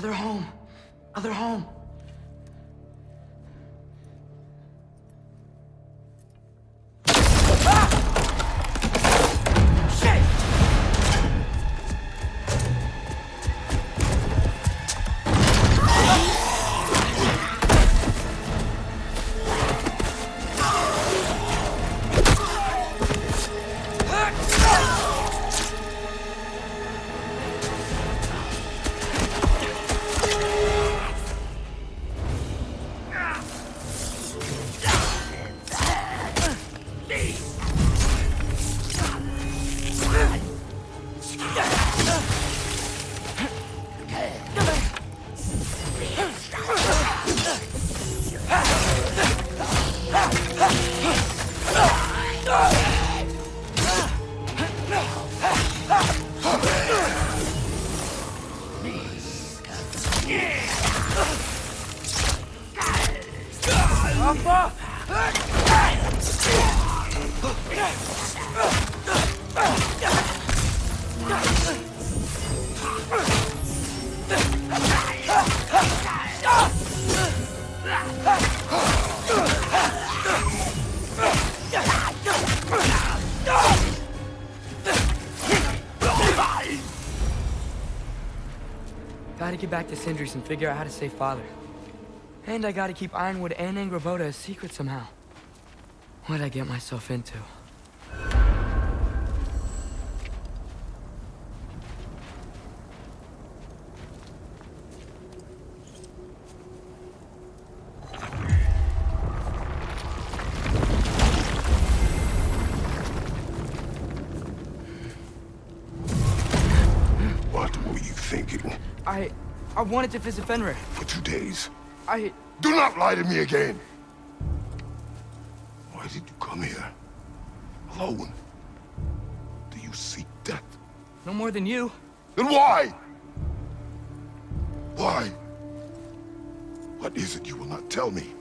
Other home. Other home. Gotta get back to Sindri's and figure out how to save Father. And I gotta keep Ironwood and Angrboda a secret somehow. What'd I get myself into? What were you thinking? I wanted to visit Fenrir. For 2 days? I... Do not lie to me again! Why did you come here? Alone? Do you seek death? No more than you. Then why? Why? What is it you will not tell me?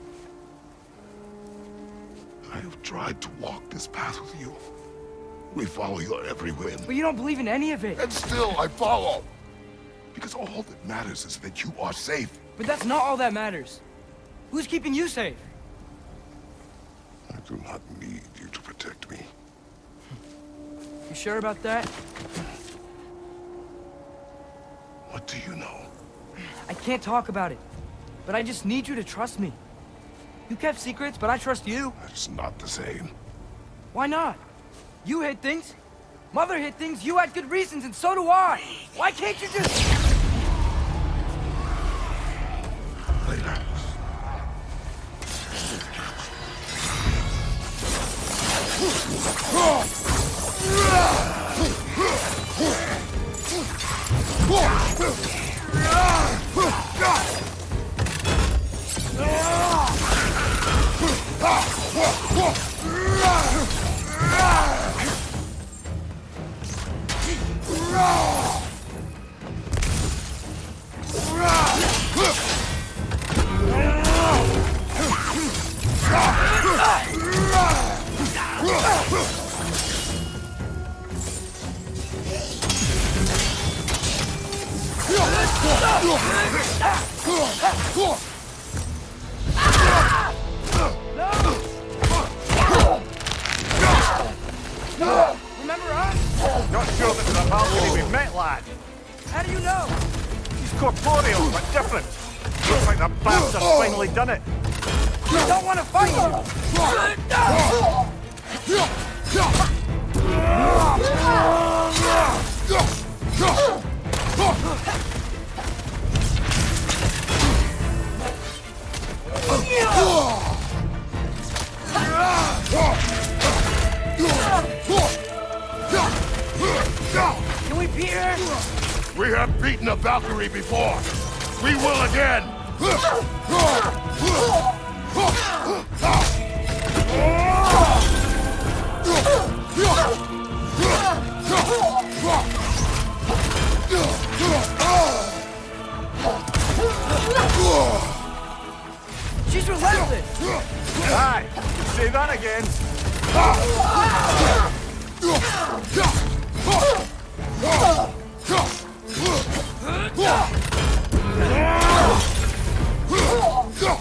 I have tried to walk this path with you. We follow your every whim. But you don't believe in any of it. And still I follow. Because all that matters is that you are safe. But that's not all that matters. Who's keeping you safe? I do not need you to protect me. You sure about that? What do you know? I can't talk about it. But I just need you to trust me. You kept secrets, but I trust you. That's not the same. Why not? You hid things. Mother hid things. You had good reasons, and so do I. Why can't you just... Later. Remember us? Not sure this is a balcony we've met, lad. How do you know? He's corporeal, but different. Looks like the bastard's finally done it. I don't want to fight Can we beat her? We have beaten a Valkyrie before. We will again. She's relentless. Aye, say that again. She's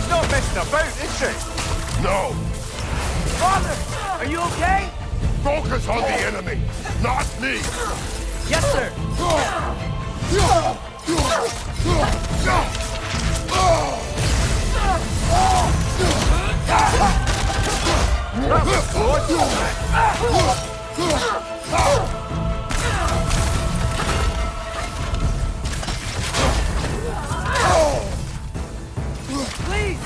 not messing about, is she? No! Father, are you okay? Focus on the enemy, not me! Yes, sir. Please,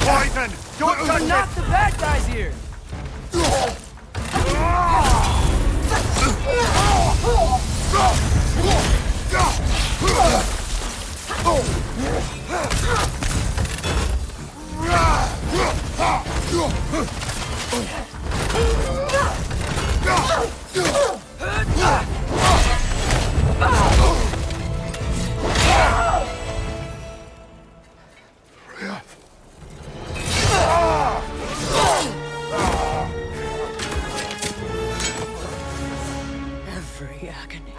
Poison! Don't touch not it! the bad guys here. Freya. Every agony,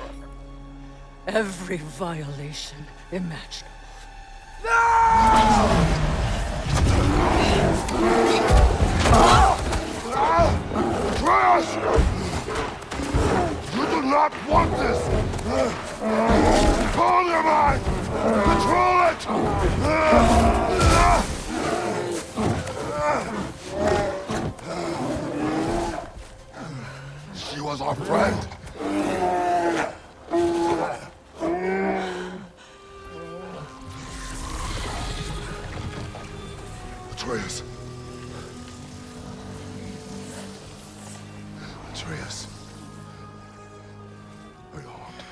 every violation imaginable. Trash! You do not want this! Calm your mind! Control it! She was our friend. Atreus. Atreus. Are you harmed?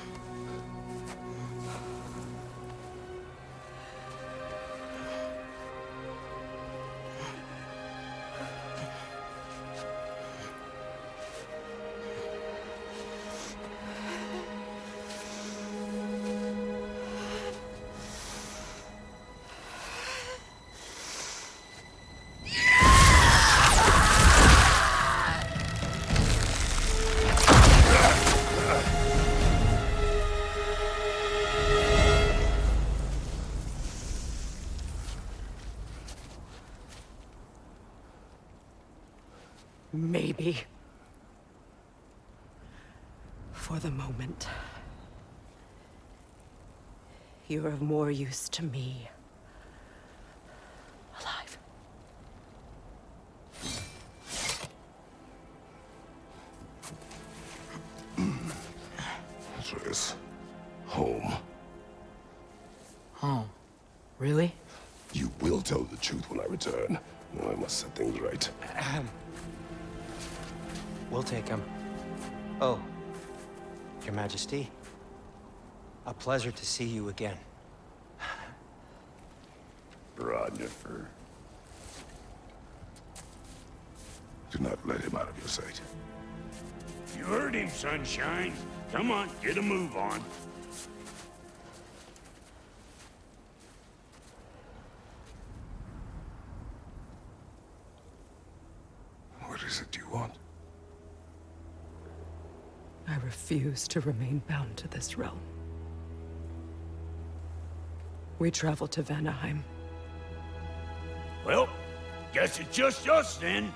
Maybe. For the moment. You're of more use to me. Alive. Atreus. Home. Oh, really? You will tell the truth when I return. I must set things right. We'll take him. Oh, Your Majesty. A pleasure to see you again. Rodnifer. Do not let him out of your sight. You heard him, Sunshine. Come on, get a move on. What is it you want? I refuse to remain bound to this realm. We travel to Vanaheim. Well, guess it's just us then.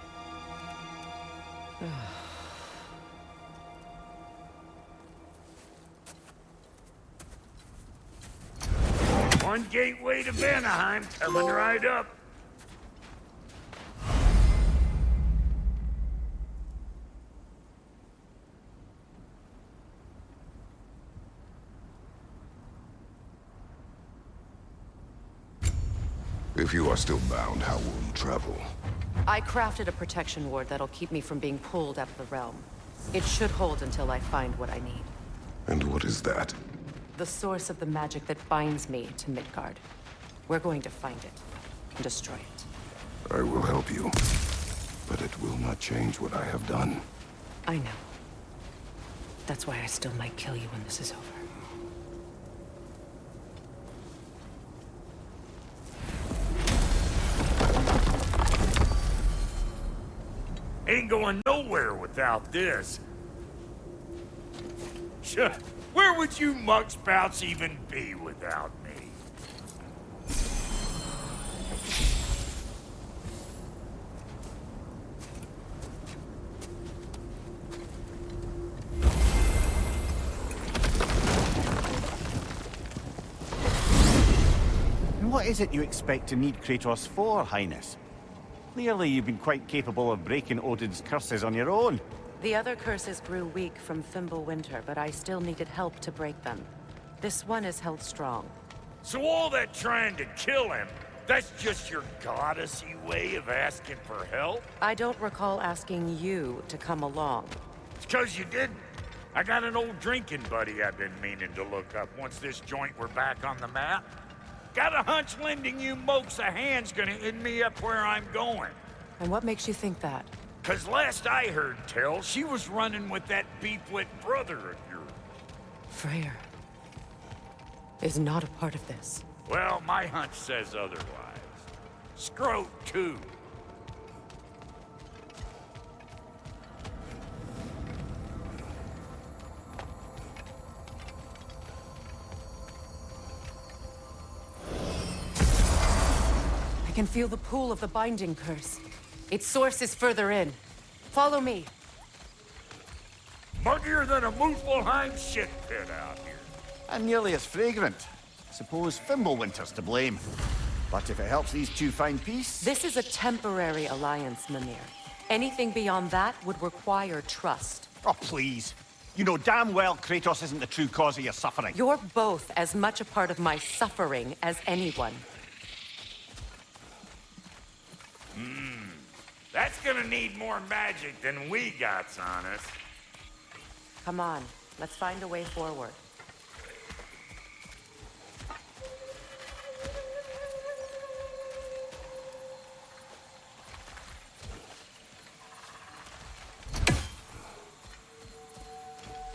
One gateway to Vanaheim coming right up. If you are still bound, how will you travel? I crafted a protection ward that'll keep me from being pulled out of the realm. It should hold until I find what I need. And what is that? The source of the magic that binds me to Midgard. We're going to find it. And destroy it. I will help you, but it will not change what I have done. I know. That's why I still might kill you when this is over. Ain't going nowhere without this. Sure. Where would you mugspouts even be without me? And what is it you expect to need Kratos for, Highness? Clearly you've been quite capable of breaking Odin's curses on your own. The other curses grew weak from Fimbulwinter, but I still needed help to break them. This one is held strong. So all that trying to kill him, that's just your goddessy way of asking for help? I don't recall asking you to come along. It's 'cause you didn't. I got an old drinking buddy I've been meaning to look up once this joint were back on the map. Got a hunch lending you mokes a hand's gonna end me up where I'm going. And what makes you think that? 'Cause last I heard tell, she was running with that beefwit brother of yours. Freya is not a part of this. Well, my hunch says otherwise. Scrote, too. I can feel the pull of the binding curse. Its source is further in. Follow me. Muggier than a Muspelheim shit pit out here. And nearly as fragrant. Suppose Fimbulwinter's to blame. But if it helps these two find peace... This is a temporary alliance, Mimir. Anything beyond that would require trust. Oh, please. You know damn well Kratos isn't the true cause of your suffering. You're both as much a part of my suffering as anyone. That's gonna need more magic than we got on us. Come on, let's find a way forward.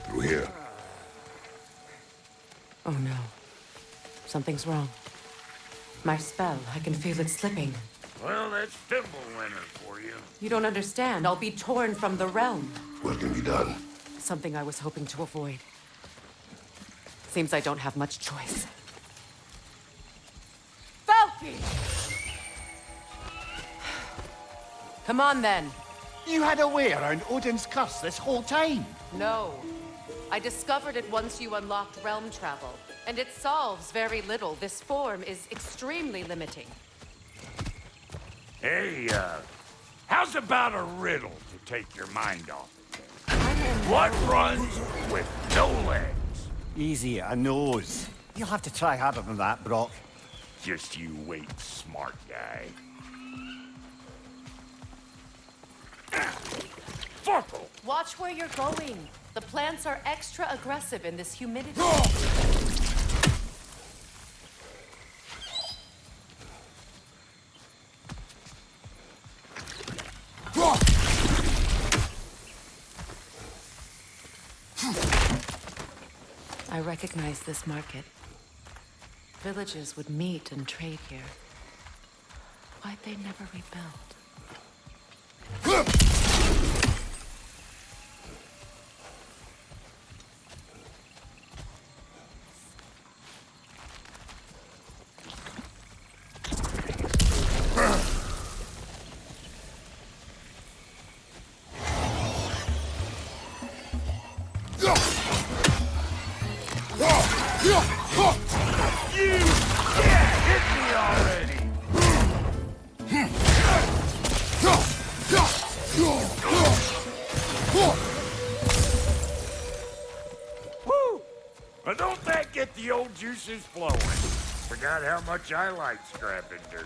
Through here. Oh no. Something's wrong. My spell, I can feel it slipping. Well, that's Fimbulwinter for you. You don't understand. I'll be torn from the realm. What can be done? Something I was hoping to avoid. Seems I don't have much choice. Valky! Come on, then. You had a way around Odin's curse this whole time. No. I discovered it once you unlocked realm travel, and it solves very little. This form is extremely limiting. Hey, how's about a riddle to take your mind off of it? What runs with no legs? Easy, a nose. You'll have to try harder than that, Brock. Just you wait, smart guy. Fuckle! Watch where you're going. The plants are extra aggressive in this humidity. I recognize this market. Villages would meet and trade here. Why'd they never rebuild? Well, don't that get the old juices flowing? Forgot how much I like scrapping dirt.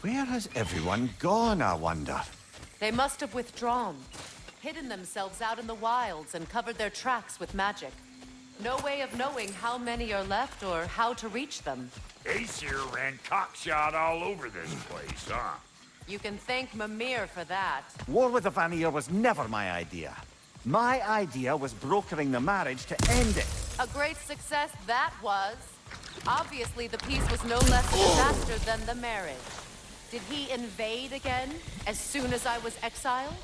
Where has everyone gone, I wonder? They must have withdrawn, hidden themselves out in the wilds and covered their tracks with magic. No way of knowing how many are left or how to reach them. Aesir ran cockshot all over this place, huh? You can thank Mimir for that. War with the Vanir was never my idea. My idea was brokering the marriage to end it. A great success that was. Obviously, the peace was no less a disaster than the marriage. Did he invade again, as soon as I was exiled?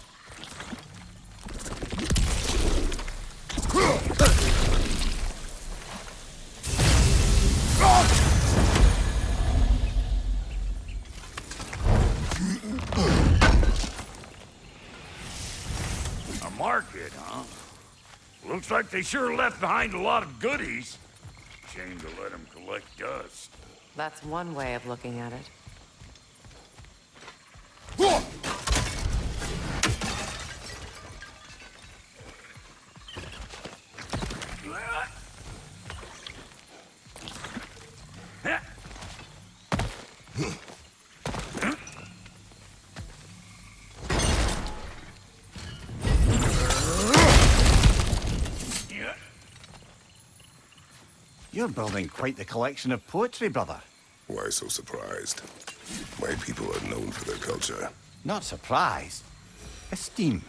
A market, huh? Looks like they sure left behind a lot of goodies. Shame to let them collect dust. That's one way of looking at it. You're building quite the collection of poetry, brother. Why so surprised? My people are known for their culture. Not surprised. Esteem.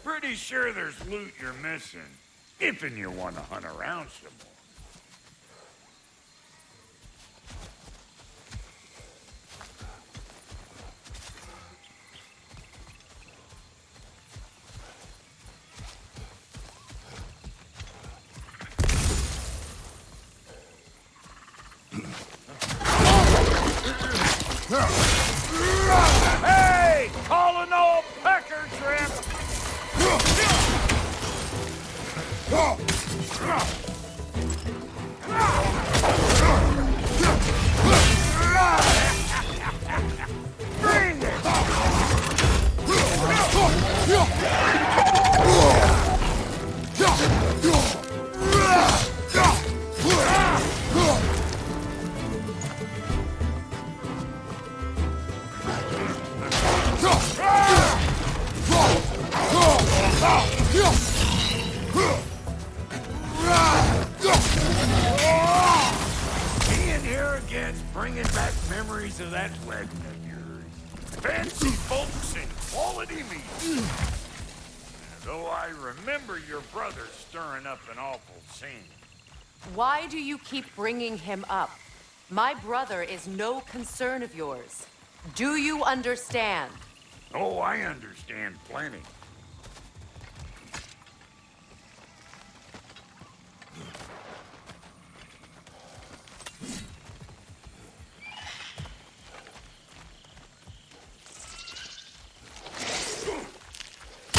Pretty sure there's loot you're missing, if and you want to hunt around some more. Hey! Call an old pecker trip! Bring it! Being here again's bringing back memories of that wedding of yours. Fancy folks and quality meat. Though I remember your brother stirring up an awful scene. Why do you keep bringing him up? My brother is no concern of yours. Do you understand? Oh, I understand plenty.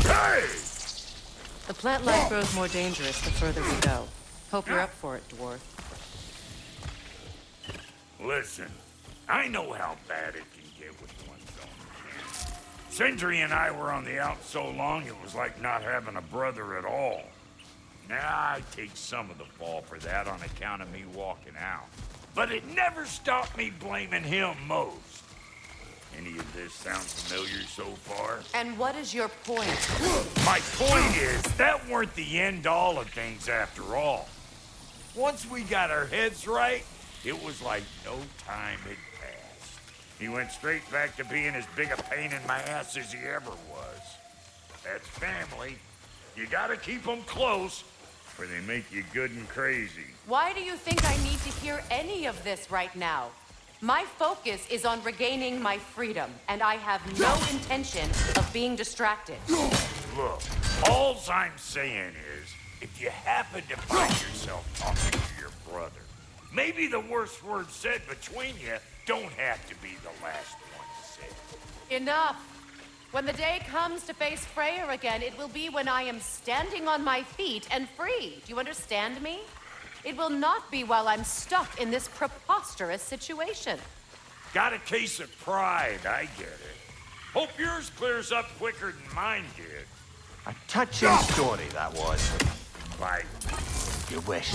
Hey! The plant life grows more dangerous the further we go. Hope you're up for it, dwarf. Listen, I know how bad it can get with one's own kin. Sindri and I were on the out so long it was like not having a brother at all. Now I take some of the fall for that on account of me walking out. But it never stopped me blaming him most. Any of this sound familiar so far? And what is your point? My point is, that weren't the end all of things after all. Once we got our heads right, it was like no time had passed. He went straight back to being as big a pain in my ass as he ever was. That's family. You gotta keep them close, or they make you good and crazy. Why do you think I need to hear any of this right now? My focus is on regaining my freedom, and I have no intention of being distracted. Look, all I'm saying is, if you happen to find yourself talking to your brother, Maybe the worst word said between you don't have to be the last one said. Enough. When the day comes to face Freya again, it will be when I am standing on my feet and free. Do you understand me? It will not be while I'm stuck in this preposterous situation. Got a case of pride, I get it. Hope yours clears up quicker than mine did. A touching story, that was. Like, You wish.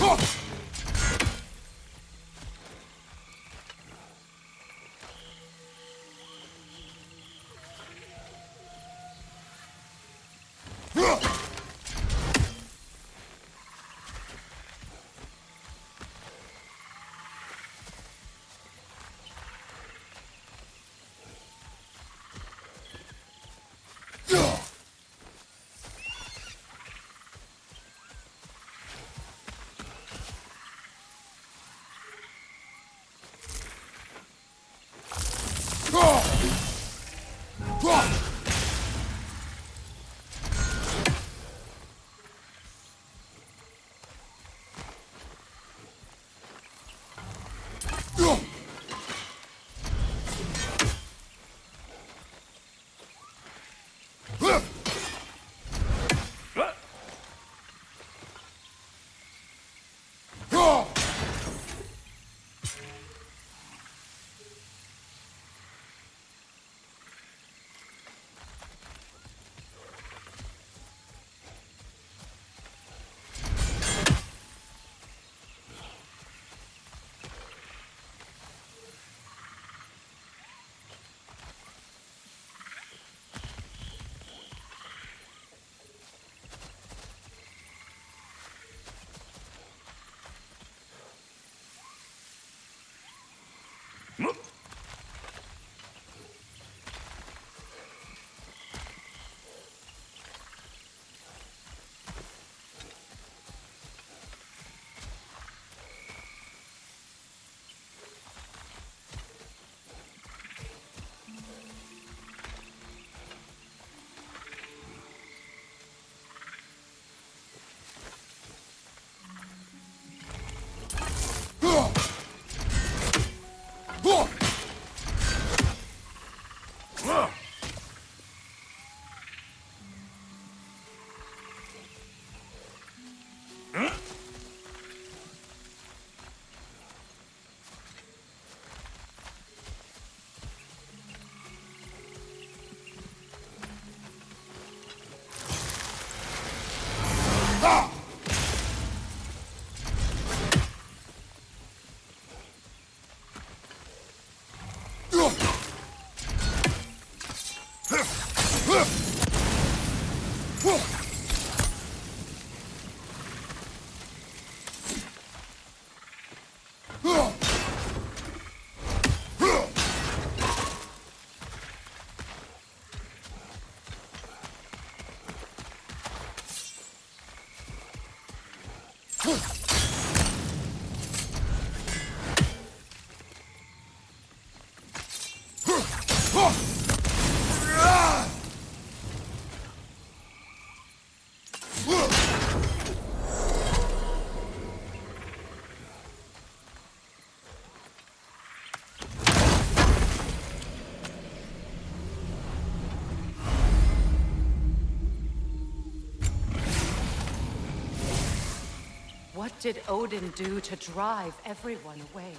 What did Odin do to drive everyone away?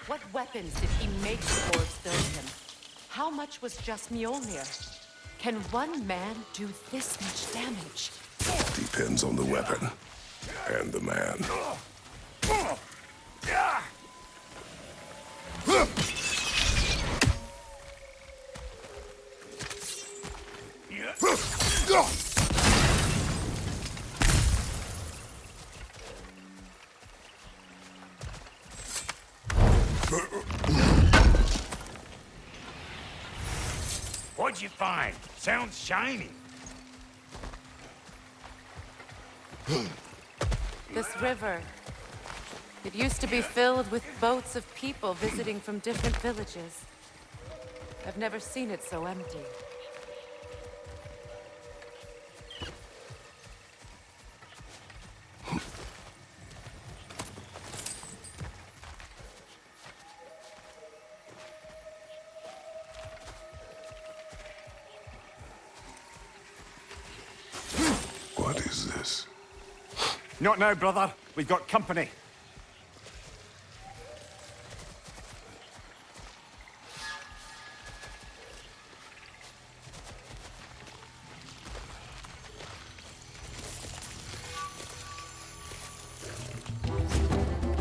What weapons did he make the dwarves build him? How much was just Mjolnir? Can one man do this much damage? Depends on the weapon and the man. What'd you find? Sounds shiny. This river. It used to be filled with boats of people visiting from different villages. I've never seen it so empty. this? Not now, brother. We've got company.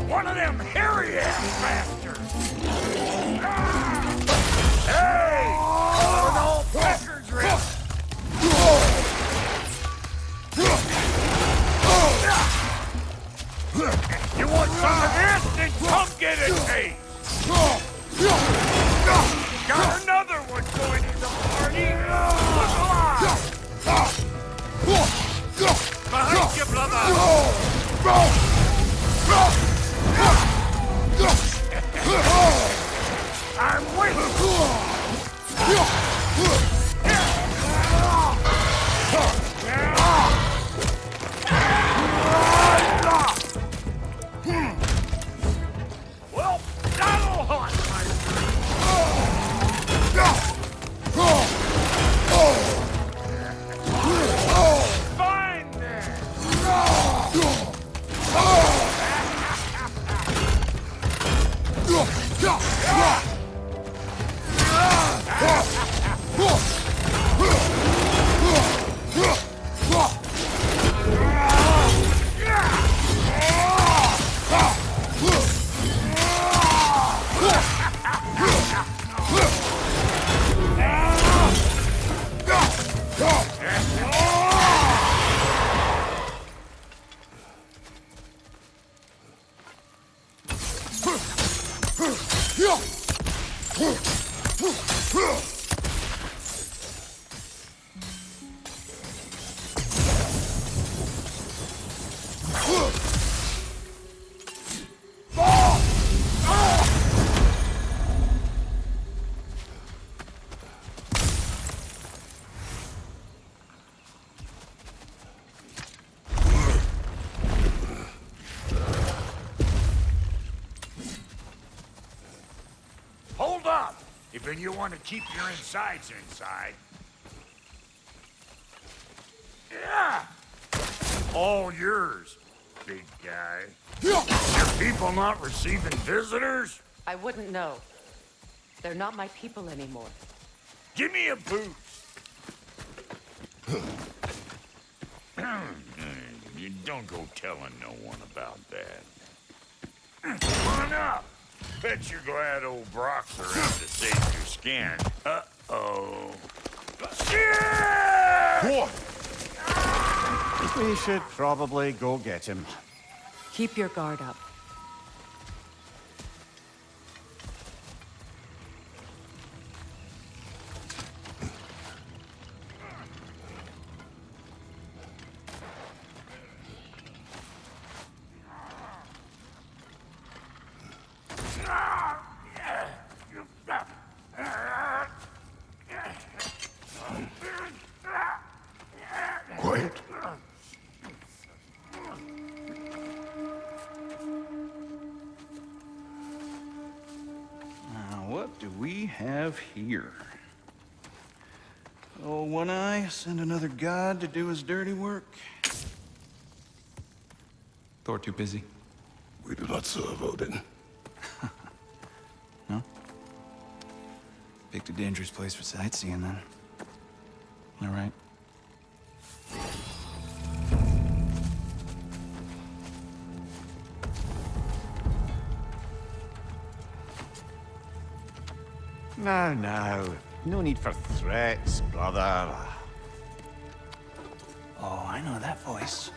One of them hairy-ass bastards! Hey! No records ripped! You want some of this? Then come get a taste! Got another one joining the party! Behind you, brother! I'm well, that'll hunt, my friend. Fine then. Hold up! If you want to keep your insides inside. Yeah! All yours, big guy. Your people not receiving visitors? I wouldn't know. They're not my people anymore. Give me a boost. You don't go telling no one about that. Come on up. Bet you're glad old Brock's around to save your skin. Uh-oh. Shit! We should probably go get him. Keep your guard up. Quiet. Now, what do we have here? Oh, One Eye, send another god to do his dirty work? Thor too busy. We do not serve Odin. No? Picked a dangerous place for sightseeing, then. All right. Now. No need for threats, brother. Oh, I know that voice.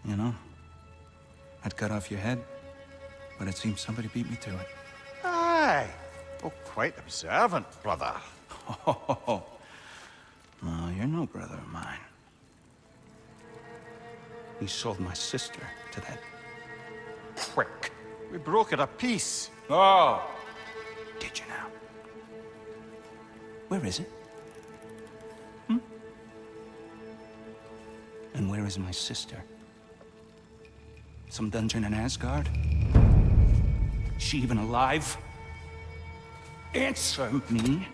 You know, I'd cut off your head, but it seems somebody beat me to it. Aye. Oh, quite observant, brother. Oh, no, you're no brother of mine. He sold my sister to that prick. We brokered a peace. Oh! Did you now? Where is it? And where is my sister? Some dungeon in Asgard? She even alive? Answer me.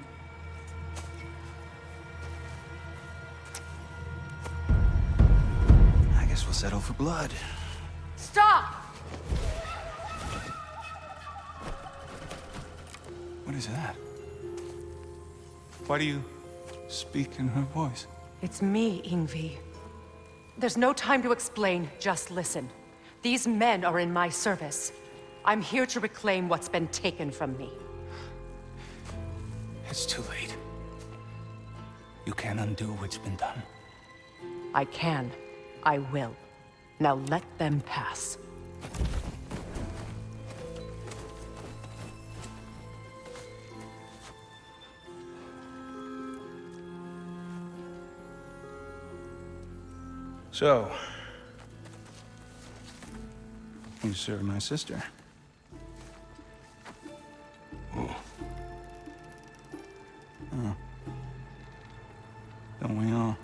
settle for blood. Stop! What is that? Why do you speak in her voice? It's me, Ingvi. There's no time to explain, just listen. These men are in my service. I'm here to reclaim what's been taken from me. It's too late. You can't undo what's been done. I can. I will. Now let them pass. So, you serve my sister. Oh. Don't we all?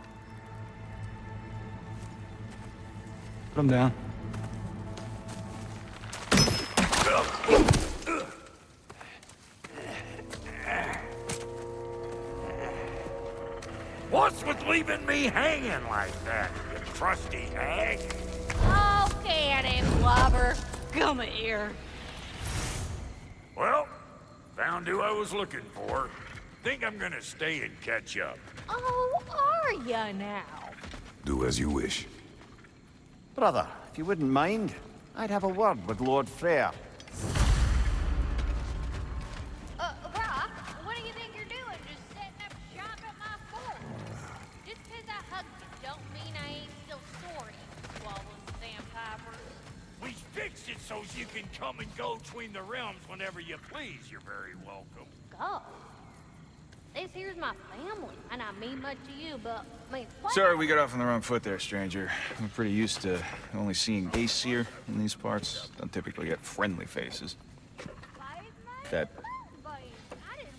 Put him down. What's with leaving me hanging like that, you crusty hag? Oh, canny blubber. Come here. Well, found who I was looking for. Think I'm gonna stay and catch up. Oh, are ya now? Do as you wish. Brother, if you wouldn't mind, I'd have a word with Lord Freya. Brock, what do you think you're doing? Just setting up shop at my fort? Just 'cause I hugged you don't mean I ain't still sorry, swallowing vampires. We fixed it so you can come and go between the realms whenever you please. You're very welcome. Go. This here's my family, and I mean much to you, but Sorry we got off on the wrong foot there, stranger. I'm pretty used to only seeing Aesir in these parts. Don't typically get friendly faces. That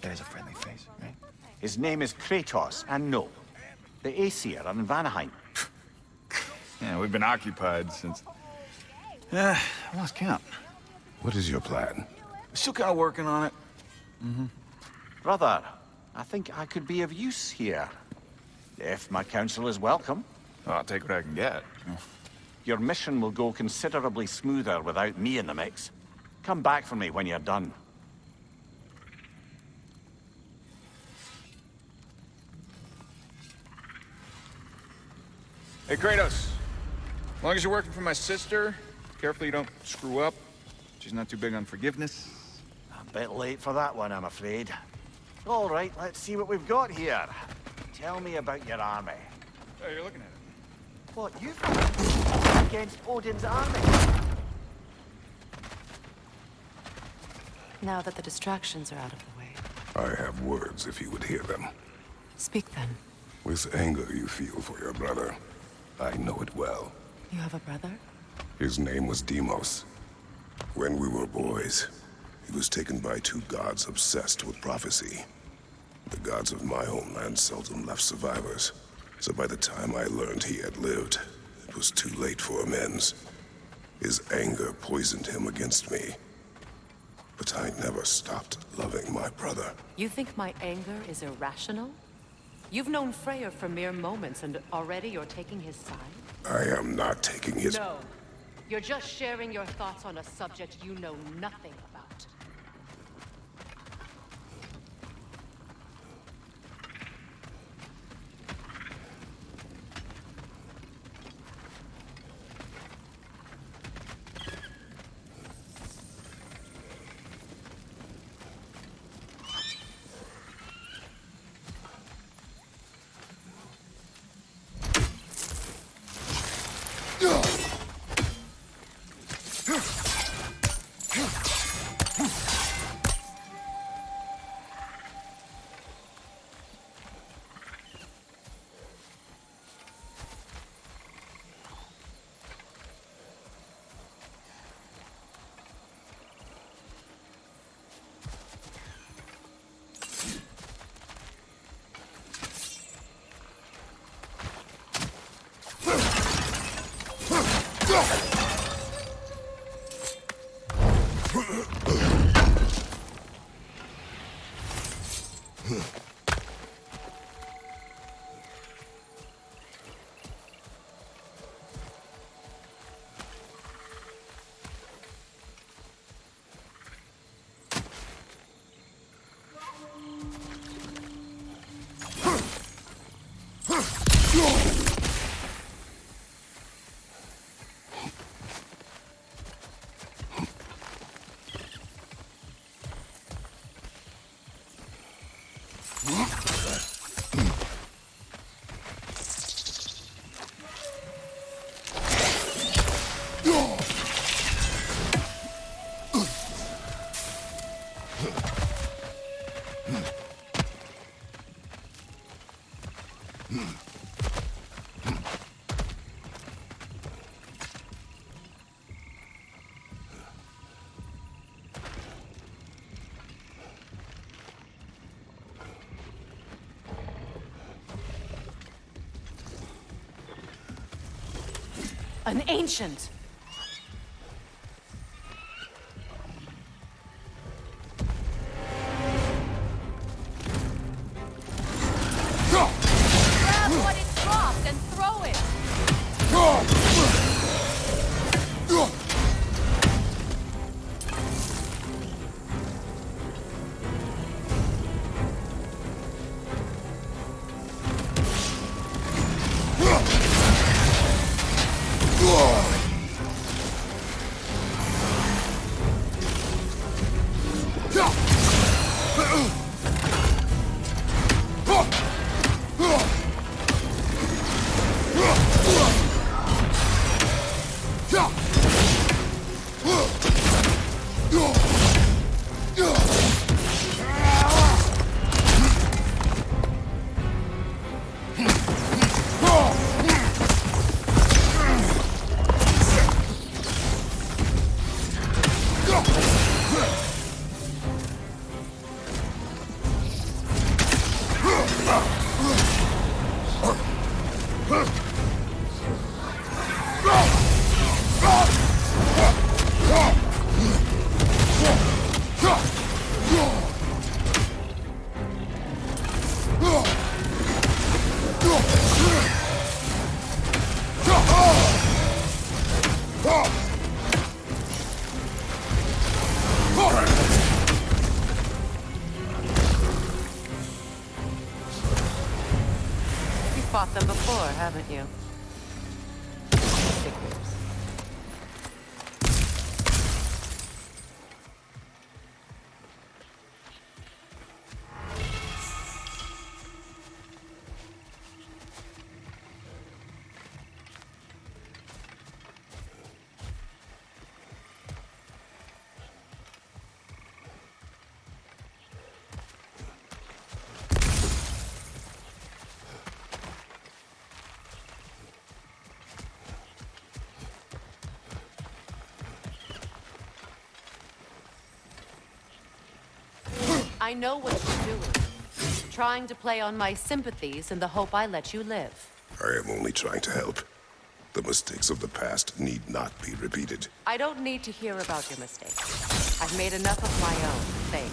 is a friendly face, right? His name is Kratos, and no, the Aesir are in Vanaheim. Yeah, we've been occupied since... I lost count. What is your plan? We're still kind of working on it. Brother, I think I could be of use here. If my counsel is welcome. I'll take what I can get. Your mission will go considerably smoother without me in the mix. Come back for me when you're done. Hey, Kratos. As long as you're working for my sister, carefully you don't screw up. She's not too big on forgiveness. A bit late for that one, I'm afraid. All right, let's see what we've got here. Tell me about your army. Oh, you're looking at it. What, you fought against Odin's army? Now that the distractions are out of the way, I have words if you would hear them. speak then. With anger you feel for your brother. I know it well. You have a brother? His name was Deimos. When we were boys, he was taken by two gods obsessed with prophecy. The gods of my homeland seldom left survivors, so by the time I learned he had lived, it was too late for amends. His anger poisoned him against me. But I never stopped loving my brother. You think my anger is irrational? You've known Freya for mere moments, and already you're taking his side? I am not taking his... No. You're just sharing your thoughts on a subject you know nothing about. An ancient! Grab what it dropped and throw it! Fought them before, haven't you? Figures. I know what you're doing. Trying to play on my sympathies in the hope I let you live. I am only trying to help. The mistakes of the past need not be repeated. I don't need to hear about your mistakes. I've made enough of my own, thanks.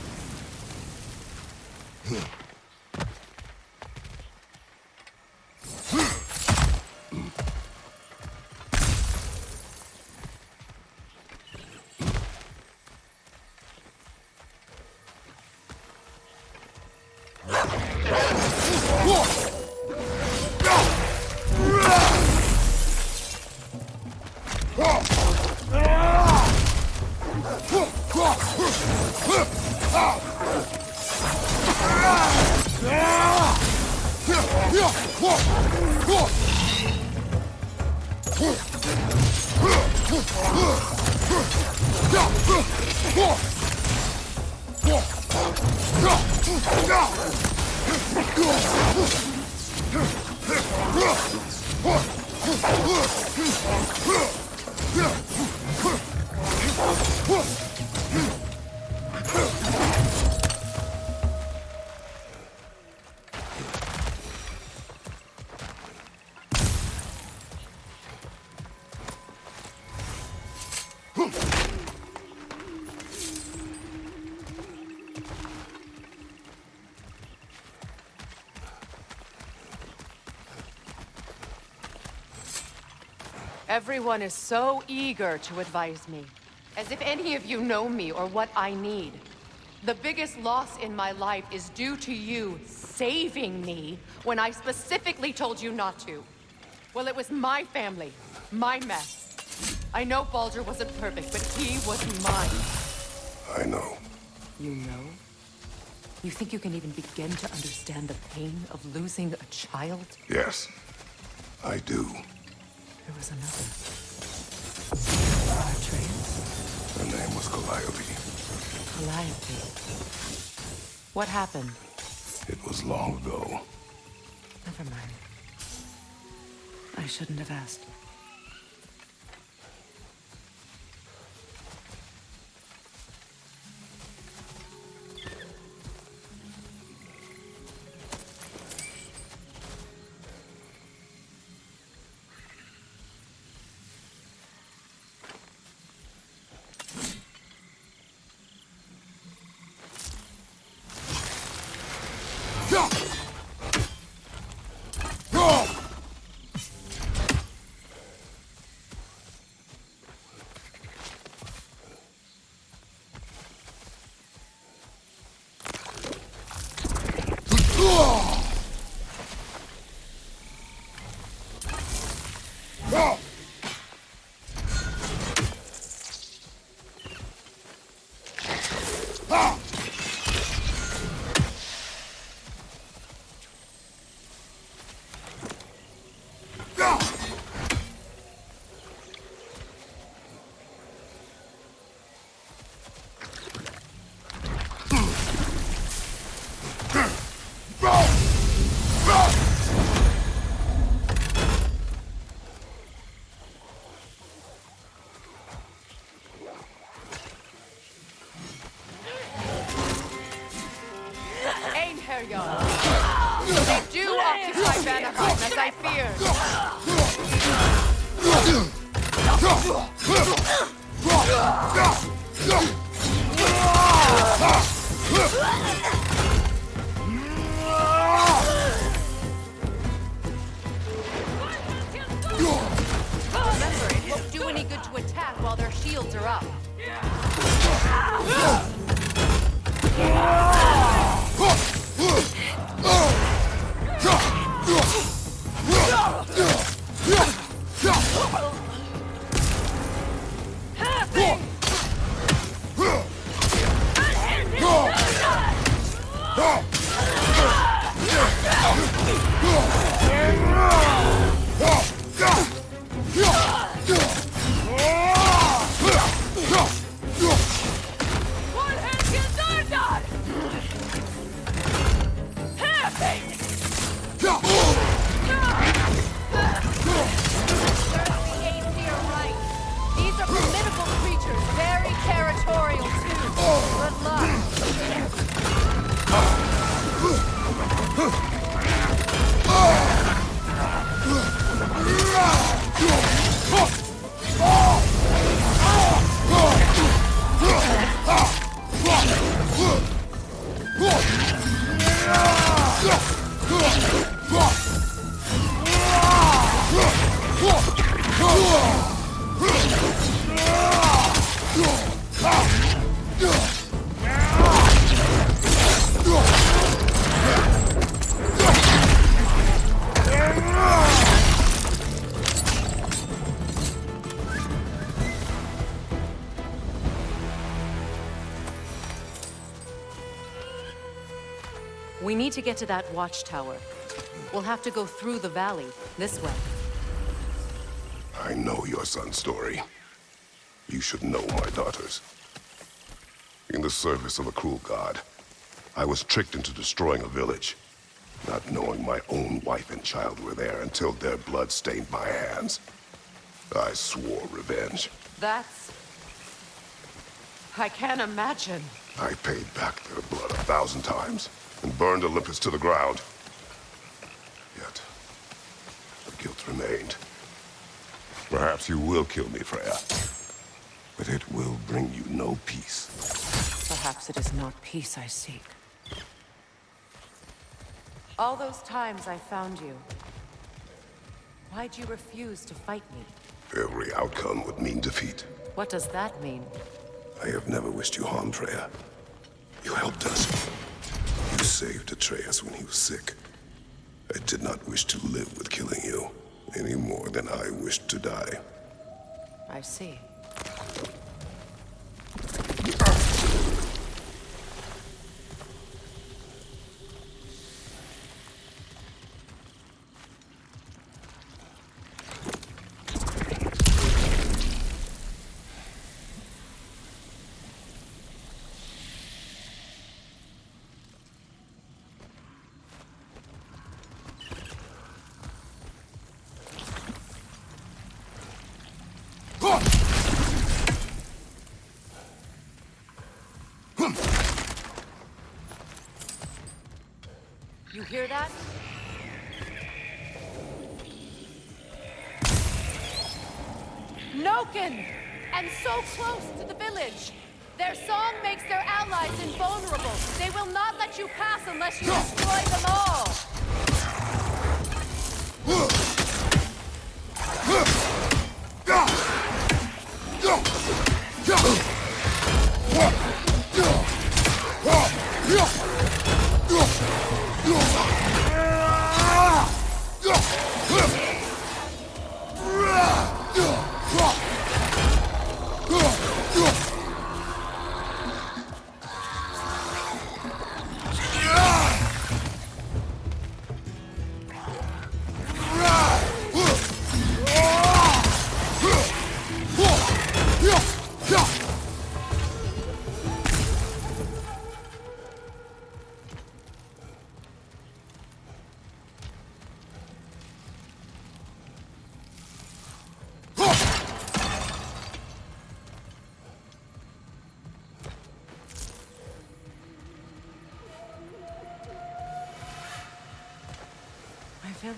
Everyone is so eager to advise me, as if any of you know me or what I need. The biggest loss in my life is due to you saving me when I specifically told you not to. Well, it was my family, my mess. I know Baldur wasn't perfect, but he was mine. I know. You know? You think you can even begin to understand the pain of losing a child? Yes, I do. There was another. Atreus? Her name was Calliope. Calliope. What happened? It was long ago. Never mind. I shouldn't have asked. They do occupy Vanaheim, as I feared. Remember, it won't do any good to attack while their shields are up. We need to get to that watchtower. We'll have to go through the valley, this way. I know your son's story. You should know my daughter's. In the service of a cruel god, I was tricked into destroying a village, not knowing my own wife and child were there until their blood stained my hands. I swore revenge. That's... I can't imagine. I paid back their blood 1,000 times and burned Olympus to the ground. Yet, the guilt remained. Perhaps you will kill me, Freya, but it will bring you no peace. Perhaps it is not peace I seek. All those times I found you, why'd you refuse to fight me? Every outcome would mean defeat. What does that mean? I have never wished you harm, Freya. You helped us. You saved Atreus when he was sick. I did not wish to live with killing you, any more than I wished to die. I see. You hear that? Noken! And so close to the village! Their song makes their allies invulnerable. They will not let you pass unless you destroy them all. My village.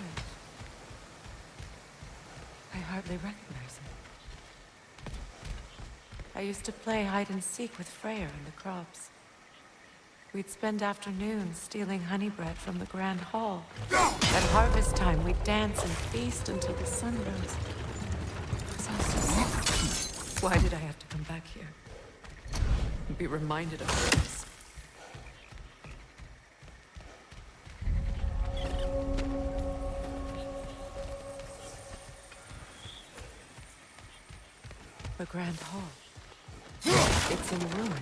I hardly recognize it. I used to play hide and seek with Freya in the crops. We'd spend afternoons stealing honey bread from the Grand Hall. At harvest time, we'd dance and feast until the sun rose. It was all so simple. Why did I have to come back here? And be reminded of this? The Grand Hall. It's in ruin.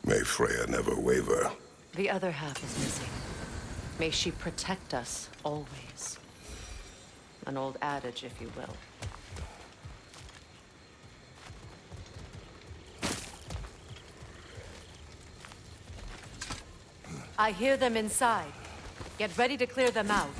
May Freya never waver. The other half is missing. May she protect us always. An old adage, if you will. I hear them inside. Get ready to clear them out.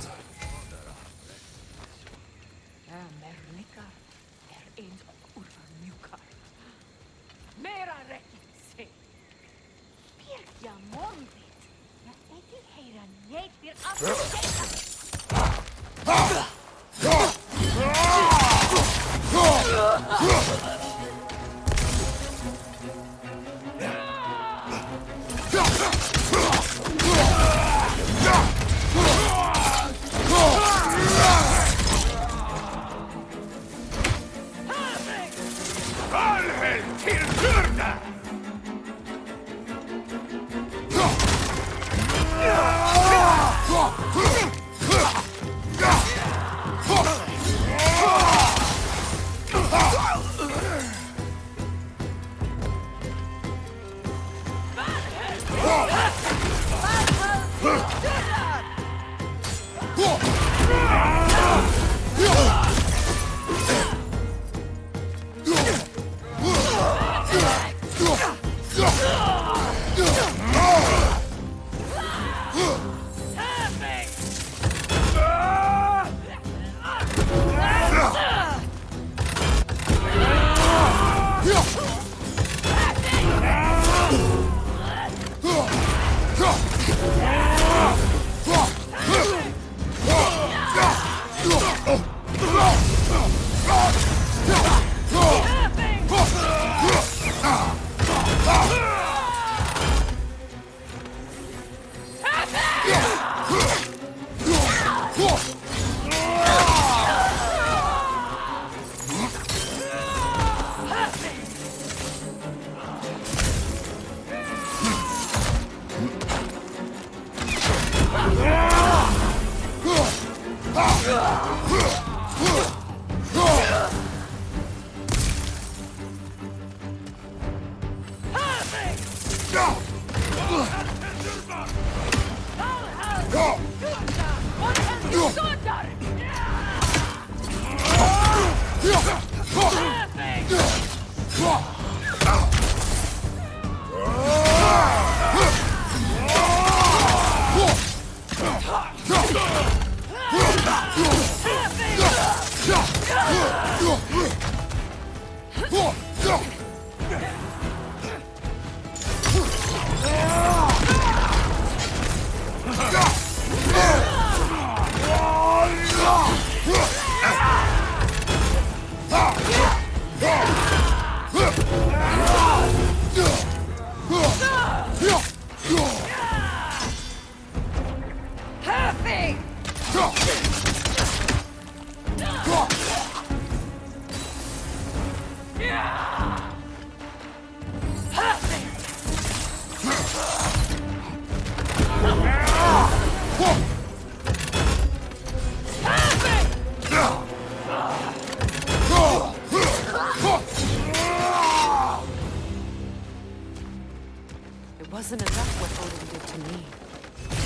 It wasn't enough what Odin did to me.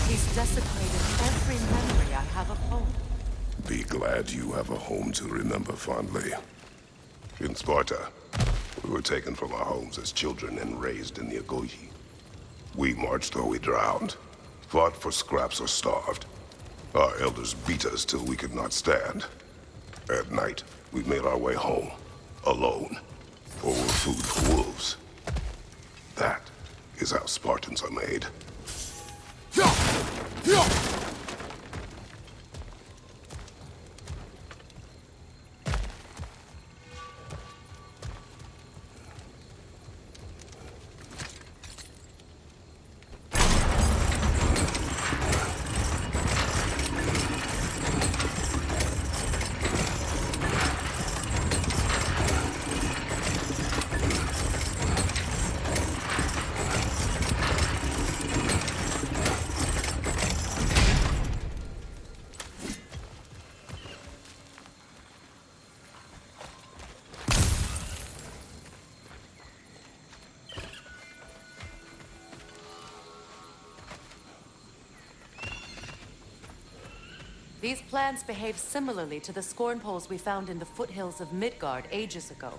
He's desecrated every memory I have of home. Be glad you have a home to remember fondly. In Sparta, we were taken from our homes as children and raised in the Agogi. We marched or we drowned, fought for scraps or starved. Our elders beat us till we could not stand. At night, we made our way home, alone, or were food for wolves. That is how Spartans are made. These plants behave similarly to the scorn poles we found in the foothills of Midgard ages ago.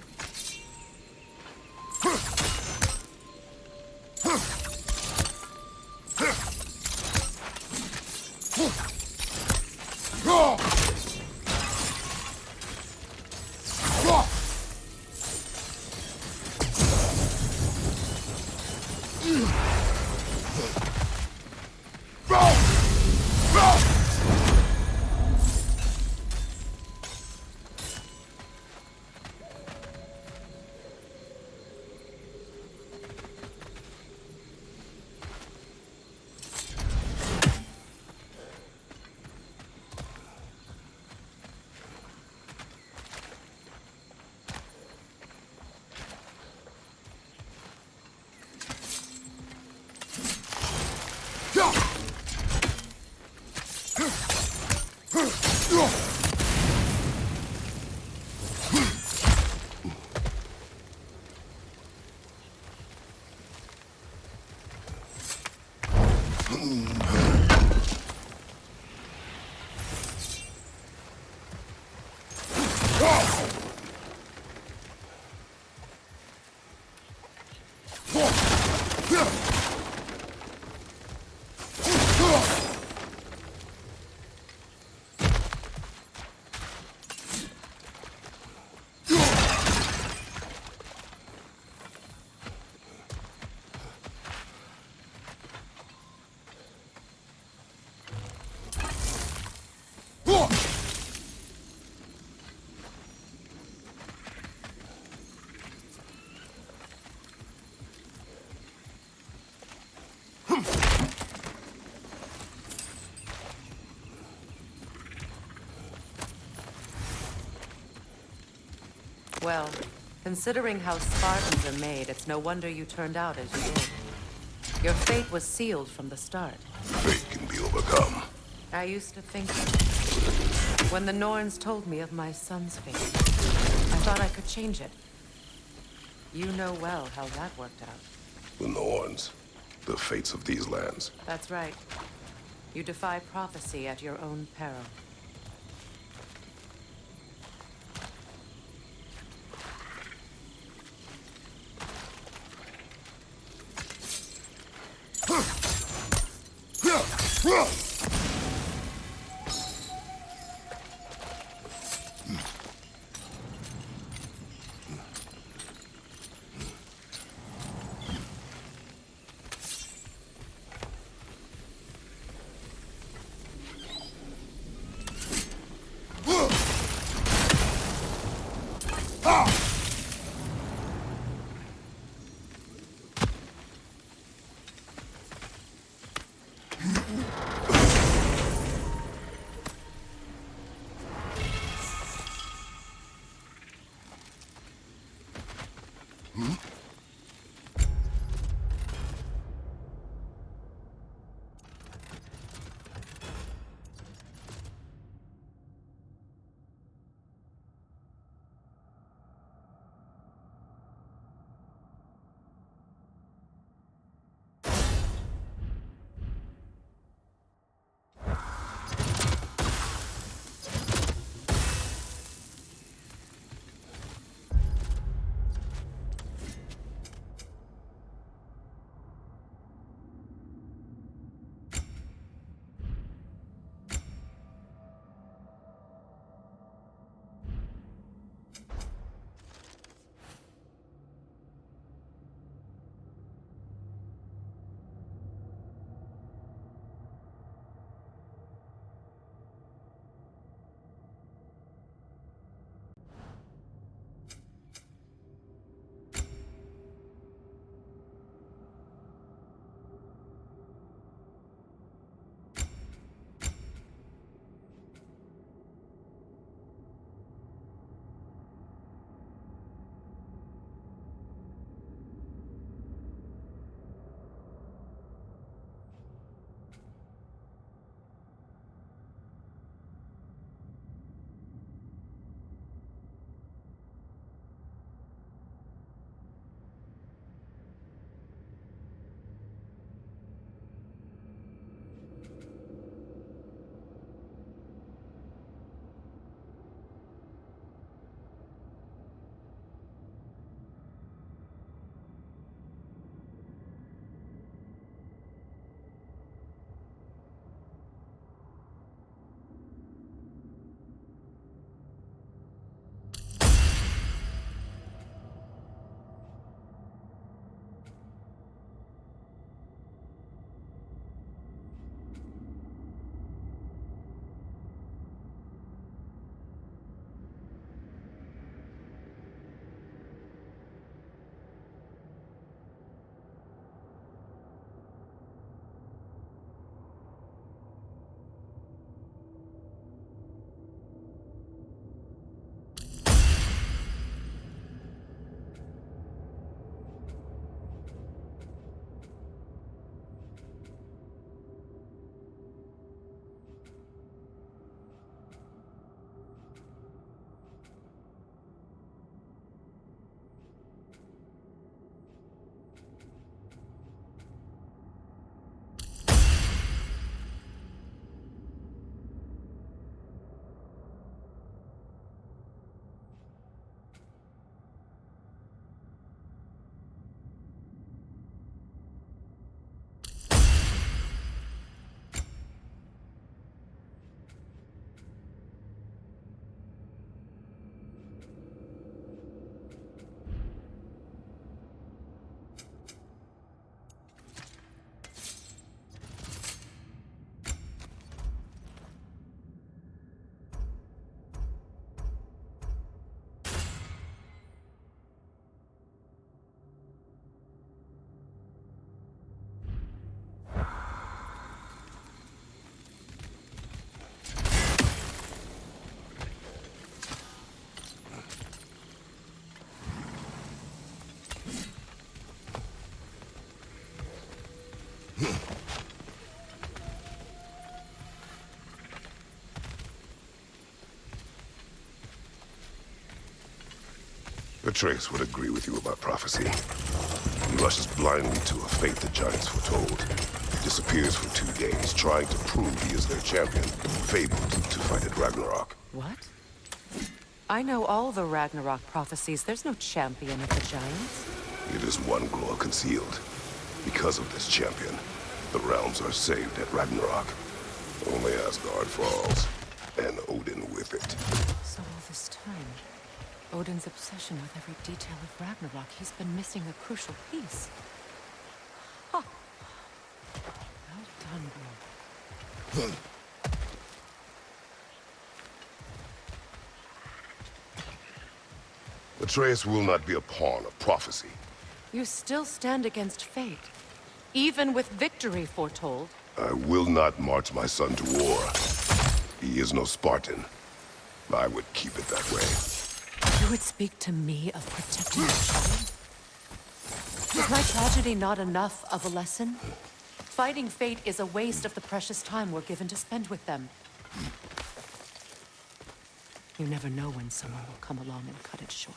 Well, considering how Spartans are made, it's no wonder you turned out as you did. Your fate was sealed from the start. Fate can be overcome. I used to think so. When the Norns told me of my son's fate, I thought I could change it. You know well how that worked out. The Norns, the fates of these lands. That's right. You defy prophecy at your own peril. Atreus would agree with you about prophecy. He rushes blindly to a fate the giants foretold. Disappears for 2 days, trying to prove he is their champion, fabled to fight at Ragnarok. What? I know all the Ragnarok prophecies. There's no champion of the giants. It is one glow concealed. Because of this champion, the realms are saved at Ragnarok. Only Asgard falls, and Odin with it. So all this time, Odin's obsession with every detail of Ragnarok, he's been missing a crucial piece. Huh. Well done, bro. Atreus will not be a pawn of prophecy. You still stand against fate, even with victory foretold. I will not march my son to war. He is no Spartan. I would keep it that way. You would speak to me of protecting your child? Is my tragedy not enough of a lesson? Fighting fate is a waste of the precious time we're given to spend with them. You never know when someone will come along and cut it short.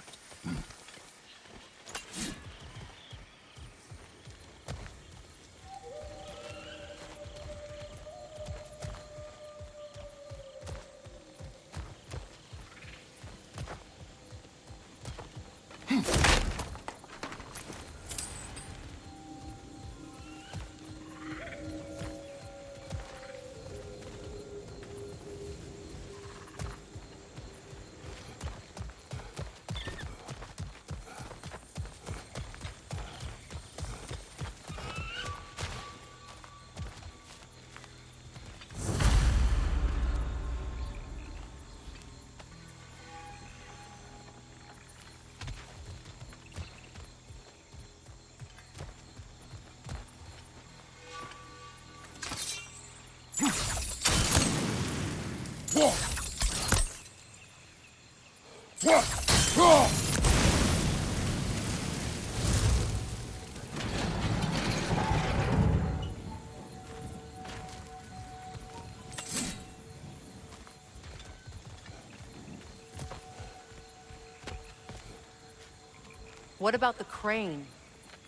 What about the crane?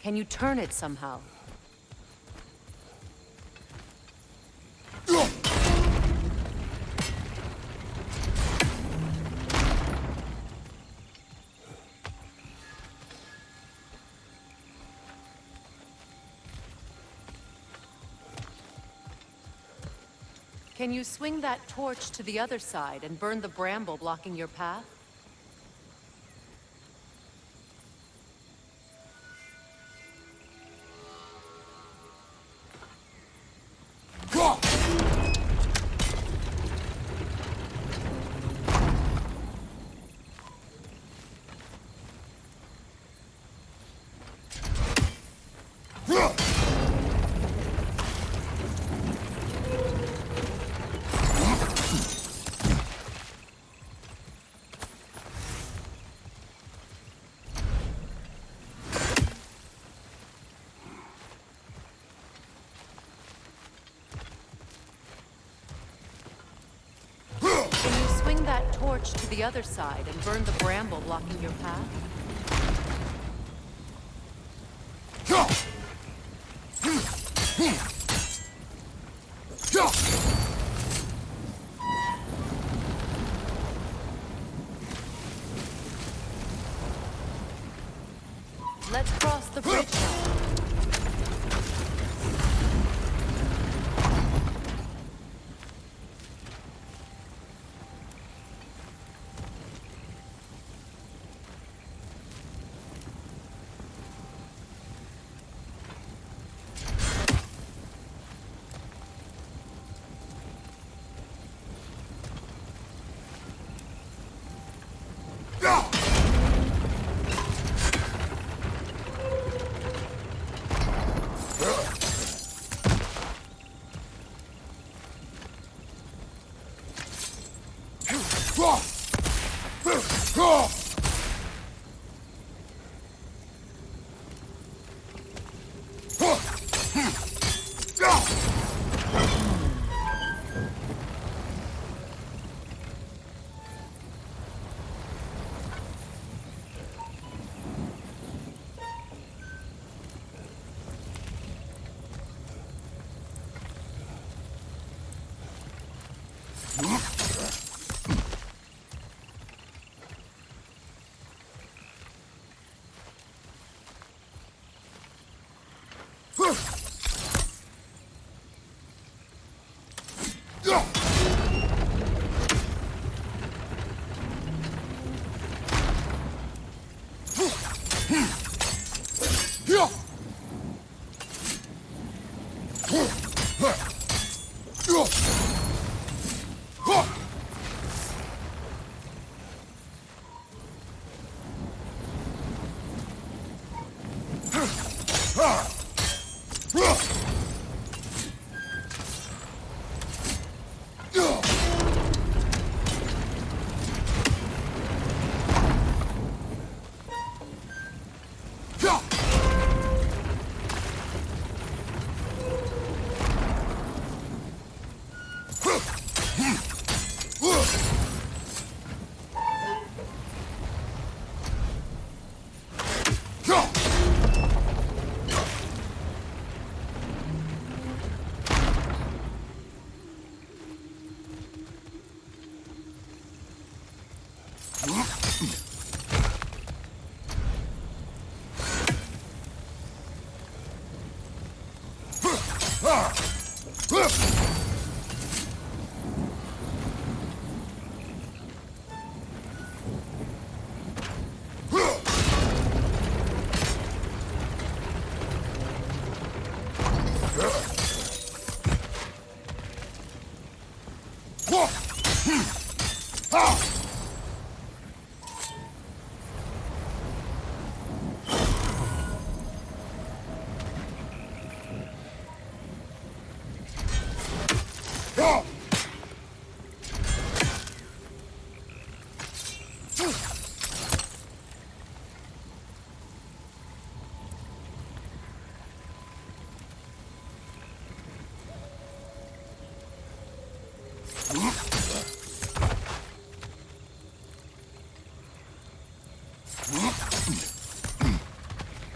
Can you turn it somehow? Can you swing that torch to the other side and burn the bramble blocking your path? That torch to the other side and burn the bramble blocking your path? Let's cross the bridge now.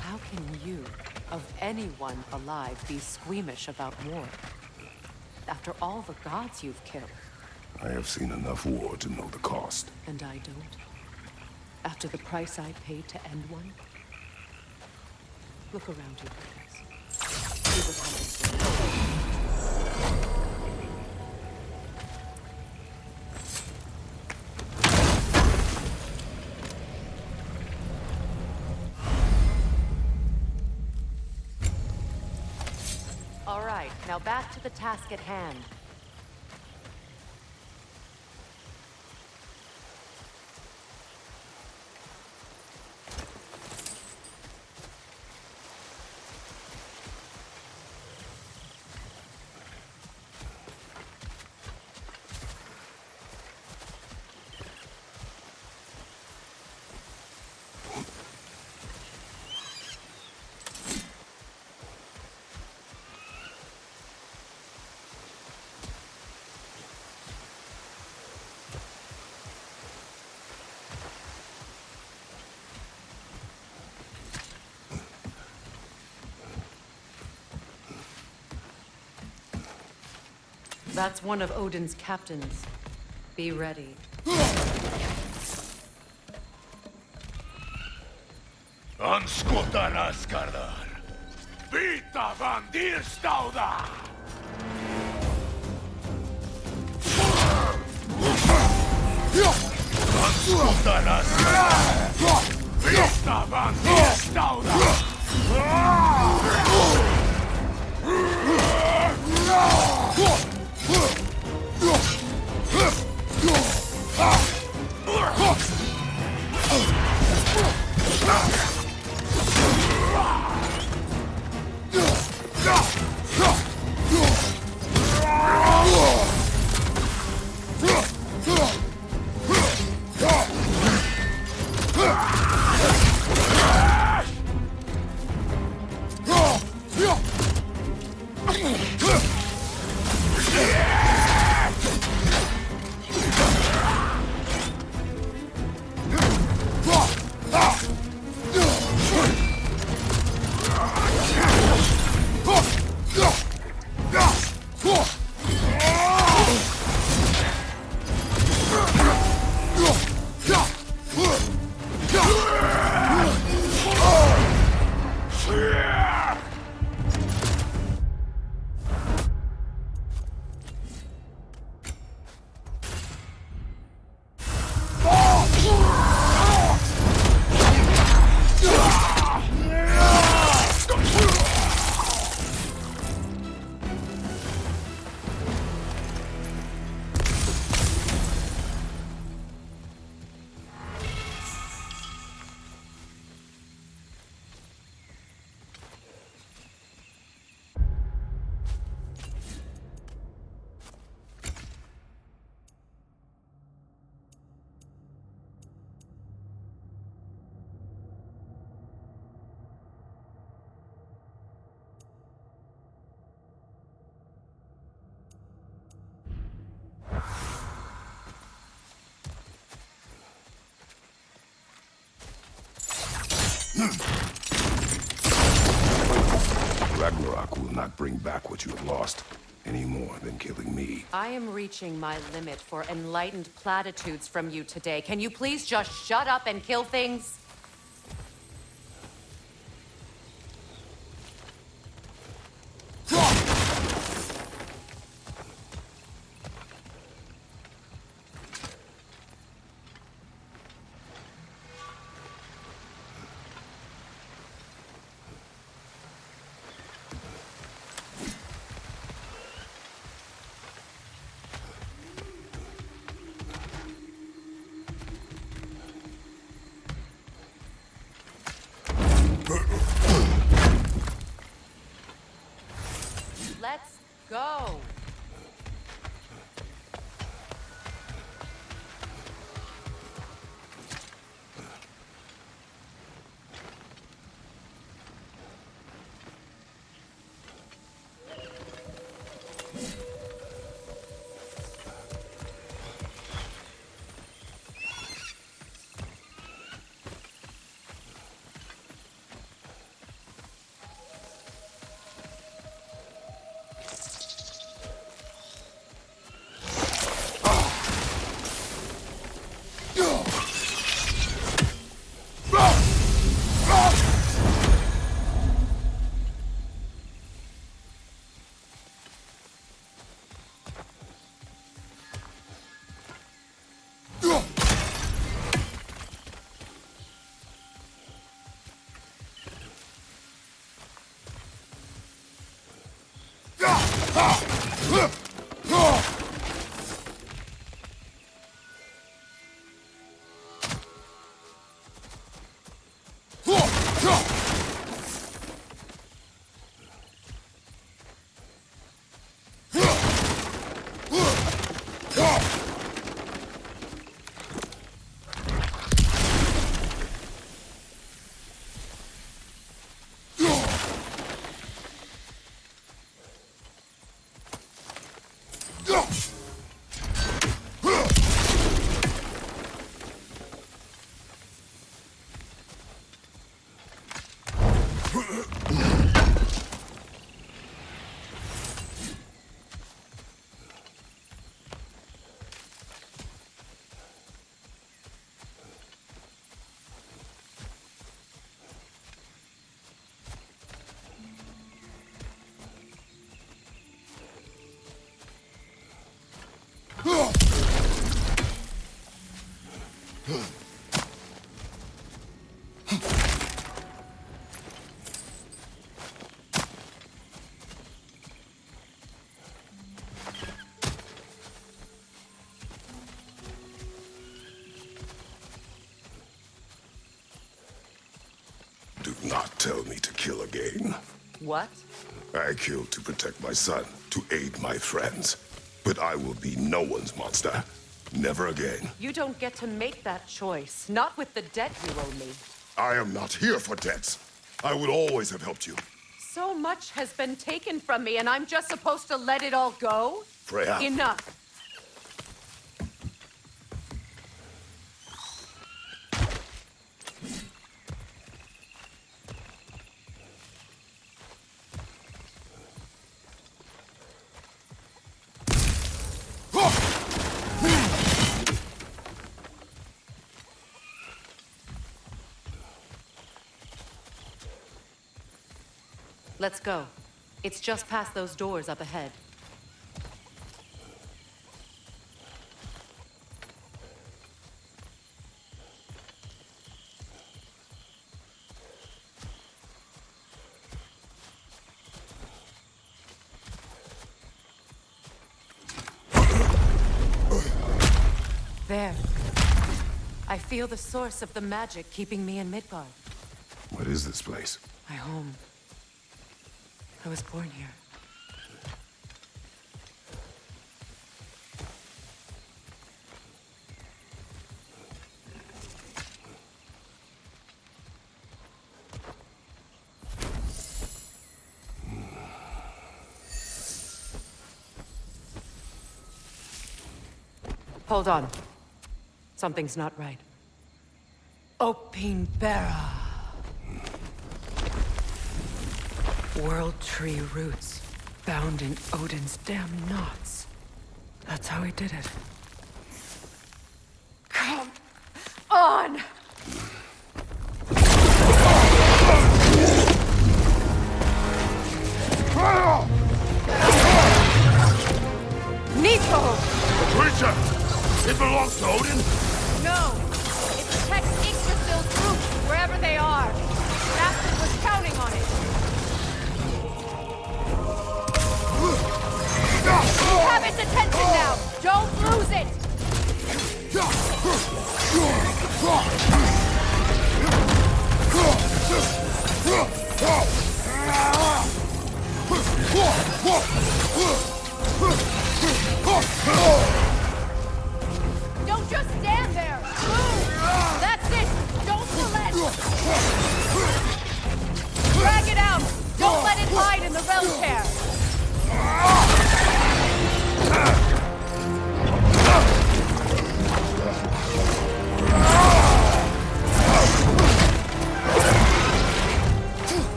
How can you, of anyone alive, be squeamish about war? After all the gods you've killed. I have seen enough war to know the cost. And I don't? After the price I paid to end one? Look around you, please. See what happens to you. All right, now back to the task at hand. That's one of Odin's captains. Be ready. Anskutan askardar. Vita van dirstauda. Anskutan askardar. Vita van dirstauda. Ragnarok will not bring back what you have lost, any more than killing me. I am reaching my limit for enlightened platitudes from you today. Can you please just shut up and kill things? Let's go. Do not tell me to kill again. What? I killed to protect my son, to aid my friends. But I will be no one's monster. Never again. You don't get to make that choice. Not with the debt you owe me. I am not here for debts. I would always have helped you. So much has been taken from me, and I'm just supposed to let it all go? Freya. Enough. Let's go. It's just past those doors up ahead. There. I feel the source of the magic keeping me in Midgard. What is this place? My home. I was born here. Hold on. Something's not right. Opinbera. World tree roots, bound in Odin's damn knots. That's how he did it. Come on! Nico! The creature! It belongs to Odin? No! It protects Yggdrasil's roots, wherever they are. Bastard was counting on it. You have its attention now! Don't lose it! Don't just stand there! Move! That's it! Don't relent! Drag it out! Don't let it hide in the realm tear!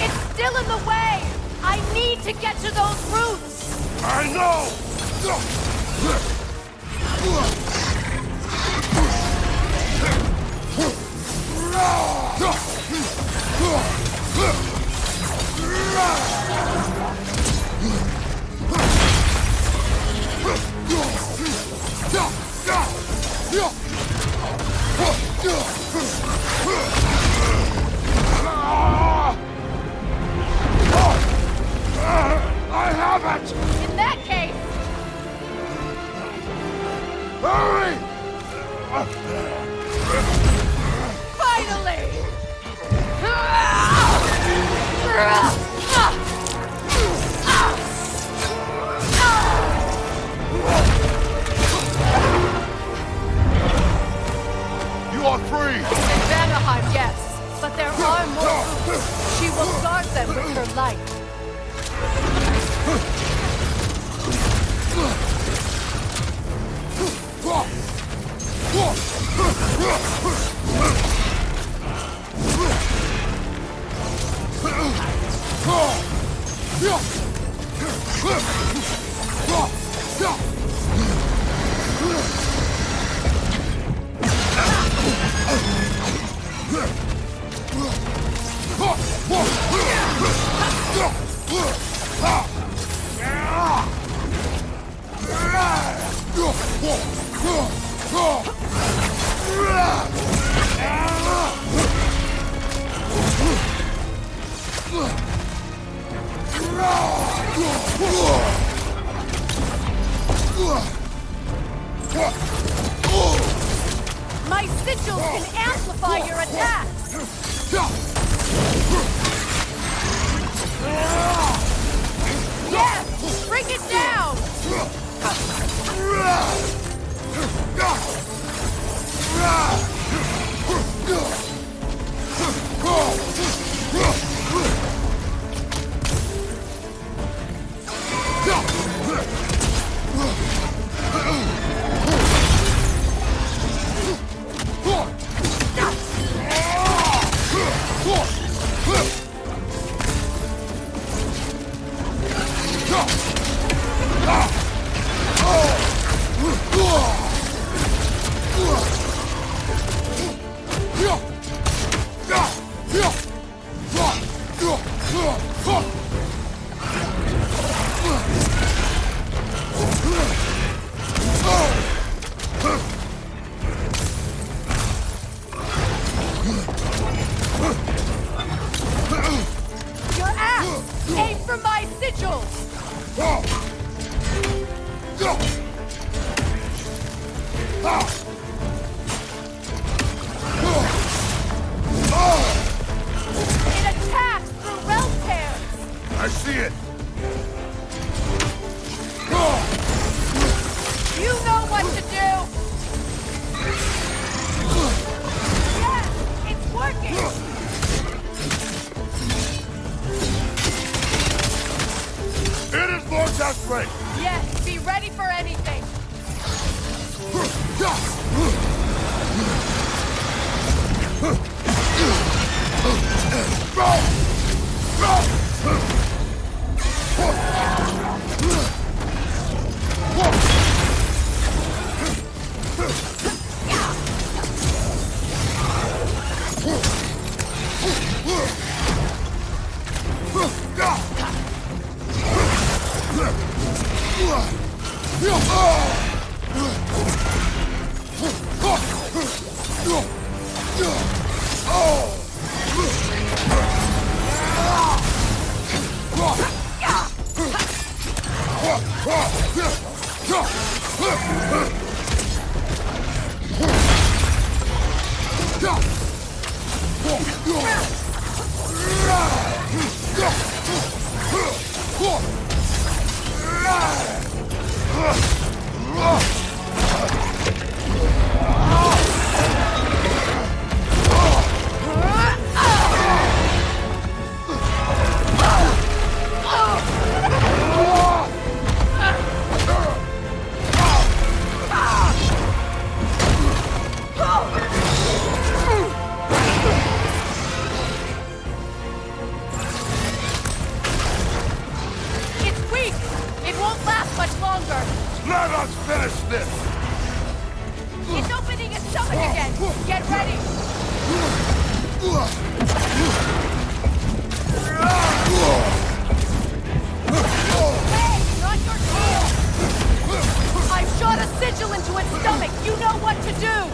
It's still in the way! I need to get to those roots! I know! I have it! In that case, Hurry! finally! You are free! In Vanaheim, yes. But there are more roots. She will guard them with her light. My sigils can amplify your attacks! Yes! Bring it down! desperate! Yes, be ready for anything! Let us finish this! It's opening its stomach again! Get ready! Hey, not your tail! I've shot a sigil into its stomach! You know what to do!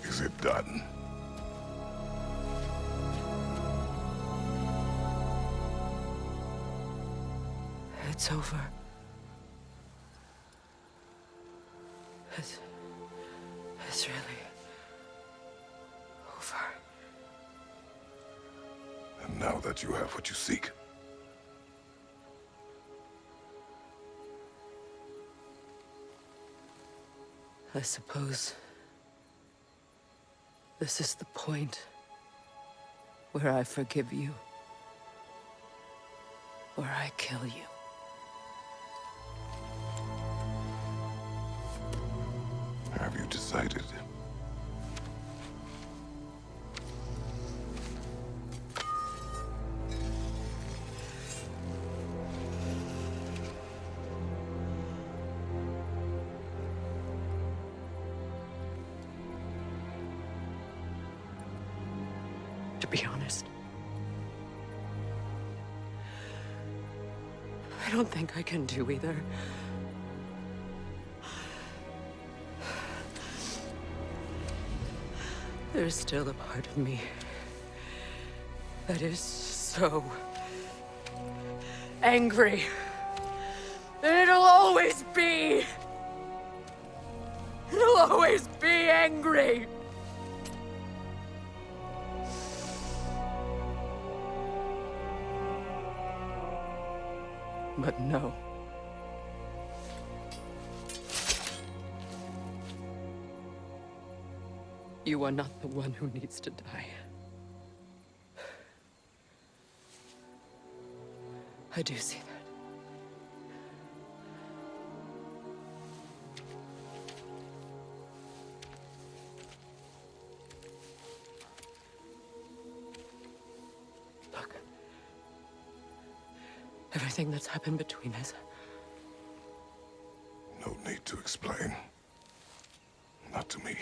Is it done? It's over. It's really over. And now that you have what you seek, I suppose this is the point where I forgive you, or I kill you. have you decided? To be honest, I don't think I can do either. There's still a part of me that is so angry. And it'll always be. It'll always be angry. But no. You are not the one who needs to die. I do see that. Look. Everything that's happened between us. No need to explain. Not to me.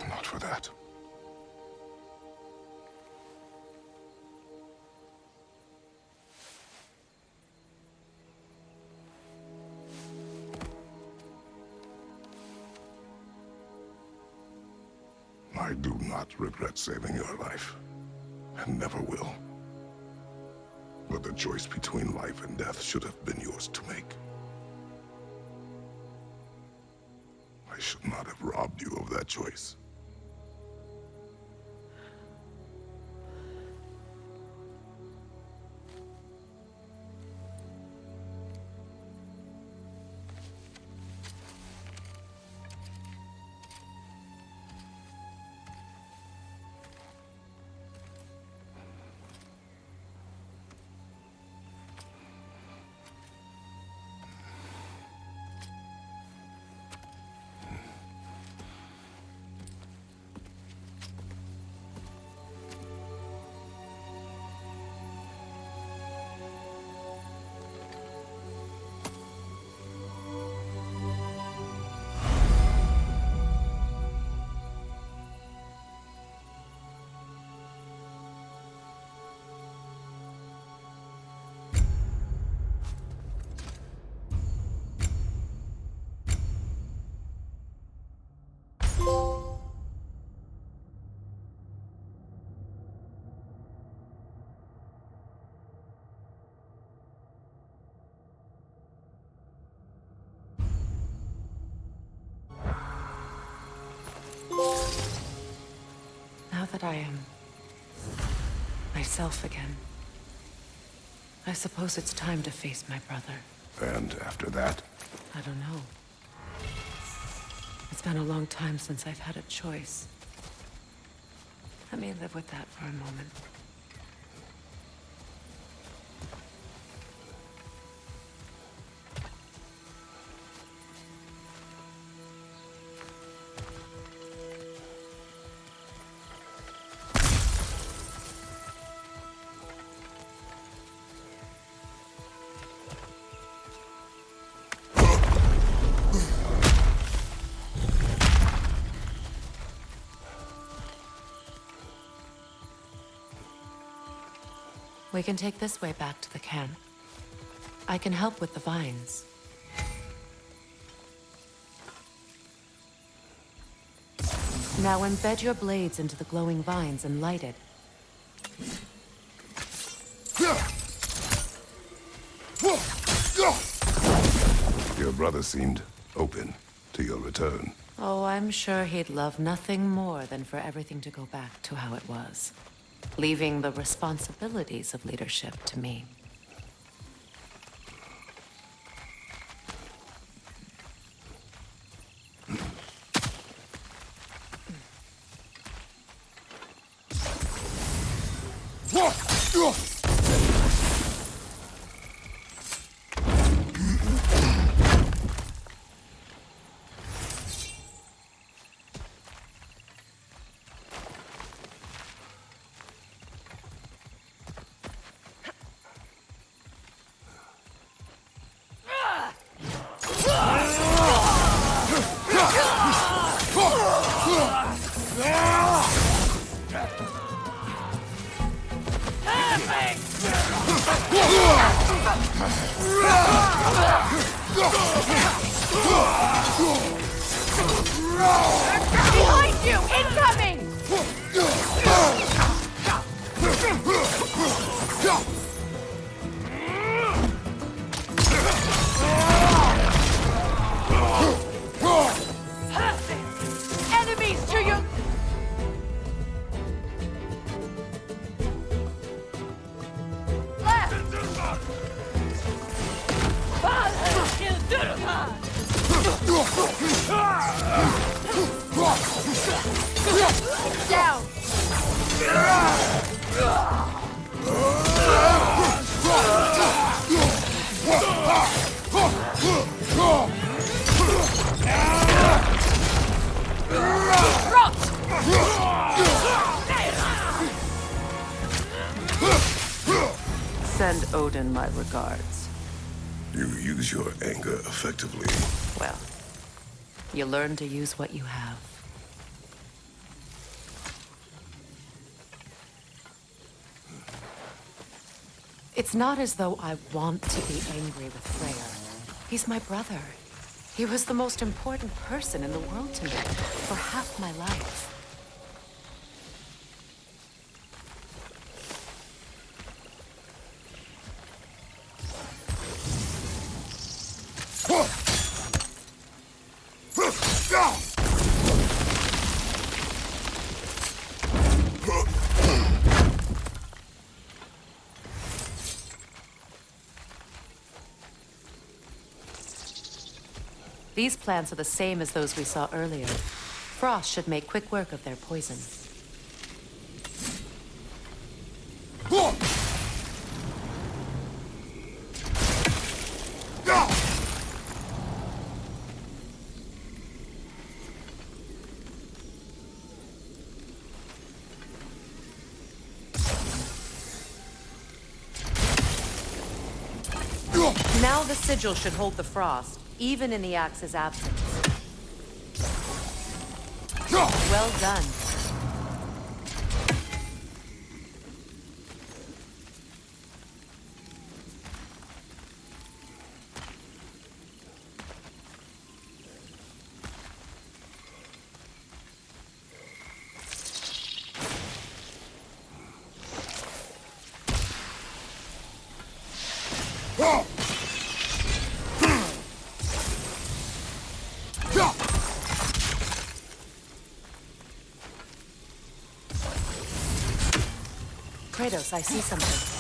Not for that. I do not regret saving your life, and never will. But the choice between life and death should have been yours to make. I should not have robbed you of that choice. Now that I am myself again, I suppose it's time to face my brother. And after that? I don't know. It's been a long time since I've had a choice. Let me live with that for a moment. We can take this way back to the camp. I can help with the vines. Now embed your blades into the glowing vines and light it. Your brother seemed open to your return. Oh, I'm sure he'd love nothing more than for everything to go back to how it was, leaving the responsibilities of leadership to me. Behind you! Incoming! Enemies to your... Down! Send Odin my regards. You use your anger effectively. Well, you learn to use what you have. It's not as though I want to be angry with Freya. He's my brother. He was the most important person in the world to me for half my life. These plants are the same as those we saw earlier. Frost should make quick work of their poison. Now the sigil should hold the frost, even in the axe's absence. Well done. Kratos, I see something.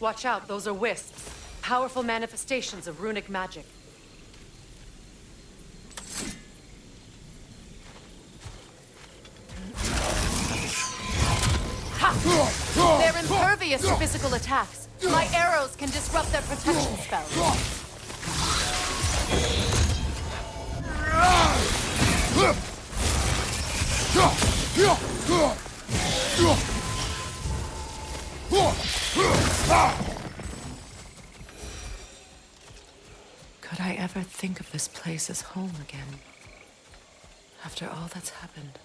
Watch out, those are wisps. Powerful manifestations of runic magic. Ha! They're impervious to physical attacks. My arrows can disrupt their protection spells. I ever think of this place as home again? After all that's happened.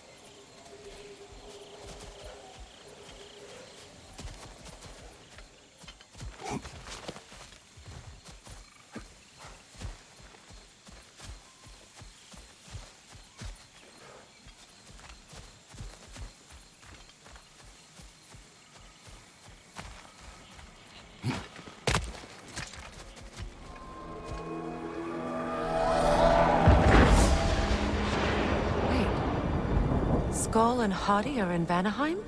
Skull and Hadi are in Vanaheim?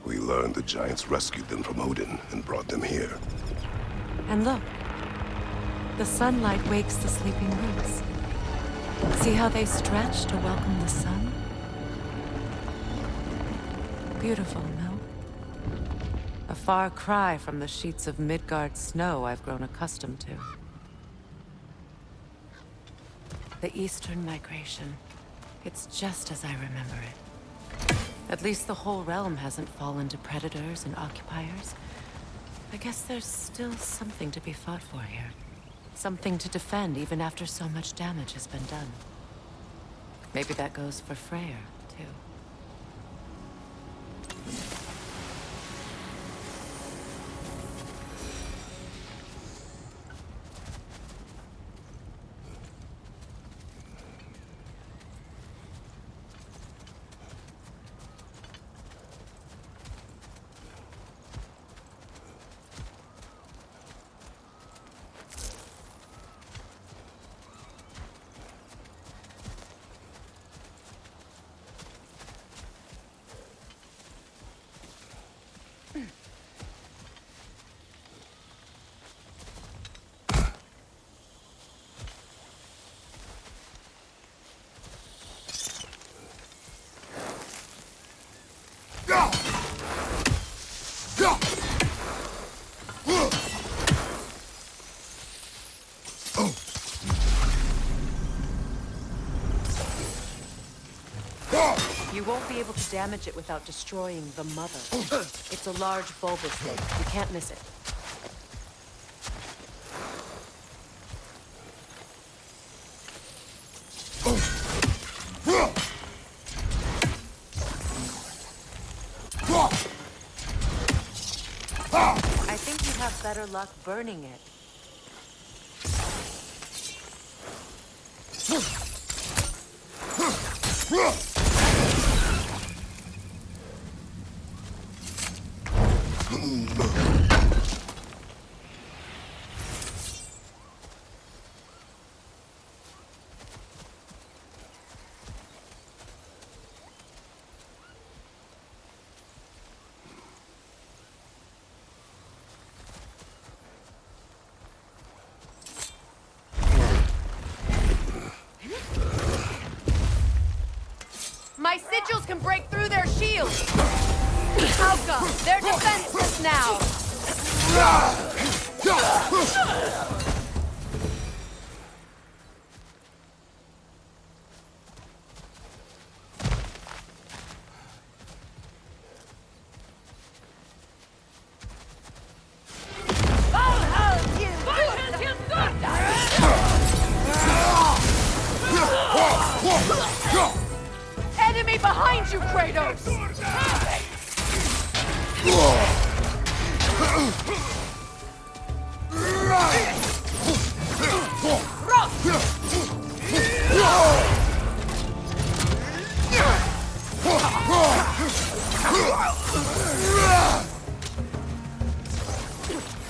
We learned the giants rescued them from Odin and brought them here. And look. The sunlight wakes the sleeping roots. See how they stretch to welcome the sun? Beautiful, no? A far cry from the sheets of Midgard snow I've grown accustomed to. The Eastern Migration. It's just as I remember it. At least the whole realm hasn't fallen to predators and occupiers. I guess there's still something to be fought for here. Something to defend even after so much damage has been done. Maybe that goes for Freya, too. You won't be able to damage it without destroying the mother. It's a large bulbous thing. You can't miss it. I think you'd have better luck burning it. My sigils can break through their shields! Alka, they're defenseless now! Enemy behind you, Kratos!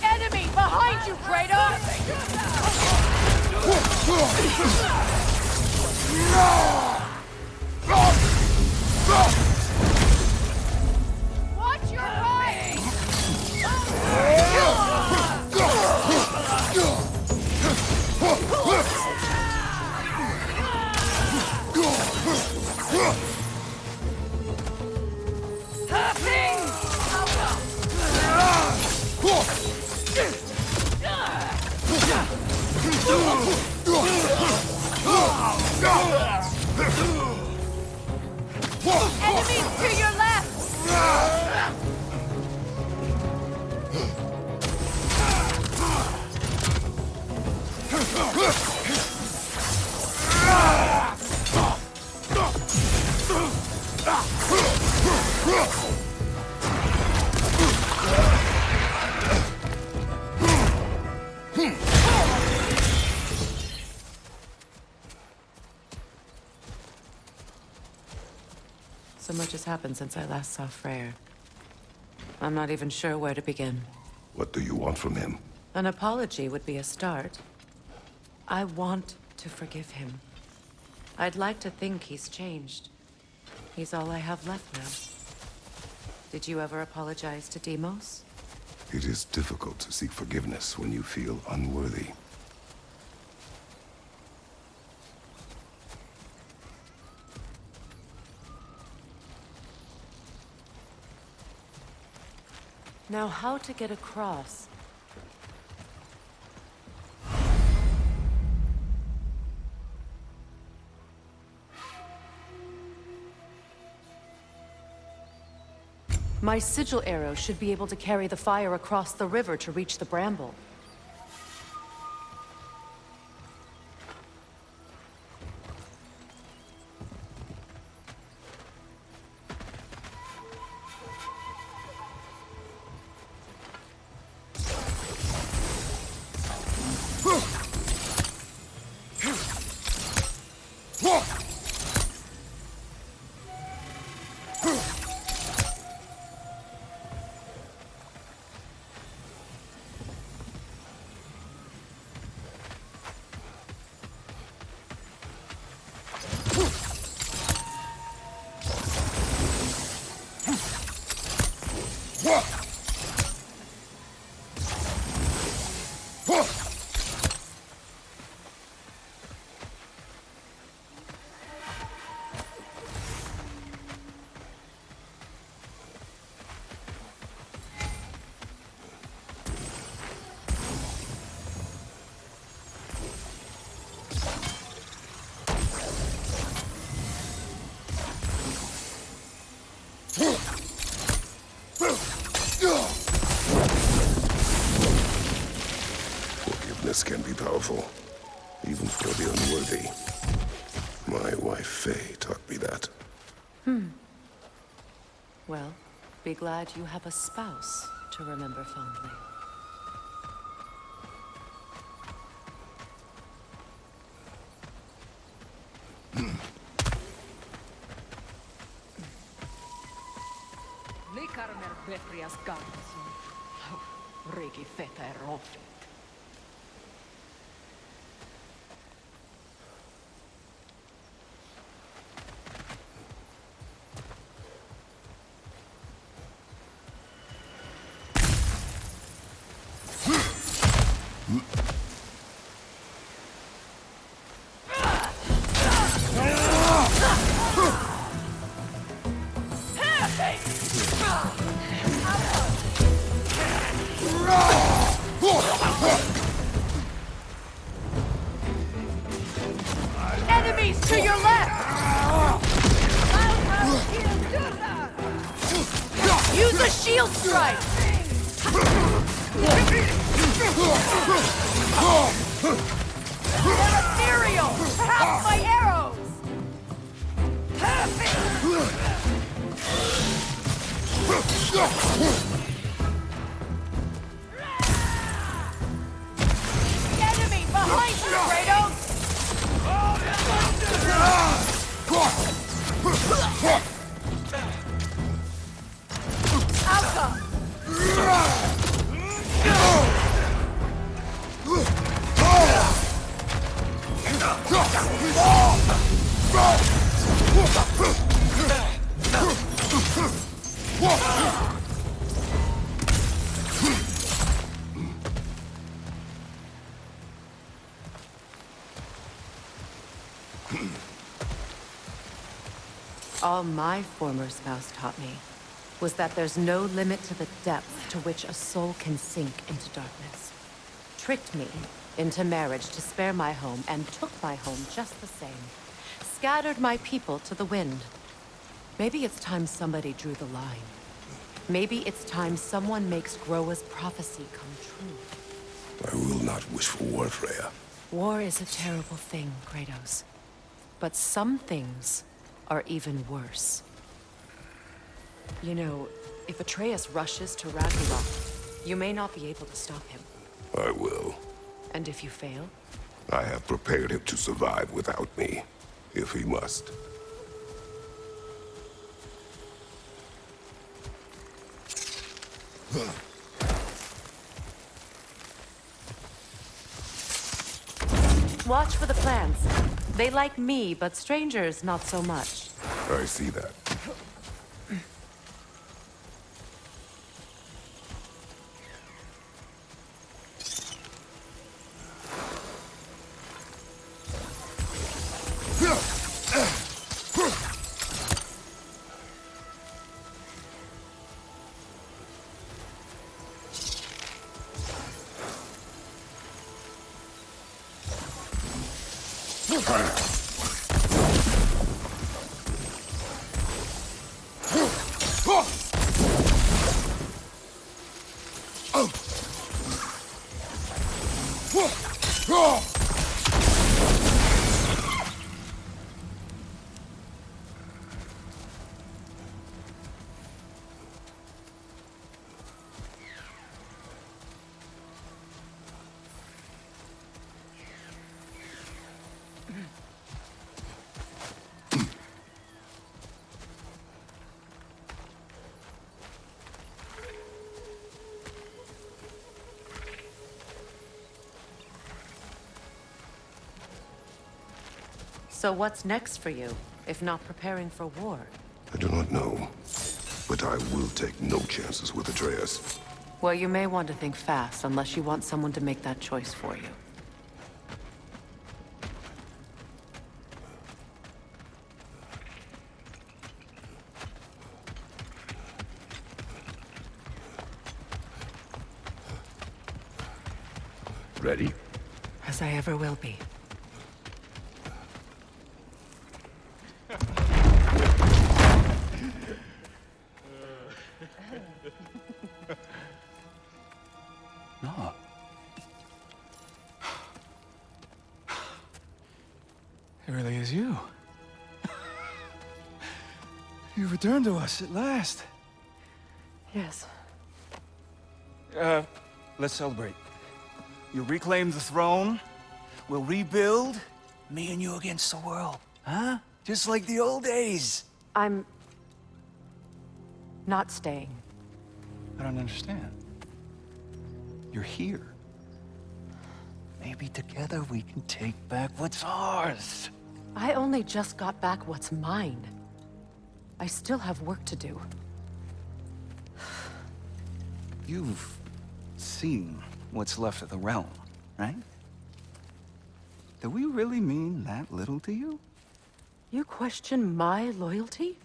Enemy behind you, Kratos! Watch your right! Enemies to your left! So much has happened since I last saw Freya. I'm not even sure where to begin. What do you want from him? An apology would be a start. I want to forgive him. I'd like to think he's changed. He's all I have left now. Did you ever apologize to Deimos? It is difficult to seek forgiveness when you feel unworthy. Now, how to get across? My sigil arrow should be able to carry the fire across the river to reach the bramble. Forgiveness can be powerful, even for the unworthy. My wife, Faye, taught me that. Well, be glad you have a spouse to remember fondly. Enemies to your left! Use a shield strike! They're ethereal! Half my arrows! Enemy behind you, Kratos! Alka! All my former spouse taught me was that there's no limit to the depth to which a soul can sink into darkness. Tricked me into marriage to spare my home and took my home just the same. Scattered my people to the wind. Maybe it's time somebody drew the line. Maybe it's time someone makes Groa's prophecy come true. I will not wish for war, Freya. War is a terrible thing, Kratos. But some things are even worse. You know, if Atreus rushes to Ragnarok, you may not be able to stop him. I will. And if you fail? I have prepared him to survive without me, if he must. Watch for the plants. They like me, but strangers not so much. I see that. So what's next for you, if not preparing for war? I do not know, but I will take no chances with Atreus. Well, you may want to think fast, unless you want someone to make that choice for you. Ready? As I ever will be. No. It really is you. You returned to us at last. Yes. Let's celebrate. You reclaim the throne. We'll rebuild. Me and you against the world. Huh? Just like the old days. I'm... not staying. I don't understand. You're here. Maybe together we can take back what's ours. I only just got back what's mine. I still have work to do. You've seen what's left of the realm, right? Do we really mean that little to you? You question my loyalty?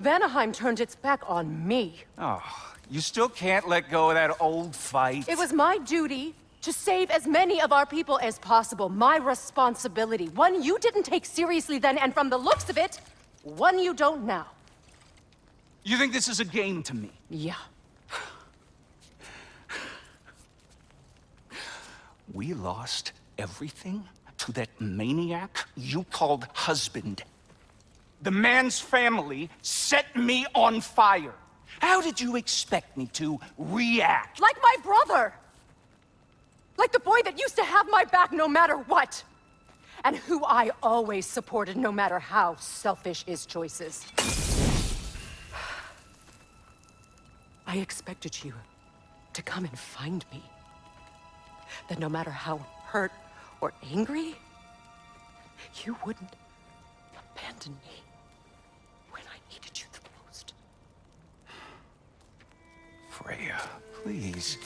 Vanaheim turned its back on me. Oh, you still can't let go of that old fight? It was my duty to save as many of our people as possible. My responsibility. One you didn't take seriously then, and from the looks of it, one you don't now. You think this is a game to me? Yeah. We lost everything to that maniac you called husband. The man's family set me on fire. How did you expect me to react? Like my brother! Like the boy that used to have my back no matter what! And who I always supported no matter how selfish his choices. I expected you to come and find me. That no matter how hurt or angry, you wouldn't abandon me when I needed you the most. Freya, please.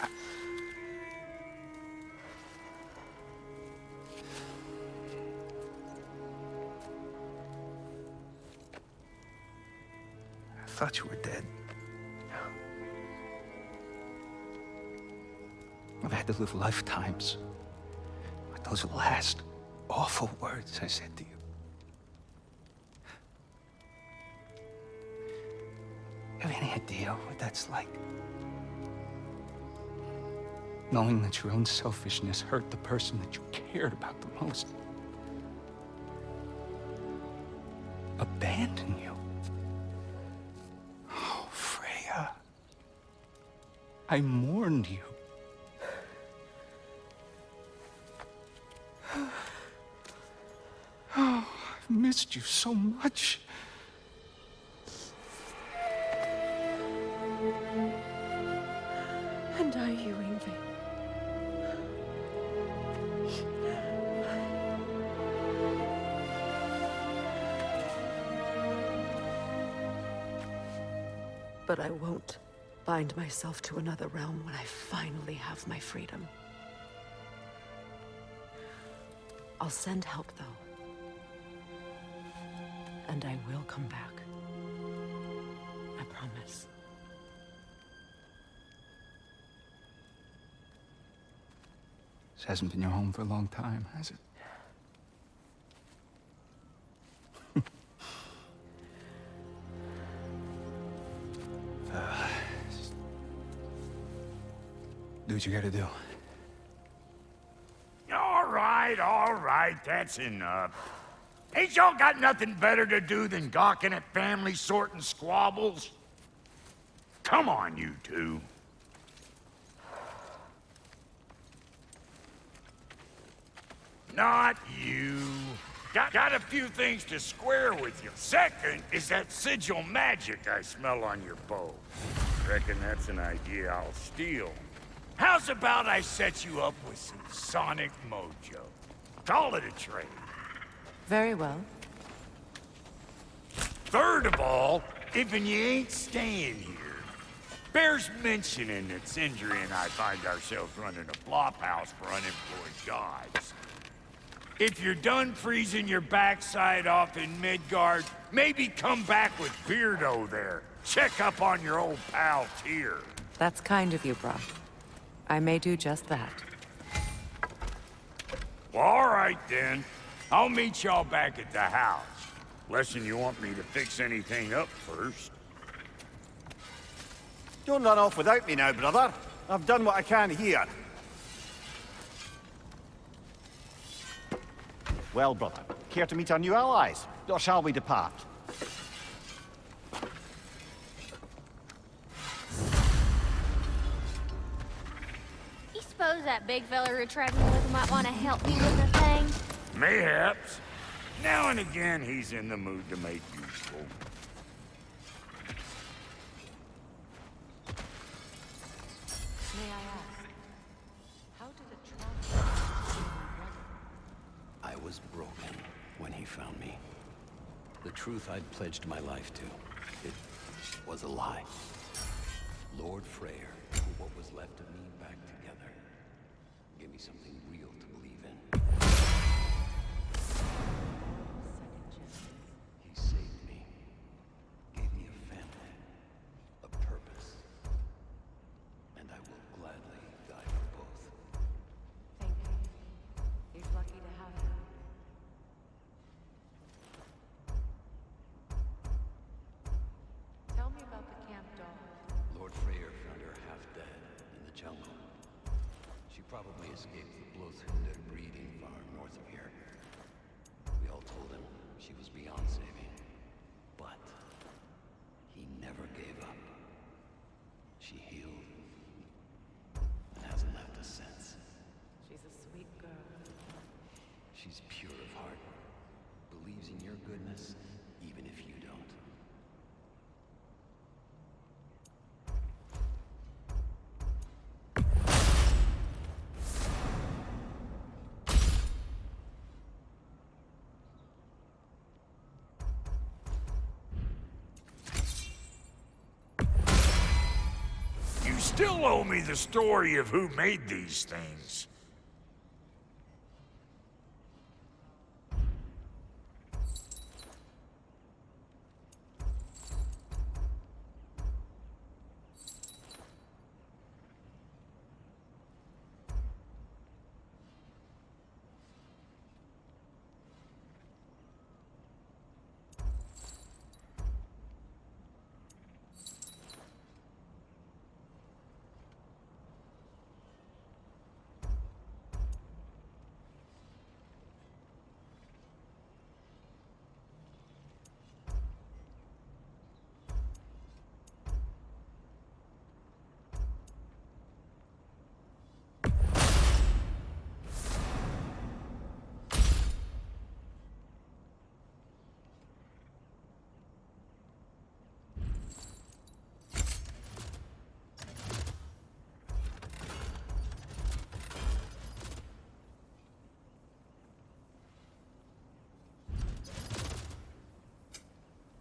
I thought you were dead. I've had to live lifetimes with those last awful words I said to you. Have any idea what that's like? Knowing that your own selfishness hurt the person that you cared about the most. Abandon you. Oh, Freya. I mourned you. Oh, I've missed you so much. But I won't bind myself to another realm when I finally have my freedom. I'll send help, though. And I will come back. I promise. This hasn't been your home for a long time, has it? Do what you gotta do. All right, that's enough. Ain't y'all got nothing better to do than gawking at family sorting squabbles? Come on, you two. Not you. Got a few things to square with you. Second is that sigil magic I smell on your bow. Reckon that's an idea I'll steal. How's about I set you up with some sonic mojo? Call it a trade. Very well. Third of all, if you ain't staying here, bears mentioning that Sindri and I find ourselves running a flop house for unemployed gods. If you're done freezing your backside off in Midgard, maybe come back with Beardo there. Check up on your old pal Tyr. That's kind of you, Brock. I may do just that. Well, all right then. I'll meet y'all back at the house. Less'n you want me to fix anything up first. Don't run off without me now, brother. I've done what I can here. Well, brother, care to meet our new allies? Or shall we depart? You suppose that big fella you're traveling with might want to help me with a thing? Mayhaps. Now and again, he's in the mood to make useful. May I ask, how did a traveler see my brother? I was broken when he found me. The truth I'd pledged my life to, it was a lie. Lord Freya put what was left of me back together. Gave me something real to believe in. He saved me. Gave me a family. A purpose. And I will gladly die for both. Thank you. He's lucky to have you. Tell me about the camp dog. Lord Freya found her half dead in the jungle. She probably escaped the Blothunde breeding farm north of here. We all told him she was beyond saving. But he never gave up. She healed and hasn't left us since. She's a sweet girl. She's pure of heart. Believes in your goodness, even if you don't. You still owe me the story of who made these things.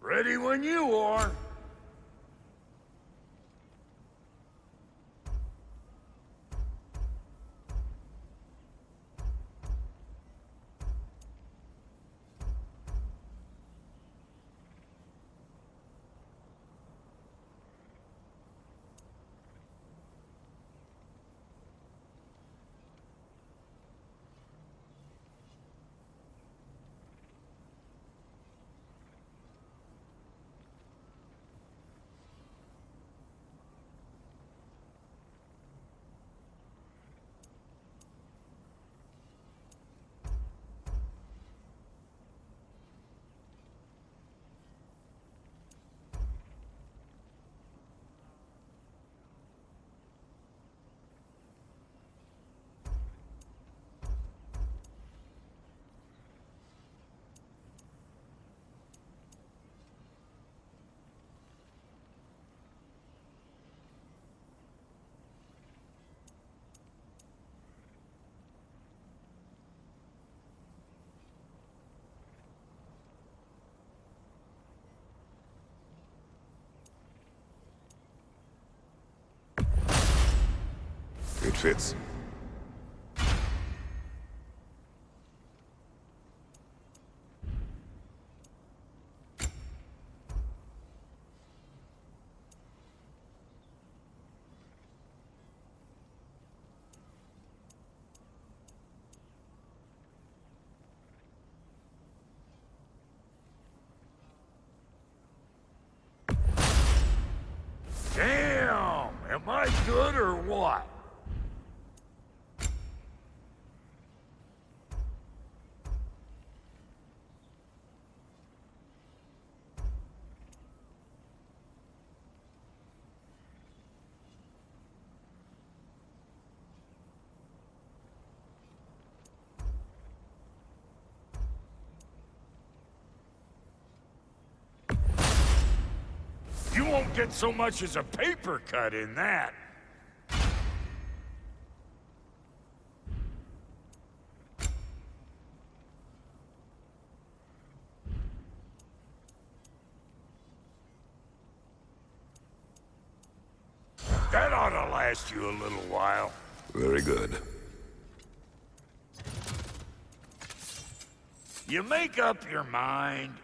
Ready when you are. It fits. Damn! Am I good or what? You won't get so much as a paper cut in that. That ought to last you a little while. Very good. You make up your mind.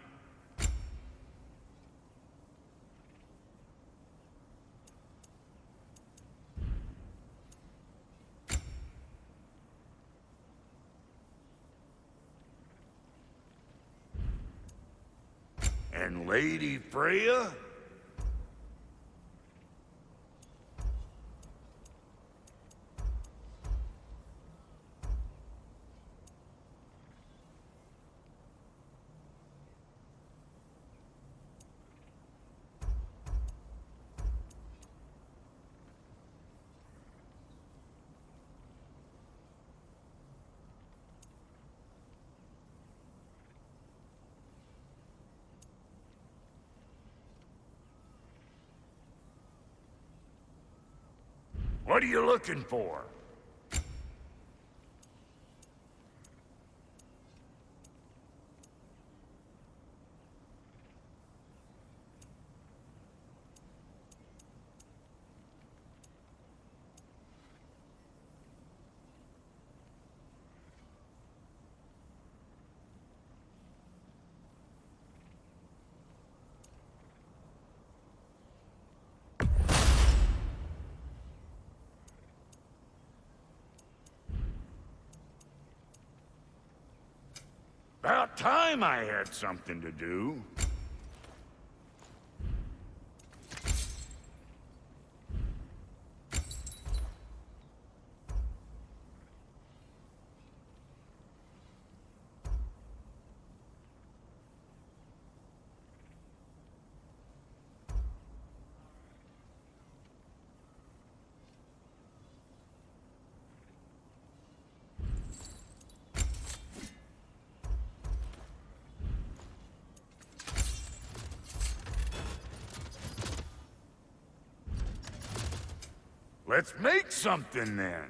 And Lady Freya? What are you looking for? About time I had something to do. Let's make something then.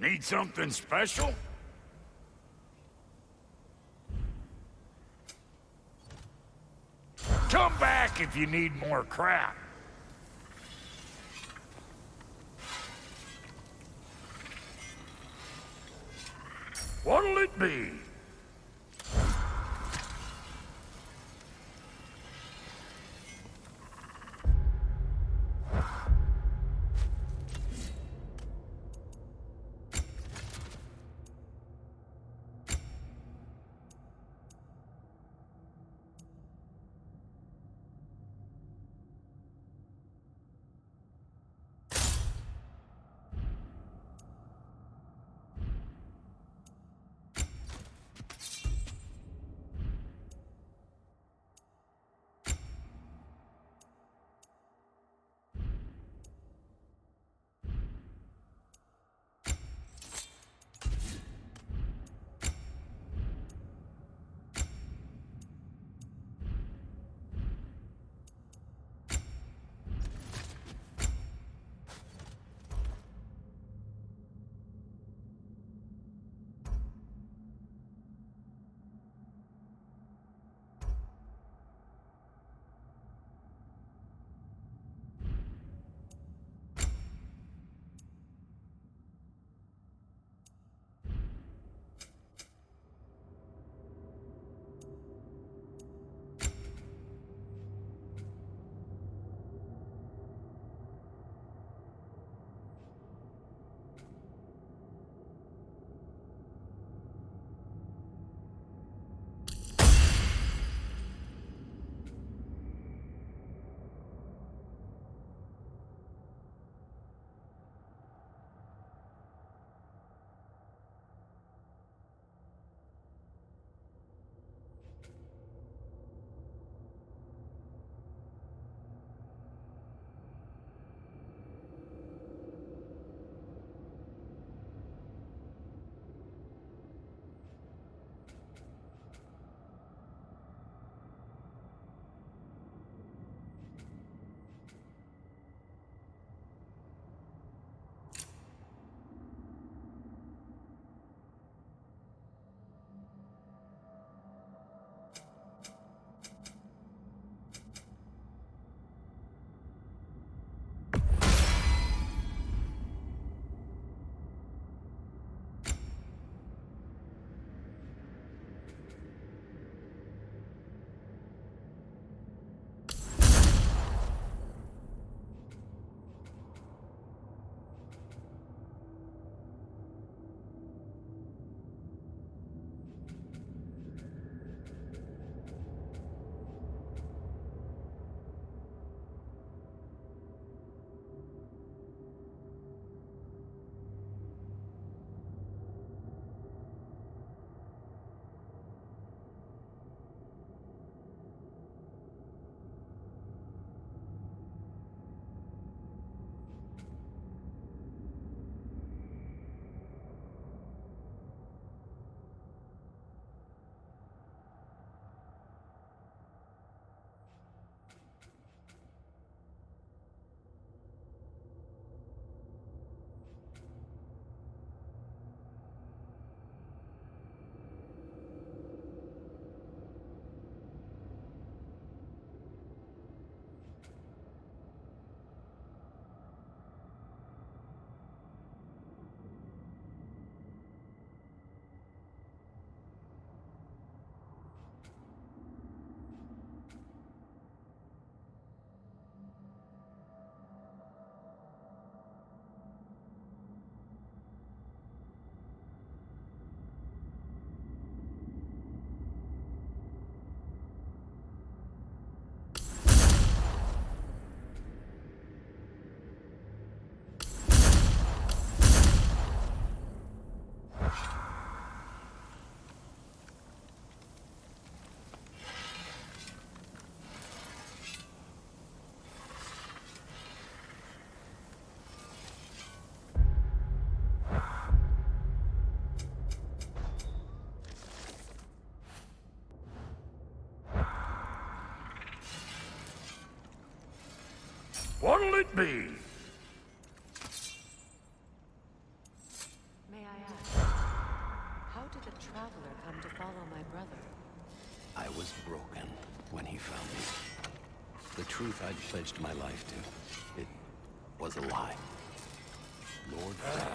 Need something special? Come back if you need more crap. What'll it be? What'll it be? May I ask, how did the Traveler come to follow my brother? I was broken when he found me. The truth I'd pledged my life to, it was a lie. Lord Freya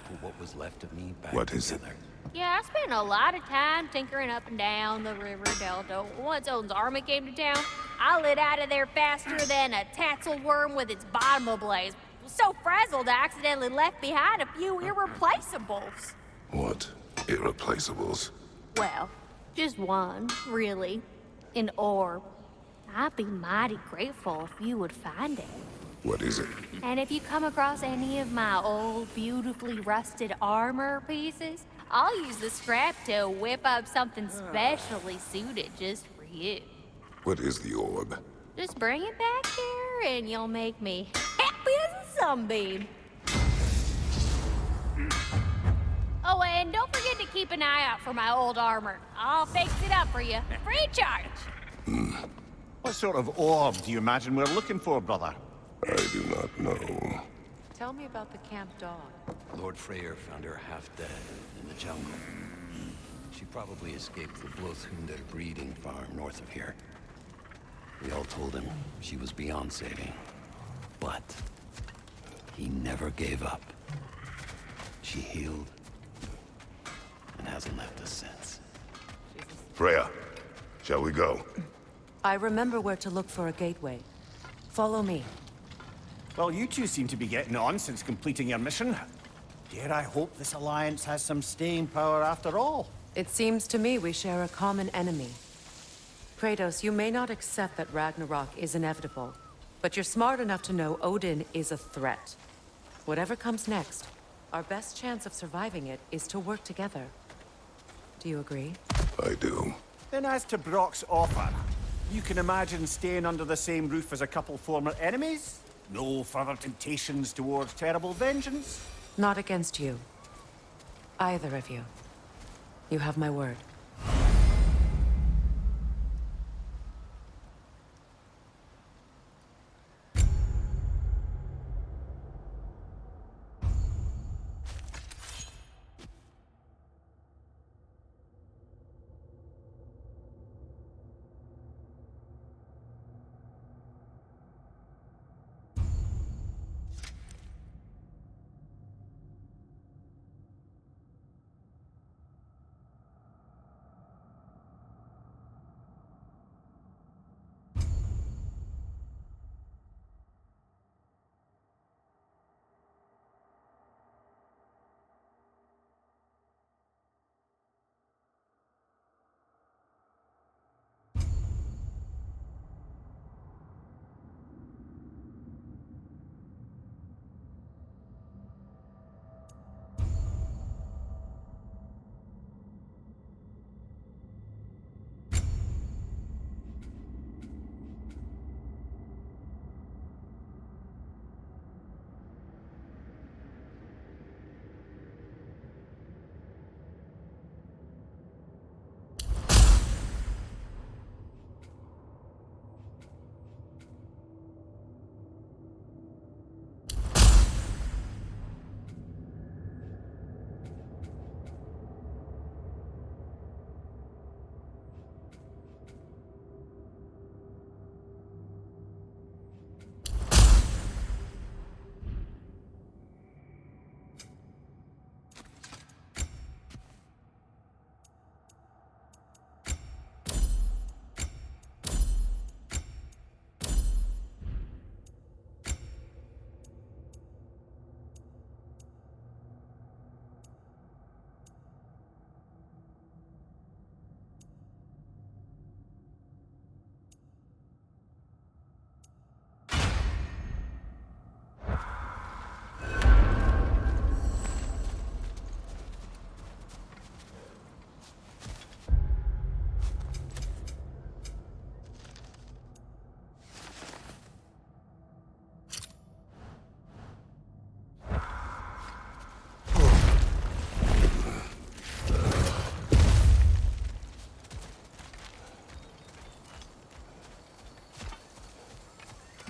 put what was left of me back What is it? together. Yeah, I spent a lot of time tinkering up and down the river delta. Once Odin's army came to town, I lit out of there faster than a tassel worm with its bottom ablaze. Was so frazzled I accidentally left behind a few irreplaceables. What? Irreplaceables? Well, just one, really. An orb. I'd be mighty grateful if you would find it. What is it? And if you come across any of my old, beautifully rusted armor pieces, I'll use the scrap to whip up something specially suited just for you. What is the orb? Just bring it back here and you'll make me happy as a sunbeam. Oh, and don't forget to keep an eye out for my old armor. I'll fix it up for you, free of charge. What sort of orb do you imagine we're looking for, brother? I do not know. Tell me about the camp dog. Lord Freya found her half dead in the jungle. She probably escaped the Blothhunder breeding farm north of here. We all told him she was beyond saving. But he never gave up. She healed and hasn't left us since. Freya, shall we go? I remember where to look for a gateway. Follow me. Well, you two seem to be getting on since completing your mission. Dare I hope this alliance has some staying power after all? It seems to me we share a common enemy. Kratos, you may not accept that Ragnarok is inevitable, but you're smart enough to know Odin is a threat. Whatever comes next, our best chance of surviving it is to work together. Do you agree? I do. Then as to Brock's offer, you can imagine staying under the same roof as a couple former enemies? No further temptations towards terrible vengeance? Not against you. Either of you. You have my word.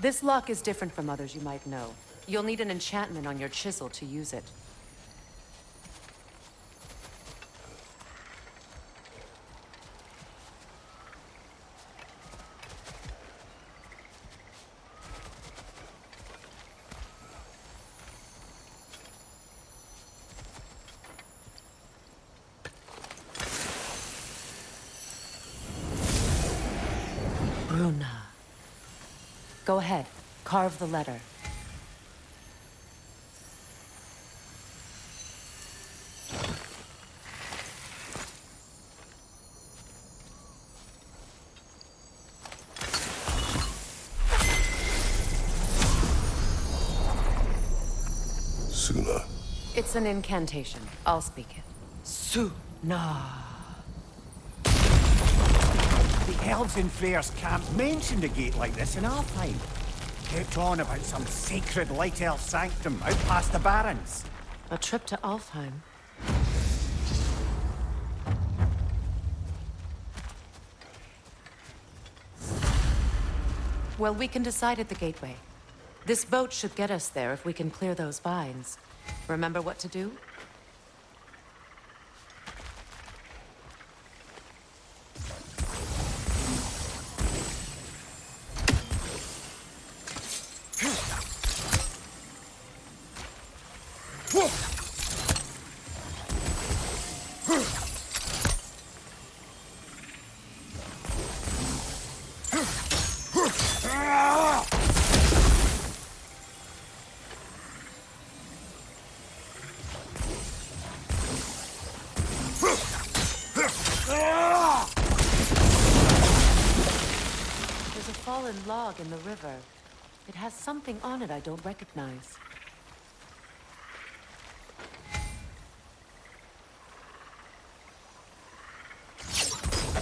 This lock is different from others you might know. You'll need an enchantment on your chisel to use it. Bruna. Go ahead. Carve the letter. Suna. It's an incantation. I'll speak it. Suna. The elves in Freya's camp mentioned a gate like this in our time. Kept on about some sacred light elf sanctum out past the barrens. A trip to Alfheim. Well, we can decide at the gateway. This boat should get us there if we can clear those vines. Remember what to do? There's a fallen log in the river. It has something on it I don't recognize.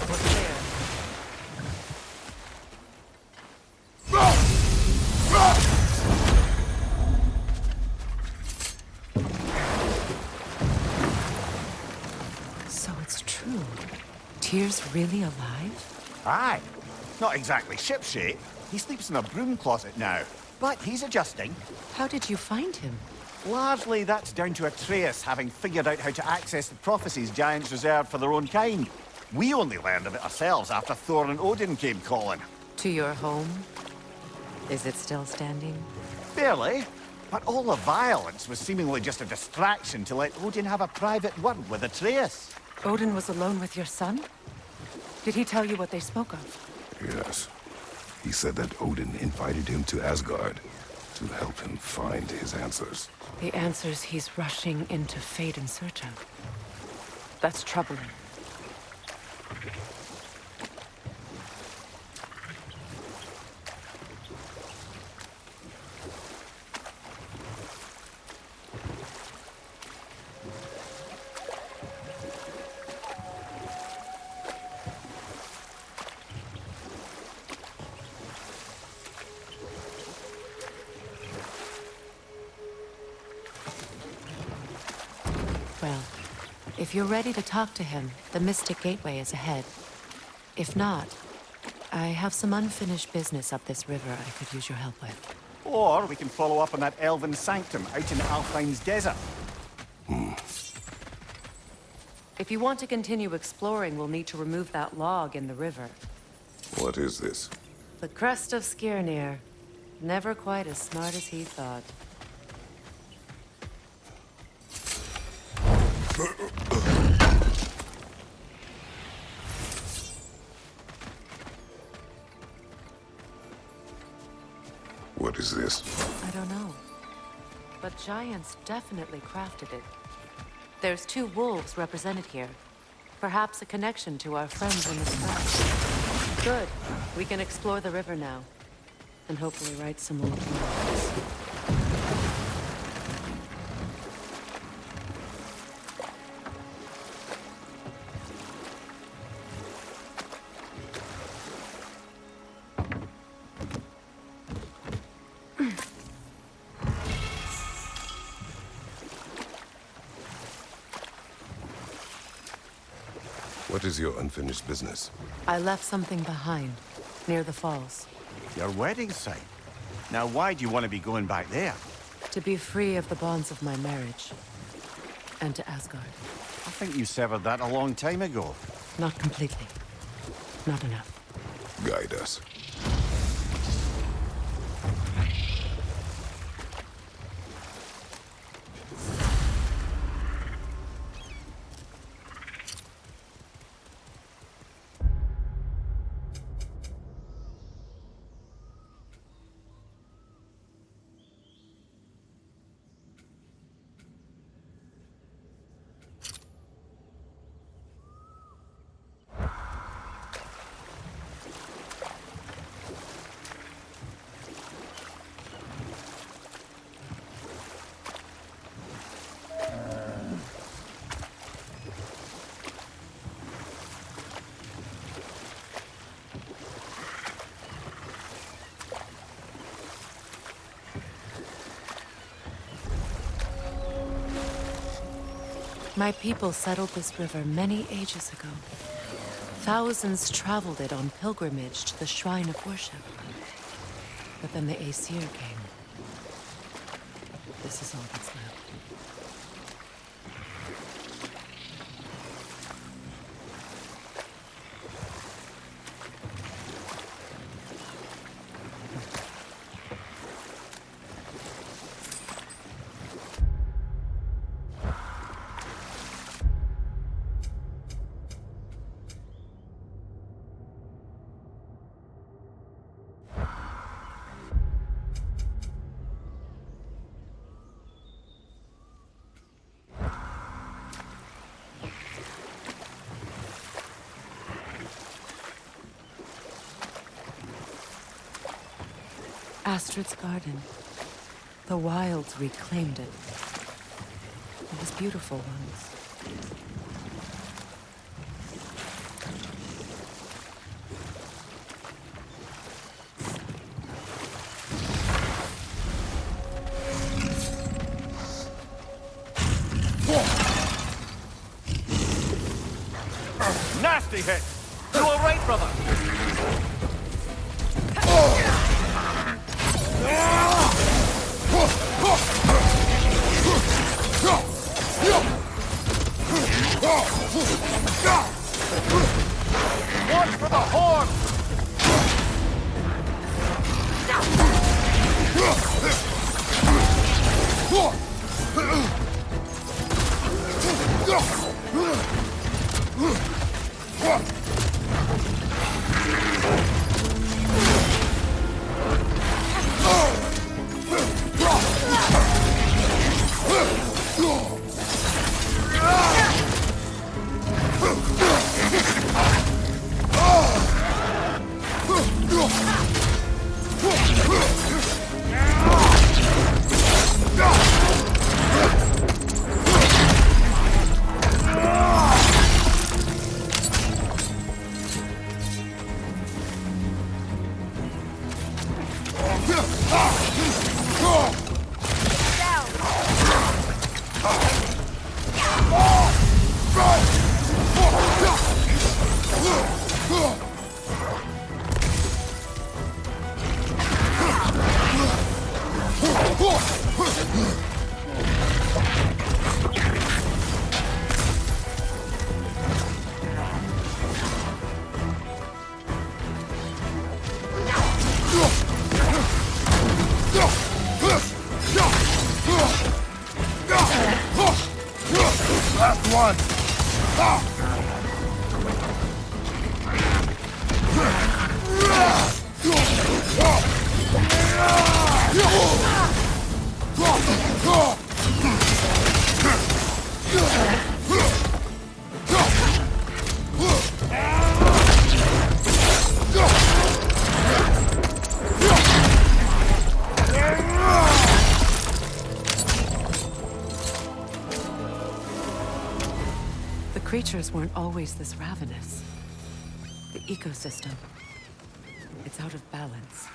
What's there? So it's true. Tyr's really alive? Aye. Not exactly shipshape. He sleeps in a broom closet now. But he's adjusting. How did you find him? Largely, that's down to Atreus having figured out how to access the prophecies giants reserved for their own kind. We only learned of it ourselves after Thor and Odin came calling. To your home? Is it still standing? Barely. But all the violence was seemingly just a distraction to let Odin have a private word with Atreus. Odin was alone with your son? Did he tell you what they spoke of? Yes. He said that Odin invited him to Asgard to help him find his answers. The answers he's rushing into fate in search of. That's troubling. Well, if you're ready to talk to him, the Mystic Gateway is ahead. If not, I have some unfinished business up this river I could use your help with. Or we can follow up on that elven sanctum out in Alfheim's desert. If you want to continue exploring, we'll need to remove that log in the river. What is this? The crest of Skirnir. Never quite as smart as he thought. What is this? I don't know. But giants definitely crafted it. There's 2 wolves represented here. Perhaps a connection to our friends in the sky. Good. We can explore the river now. And hopefully write some old memories. What is your unfinished business? I left something behind, near the falls. Your wedding site. Now, why do you want to be going back there? To be free of the bonds of my marriage. And to Asgard. I think you severed that a long time ago. Not completely. Not enough. Guide us. My people settled this river many ages ago. Thousands traveled it on pilgrimage to the shrine of worship. But then the Aesir came. This is all that's left. Astrid's garden. The wilds reclaimed it. It was beautiful once. Nasty hit! You all right, brother? Watch for the horn! Last one! The creatures weren't always this ravenous. The ecosystem, it's out of balance.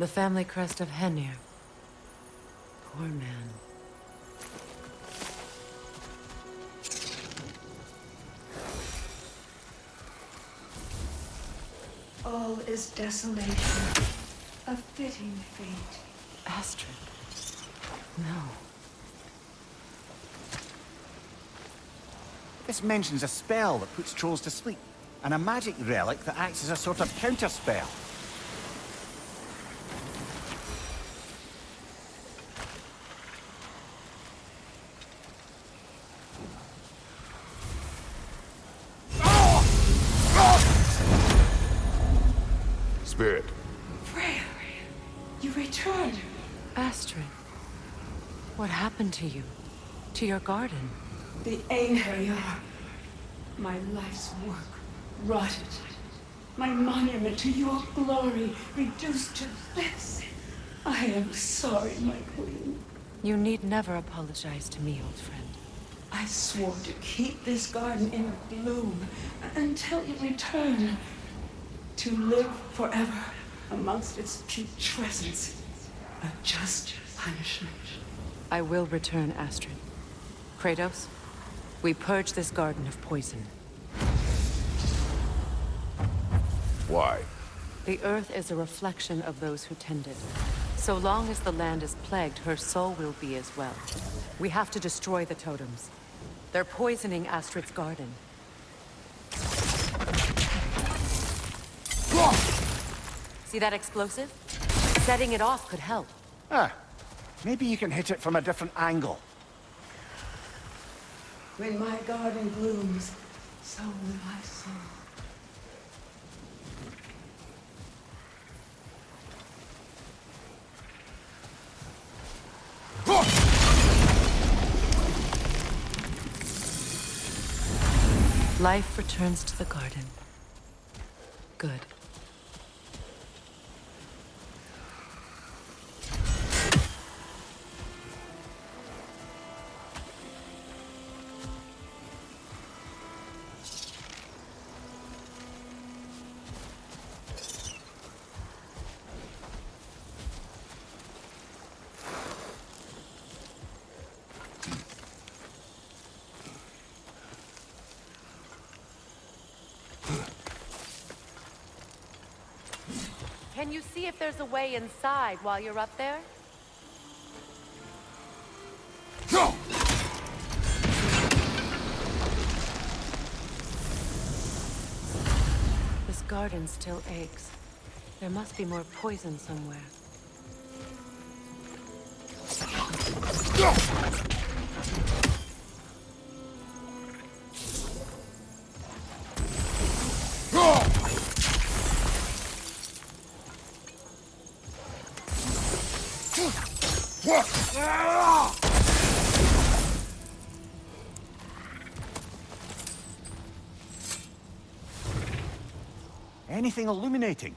The family crest of Henir. Poor man. All is desolation. A fitting fate. Astrid. No. This mentions a spell that puts trolls to sleep, and a magic relic that acts as a sort of counterspell. Spirit. Freya, you returned. Astrid. What happened to you? To your garden? The Einherjar. My life's work rotted. My monument to your glory reduced to this. I am sorry, my queen. You need never apologize to me, old friend. I swore to keep this garden in bloom until you return. To live forever amongst its putrescence. A just punishment. I will return, Astrid. Kratos, we purge this garden of poison. Why? The earth is a reflection of those who tend it. So long as the land is plagued, her soul will be as well. We have to destroy the totems. They're poisoning Astrid's garden. See that explosive? Setting it off could help. Maybe you can hit it from a different angle. When my garden blooms, so will my soul. Life returns to the garden. Good. Can you see if there's a way inside while you're up there? This garden still aches. There must be more poison somewhere. Anything illuminating?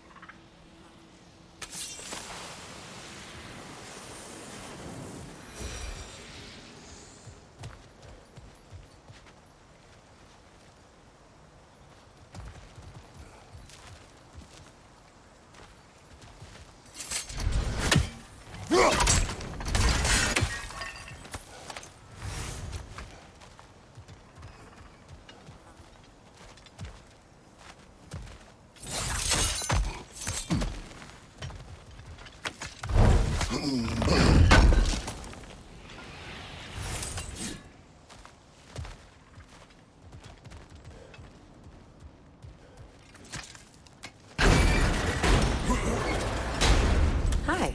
Hi.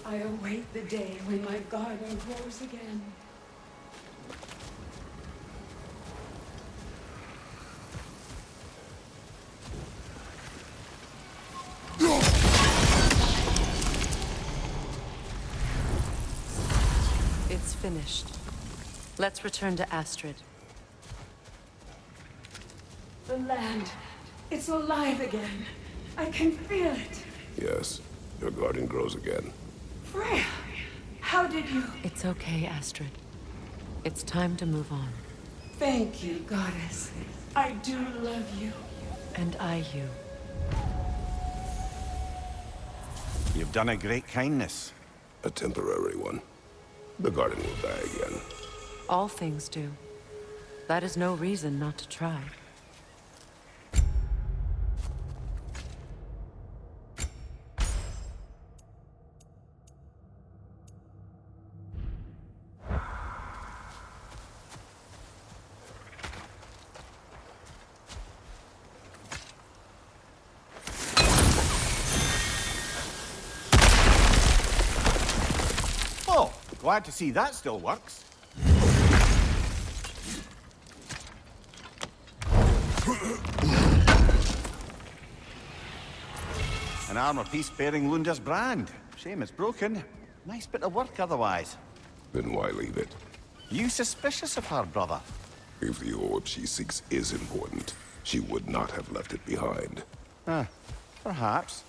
I await the day when my garden grows again. It's finished. Let's return to Astrid. The land. It's alive again. I can feel it. Yes, your garden grows again. Freya, how did you... It's okay, Astrid. It's time to move on. Thank you, goddess. I do love you. And I you. You've done a great kindness. A temporary one. The garden will die again. All things do. That is no reason not to try. Oh, glad to see that still works. An armor piece bearing Lunda's brand. Shame it's broken. Nice bit of work otherwise. Then why leave it? You suspicious of her, brother? If the orb she seeks is important, she would not have left it behind. Perhaps.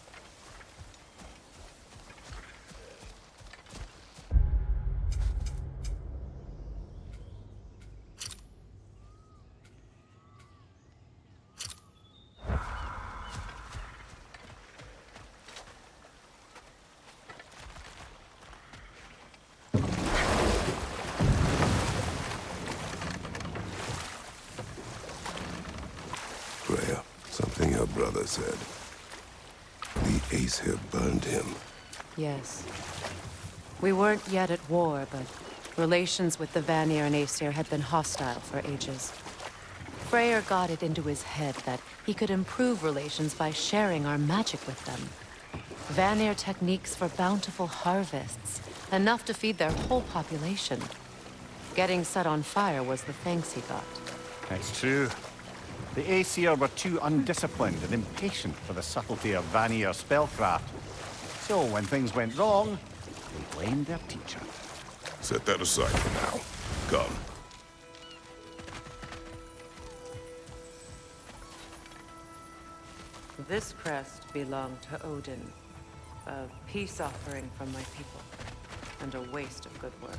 Freya, something her brother said. The Aesir burned him. Yes. We weren't yet at war, but relations with the Vanir and Aesir had been hostile for ages. Freyr got it into his head that he could improve relations by sharing our magic with them. Vanir techniques for bountiful harvests, enough to feed their whole population. Getting set on fire was the thanks he got. It's true. The Aesir were too undisciplined and impatient for the subtlety of Vanir spellcraft. So when things went wrong, they blamed their teacher. Set that aside for now. Come. This crest belonged to Odin. A peace offering from my people. And a waste of good work.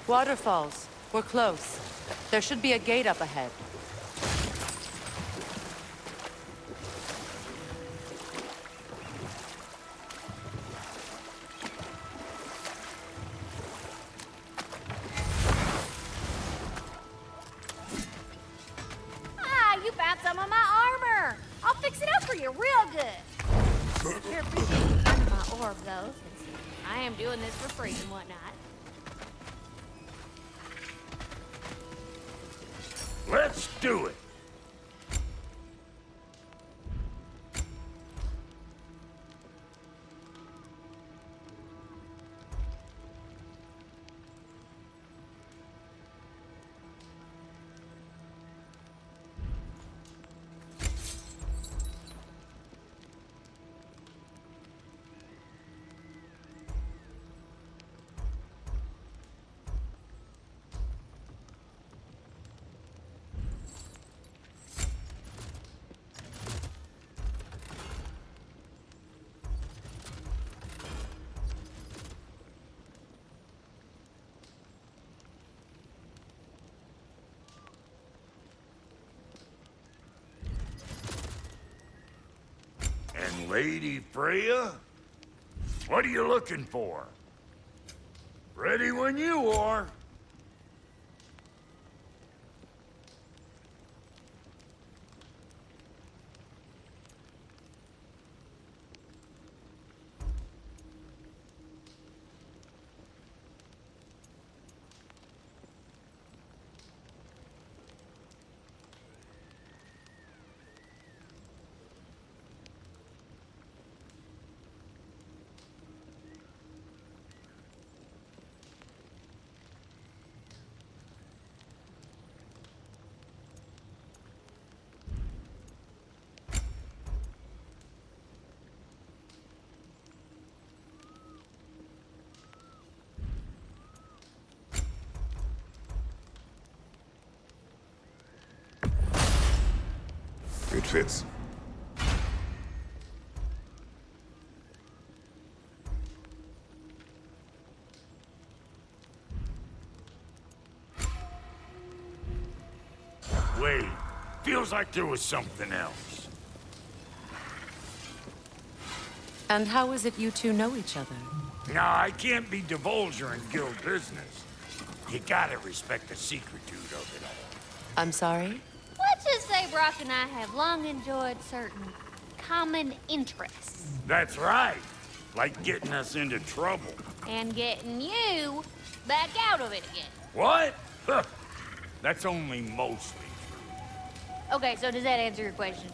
Waterfalls. We're close. There should be a gate up ahead. Ah, you found some of my armor. I'll fix it up for you real good. Sure appreciate you finding my orb, though, since I am doing this for free and whatnot. Let's do it. And Lady Freya? What are you looking for? Ready when you are. It fits. Wait, feels like there was something else. And how is it you two know each other? No, I can't be divulger in guild business. You gotta respect the secretude of it all. I'm sorry? Let's just say Brock and I have long enjoyed certain common interests. That's right. Like getting us into trouble. And getting you back out of it again. What? Huh. That's only mostly true. Okay, so does that answer your question?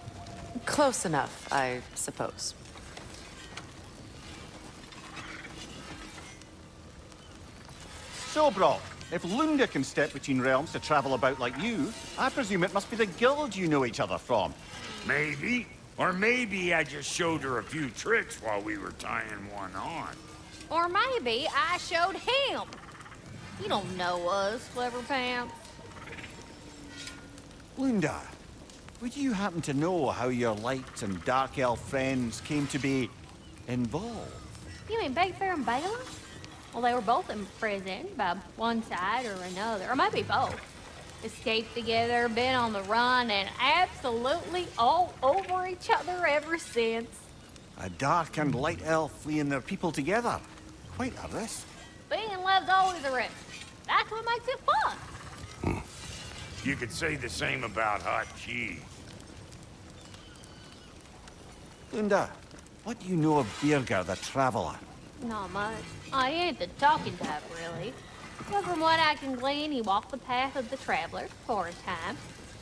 Close enough, I suppose. So, Brock, if Lunda can step between realms to travel about like you, I presume it must be the guild you know each other from. Maybe. Or maybe I just showed her a few tricks while we were tying one on. Or maybe I showed him. You don't know us, Clever Pants. Lunda, would you happen to know how your light and dark elf friends came to be involved? You mean Bayfair and Baylor? Well, they were both imprisoned by one side or another, or maybe both. Escaped together, been on the run, and absolutely all over each other ever since. A dark and light elf fleeing their people together. Quite a risk. Being in love's always a risk. That's what makes it fun. You could say the same about hot cheese. Lunda, what do you know of Birger the Traveler? Not much. I ain't the talking type, really. But from what I can glean, he walked the path of the traveler for a time,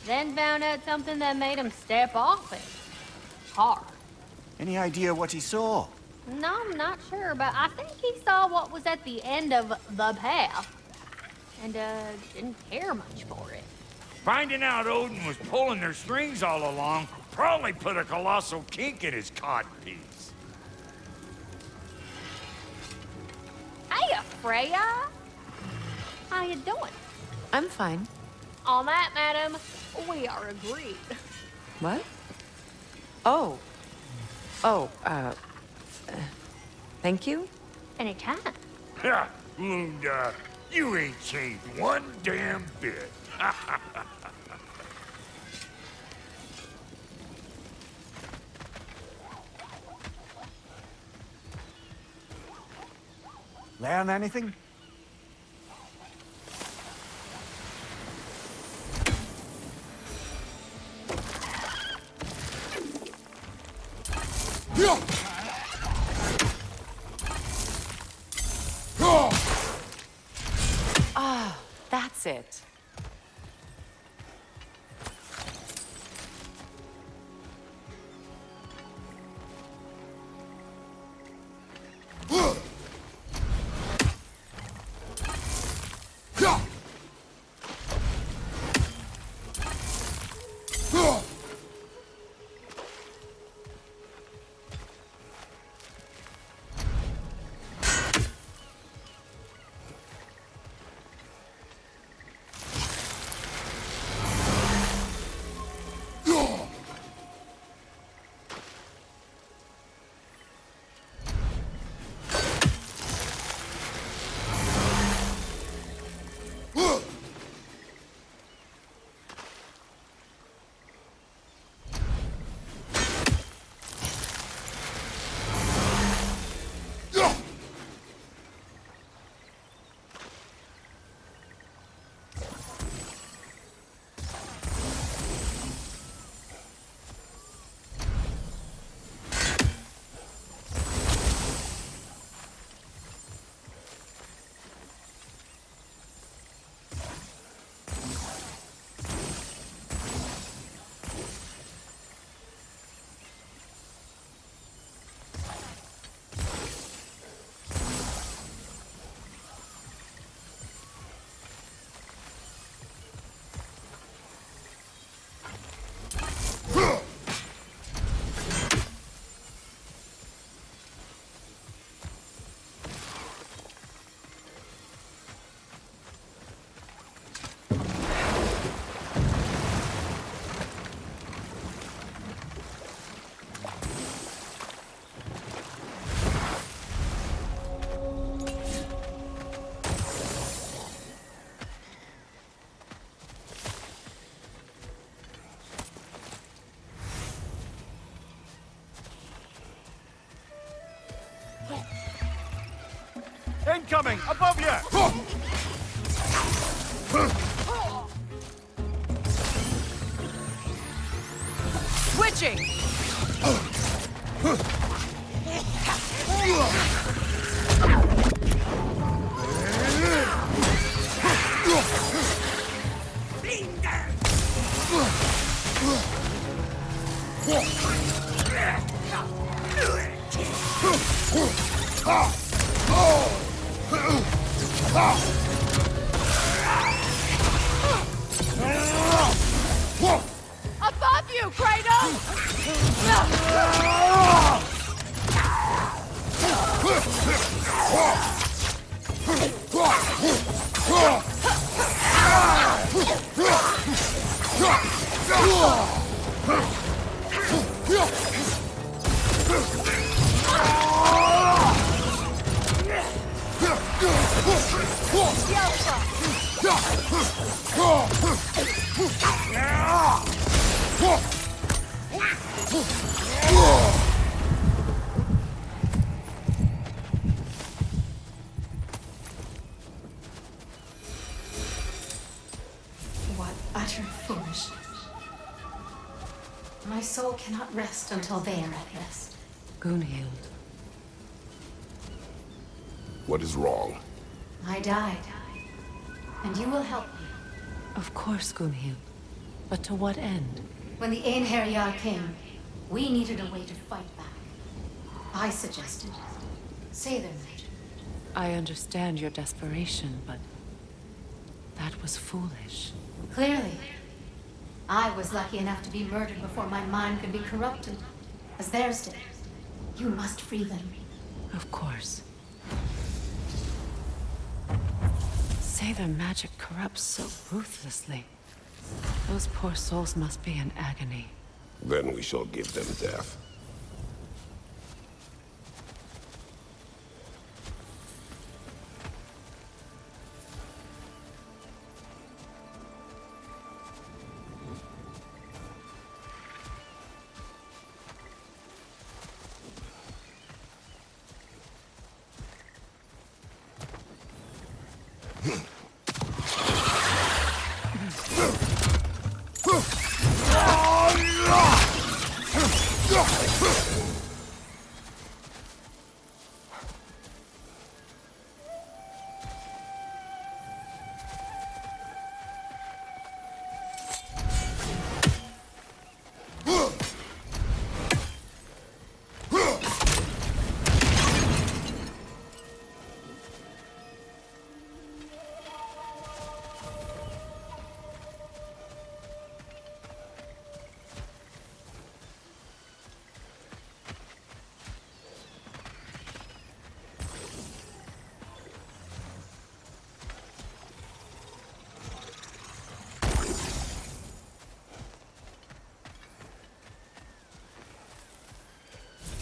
then found out something that made him step off it. Hard. Any idea what he saw? No, I'm not sure, but I think he saw what was at the end of the path. And, didn't care much for it. Finding out Odin was pulling their strings all along probably put a colossal kink in his codpiece. Hey, Freya! How you doing? I'm fine. On that, madam, we are agreed. What? Oh. Oh, thank you? Anytime. Ha! Lunda, You ain't changed one damn bit. Learn anything? Ah, that's it. Incoming! Above you! Switching! Above you, Kratos! What utter foolishness. My soul cannot rest until they are at rest. Gunhild. What is wrong? I died. And you will help me. Of course, Gunhild. But to what end? When the Einherjar came, we needed a way to fight back. I suggested, say their magic. I understand your desperation, but that was foolish. Clearly. I was lucky enough to be murdered before my mind could be corrupted, as theirs did. You must free them. Of course. Say their magic corrupts so ruthlessly. Those poor souls must be in agony. Then we shall give them death.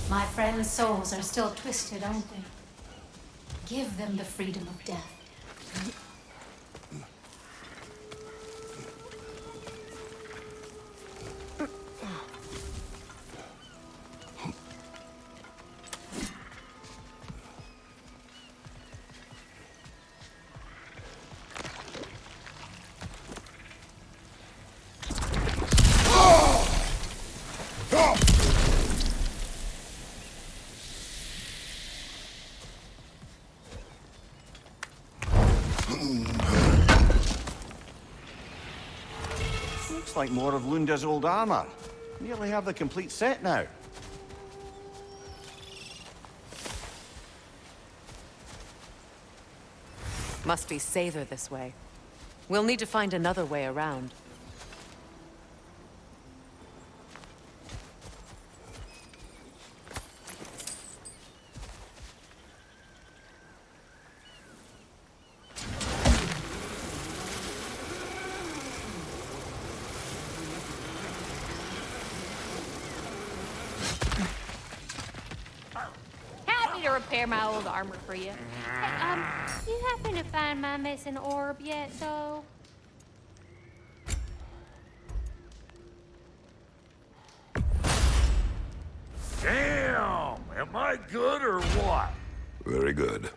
My friends' souls are still twisted, aren't they? Give them the freedom of death. Looks like more of Lunda's old armor. Nearly have the complete set now. Must be safer this way. We'll need to find another way around. Happy to repair my old armor for you. Hey, you happen to find my missing orb yet, though? Damn! Am I good or what? Very good.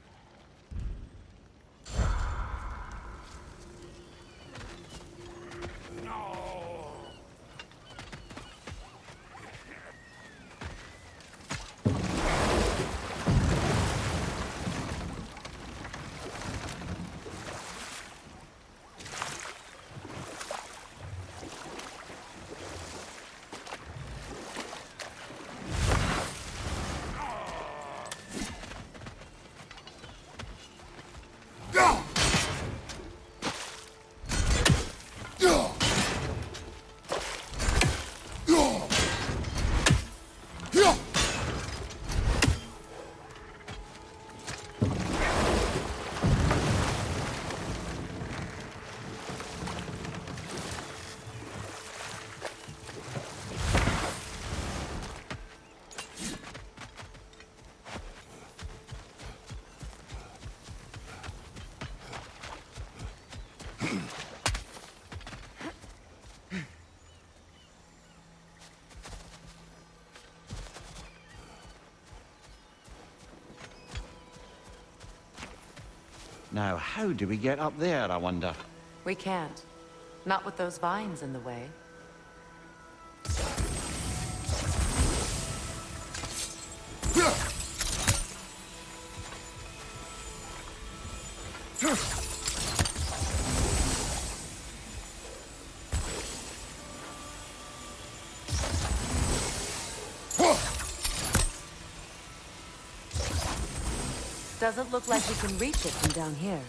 Now, how do we get up there, I wonder? We can't. Not with those vines in the way. Doesn't look like we can reach it from down here.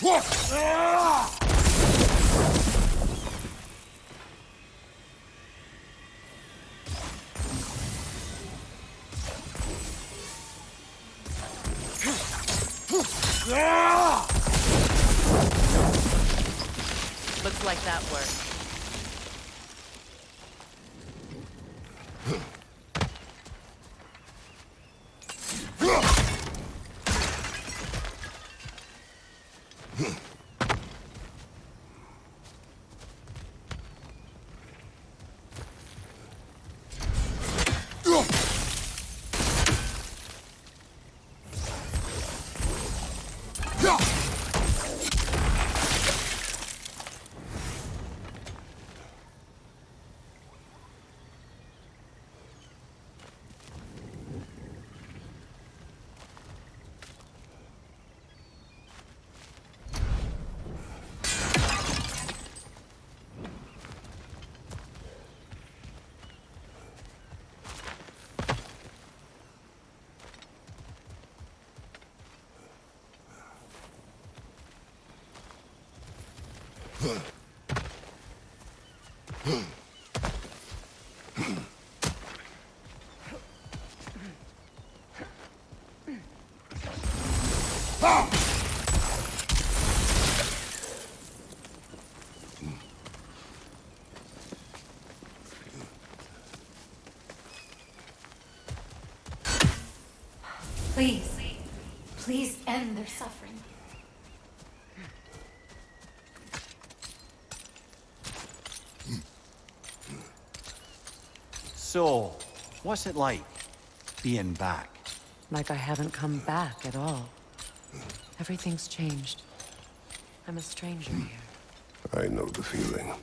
Looks like that worked. Please, please end their suffering. So, what's it like, being back? Like I haven't come back at all. Everything's changed. I'm a stranger here. I know the feeling.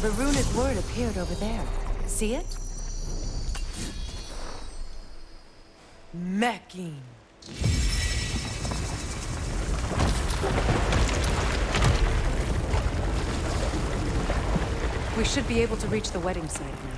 The runic word appeared over there. See it? Mecking. We should be able to reach the wedding site now.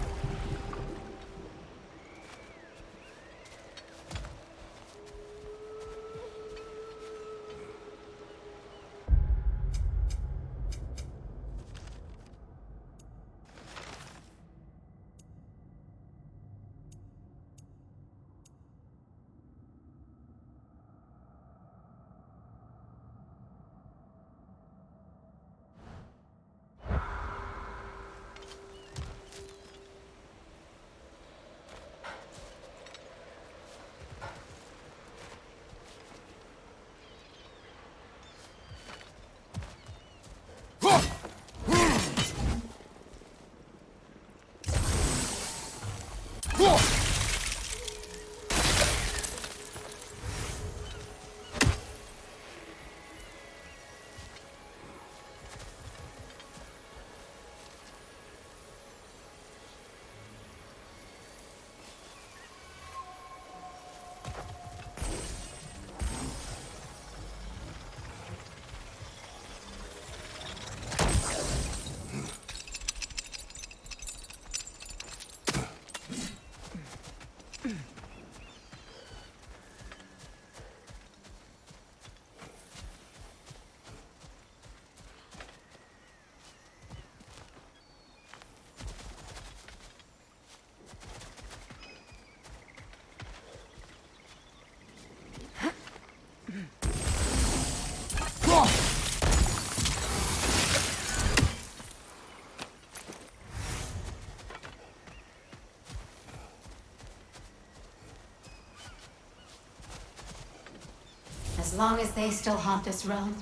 As long as they still haunt this realm,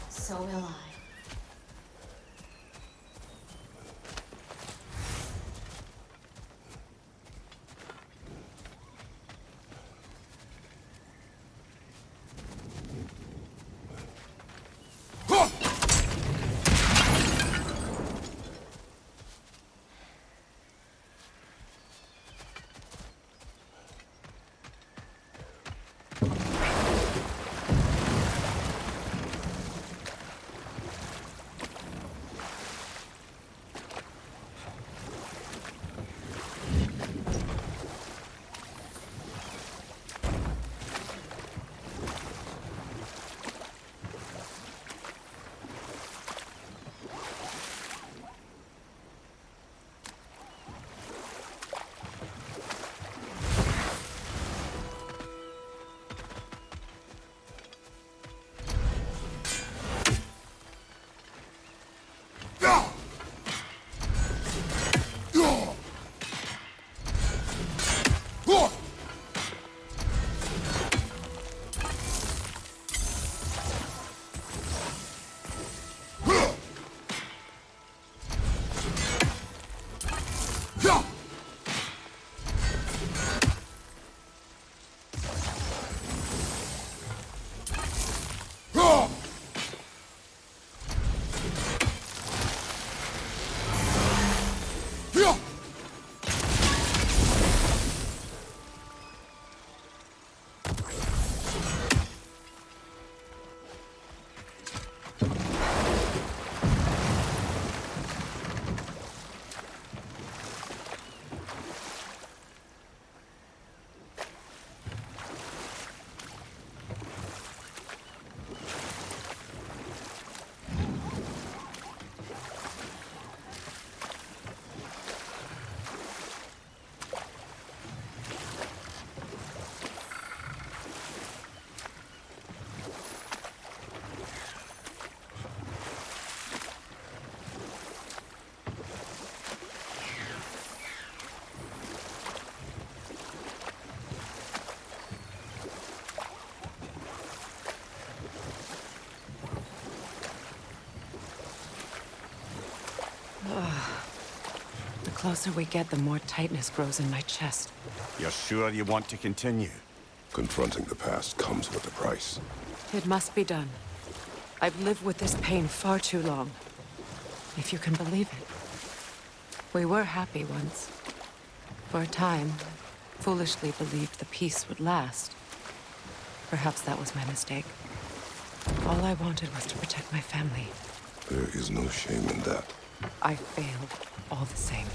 so will I. closer we get, the more tightness grows in my chest. You're sure you want to continue? Confronting the past comes with a price. It must be done. I've lived with this pain far too long. If you can believe it. We were happy once. For a time, foolishly believed the peace would last. Perhaps that was my mistake. All I wanted was to protect my family. There is no shame in that. I failed, all the same.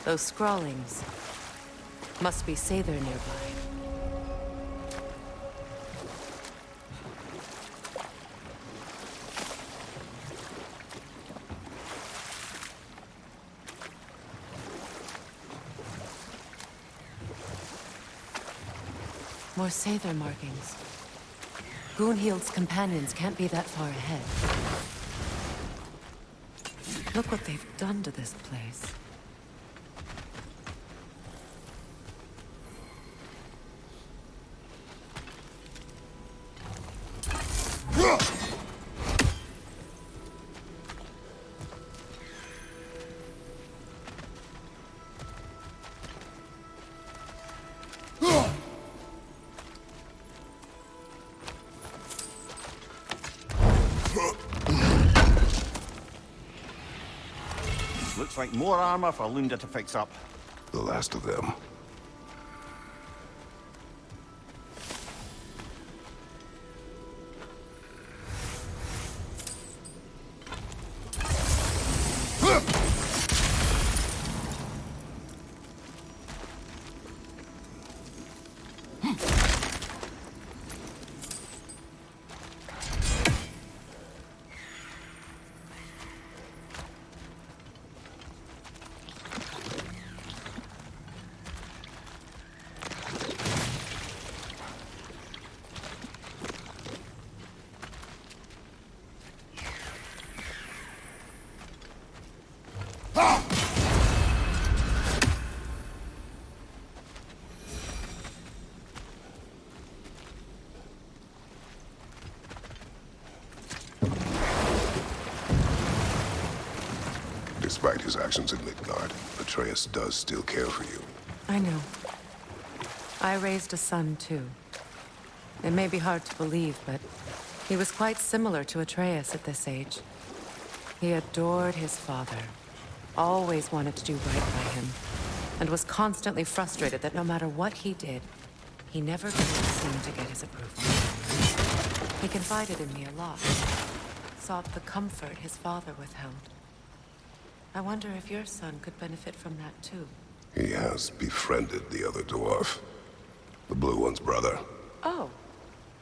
Those scrawlings must be Sather nearby. More Sather markings. Gunhild's companions can't be that far ahead. Look what they've done to this place. Looks like more armor for Lunda to fix up. The last of them. Despite his actions in Midgard, Atreus does still care for you. I know. I raised a son, too. It may be hard to believe, but he was quite similar to Atreus at this age. He adored his father, always wanted to do right by him, and was constantly frustrated that no matter what he did, he never could seem to get his approval. He confided in me a lot, sought the comfort his father withheld. I wonder if your son could benefit from that, too. He has befriended the other dwarf. The blue one's brother. Oh.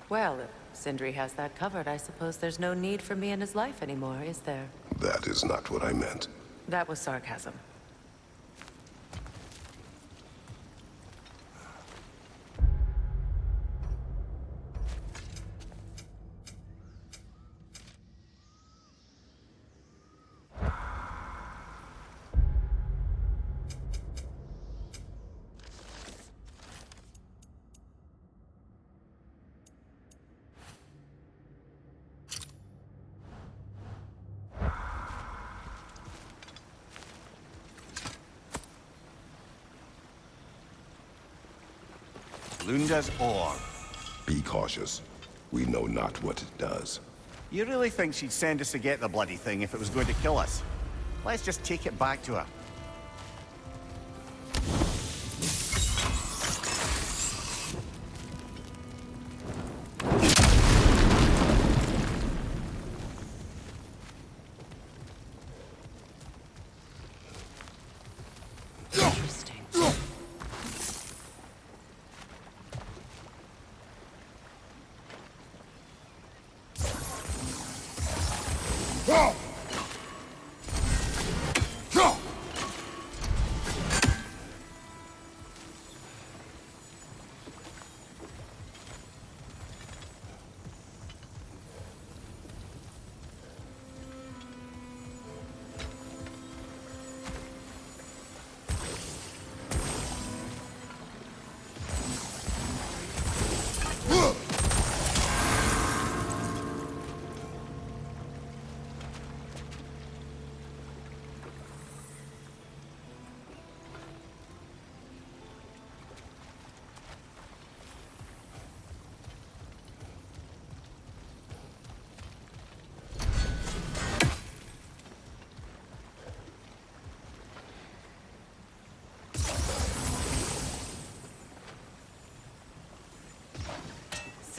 Well, if Sindri has that covered, I suppose there's no need for me in his life anymore, is there? That is not what I meant. That was sarcasm. Lunda's orb. Be cautious. We know not what it does. You really think she'd send us to get the bloody thing if it was going to kill us? Let's just take it back to her.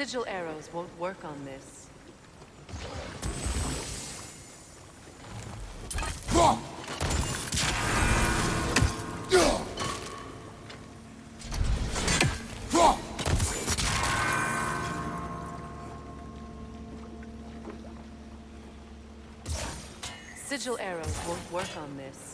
Sigil arrows won't work on this. Sigil arrows won't work on this.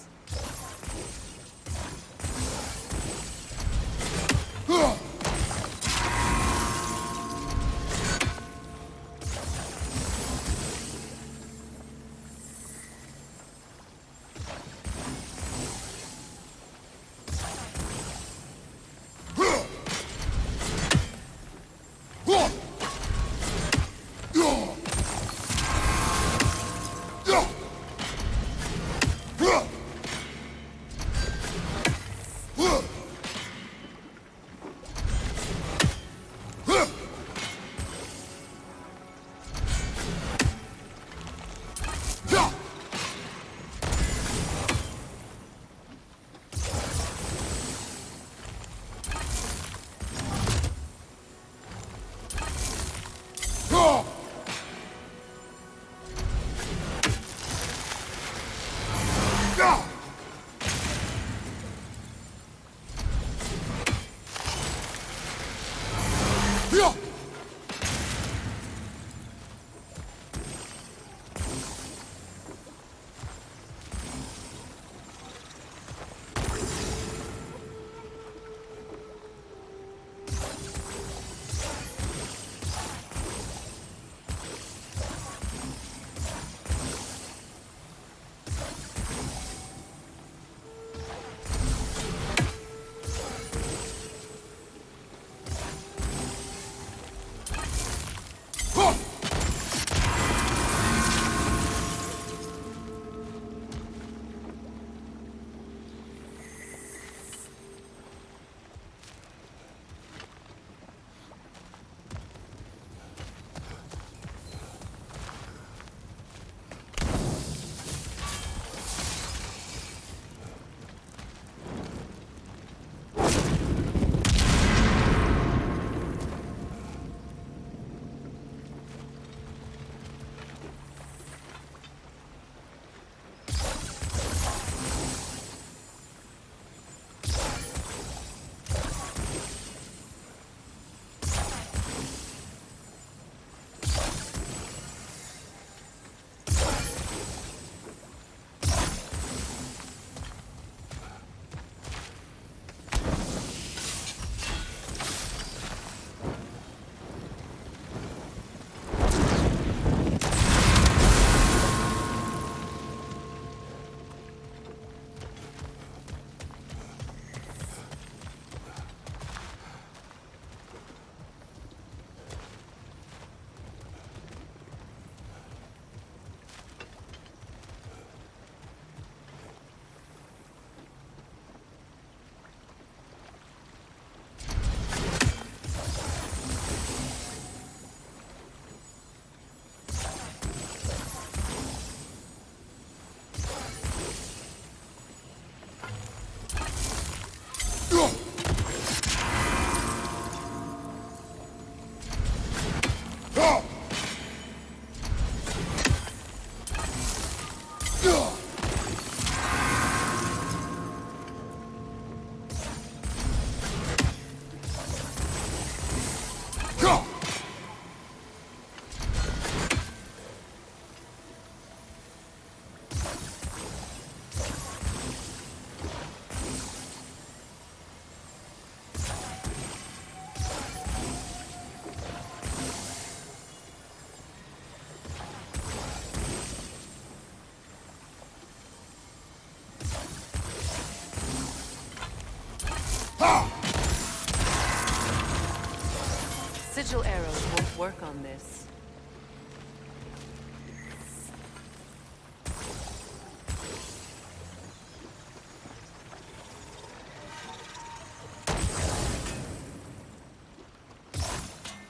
Sigil arrows won't work on this.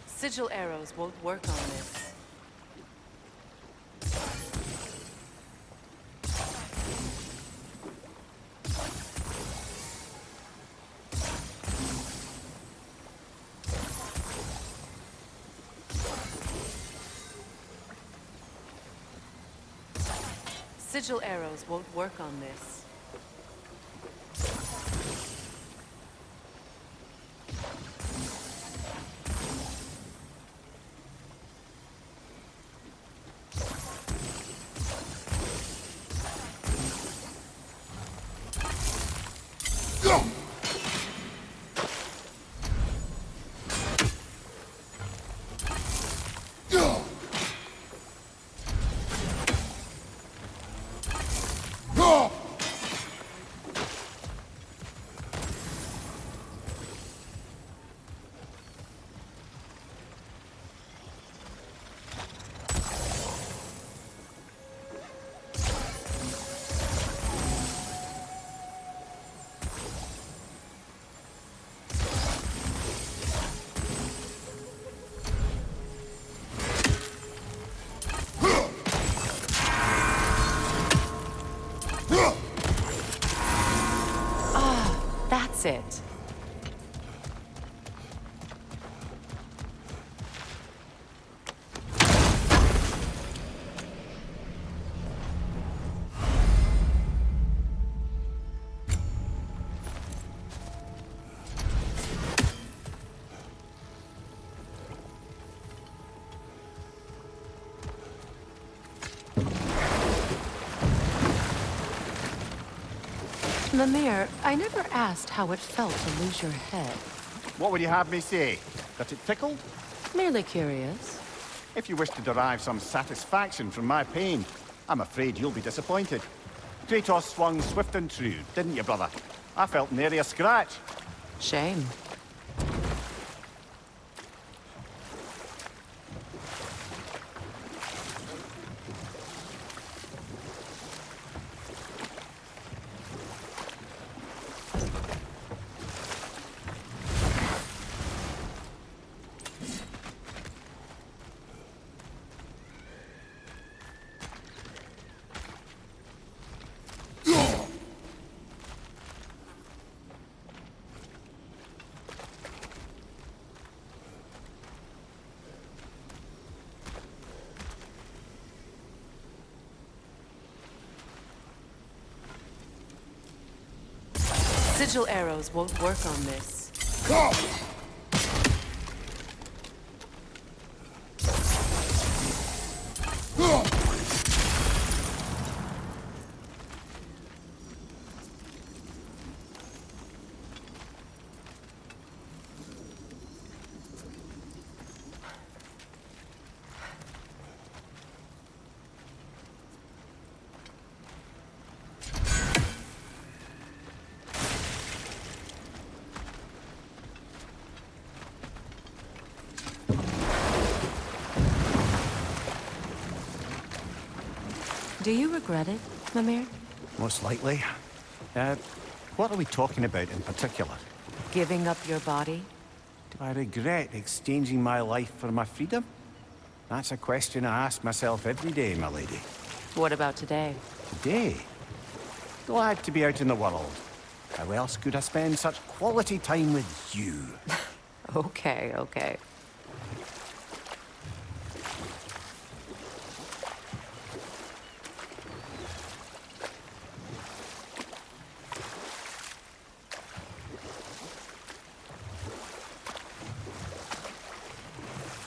Sigil arrows won't work on this. Sigil arrows won't work on this. That's it. Mimir, I never asked how it felt to lose your head. What would you have me say? That it tickled? Merely curious. If you wish to derive some satisfaction from my pain, I'm afraid you'll be disappointed. Kratos swung swift and true, didn't you, brother? I felt nary a scratch. Shame. Sigil arrows won't work on this. Do you regret it, Mimir? Most likely. What are we talking about in particular? Giving up your body? Do I regret exchanging my life for my freedom? That's a question I ask myself every day, my lady. What about today? Today? Glad to be out in the world. How else could I spend such quality time with you? Okay, okay.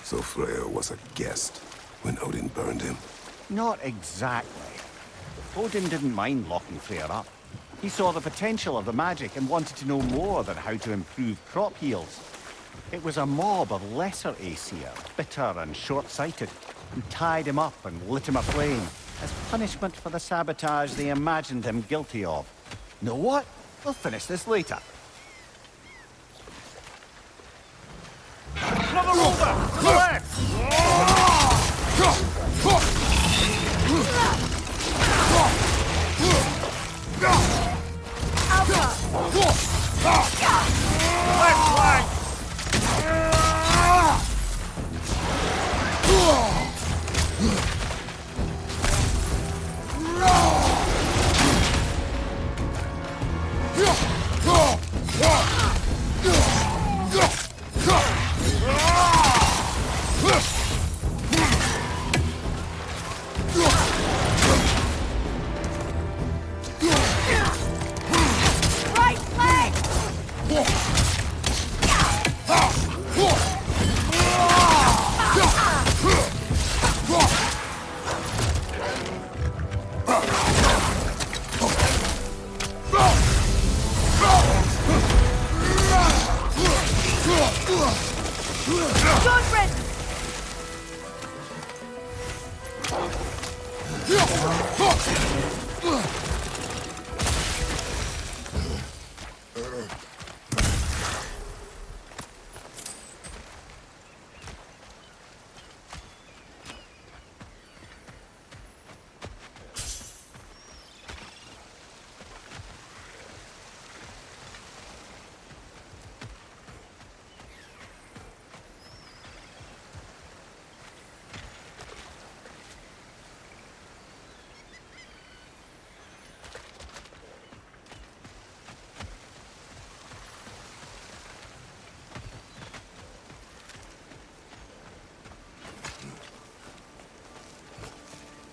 So Freya was a guest when Odin burned him? Not exactly. Odin didn't mind locking Freya up. He saw the potential of the magic and wanted to know more than how to improve crop yields. It was a mob of lesser Aesir, bitter and short-sighted, who tied him up and lit him aflame as punishment for the sabotage they imagined him guilty of. Know what? We'll finish this later. the left! Left flank! Right flank! Goodred!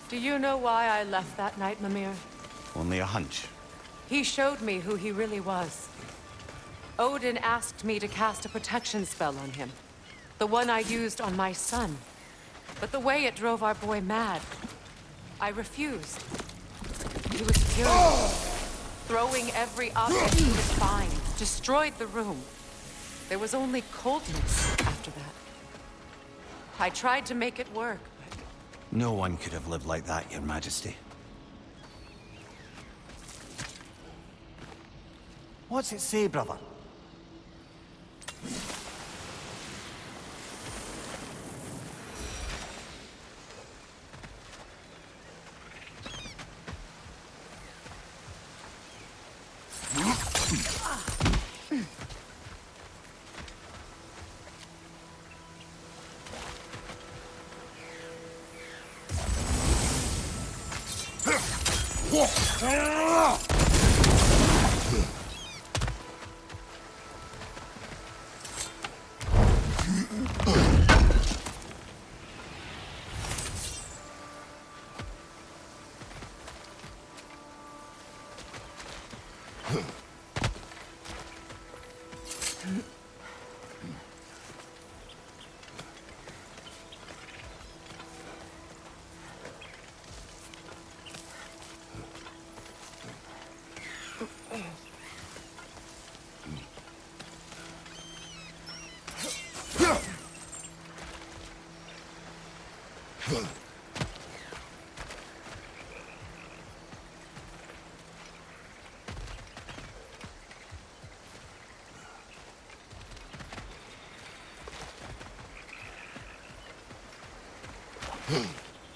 Do you know why I left that night, Mimir? Only a hunch. He showed me who he really was. Odin asked me to cast a protection spell on him. The one I used on my son. But the way it drove our boy mad, I refused. He was furious. Throwing every object he could find, destroyed the room. There was only coldness after that. I tried to make it work, but... No one could have lived like that, Your Majesty. What's it say, brother?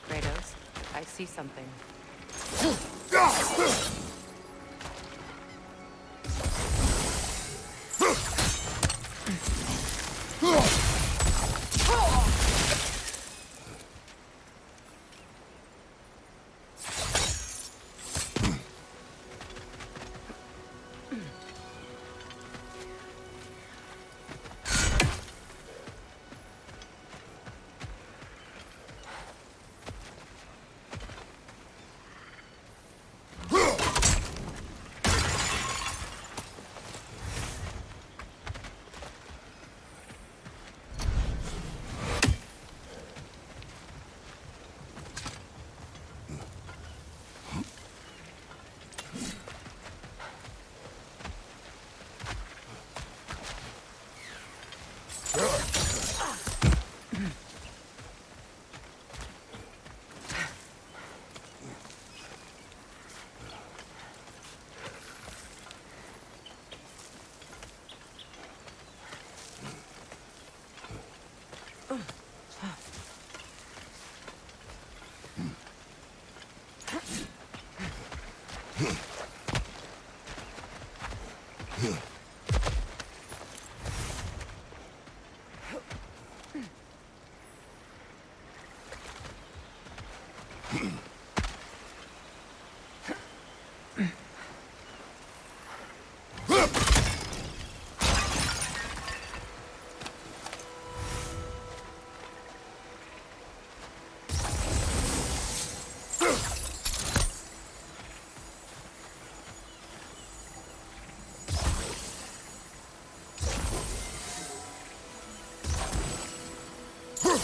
Kratos, I see something. Look,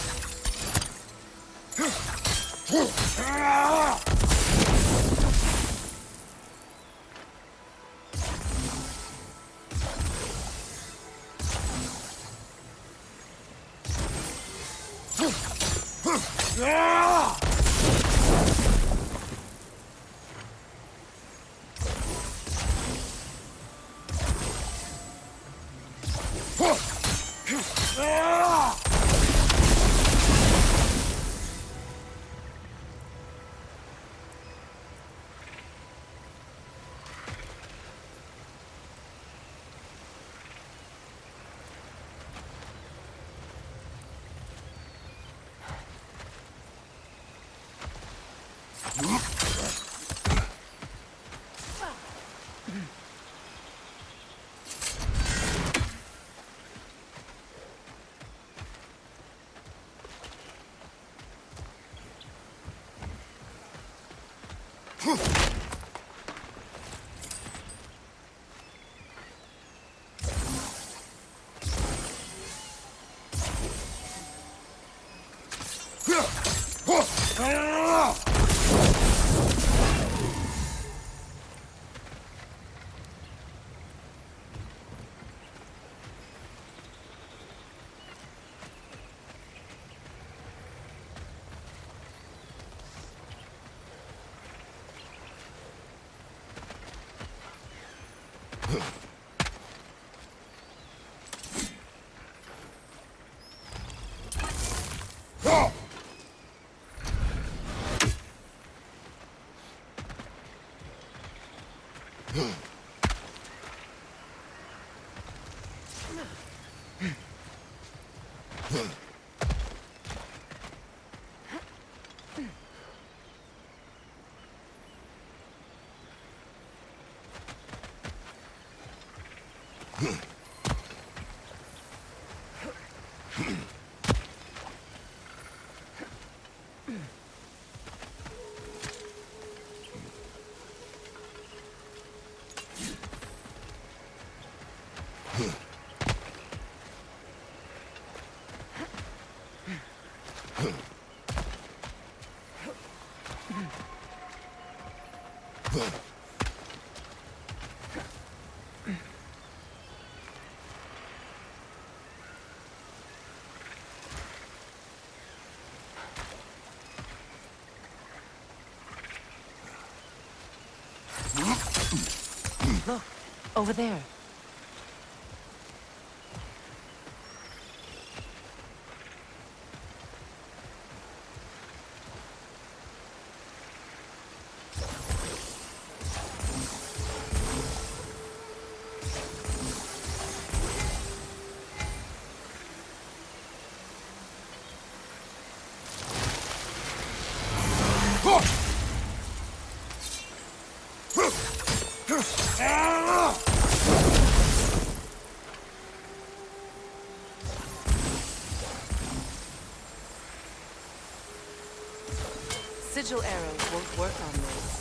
over there. Sigil arrows won't work on this.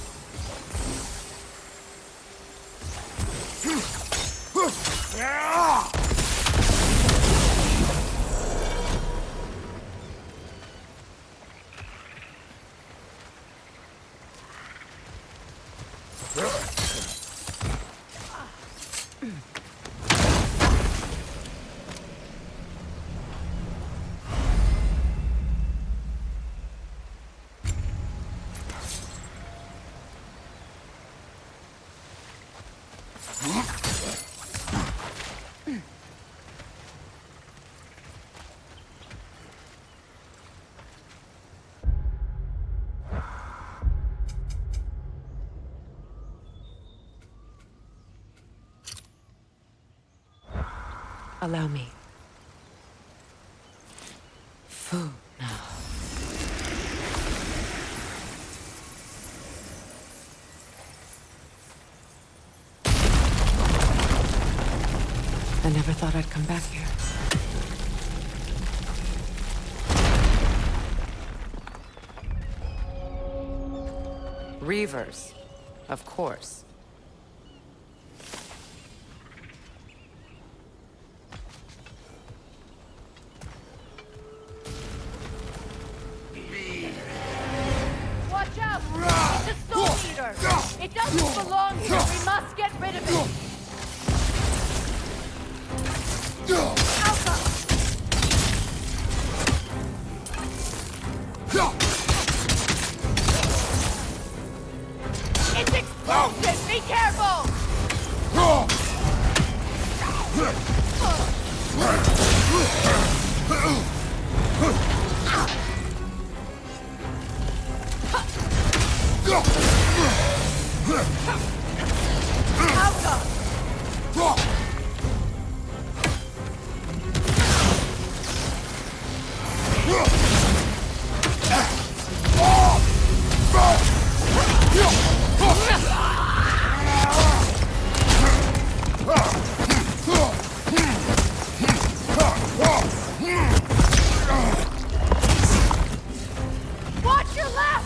Allow me. Food now. I never thought I'd come back here. Reavers, of course. belong here. We must get rid of it. Alpha! It's explosive! Be careful! Watch your left!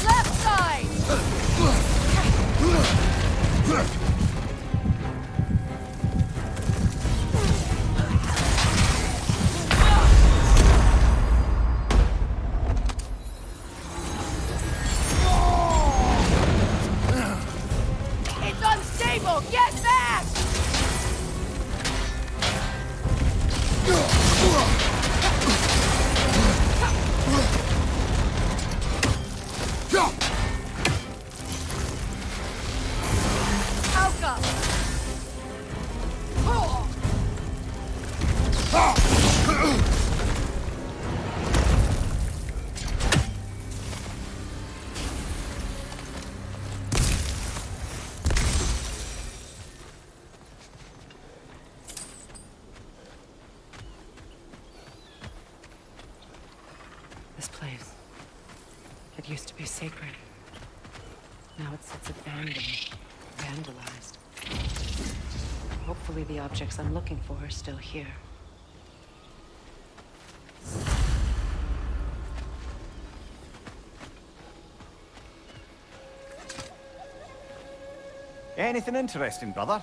Left side! It's unstable! Get back! Alka! This place. It used to be sacred. Now it sits abandoned, vandalized. Hopefully the objects I'm looking for are still here. Anything interesting, brother?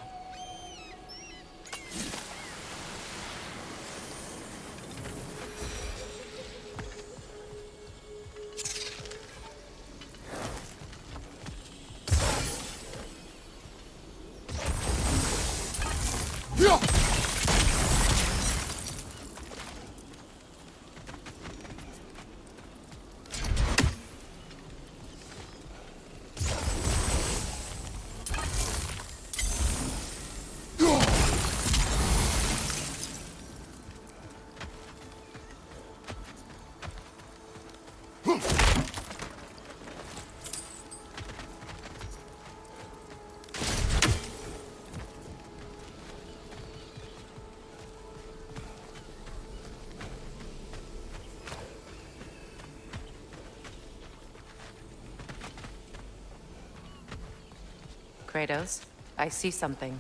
Kratos, I see something.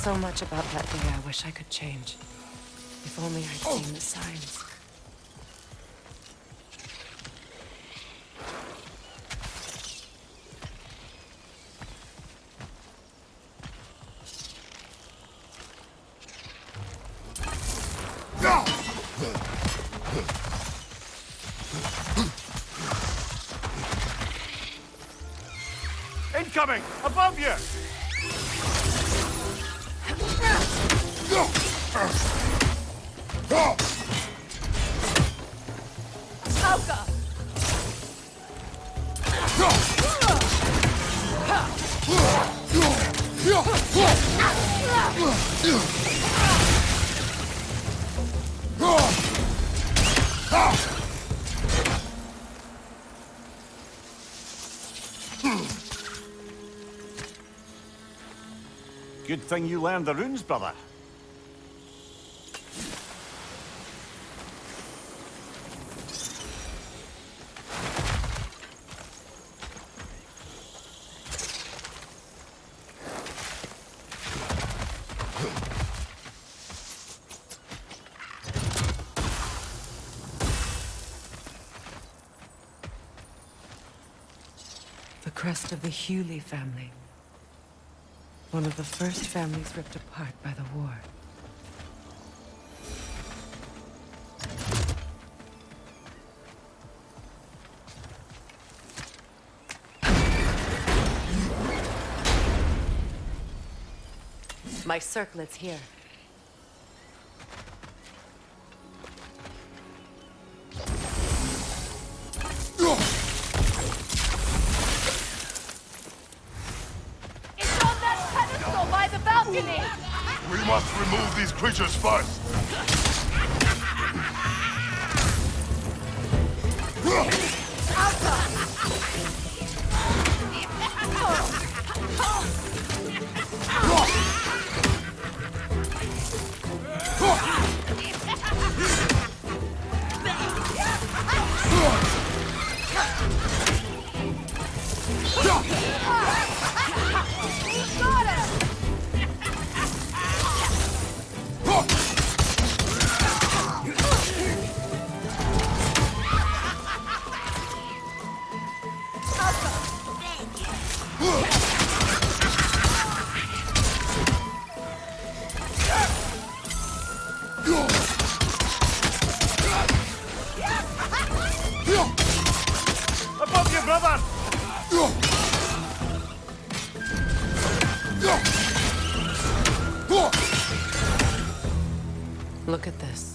So much about that day I wish I could change. If only I'd seen the signs. Incoming! Above you! Smoker! Good thing you learned the runes, brother. The crest of the Hewley family. One of the first families ripped apart by the war. My circlet's here. We must remove these creatures first. Above you, brother! Look at this.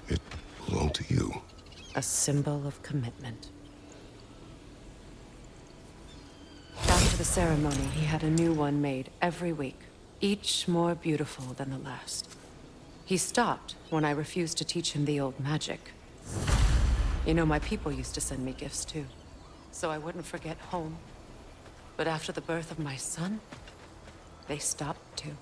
It belonged to you. A symbol of commitment. After the ceremony, he had a new one made every week, each more beautiful than the last. He stopped when I refused to teach him the old magic. You know, my people used to send me gifts too. so I wouldn't forget home. But after the birth of my son, they stopped too.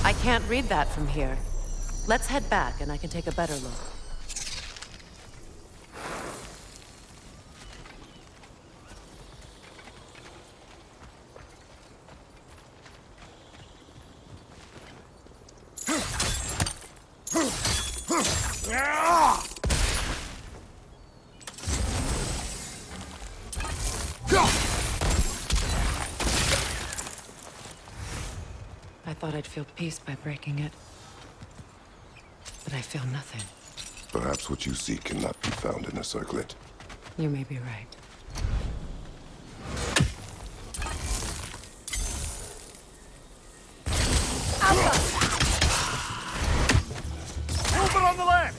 I can't read that from here. Let's head back and I can take a better look. I thought I'd feel peace by breaking it. But I feel nothing. Perhaps what you seek cannot be found in a circlet. You may be right. Movement on the left!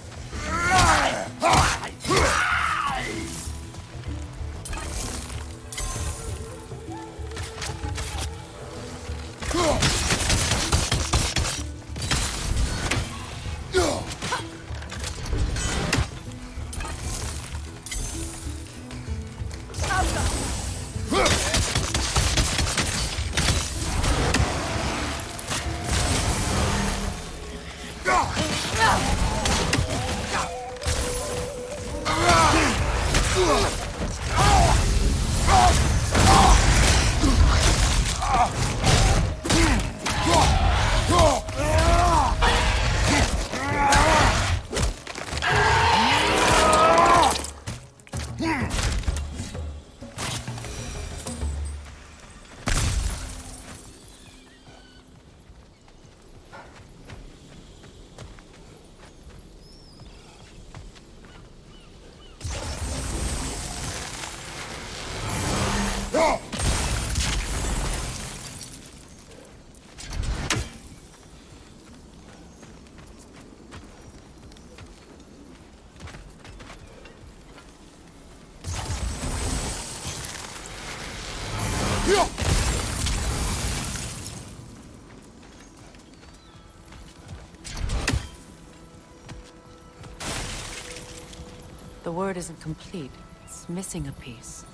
The word isn't complete. It's missing a piece.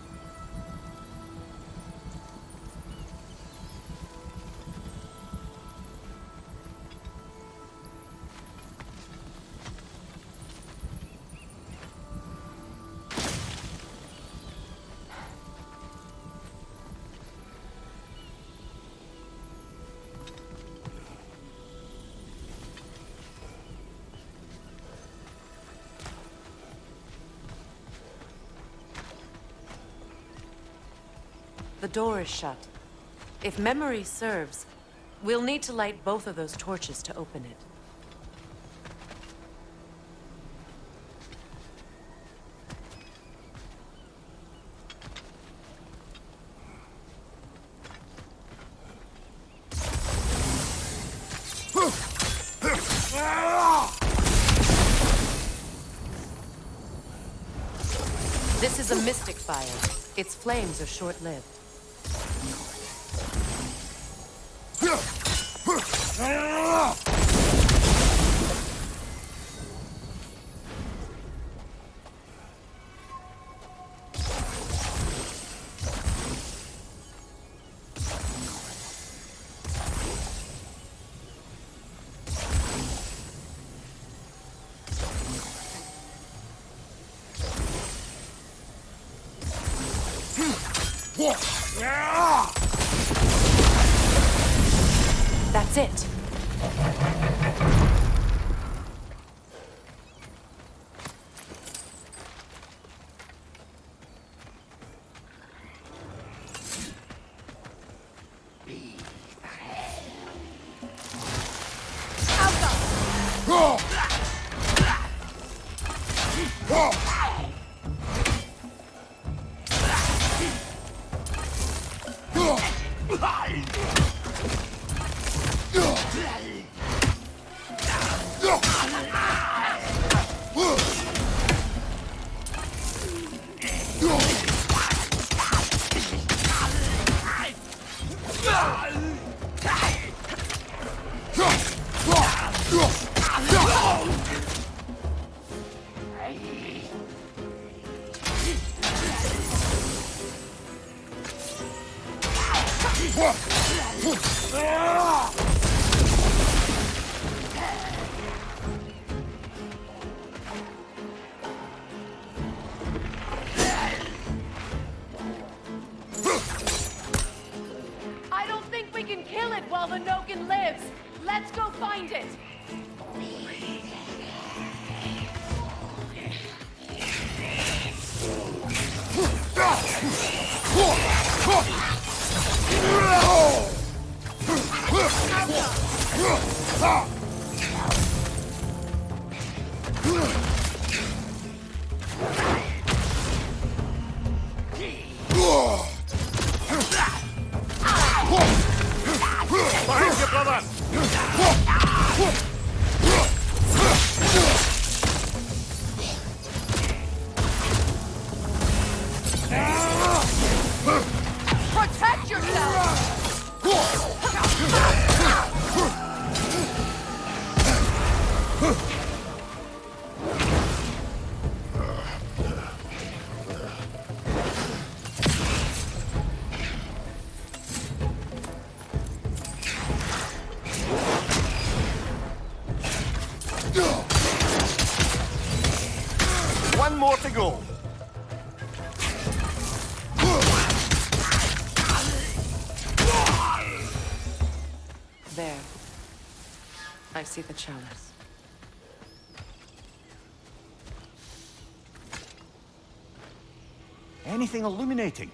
The door is shut. If memory serves, we'll need to light both of those torches to open it. This is a mystic fire. Its flames are short-lived. That's it. Be the I don't think we can kill it while the Noken lives. Let's go find it. Behind you, brother! Protect yourself! One more to go. There. I see the chalice. Anything illuminating?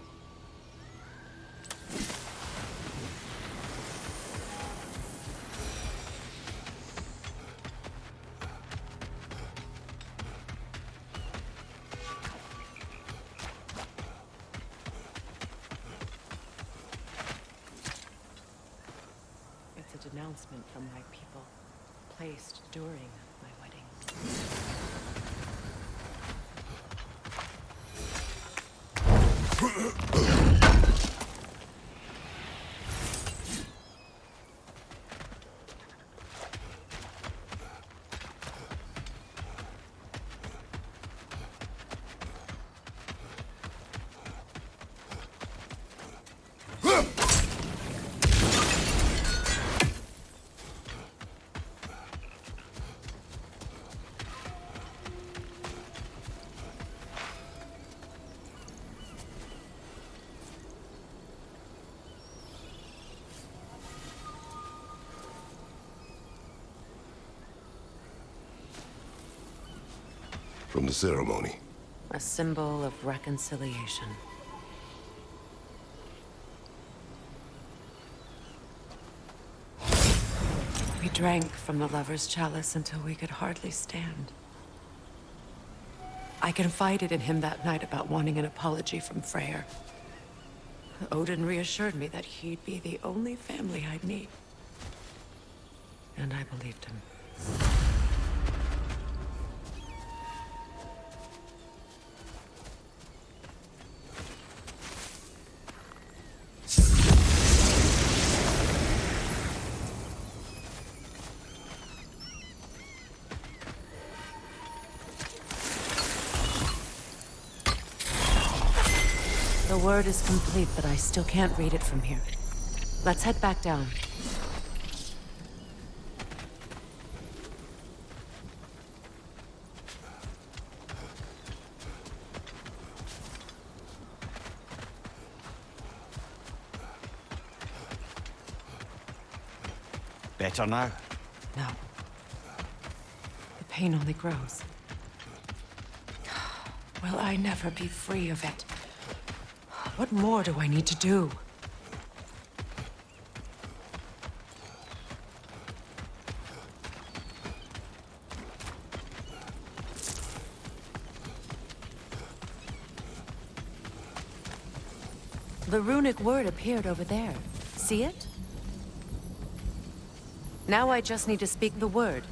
It's a denouncement from my people, placed during my wedding. From the ceremony. A symbol of reconciliation. We drank from the lover's chalice until we could hardly stand. I confided in him that night about wanting an apology from Freyr. Odin reassured me that he'd be the only family I'd need. And I believed him. The word is complete, but I still can't read it from here. Let's head back down. Better now? No. The pain only grows. Will I never be free of it? What more do I need to do? The runic word appeared over there. See it? Now I just need to speak the word.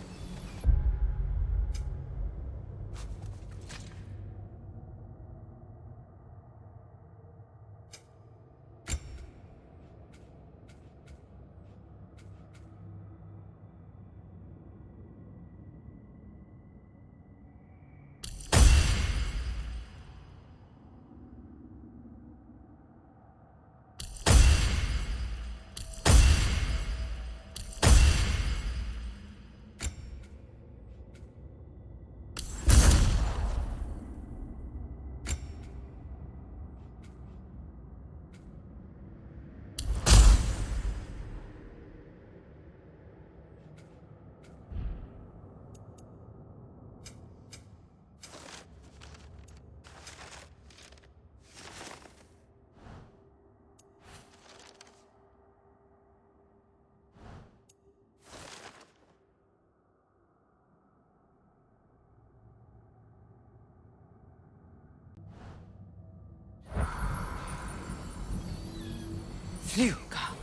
Phew, God.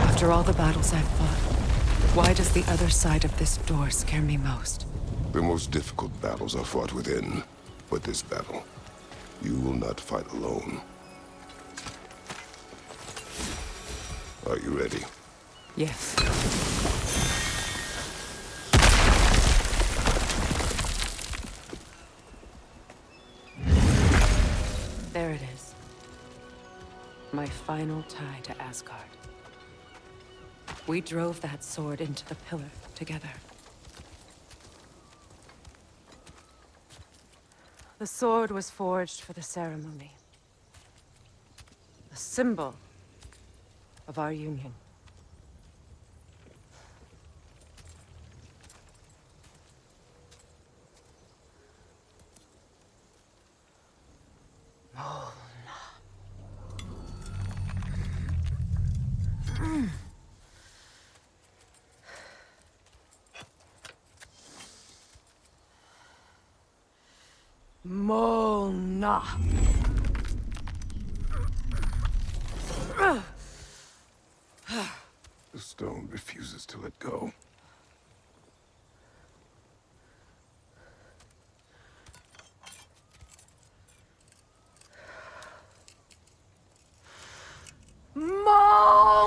After all the battles I've fought, why does the other side of this door scare me most? The most difficult battles are fought within. But this battle, you will not fight alone. Are you ready? Yes. There it is. My final tie to Asgard. We drove that sword into the pillar together. The sword was forged for the ceremony. A symbol of our union. Mona. The stone refuses to let go. Mona!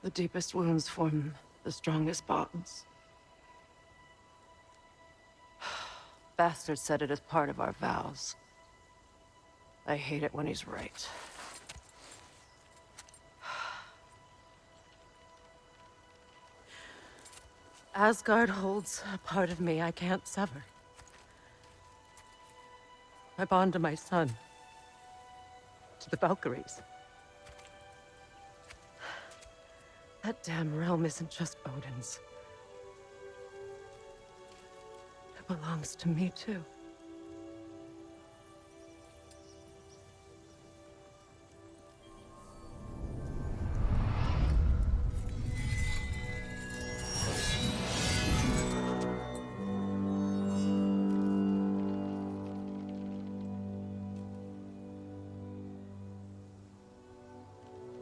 The deepest wounds form the strongest bonds. Bastard said it as part of our vows. I hate it when he's right. Asgard holds a part of me I can't sever. I bond to my son. To the Valkyries. That damn realm isn't just Odin's. It belongs to me, too.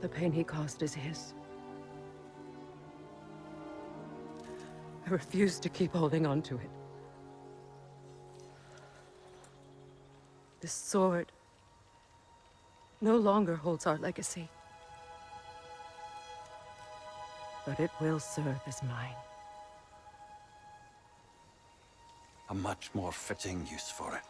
The pain he caused is his. I refuse to keep holding on to it. This sword no longer holds our legacy. But it will serve as mine. A much more fitting use for it.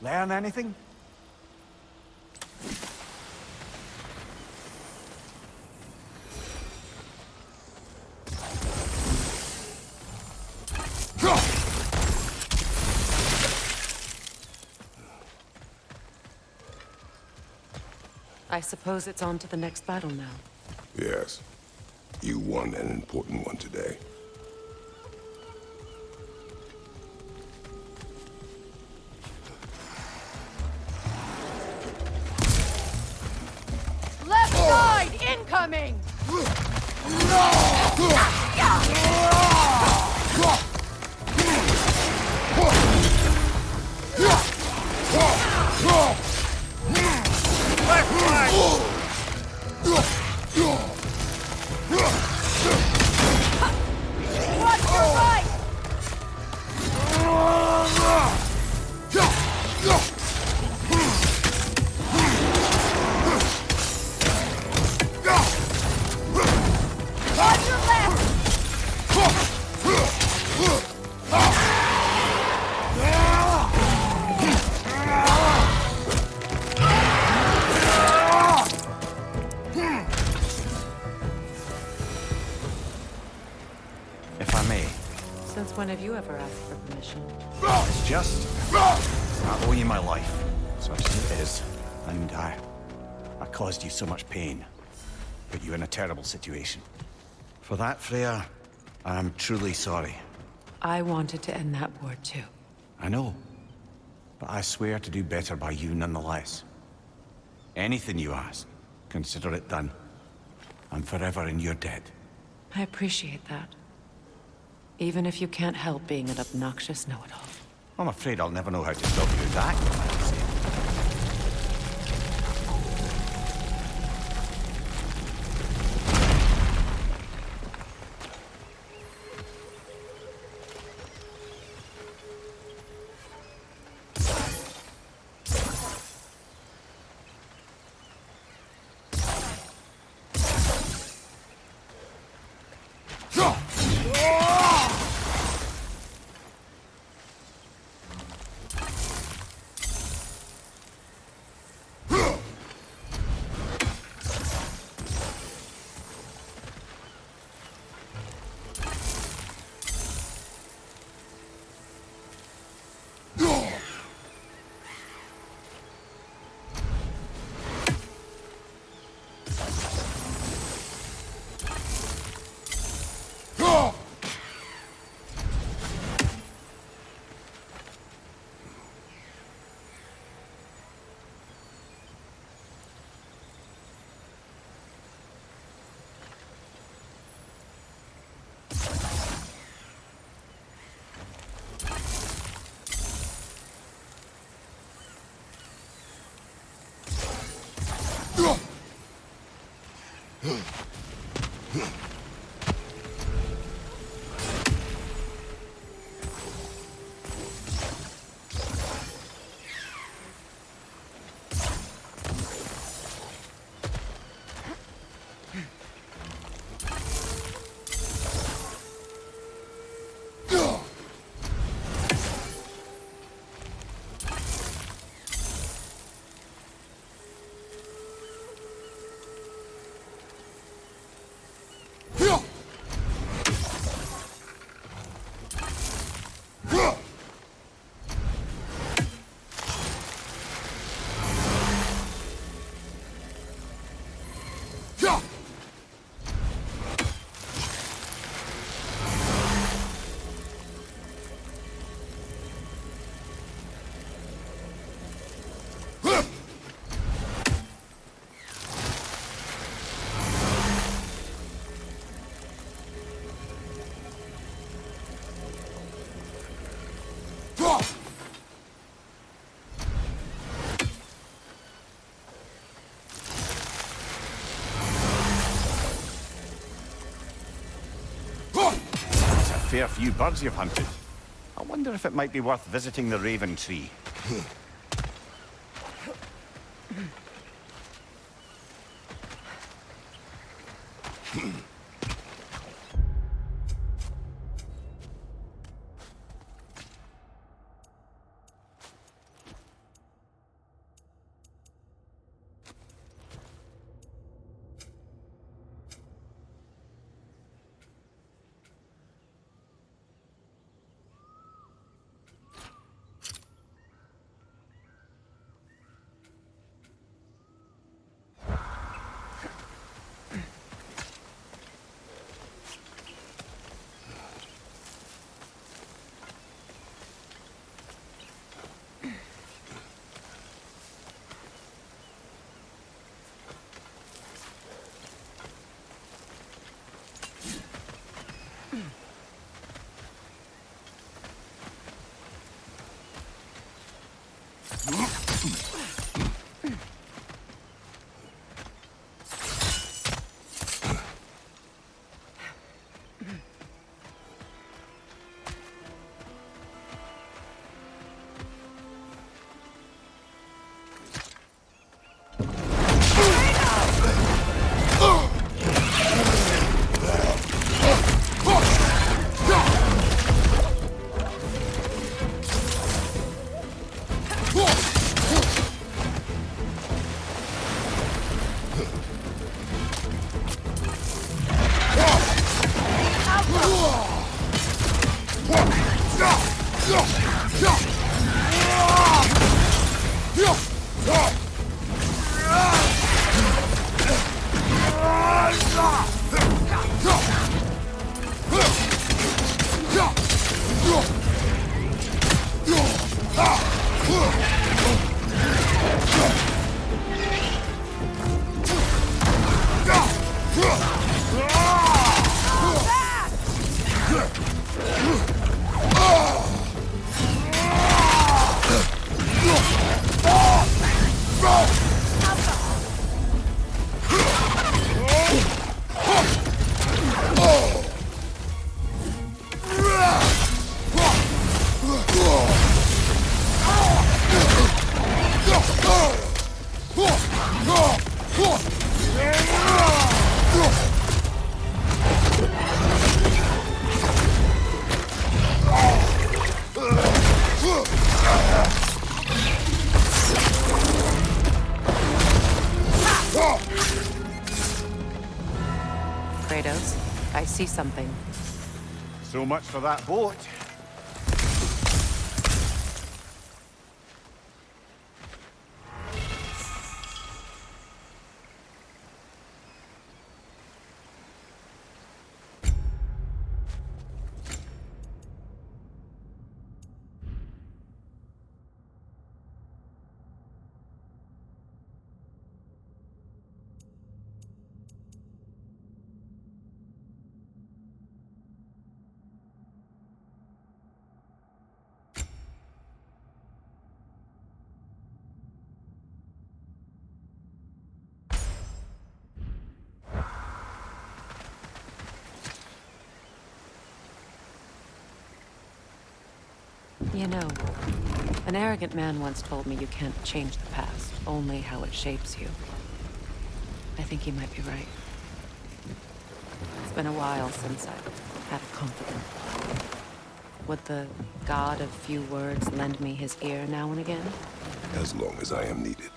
Learn anything? I suppose it's on to the next battle now. Yes. You won an important one today. Left side incoming! Left flank! Watch your right! On your left! If I may. Since when have you ever asked for permission? It's just... I owe you my life. Such as it is. And I caused you so much pain. Put you in a terrible situation. For that, Freya, I am truly sorry. I wanted to end that war too. I know. But I swear to do better by you nonetheless. Anything you ask, consider it done. I'm forever in your debt. I appreciate that. Even if you can't help being an obnoxious know-it-all. I'm afraid I'll never know how to stop you that, I'd say. Fair few birds you've hunted. I wonder if it might be worth visiting the Raven Tree. see something. So much for that boat. You know, an arrogant man once told me you can't change the past, only how it shapes you. I think he might be right. It's been a while since I've had a confidant. Would the god of few words lend me his ear now and again? As long as I am needed.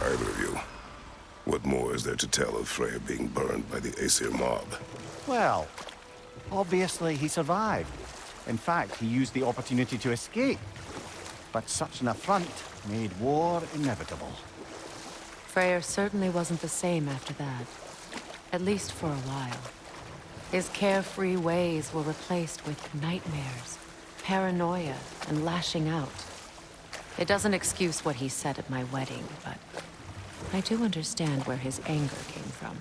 Either of you. What more is there to tell of Freya being burned by the Aesir mob? Well, obviously he survived. In fact, he used the opportunity to escape. But such an affront made war inevitable. Freyr certainly wasn't the same after that. At least for a while. His carefree ways were replaced with nightmares, paranoia, and lashing out. It doesn't excuse what he said at my wedding, but I do understand where his anger came from.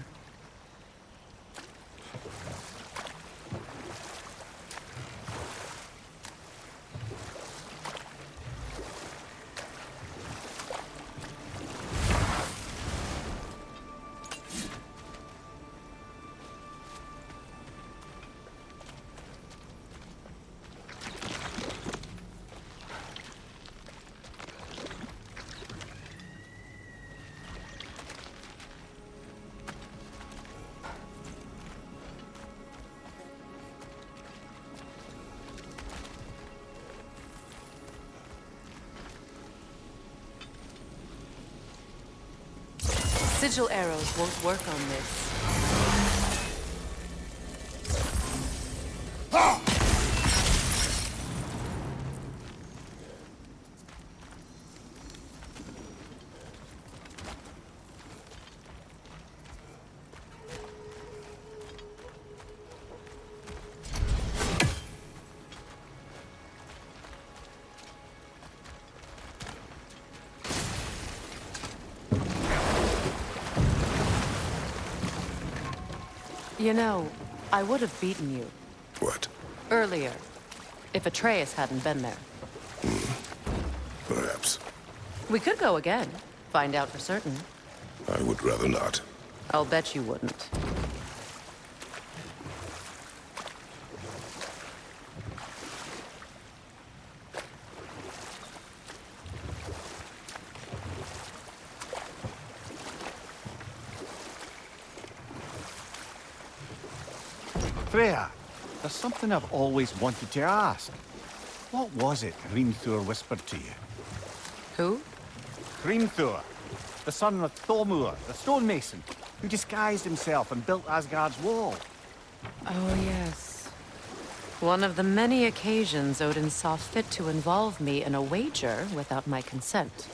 Sigil arrows won't work on this. You know, I would have beaten you. What? Earlier. If Atreus hadn't been there. Perhaps. We could go again. Find out for certain. I would rather not. I'll bet you wouldn't. Freya, there's something I've always wanted to ask. What was it Hrimthur whispered to you? Who? Hrimthur, the son of Thormur, the stonemason, who disguised himself and built Asgard's wall. Oh, yes. One of the many occasions Odin saw fit to involve me in a wager without my consent.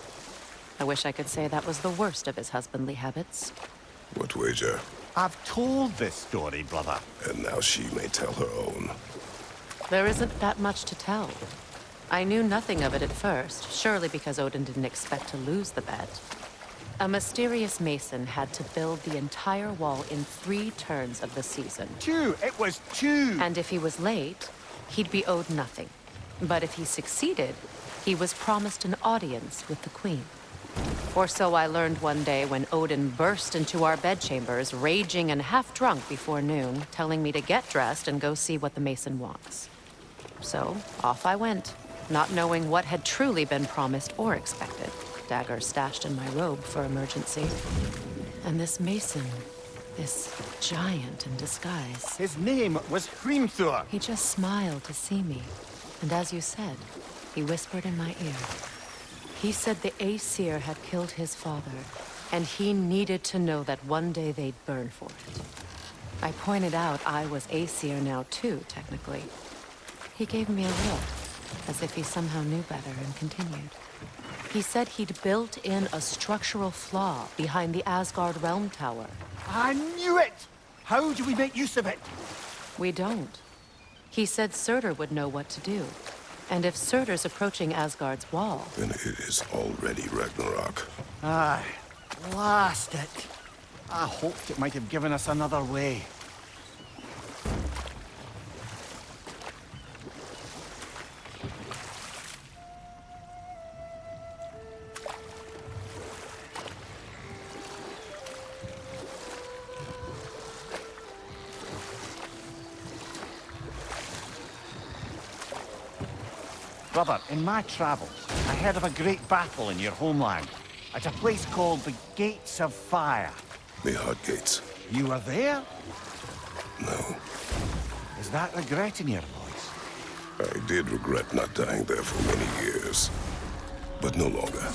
I wish I could say that was the worst of his husbandly habits. What wager? I've told this story, brother. And now she may tell her own. There isn't that much to tell. I knew nothing of it at first, surely because Odin didn't expect to lose the bet. A mysterious mason had to build the entire wall in 3 turns of the season. 2! It was 2! And if he was late, he'd be owed nothing. But if he succeeded, he was promised an audience with the queen. Or so I learned one day when Odin burst into our bedchambers, raging and half-drunk before noon, telling me to get dressed and go see what the Mason wants. So, off I went, not knowing what had truly been promised or expected. Dagger stashed in my robe for emergency. And this Mason, this giant in disguise. His name was Hrimthur. He just smiled to see me. And as you said, he whispered in my ear. He said the Aesir had killed his father, and he needed to know that one day they'd burn for it. I pointed out I was Aesir now too, technically. He gave me a look, as if he somehow knew better, and continued. He said he'd built in a structural flaw behind the Asgard Realm Tower. I knew it! How do we make use of it? We don't. He said Surtur would know what to do. And if Surtur's approaching Asgard's wall... Then it is already Ragnarok. Aye. Blast it. I hoped it might have given us another way. Brother, in my travels, I heard of a great battle in your homeland. At a place called the Gates of Fire. The Hot Gates. You were there? No. Is that regret in your voice? I did regret not dying there for many years. But no longer.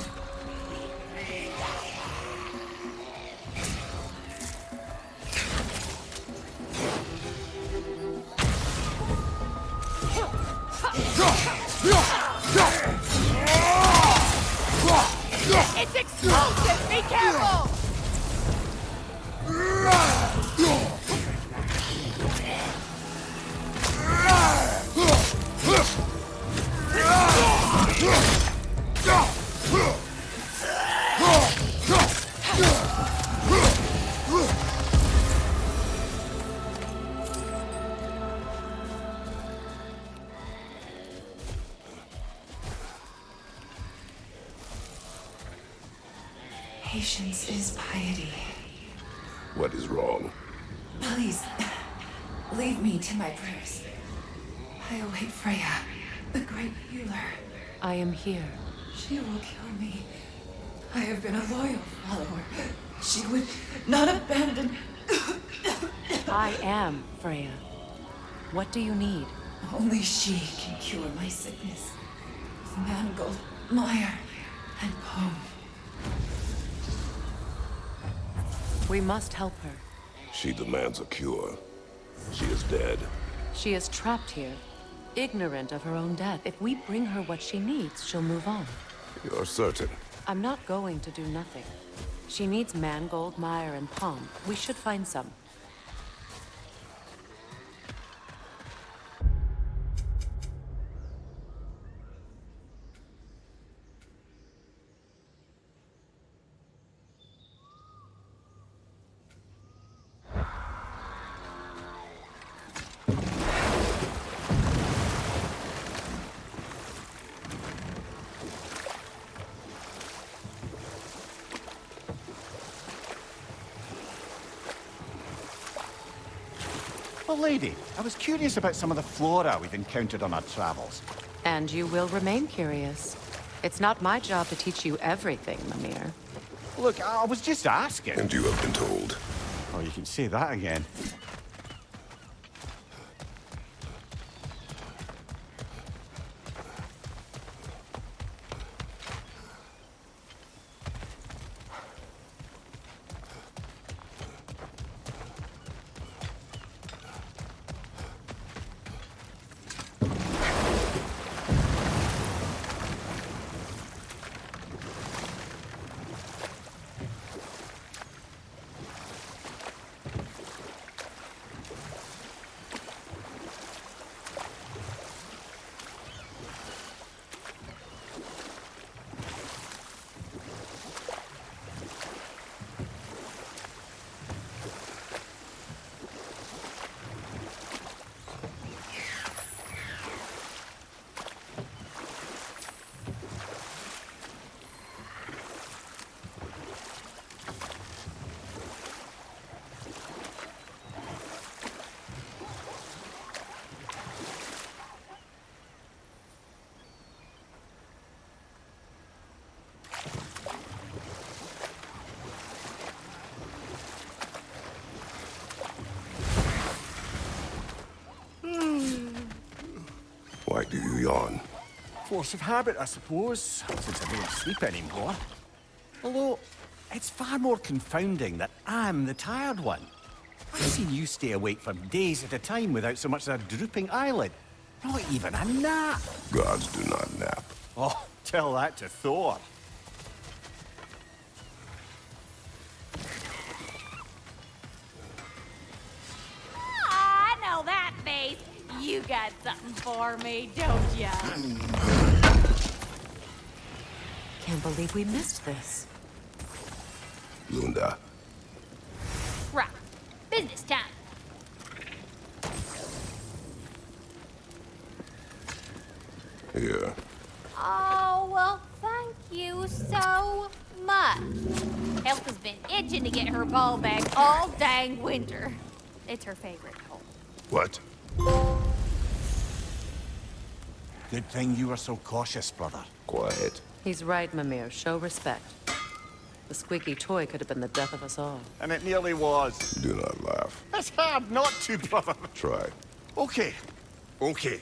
It's explosive! Be careful! Patience is piety. What is wrong? Please, leave me to my prayers. I await Freya, the great healer. I am here. She will kill me. I have been a loyal follower. She would not abandon... I am Freya. What do you need? Only she can cure my sickness. Mangold, mire, and poem. We must help her. She demands a cure. She is dead. She is trapped here, ignorant of her own death. If we bring her what she needs, she'll move on. You're certain? I'm not going to do nothing. She needs mangold, mire, and palm. We should find some. Well, lady, I was curious about some of the flora we've encountered on our travels. And you will remain curious. It's not my job to teach you everything, Mimir. Look, I was just asking. And you have been told. Oh, you can say that again. Do you yawn? Force of habit, I suppose, since I don't sleep anymore. Although, it's far more confounding that I'm the tired one. I've seen you stay awake for days at a time without so much as a drooping eyelid. Not even a nap. Gods do not nap. Oh, tell that to Thor. I know that face. You got something for me, don't ya? Can't believe we missed this. Lunda. Right. Business time. Here. Oh, well, thank you so much. Elsa's been itching to get her ball back all dang winter. It's her favorite hole. What? Good thing you were so cautious, brother. Quiet. He's right, Mimir. Show respect. The squeaky toy could have been the death of us all. And it nearly was. Do not laugh. It's hard not to, brother. Try. Okay. Okay.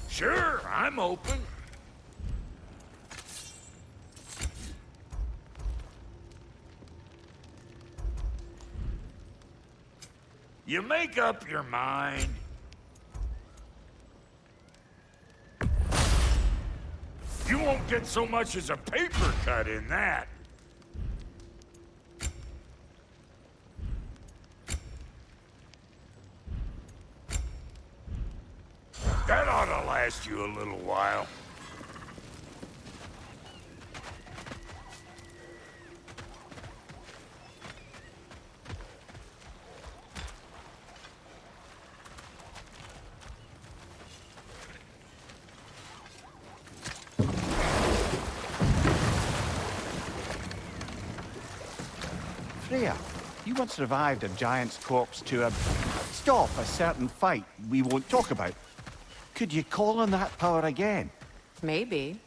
Sure, I'm open. You make up your mind. You won't get so much as a paper cut in that. That ought to last you a little while. Freya, you once revived a giant's corpse to stop a certain fight we won't talk about. Could you call on that power again? Maybe.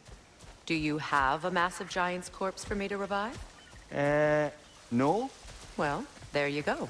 Do you have a massive giant's corpse for me to revive? No? Well, there you go.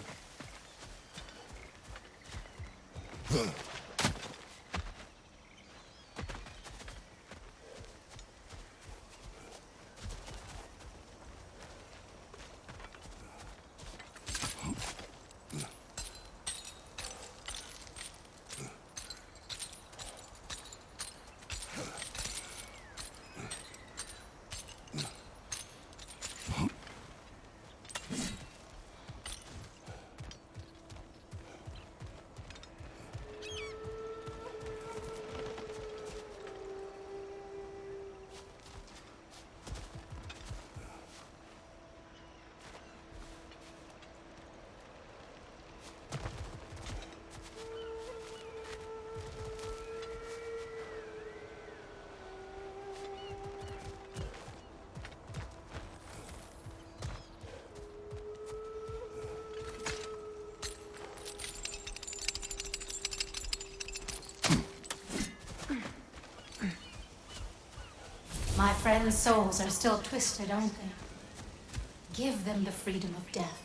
My friends' souls are still twisted, aren't they? Give them the freedom of death.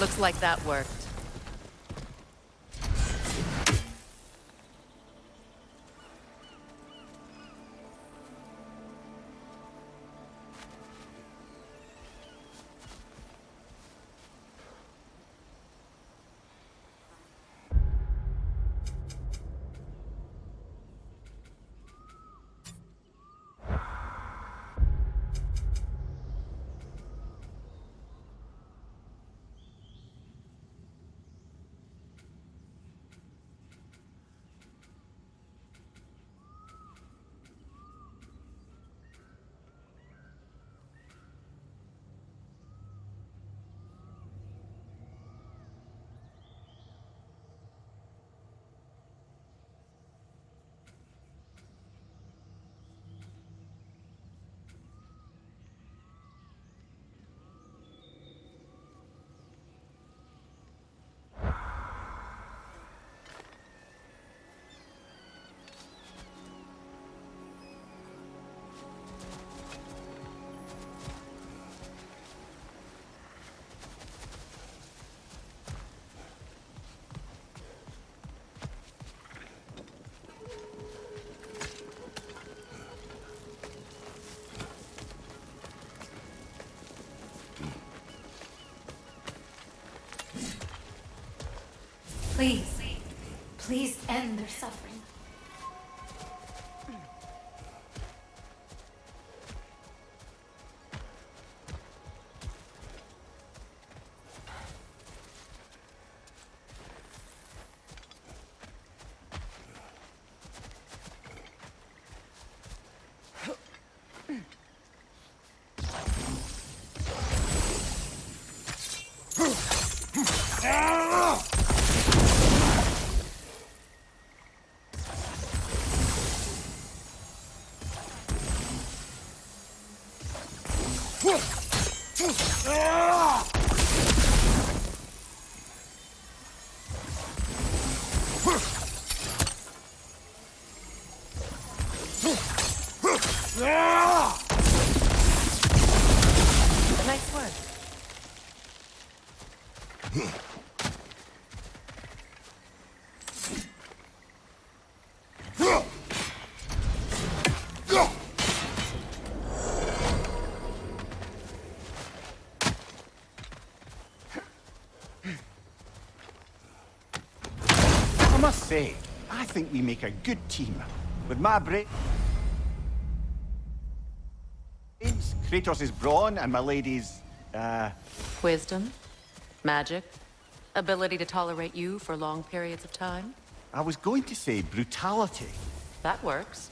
Looks like that worked. Please, please end their suffering. Nice work. I must say, I think we make a good team. With my brains, Kratos' brawn, and my lady's, Wisdom, magic, ability to tolerate you for long periods of time. I was going to say brutality. That works.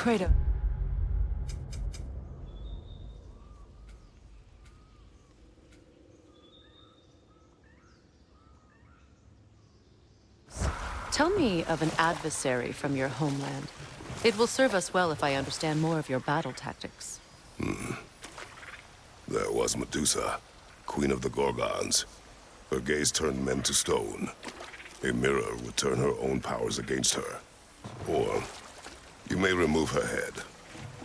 Kratos. Tell me of an adversary from your homeland. It will serve us well if I understand more of your battle tactics. There was Medusa, queen of the Gorgons. Her gaze turned men to stone. A mirror would turn her own powers against her. Or, you may remove her head,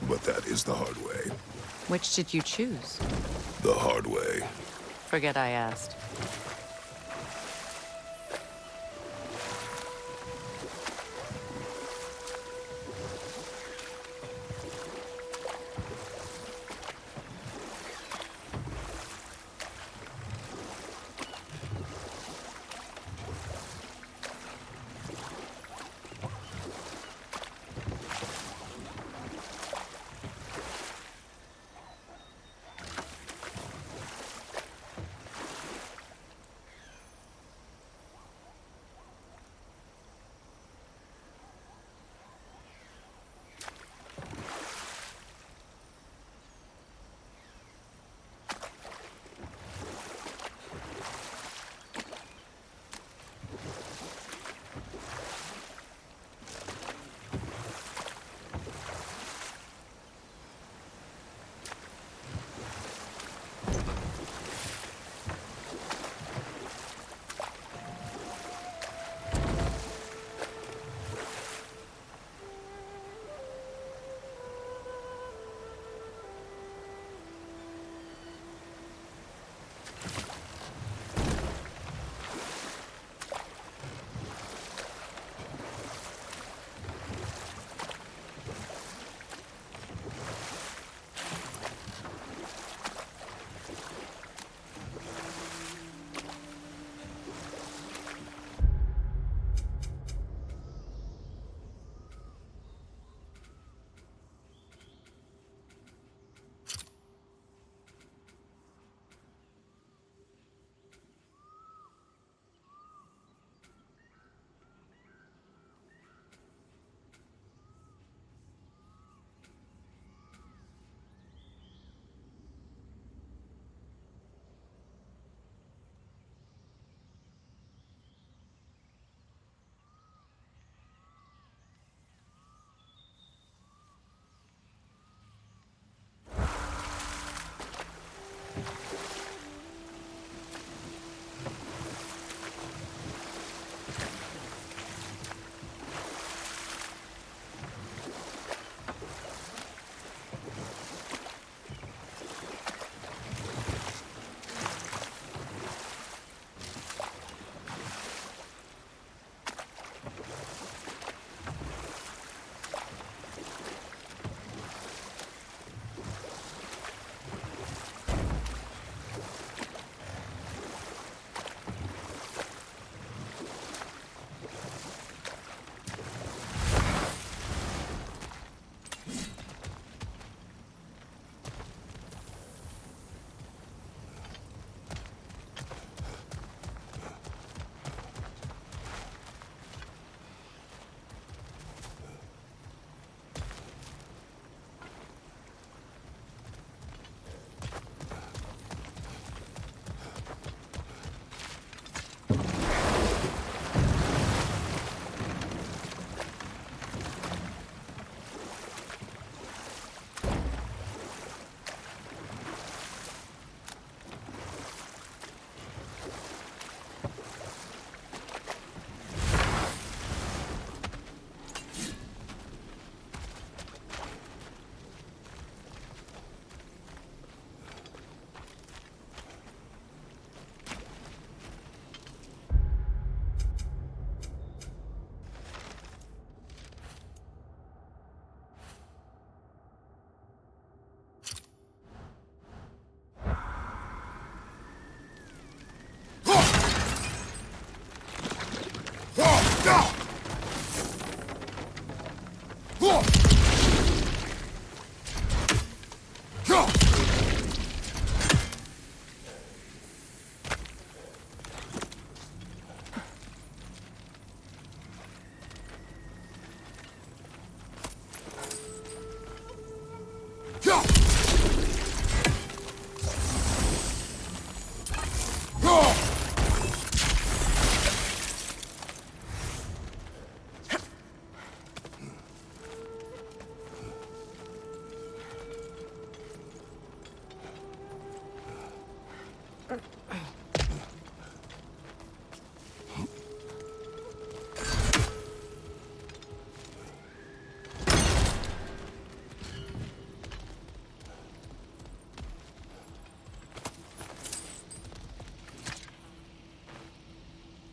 but that is the hard way. Which did you choose? The hard way. Forget I asked.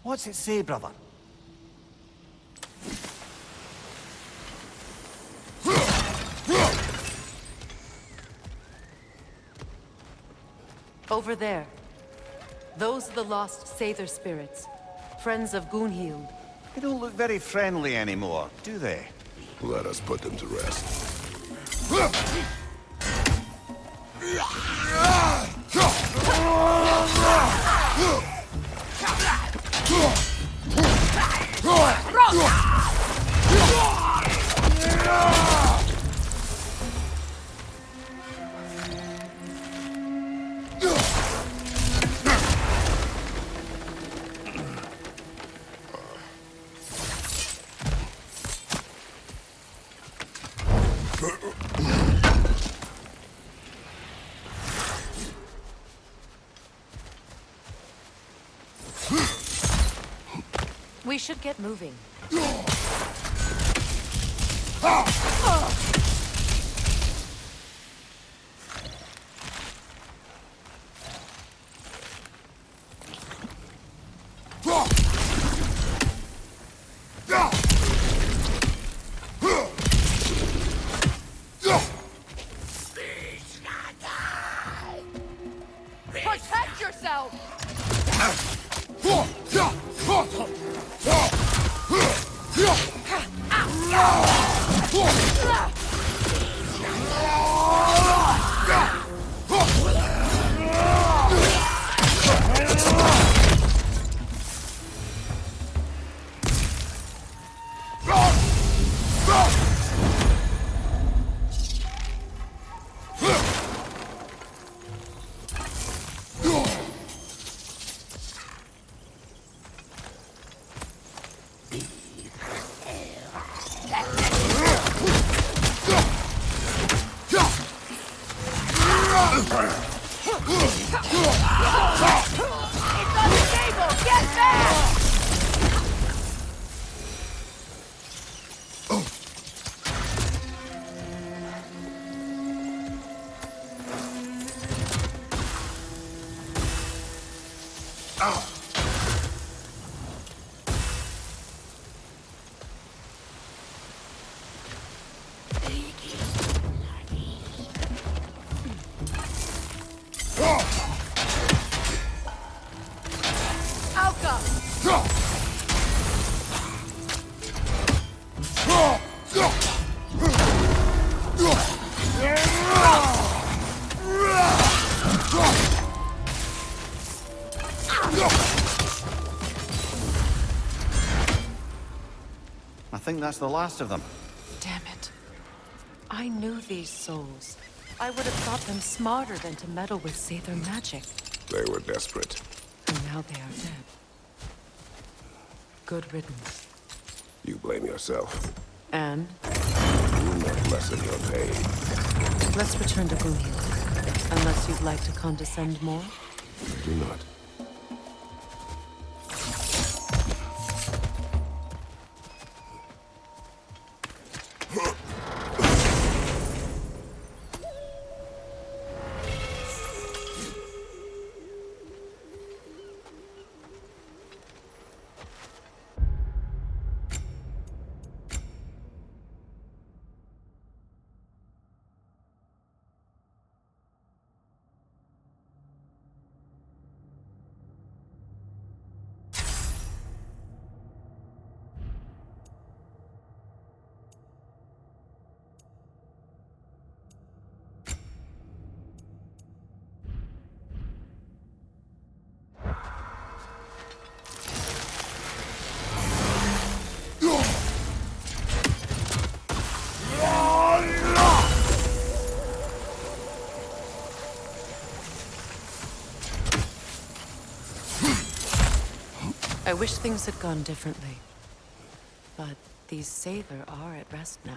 What's it say, brother? Over there. Those are the lost Sather spirits. Friends of Gunhild. They don't look very friendly anymore, do they? Let us put them to rest. We should get moving. Protect yourself! I think that's the last of them. Damn it. I knew these souls. I would have thought them smarter than to meddle with Sather magic. They were desperate. And now they are dead. Good riddance. You blame yourself. And? You not lessen your pain. Let's return to Gunhild. Unless you'd like to condescend more? Do not. I wish things had gone differently. But these Sather are at rest now.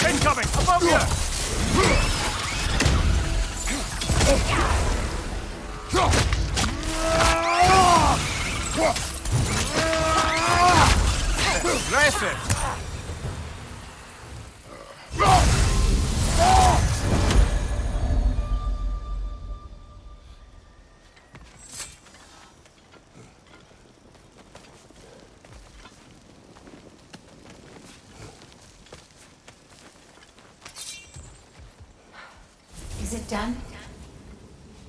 Incoming! Above you! Is it done?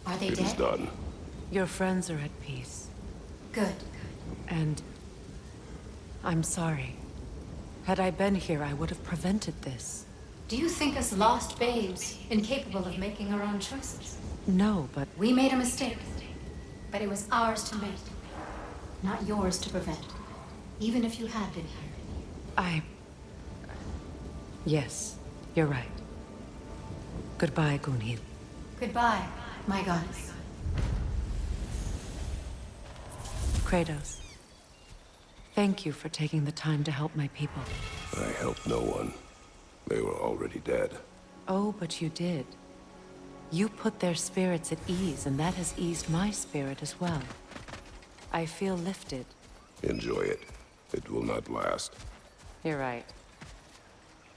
Are they It dead? is done. Your friends are at peace. Good. And I'm sorry. Had I been here, I would have prevented this. Do you think us lost babes, incapable of making our own choices? No, but We made a mistake. But it was ours to make. Not yours to prevent. Even if you had been here. Yes, you're right. Goodbye, Gunhild. Goodbye, my goddess. Kratos. Thank you for taking the time to help my people. I helped no one. They were already dead. Oh, but you did. You put their spirits at ease, and that has eased my spirit as well. I feel lifted. Enjoy it. It will not last. You're right.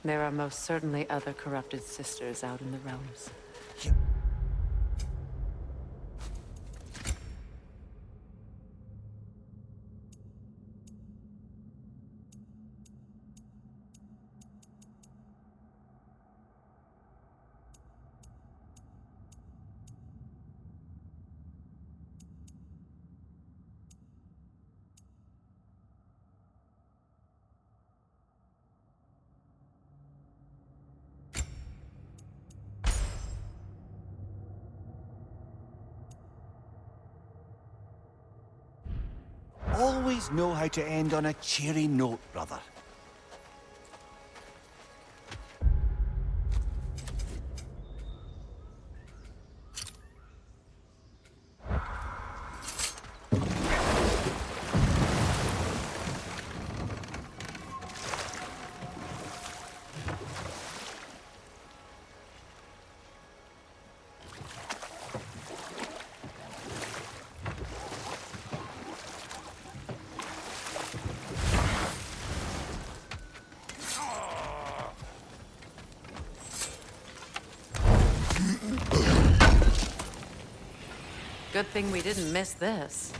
There are most certainly other corrupted sisters out in the realms. Always know how to end on a cheery note, brother. Good thing we didn't miss this.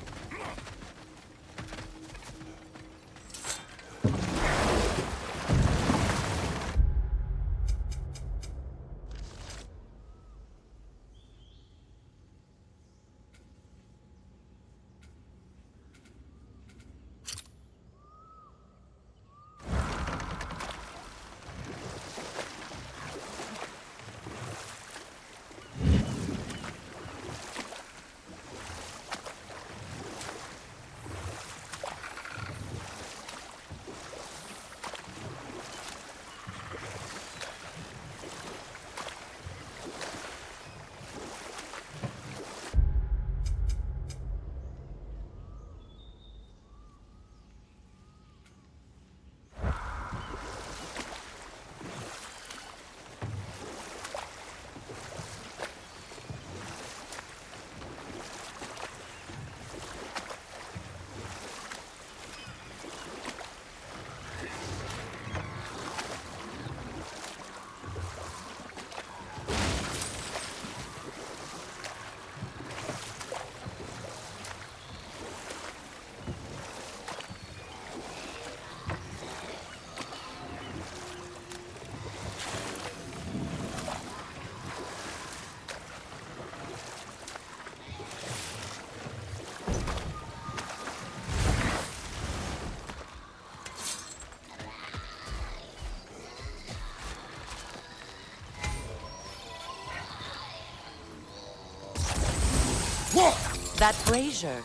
That brazier.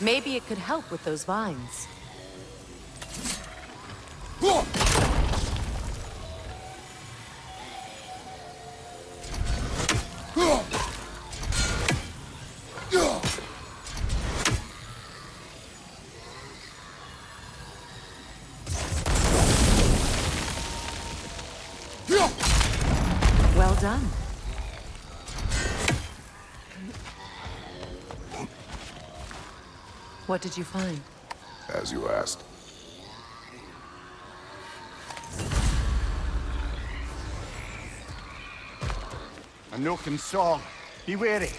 Maybe it could help with those vines. Well done. What did you find? As you asked. A Noken song. Be wary.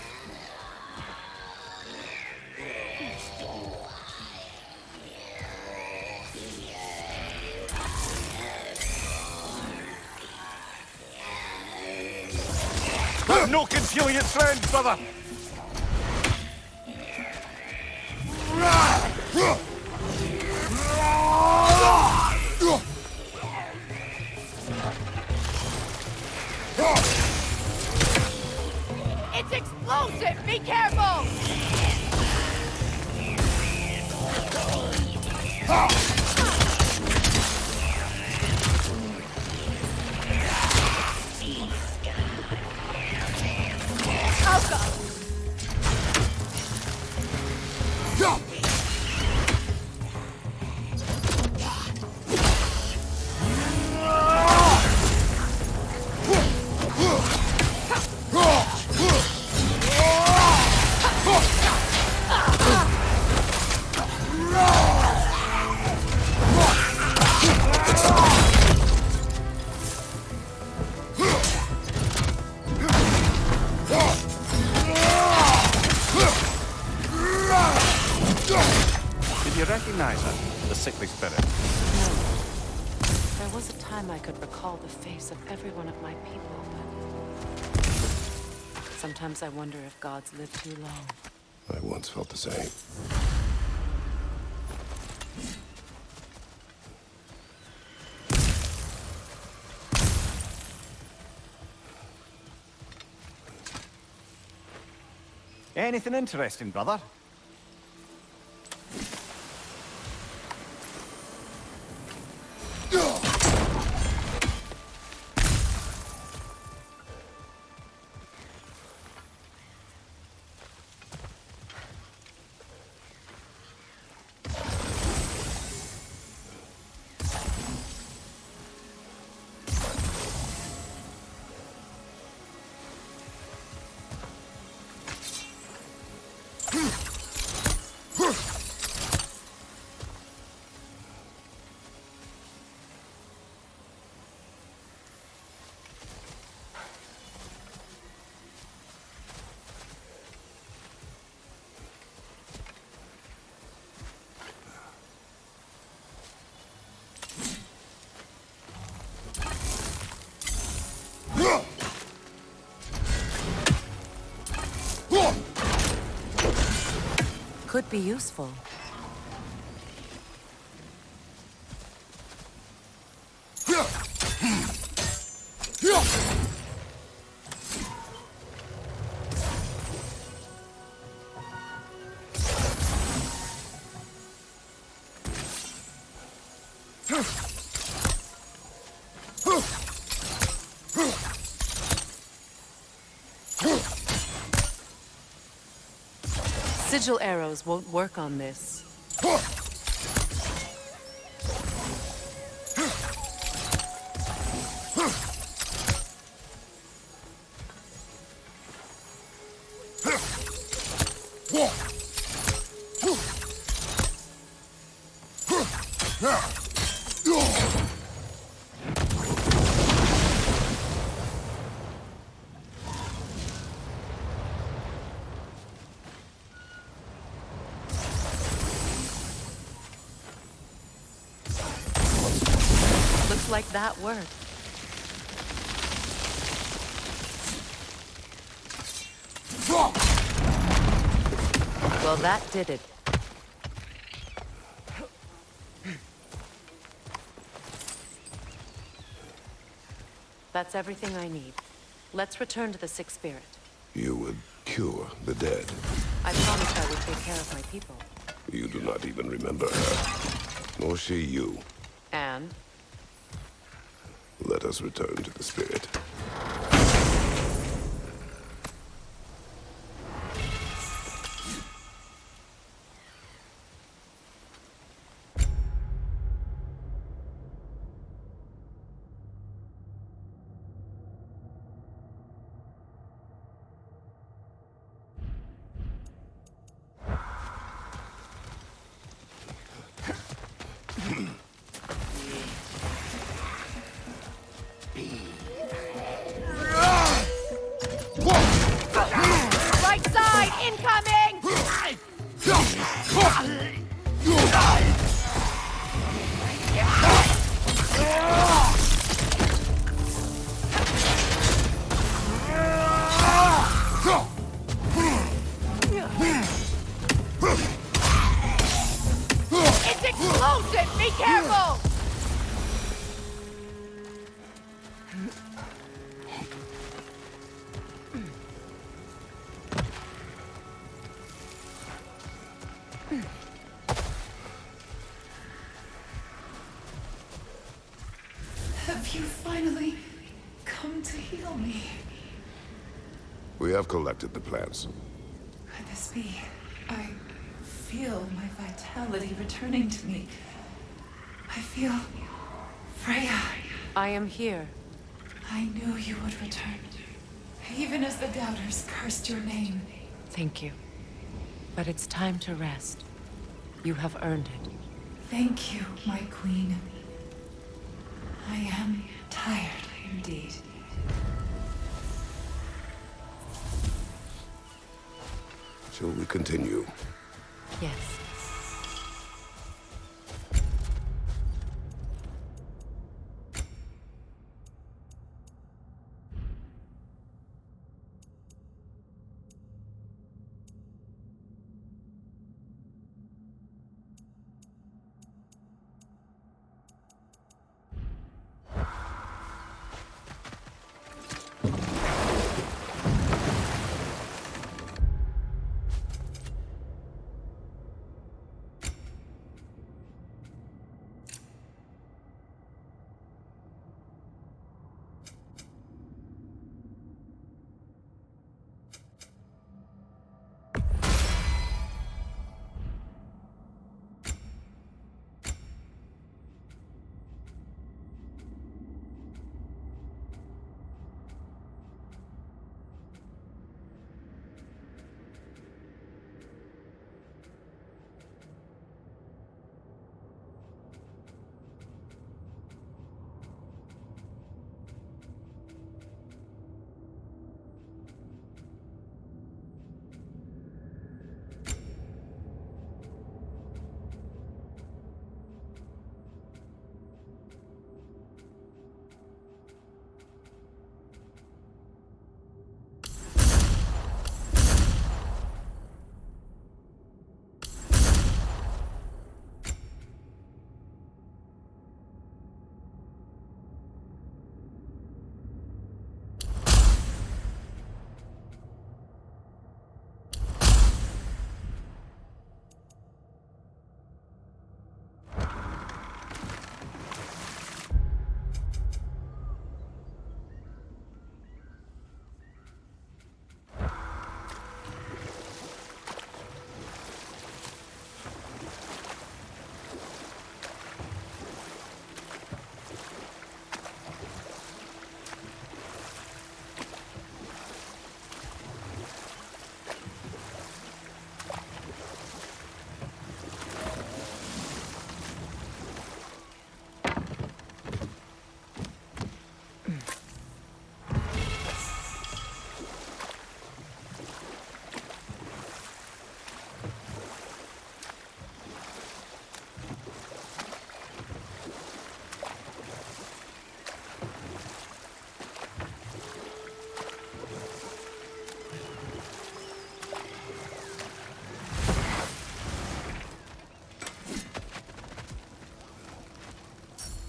No concealing its friends, brother! It's explosive! Be careful! I'll go! Did you recognize her, the sickly spirit? No. There was a time I could recall the face of every one of my people, but sometimes I wonder if gods live too long. I once felt the same. Anything interesting, brother? Could be useful. Sigil arrows won't work on this. Looks like that worked. Well, that did it. That's everything I need. Let's return to the Sick Spirit. You would cure the dead. I promised I would take care of my people. You do not even remember her. Nor she you. And? Let us return to the spirit. We have collected the plants. Could this be? I feel my vitality returning to me. I feel... Freya. I am here. I knew you would return. Even as the doubters cursed your name. Thank you. But it's time to rest. You have earned it. Thank you, my queen. I am tired indeed. Shall we continue? Yes.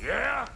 Yeah?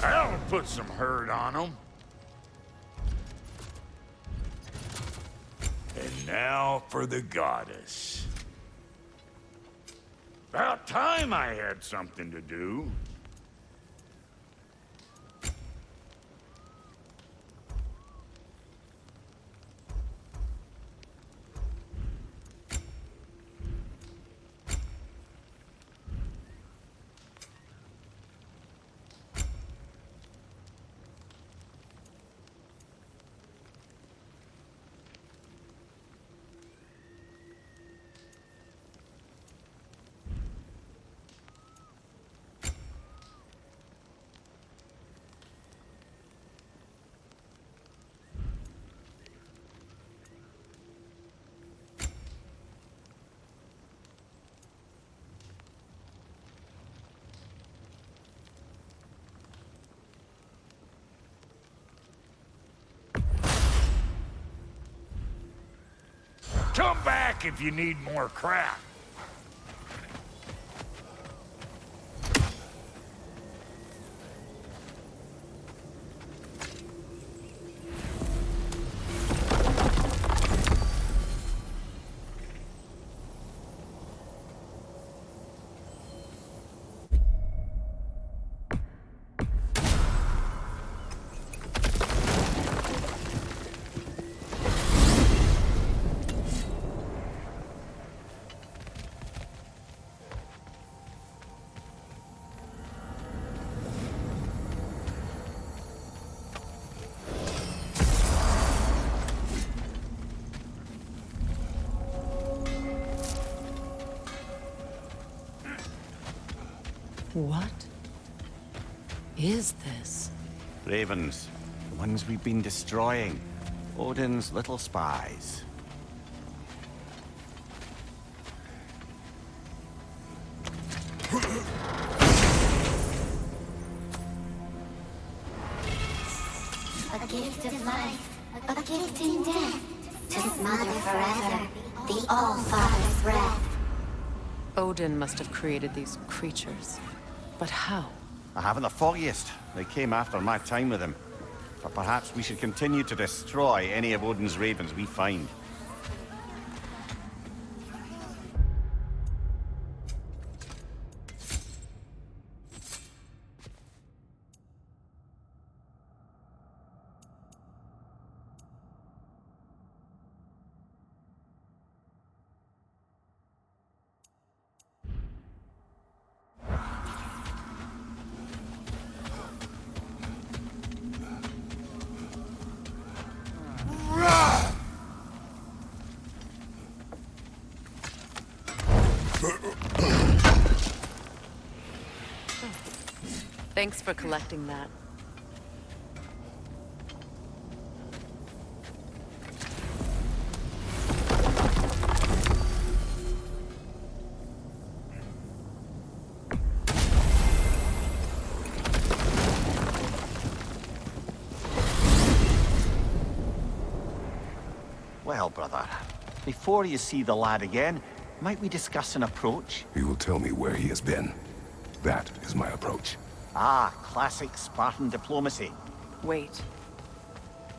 That'll put some hurt on them. And now for the goddess. About time I had something to do. Come back if you need more crap. What is this? Ravens. The ones we've been destroying. Odin's little spies. A gift of life, a gift in death. To smother forever, the All-Father's breath. Odin must have created these creatures. But how? I haven't the foggiest. They came after my time with him. But perhaps we should continue to destroy any of Odin's ravens we find. Thanks for collecting that. Well, brother, before you see the lad again, might we discuss an approach? He will tell me where he has been. That is my approach. Ah, classic Spartan diplomacy. Wait.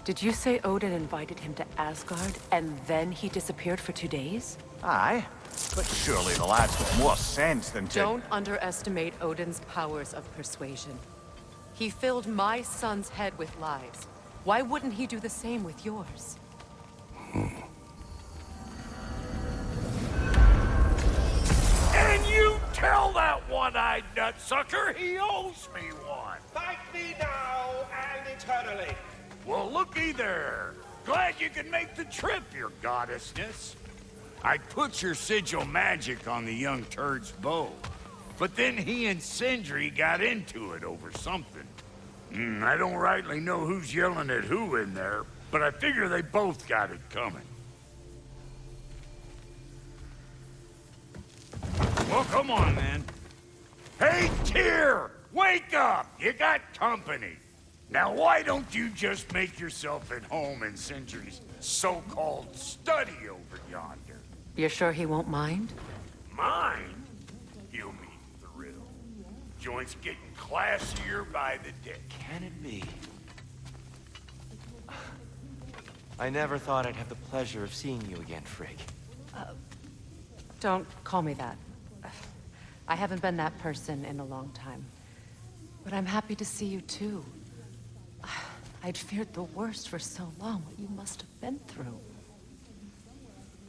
Did you say Odin invited him to Asgard, and then he disappeared for 2 days? Aye, but surely the lad's got more sense than to... Don't underestimate Odin's powers of persuasion. He filled my son's head with lies. Why wouldn't he do the same with yours? And you tell that one-eyed nutsucker he owes me one. Thank me now and eternally. Well, looky there. Glad you could make the trip, your goddessness. I put your sigil magic on the young turd's bow, but then he and Sindri got into it over something. I don't rightly know who's yelling at who in there, but I figure they both got it coming. Well, come on, then. Hey, Tyr! Wake up! You got company. Now, why don't you just make yourself at home in Sindri's so-called study over yonder? You're sure he won't mind? Mine? He'll be thrilled. Joint's getting classier by the day. Can it be? I never thought I'd have the pleasure of seeing you again, Frigg. Don't call me that. I haven't been that person in a long time. But I'm happy to see you too. I'd feared the worst for so long, what you must have been through.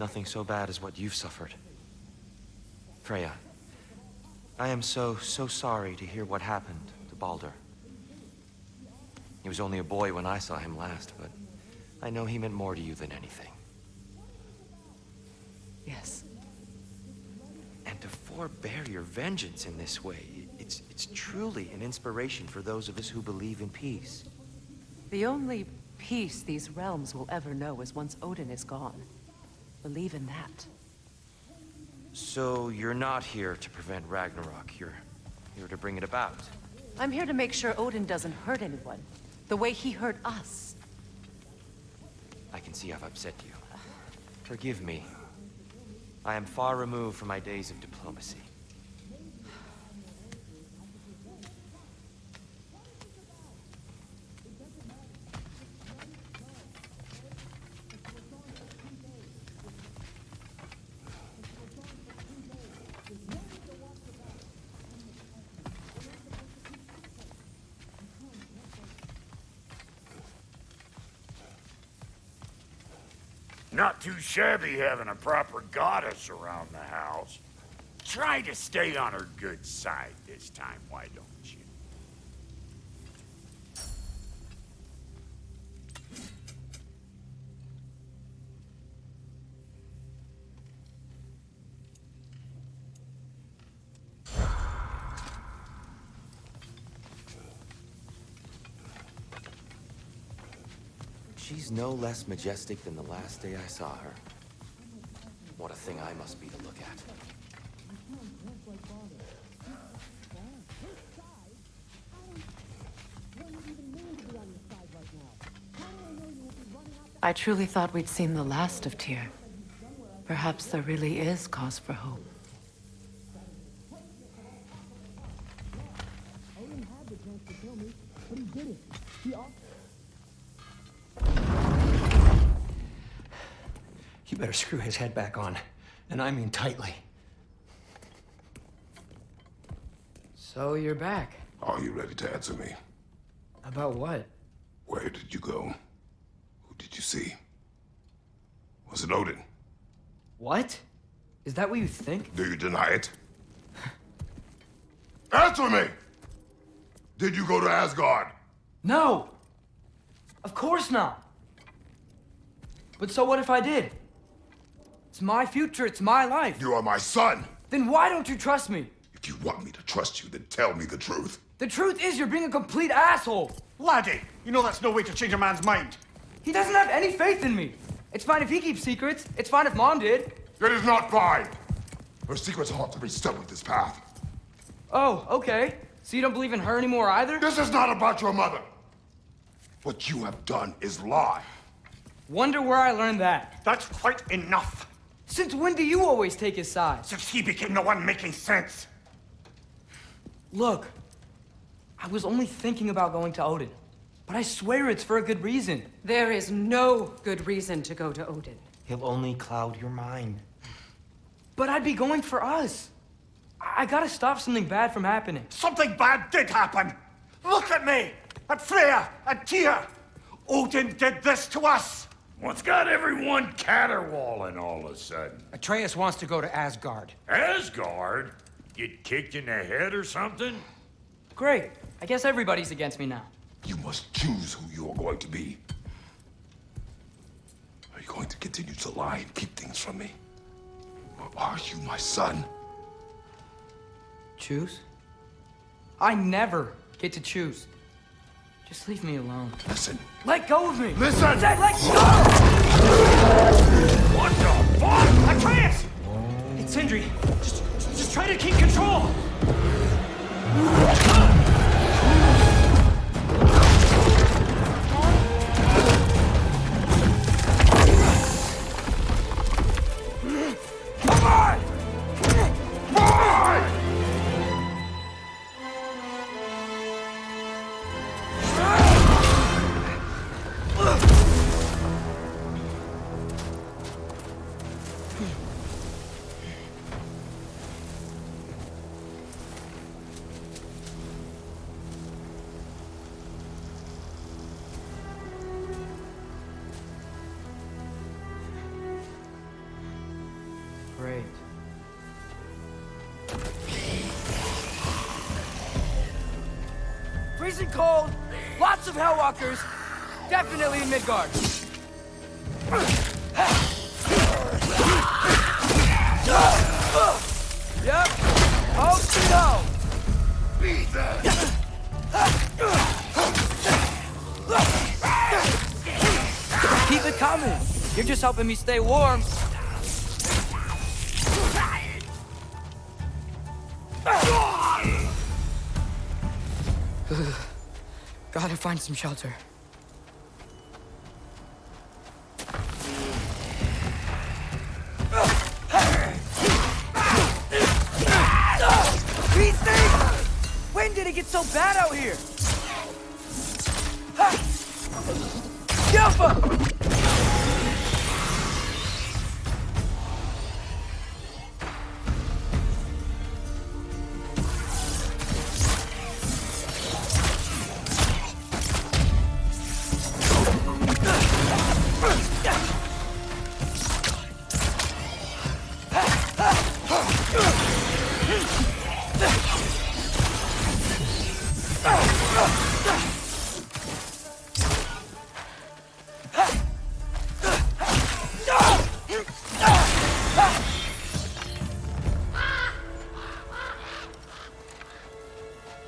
Nothing so bad as what you've suffered. Freya, I am so sorry to hear what happened to Baldur. He was only a boy when I saw him last, but I know he meant more to you than anything. Yes. And to forbear your vengeance in this way, it's truly an inspiration for those of us who believe in peace. The only peace these realms will ever know is once Odin is gone. Believe in that. So you're not here to prevent Ragnarok, you're here to bring it about. I'm here to make sure Odin doesn't hurt anyone, the way he hurt us. I can see I've upset you. Forgive me. I am far removed from my days of diplomacy. Not too shabby having a proper goddess around the house. Try to stay on her good side this time, why don't you? She's no less majestic than the last day I saw her. What a thing I must be to look at. I truly thought we'd seen the last of Tyr. Perhaps there really is cause for hope. You better screw his head back on, and I mean tightly. So you're back. Are you ready to answer me? About what? Where did you go? Who did you see? Was it Odin? What? Is that what you think? Do you deny it? Answer me! Did you go to Asgard? No! Of course not! But so what if I did? It's my future, it's my life. You are my son! Then why don't you trust me? If you want me to trust you, then tell me the truth. The truth is you're being a complete asshole! Laddie, you know that's no way to change a man's mind. He doesn't have any faith in me. It's fine if he keeps secrets. It's fine if Mom did. It is not fine! Her secrets ought to be stuck with this path. Oh, okay. So you don't believe in her anymore either? This is not about your mother! What you have done is lie. Wonder where I learned that. That's quite enough. Since when do you always take his side? Since he became the one making sense. Look, I was only thinking about going to Odin, but I swear it's for a good reason. There is no good reason to go to Odin. He'll only cloud your mind. But I'd be going for us. I gotta stop something bad from happening. Something bad did happen. Look at me, at Freya, at Tyr. Odin did this to us. What's got everyone caterwauling all of a sudden? Atreus wants to go to Asgard. Asgard? Get kicked in the head or something? Great. I guess everybody's against me now. You must choose who you are going to be. Are you going to continue to lie and keep things from me? Or are you my son? Choose? I never get to choose. Just leave me alone. Listen. Let go of me! Listen! Say, let go! What the fuck? Atreus! It's Sindri. Just try to keep control! Come on! Boy! Great. Freezing cold, lots of Hellwalkers, definitely in Midgard. Yep, hope so. Keep it coming. You're just helping me stay warm. Gotta find some shelter. so bad out here? Ha! Jump!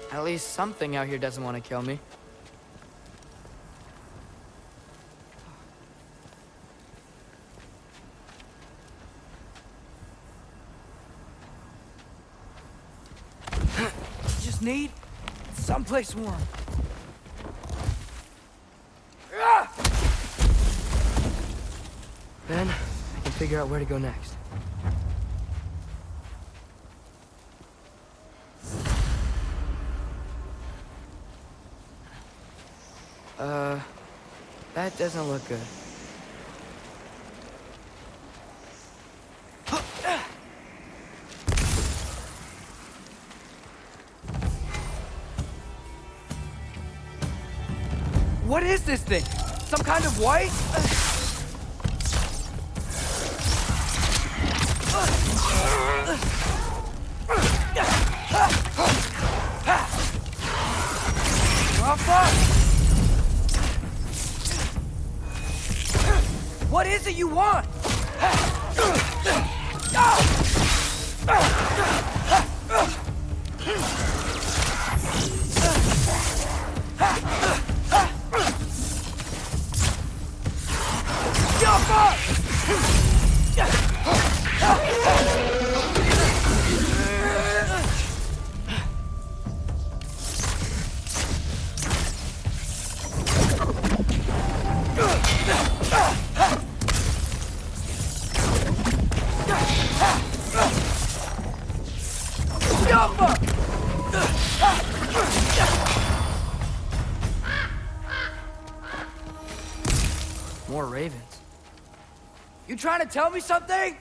At least something out here doesn't want to kill me. Just need someplace warm. Then I can figure out where to go next. That doesn't look good. What is this thing? Some kind of white? What is it you want? More ravens. You trying to tell me something?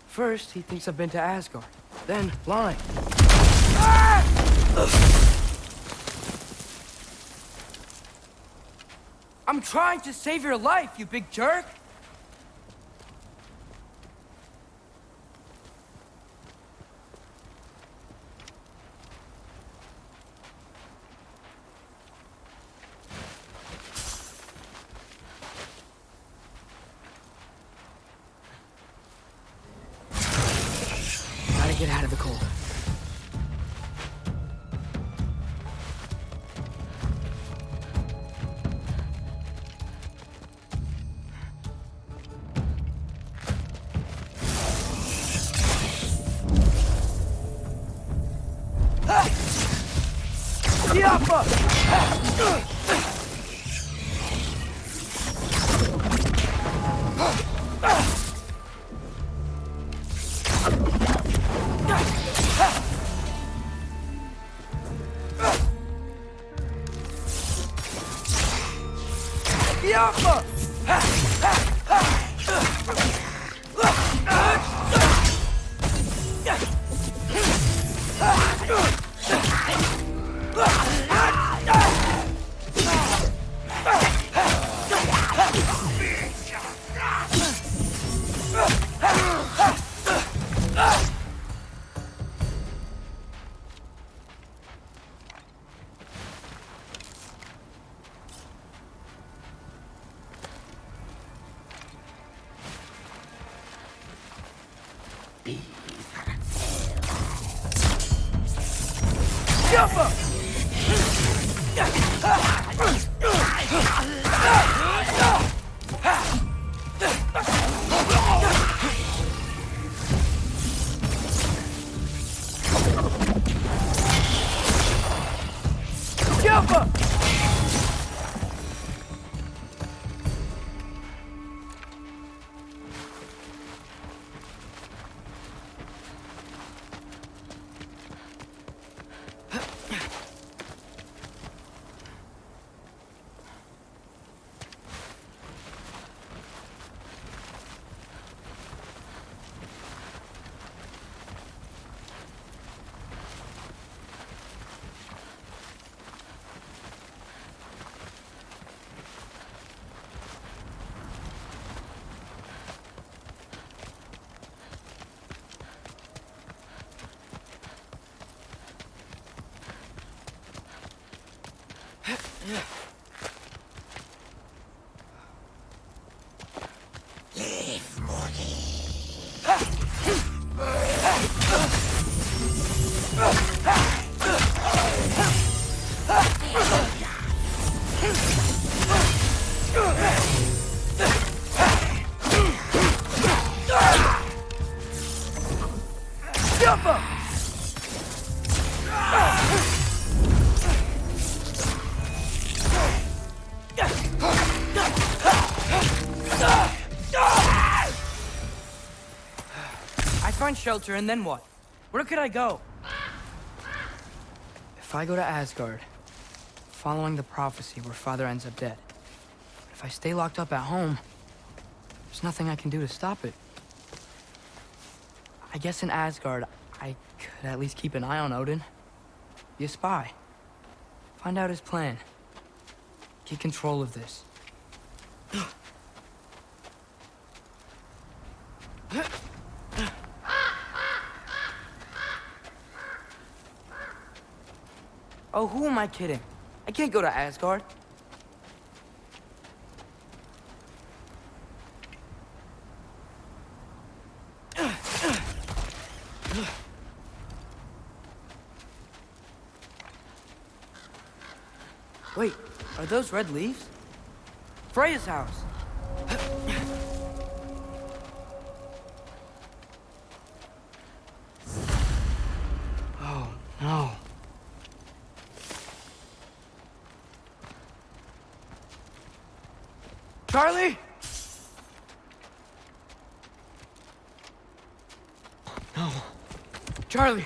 First, he thinks I've been to Asgard. Then, lying. Ah! I'm trying to save your life, you big jerk! Gotta get out of the cold. I find shelter, and then what? Where could I go? If I go to Asgard, following the prophecy where Father ends up dead. But if I stay locked up at home, there's nothing I can do to stop it. I guess in Asgard, I could at least keep an eye on Odin. Be a spy. Find out his plan. Get control of this. Oh, who am I kidding? I can't go to Asgard. Wait, are those red leaves? Freya's house. Oh, no. Charlie? No. Charlie.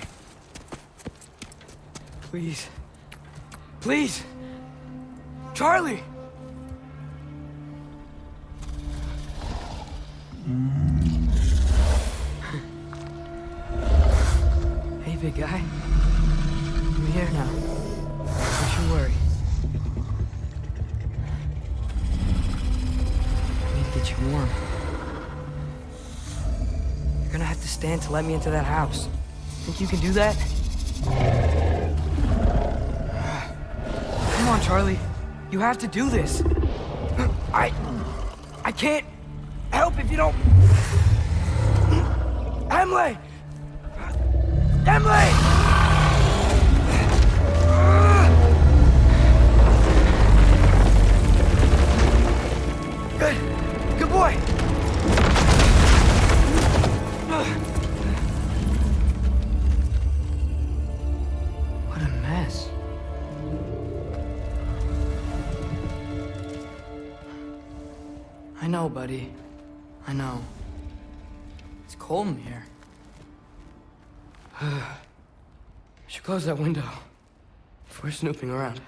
Please. Please. Charlie! Hey, big guy. I'm here now. Don't you worry. I need to get you warm. You're gonna have to stand to let me into that house. Think you can do that? Come on, Charlie. You have to do this. I can't help if you don't... Emily! Emily! Good. Good boy. What a mess. I know, buddy. I know. It's cold in here. I should close that window if we're snooping around.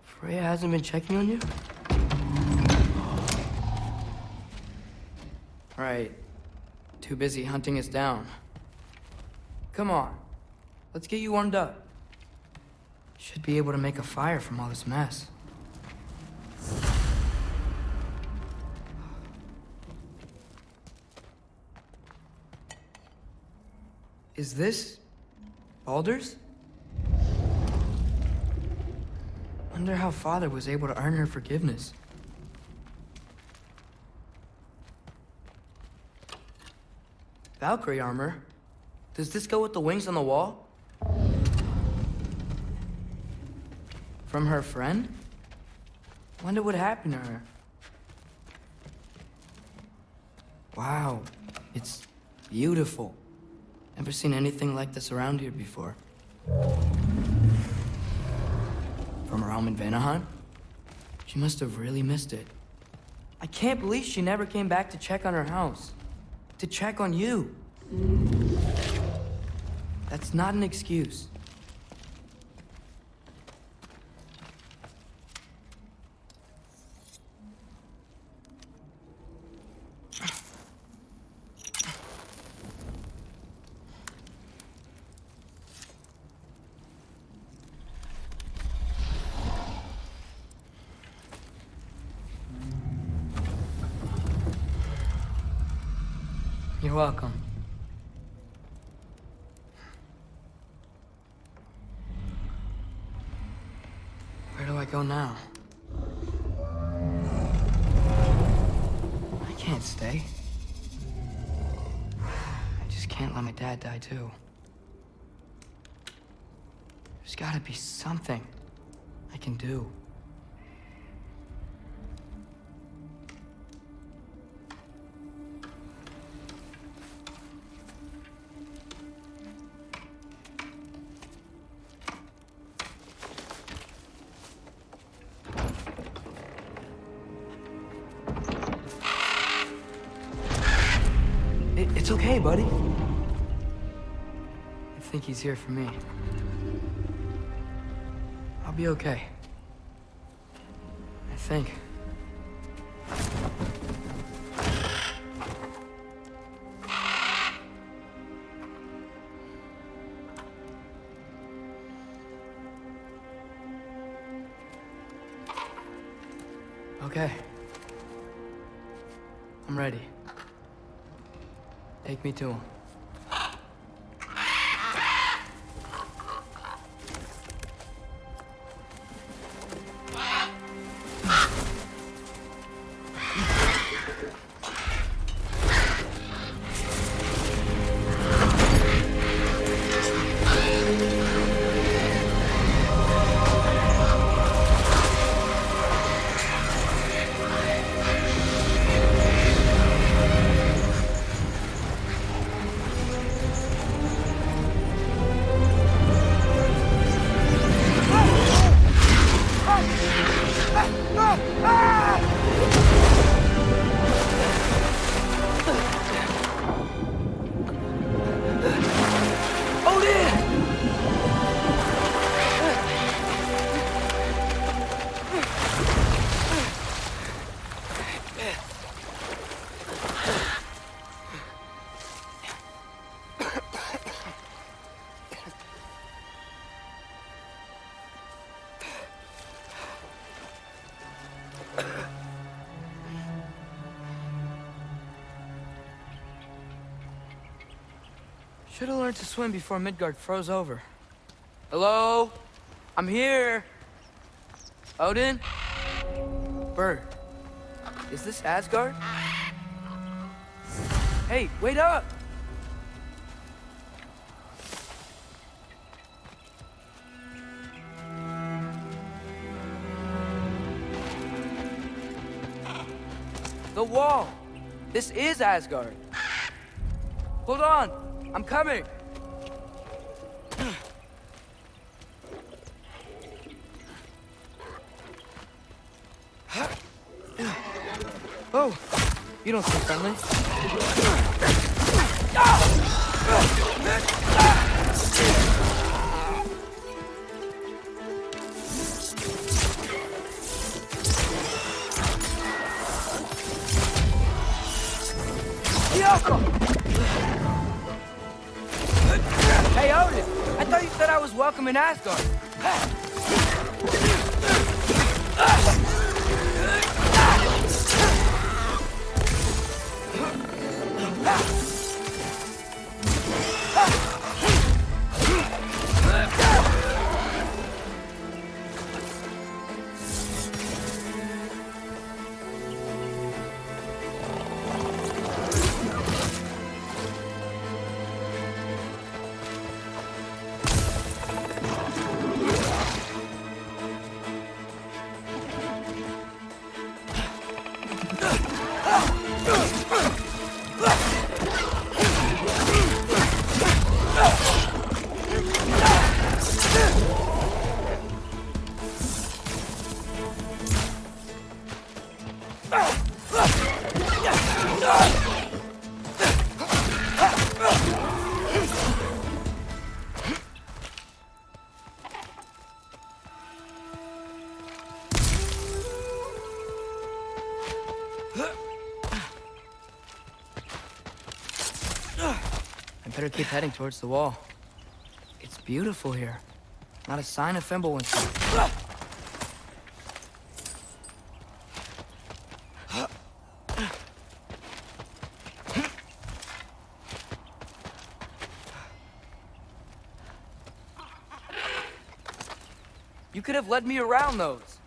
Freya hasn't been checking on you? Right. Too busy hunting us down. Come on. Let's get you warmed up. Should be able to make a fire from all this mess. Is this Baldur's? Wonder how Father was able to earn her forgiveness. Valkyrie armor? Does this go with the wings on the wall? From her friend? Wonder what happened to her. Wow, it's beautiful. Never seen anything like this around here before. From her home in Vanaheim? She must have really missed it. I can't believe she never came back to check on her house. To check on you. That's not an excuse. welcome. Where do I go now? I can't stay. I just can't let my dad die too. There's gotta be something I can do. It's okay, buddy. I think he's here for me. I'll be okay. I think. Okay. I'm ready. Take me to him. Should have learned to swim before Midgard froze over. Hello? I'm here. Odin? Bird. Is this Asgard? Hey, wait up! The wall! This is Asgard. Hold on! I'm coming! Oh, you don't seem friendly. Hey, Odin! I thought you said I was welcome in Asgard. I better keep heading towards the wall. It's beautiful here. Not a sign of Fimbulwinter. You could have led me around those.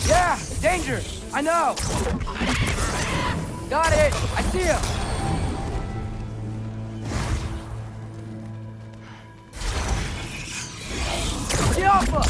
Yeah, danger! I know! Got it! I see him! The Alpha!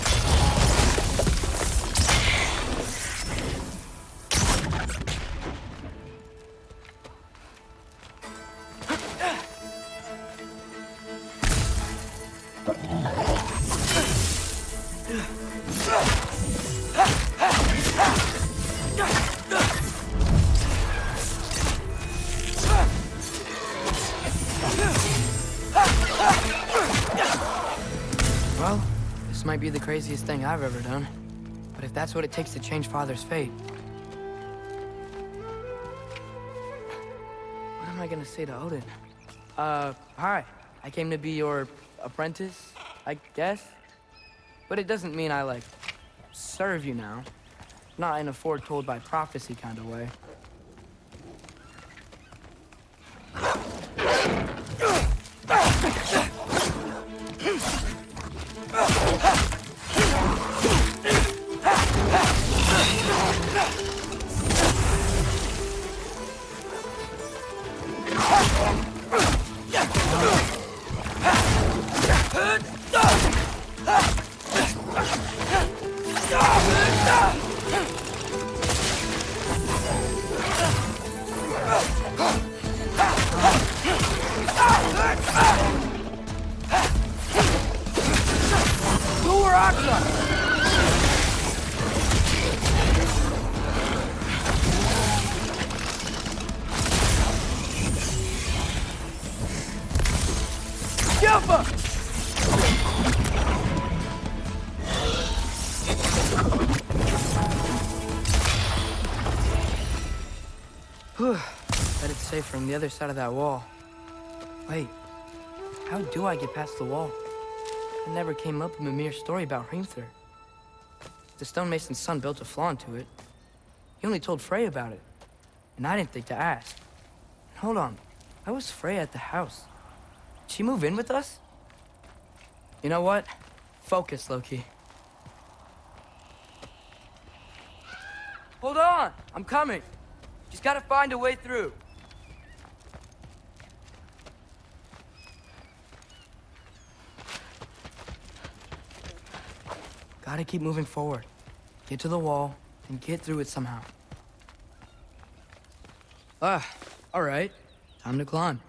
Well, this might be the craziest thing I've ever done. But if that's what it takes to change Father's fate... what am I gonna say to Odin? Hi. I came to be your apprentice, I guess? But it doesn't mean I, like, serve you now. Not in a foretold by prophecy kind of way. Bet it's safe from the other side of that wall. Wait, how do I get past the wall? It never came up in Mimir's story about Hrimthur. The stonemason's son built a flaw into it. He only told Freya about it, and I didn't think to ask. And hold on, why was Freya at the house? Did she move in with us? You know what? Focus, Loki. Hold on, I'm coming. Just gotta find a way through. Gotta keep moving forward. Get to the wall and get through it somehow. Ah, all right. Time to climb.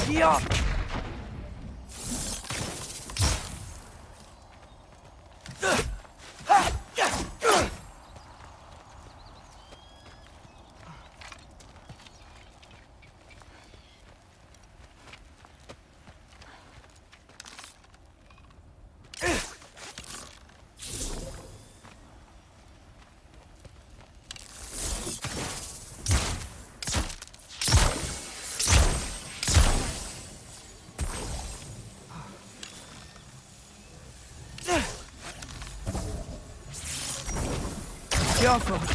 Yeah. careful.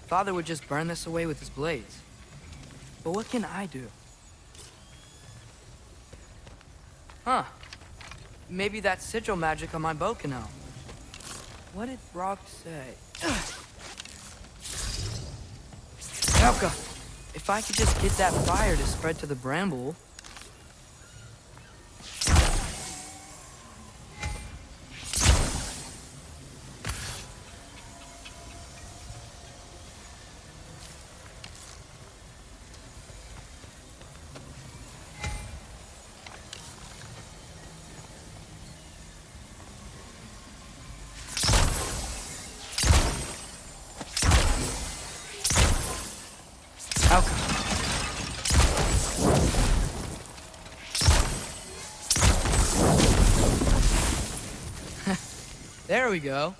Father would just burn this away with his blades. But what can I do? Huh. Maybe that sigil magic on my bow can help. What did Brock say? Helka! If I could just get that fire to spread to the bramble... There we go.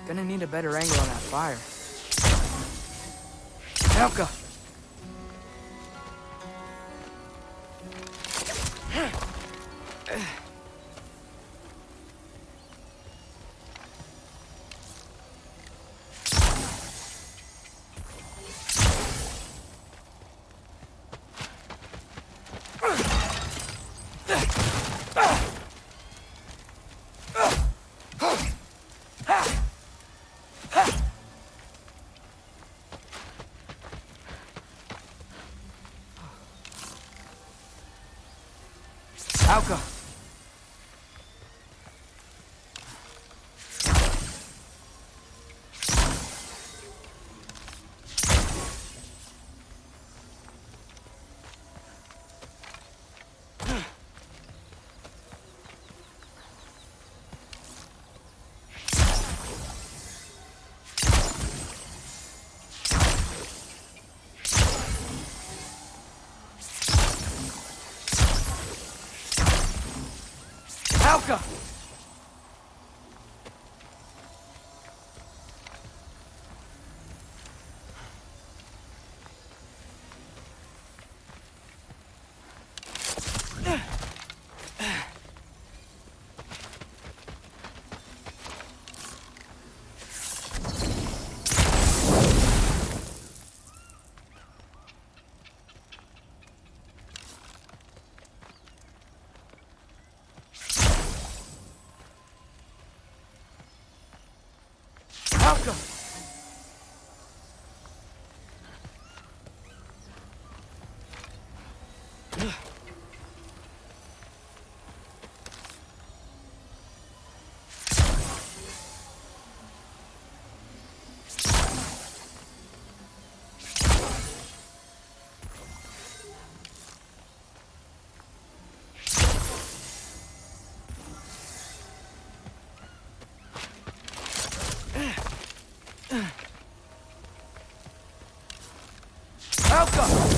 Gonna need a better angle on that fire. Helka! Helka! Helka! Alka!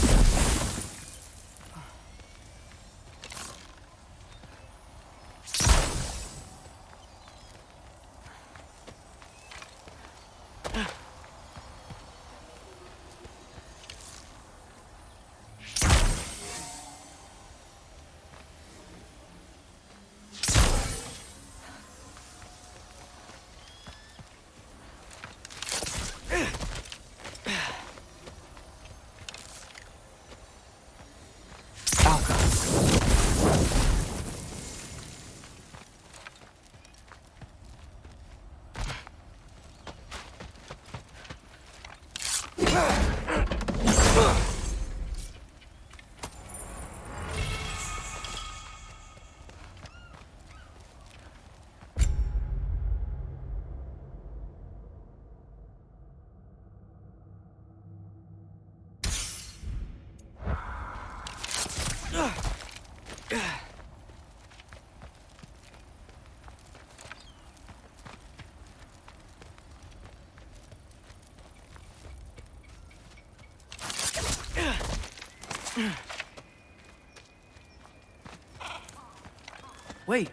Wait,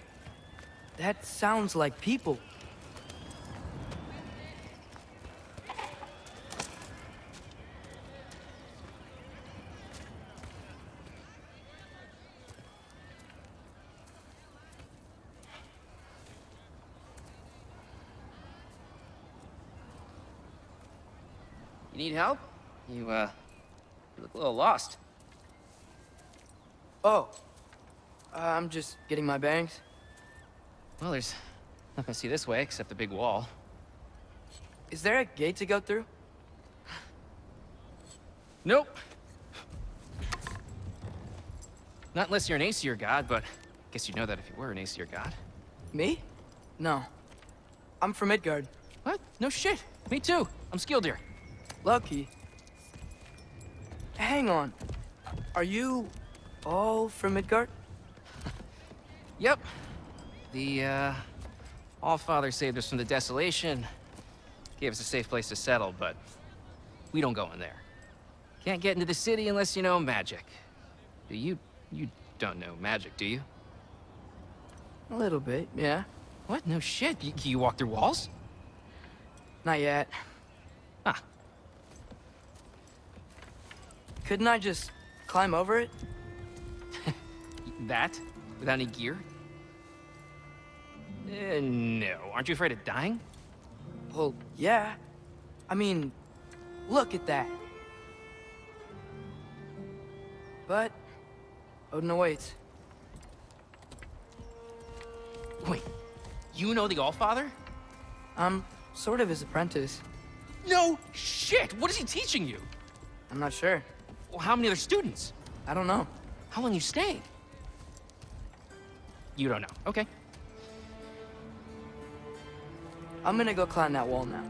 that sounds like people. You need help? You look a little lost. Oh, I'm just getting my bearings. Well, there's nothing to see this way except the big wall. Is there a gate to go through? Nope. Not unless you're an Aesir god, but I guess you'd know that if you were an Aesir god. Me? No. I'm from Midgard. What? No shit. Me too. I'm Skildir. Lucky. Hang on. Are you all from Midgard? Yep. The, Allfather saved us from the desolation. Gave us a safe place to settle, but we don't go in there. Can't get into the city unless you know magic. You don't know magic, do you? A little bit, yeah. What? No shit. You walk through walls? Not yet. Ah. Couldn't I just climb over it? That? Without any gear? No. Aren't you afraid of dying? Well, yeah. I mean, look at that. But Odin awaits. Wait, you know the Allfather? I'm sort of his apprentice. No shit! What is he teaching you? I'm not sure. Well, how many other students? I don't know. How long you staying? You don't know. Okay. I'm gonna go climb that wall now.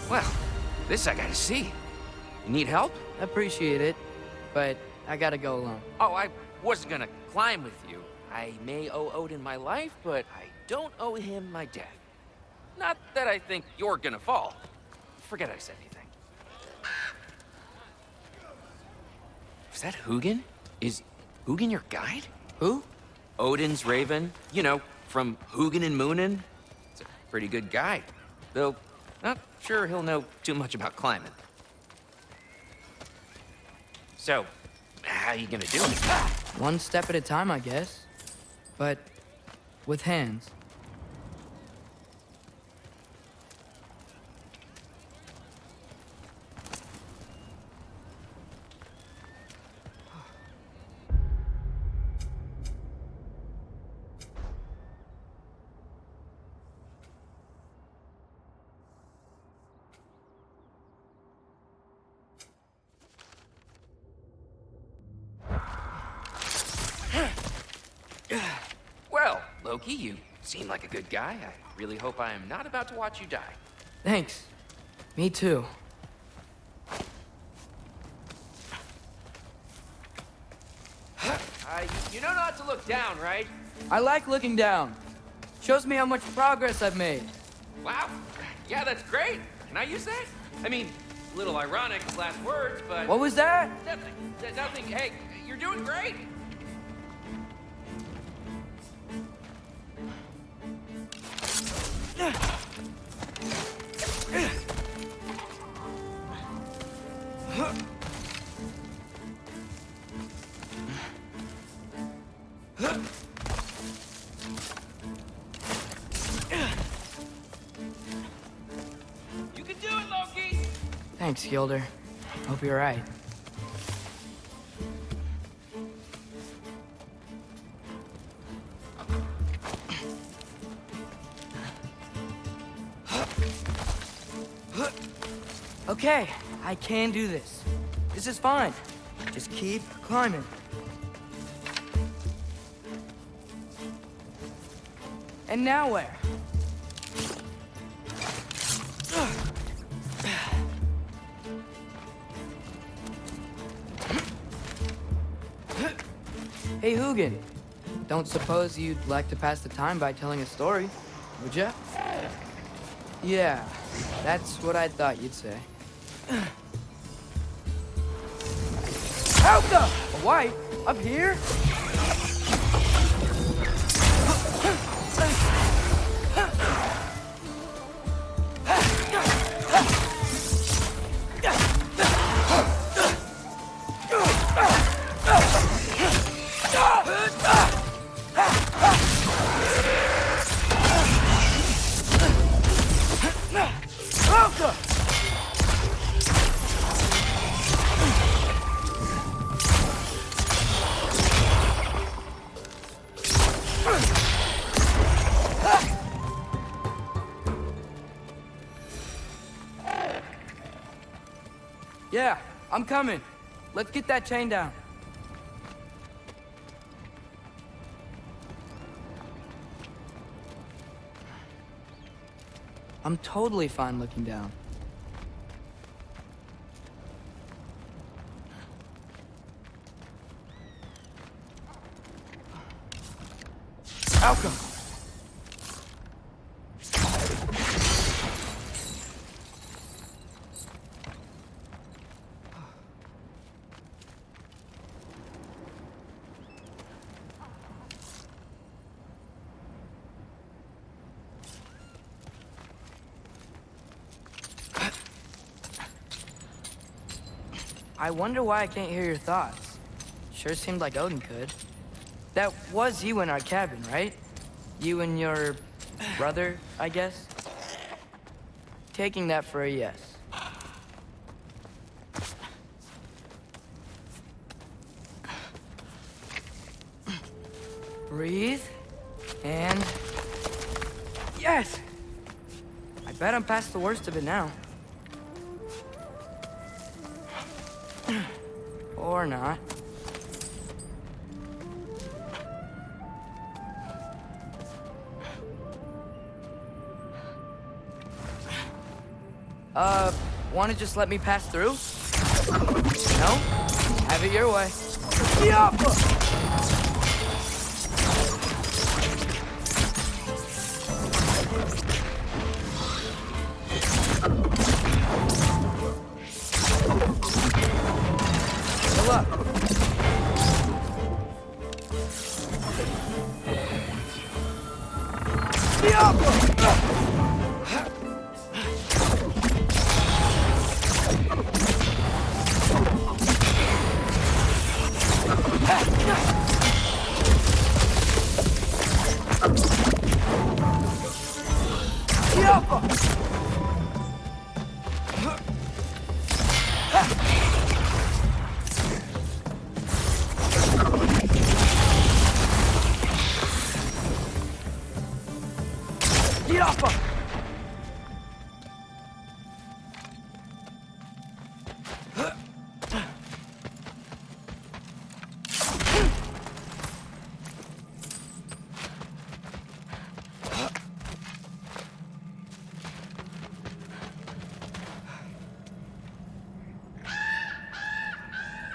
Well, this I gotta see. You need help? Appreciate it, but I gotta go alone. Oh, I wasn't gonna climb with you. I may owe Odin my life, but I don't owe him my death. Not that I think you're gonna fall. Forget I said anything. Is that Hugin? Is Hugin your guide? Who? Odin's raven. You know, from Hugin and Moonin. It's a pretty good guide. Though, not sure he'll know too much about climbing. So, how you gonna do it? One step at a time, I guess. But with hands. Well, Loki, you seem like a good guy. I really hope I am not about to watch you die. Thanks. Me too. You know not to look down, right? I like looking down. Shows me how much progress I've made. Wow. Yeah, that's great. Can I use that? I mean, a little ironic, last words, but... What was that? Nothing. Nothing. Hey, you're doing great. You can do it, Loki! Thanks, Gilder. Hope you're right. Okay, I can do this. This is fine. Just keep climbing. And now where? Hey, Hugin. Don't suppose you'd like to pass the time by telling a story, would ya? Yeah, that's what I thought you'd say. Out the white up here? Yeah, I'm coming. Let's get that chain down. I'm totally fine looking down. Outcome! I wonder why I can't hear your thoughts. Sure seemed like Odin could. That was you in our cabin, right? You and your brother, I guess? Taking that for a yes. Breathe. And... yes! I bet I'm past the worst of it now. Or not. Wanna just let me pass through? No? Have it your way. Yeah! Good luck.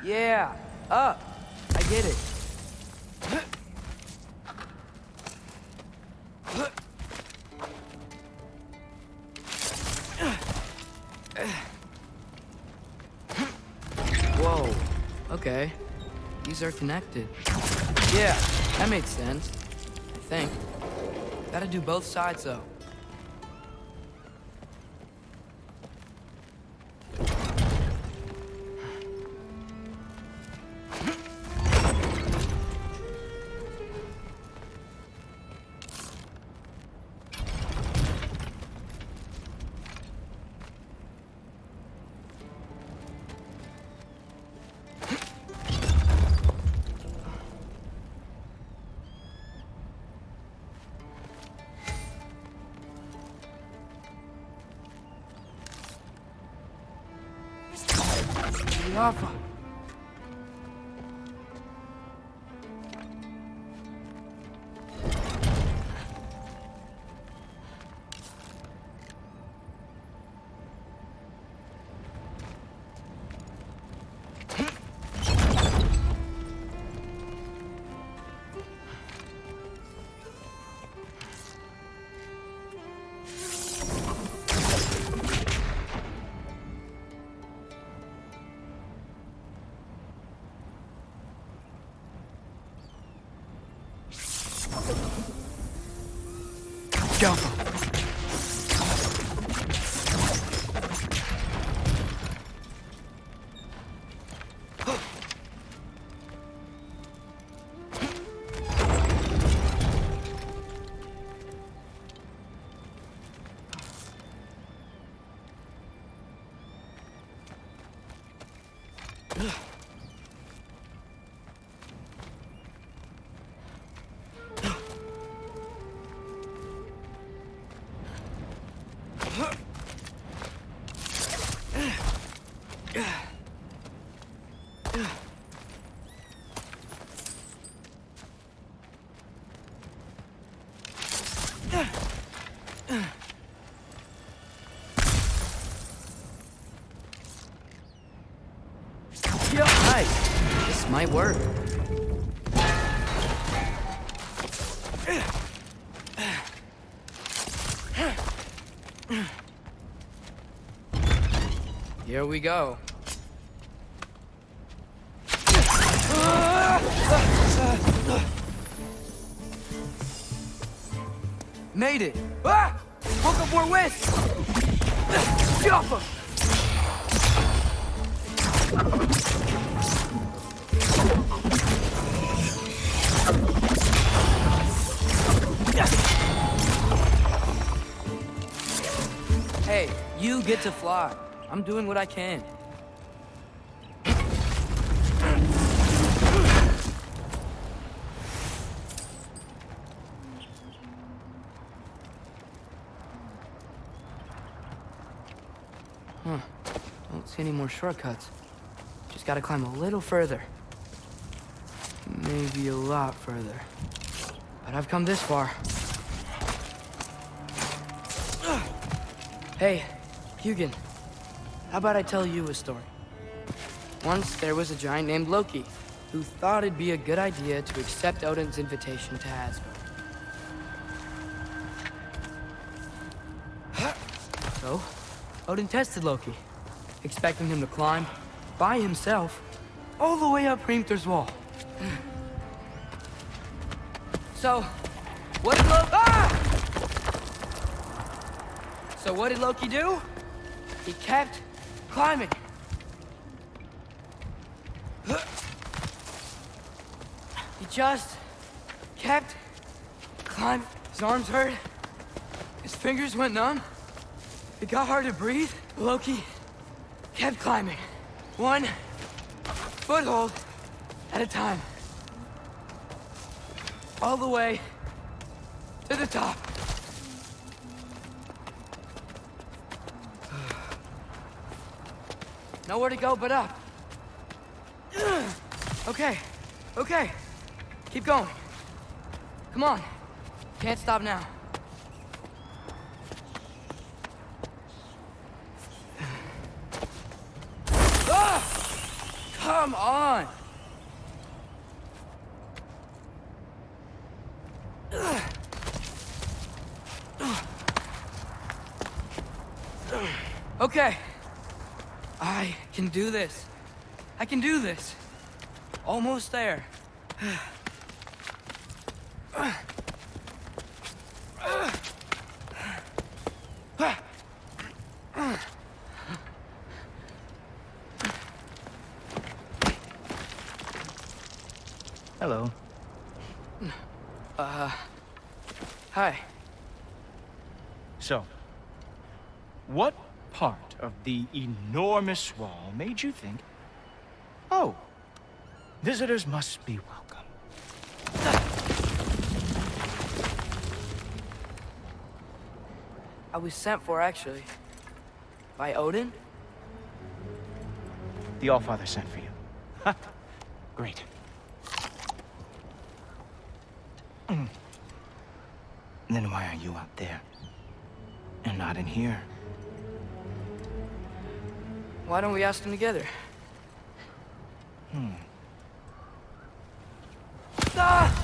Yeah, up. I get it. Whoa. Okay. These are connected. Yeah, that makes sense. I think. Gotta do both sides, though. Lava. Jump. Yeah, nice. This might work. Here we go. Made it! Ah! Woke up more west! Jump him! Hey, you get to fly. I'm doing what I can. Huh. Don't see any more shortcuts. Just gotta climb a little further. Maybe a lot further. But I've come this far. Hey, Hugin. How about I tell you a story? Once there was a giant named Loki, who thought it'd be a good idea to accept Odin's invitation to Asgard. So, Odin tested Loki, expecting him to climb, by himself, all the way up Hrimthur's wall. So, what did Loki... Ah! So what did Loki do? He kept climbing. He just kept climbing. His arms hurt. His fingers went numb. It got hard to breathe. Loki kept climbing. One foothold at a time. All the way to the top. Nowhere to go but up. Okay, okay. Keep going. Come on. Can't stop now. Ah! Come on! Okay, I can do this. I can do this. Almost there. Hello. Hi. So, what part of the enormous wall made you think, oh, visitors must be welcome? I was sent for, actually. By Odin? The Allfather sent for you. Ha! Great. Then why are you out there? And not in here? Why don't we ask them together? Ah!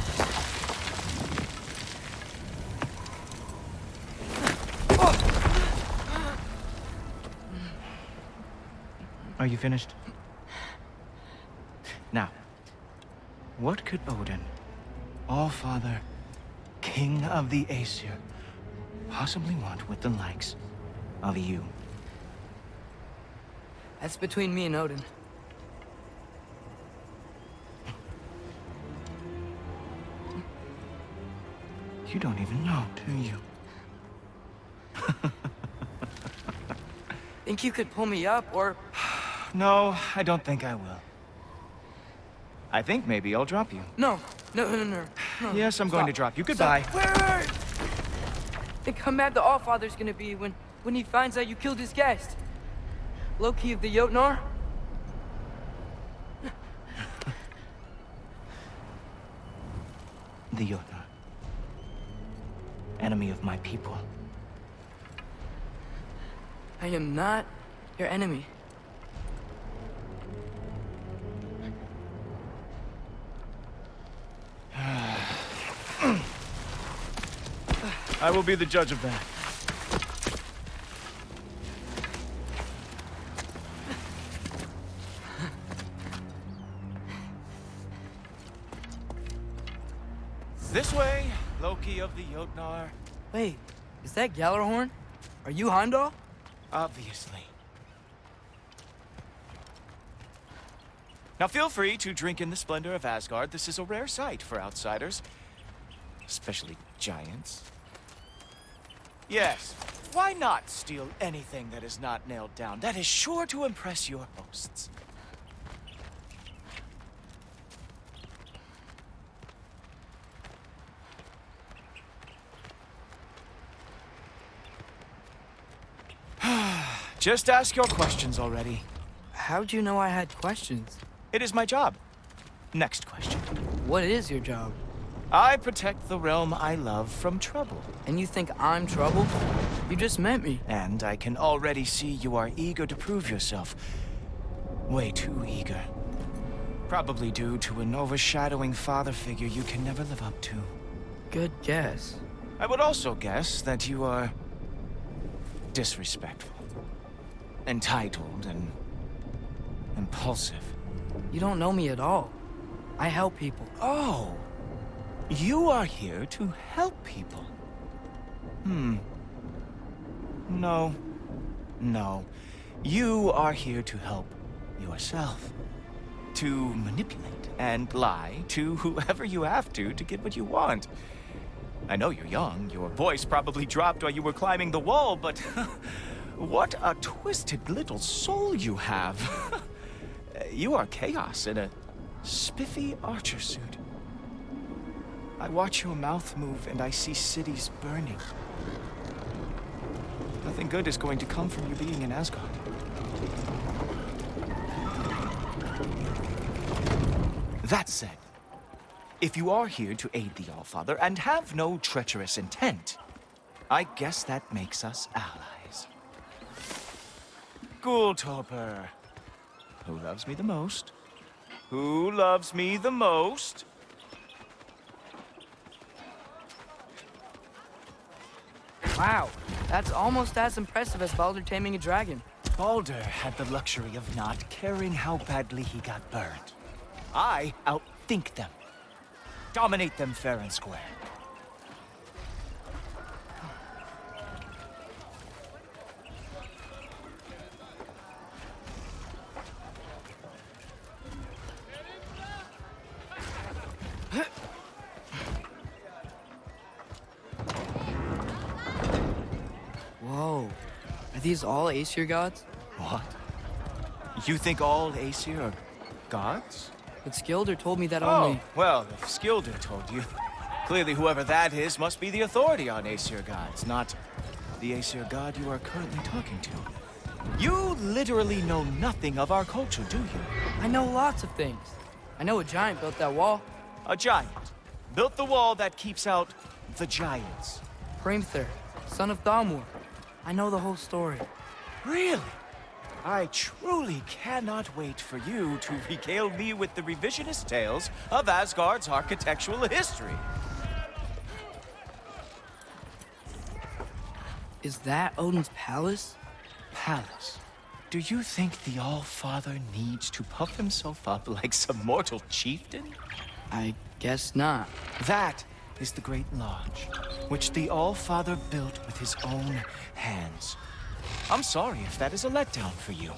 Are you finished? Now, what could Odin, Allfather, King of the Aesir, possibly want with the likes of you? That's between me and Odin. You don't even know, do you? Think you could pull me up, or... No, I don't think I will. I think maybe I'll drop you. No. Yes, I'm going to drop you. Goodbye. Wait. Think how mad the Allfather's gonna be when he finds out you killed his guest. Loki of the Jotnar? The Jotnar. Enemy of my people. I am not your enemy. I will be the judge of that. This way, Loki of the Jotnar. Wait, is that Gjallarhorn? Are you Heimdall? Obviously. Now feel free to drink in the splendor of Asgard. This is a rare sight for outsiders. Especially giants. Yes, why not steal anything that is not nailed down? That is sure to impress your hosts. Just ask your questions already. How'd you know I had questions? It is my job. Next question. What is your job? I protect the realm I love from trouble. And you think I'm trouble? You just met me. And I can already see you are eager to prove yourself. Way too eager. Probably due to an overshadowing father figure you can never live up to. Good guess. I would also guess that you are disrespectful, entitled, and impulsive. You don't know me at all. I help people. Oh, you are here to help people. No. You are here to help yourself. To manipulate and lie to whoever you have to get what you want. I know you're young. Your voice probably dropped while you were climbing the wall, but what a twisted little soul you have. You are chaos in a spiffy archer suit. I watch your mouth move and I see cities burning. Nothing good is going to come from you being in Asgard. That said, if you are here to aid the Allfather and have no treacherous intent, I guess that makes us allies. Ghoultoper. Who loves me the most? Who loves me the most? Wow, that's almost as impressive as Baldur taming a dragon. Balder had the luxury of not caring how badly he got burned. I outthink them. Dominate them fair and square. Whoa. Are these all Aesir gods? What? You think all Aesir are gods? But Skilder told me that Oh, only... well, if Skilder told you, clearly whoever that is must be the authority on Aesir gods, not the Aesir god you are currently talking to. You literally know nothing of our culture, do you? I know lots of things. I know a giant built that wall. A giant built the wall that keeps out the giants. Hrimthur, son of Thamur. I know the whole story. Really? I truly cannot wait for you to regale me with the revisionist tales of Asgard's architectural history. Is that Odin's palace? Palace? Do you think the All-Father needs to puff himself up like some mortal chieftain? I guess not. That is the Great Lodge, which the All-Father built with his own hands. I'm sorry if that is a letdown for you.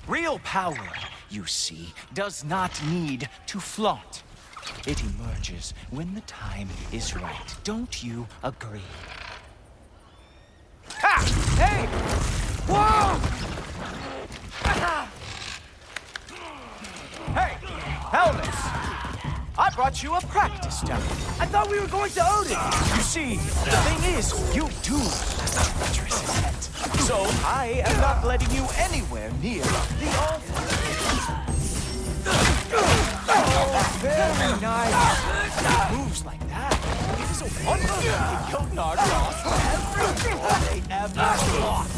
Real power, you see, does not need to flaunt. It emerges when the time is right. Don't you agree? Ha! Hey! Whoa! Hey, Helmus! I brought you a practice dummy. I thought we were going to Odin! You see, the thing is, you do have a treacherous intent. So I am not letting you anywhere near the altar. Oh, very nice. Moves like that. It is a wonder that the Jotnar lost everything they ever lost.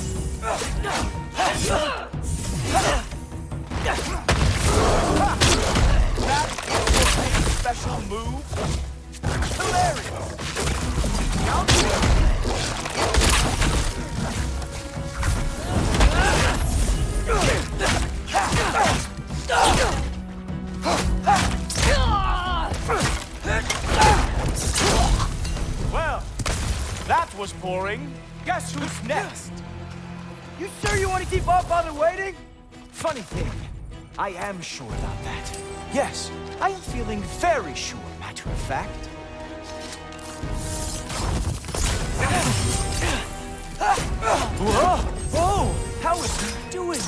That is a special move. Hilarious. Now well, that was boring. Guess who's next? You sure you want to keep All-Father waiting? Funny thing, I am sure about that. Yes, I am feeling very sure, matter of fact. Whoa! Whoa! How is he doing?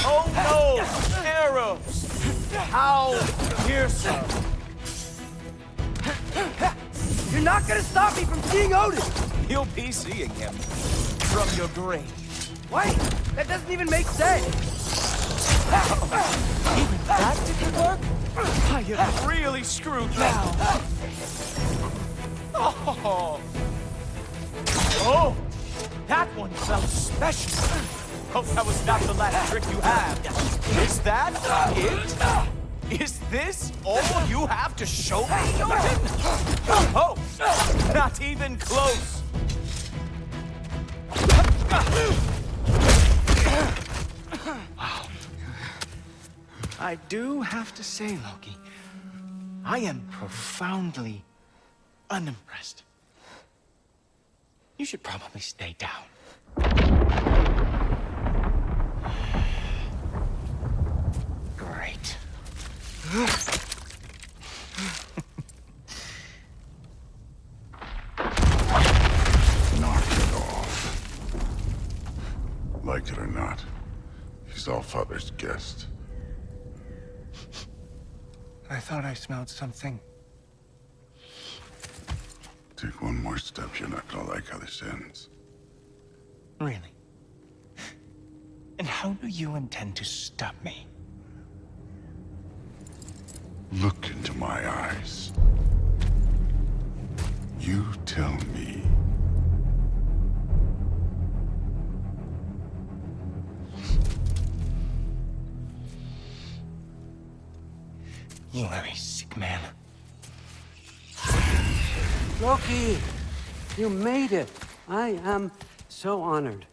Oh no! Arrows! How fearsome! You're not gonna stop me from seeing Odin! You'll be seeing him from your grave. Wait! That doesn't even make sense! Even that didn't work? I am really screwed now. Oh! Oh! That one felt special. Hope that was not the last trick you have. Is that it? Is this all you have to show me, Jordan? Oh! Not even close. Wow. I do have to say, Loki, I am profoundly unimpressed. You should probably stay down. Great. Knock it off. Like it or not, he's All-Father's guest. I thought I smelled something. Take one more step, you're not gonna like how this ends. Really? And how do you intend to stop me? Look into my eyes. You tell me. You are a sick man. Loki, you made it. I am so honored.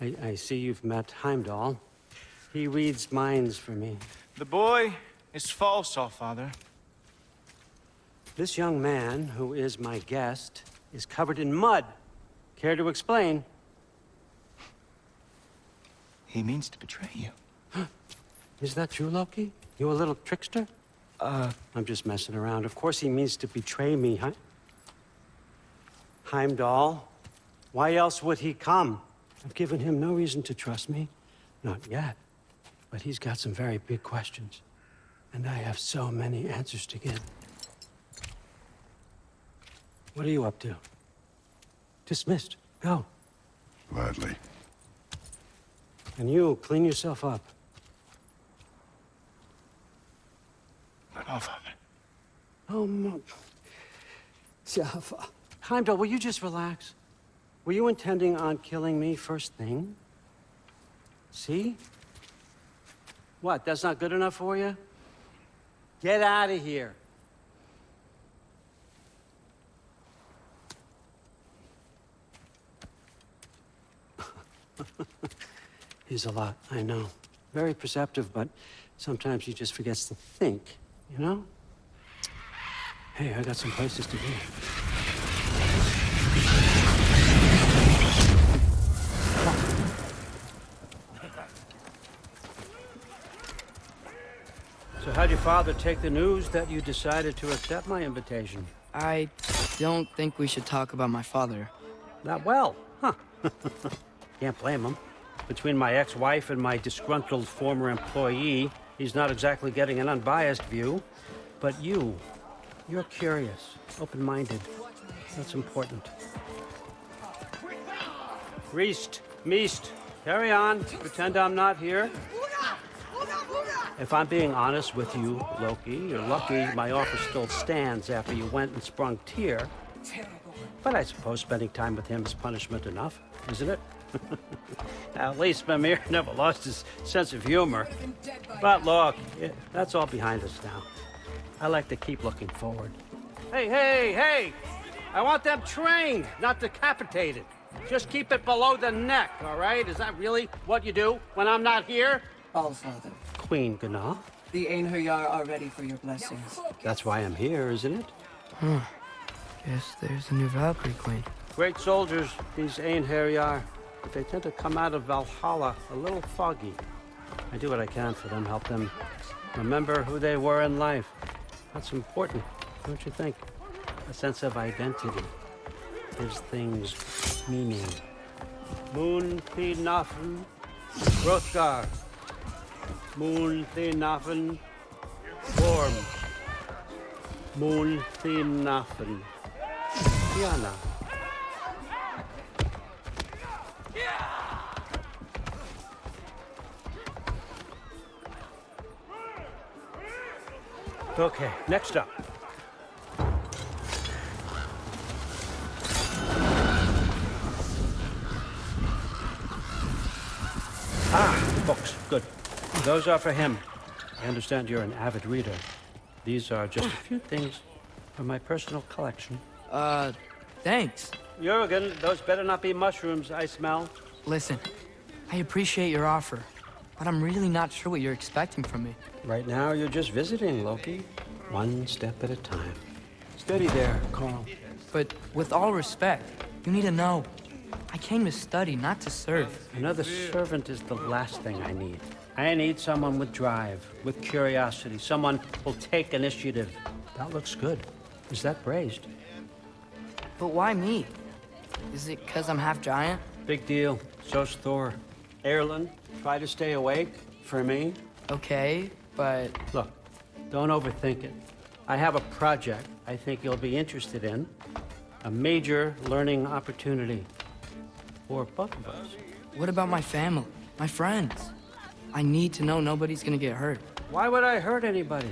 I see you've met Heimdall. He reads minds for me. The boy is false, Allfather. This young man, who is my guest, is covered in mud. Care to explain? He means to betray you. Is that true, Loki? You a little trickster? I'm just messing around. Of course he means to betray me, huh? Heimdall, why else would he come? I've given him no reason to trust me. Not yet. But he's got some very big questions. And I have so many answers to give. What are you up to? Dismissed. Go. Gladly. And you, clean yourself up. But Allfather. Oh, no. Jaffa. Heimdall, will you just relax? Were you intending on killing me first thing? See? What, that's not good enough for you? Get out of here. He's a lot, I know. Very perceptive, but sometimes he just forgets to think, you know? Hey, I got some places to be. So how'd your father take the news that you decided to accept my invitation? I don't think we should talk about my father. Not well, huh? Can't blame him. Between my ex-wife and my disgruntled former employee, he's not exactly getting an unbiased view. But you're curious, open-minded. That's important. Reist, Meest, carry on. Pretend I'm not here. If I'm being honest with you, Loki, you're lucky my offer still stands after you went and sprung Tyr. But I suppose spending time with him is punishment enough, isn't it? At least Mimir never lost his sense of humor. But look, that's all behind us now. I like to keep looking forward. Hey! I want them trained, not decapitated. Just keep it below the neck, all right? Is that really what you do when I'm not here? Allfather, Queen Gná. the Einherjar are ready for your blessings. That's why I'm here, isn't it? Guess there's a new Valkyrie Queen. Great soldiers, these Einherjar. But they tend to come out of Valhalla a little foggy. I do what I can for them, help them remember who they were in life. That's important, don't you think? A sense of identity gives things meaning. Moon Thi Nafen, Hrothgar. Moon Thi Nafen, Gorm. Moon Thi Nafen, Tiana. Okay, next up. Books. Good. Those are for him. I understand you're an avid reader. These are just a few things from my personal collection. Thanks. Jurgen, those better not be mushrooms I smell. Listen, I appreciate your offer, but I'm really not sure what you're expecting from me. Right now, you're just visiting, Loki. One step at a time. Steady there, Carl. But with all respect, you need to know, I came to study, not to serve. Another servant is the last thing I need. I need someone with drive, with curiosity, someone who'll take initiative. That looks good. Is that praised? But why me? Is it because I'm half giant? Big deal. So's Thor. Erlen, try to stay awake for me. Okay, but... Look, don't overthink it. I have a project I think you'll be interested in. A major learning opportunity. For both of us. What about my family? My friends? I need to know nobody's gonna get hurt. Why would I hurt anybody?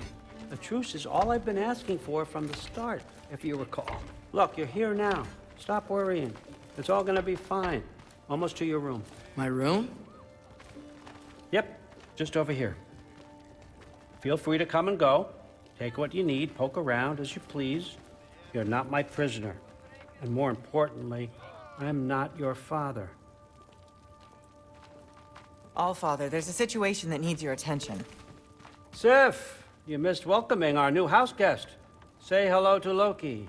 A truce is all I've been asking for from the start, if you recall. Look, you're here now. Stop worrying. It's all gonna be fine. Almost to your room. My room? Yep, just over here. Feel free to come and go. Take what you need, poke around as you please. You're not my prisoner. And more importantly, I'm not your father. Allfather, there's a situation that needs your attention. Sif, you missed welcoming our new house guest. Say hello to Loki.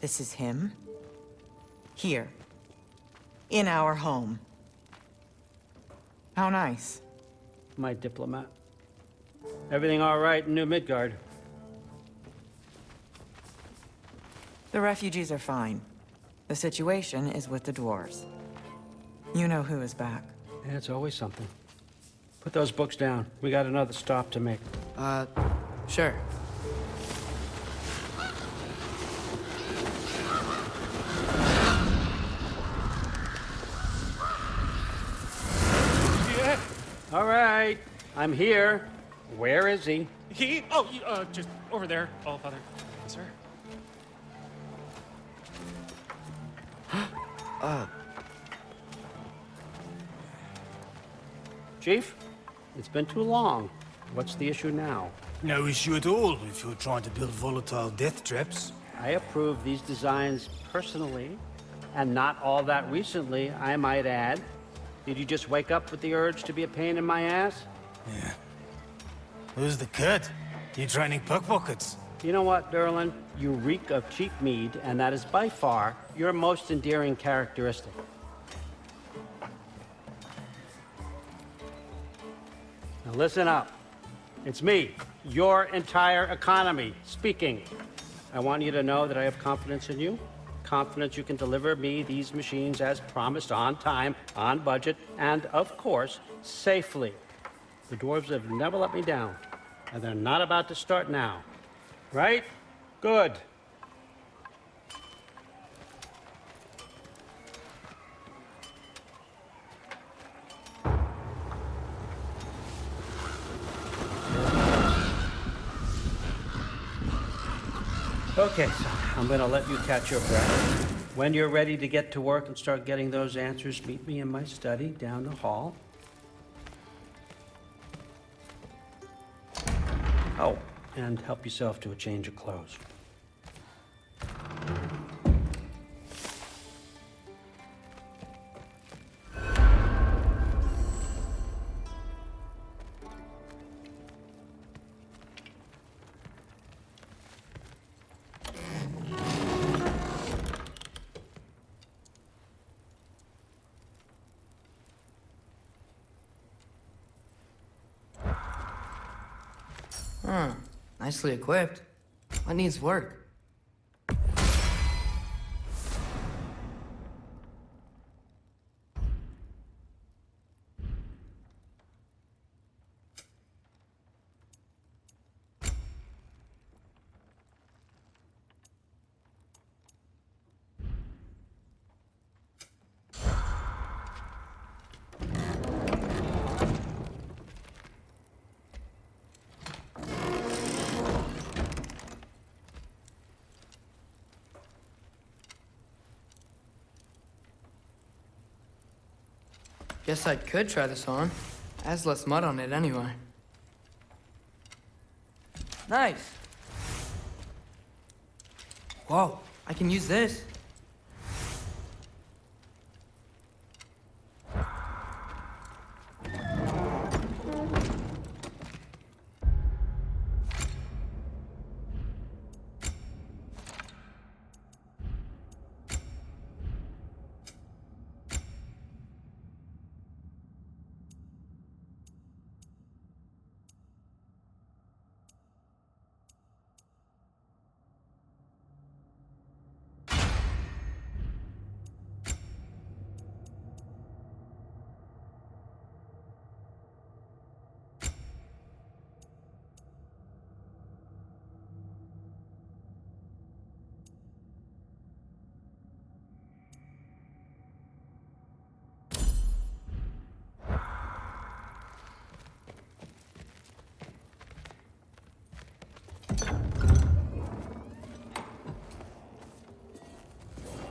This is him? Here. In our home. How nice. My diplomat. Everything all right in New Midgard? The refugees are fine. The situation is with the dwarves. You know who is back. Yeah, it's always something. Put those books down. We got another stop to make. Sure. Yeah. All right, I'm here. Where is he? He? Oh, just over there, Allfather. Sir? Chief, it's been too long. What's the issue now? No issue at all if you're trying to build volatile death traps. I approve these designs personally, and not all that recently, I might add. Did you just wake up with the urge to be a pain in my ass? Yeah. Who's the cut? You training pickpockets? You know what, Derlin? You reek of cheap mead, and that is by far your most endearing characteristic. Now listen up. It's me, your entire economy, speaking. I want you to know that I have confidence in you. Confidence you can deliver me these machines as promised, on time, on budget, and of course, safely. The dwarves have never let me down, and they're not about to start now. Right? Good. Okay, so I'm gonna let you catch your breath. When you're ready to get to work and start getting those answers, meet me in my study down the hall. Oh, and help yourself to a change of clothes. Nicely equipped. What needs work? Guess I could try this on. Has less mud on it anyway. Nice. Whoa, I can use this.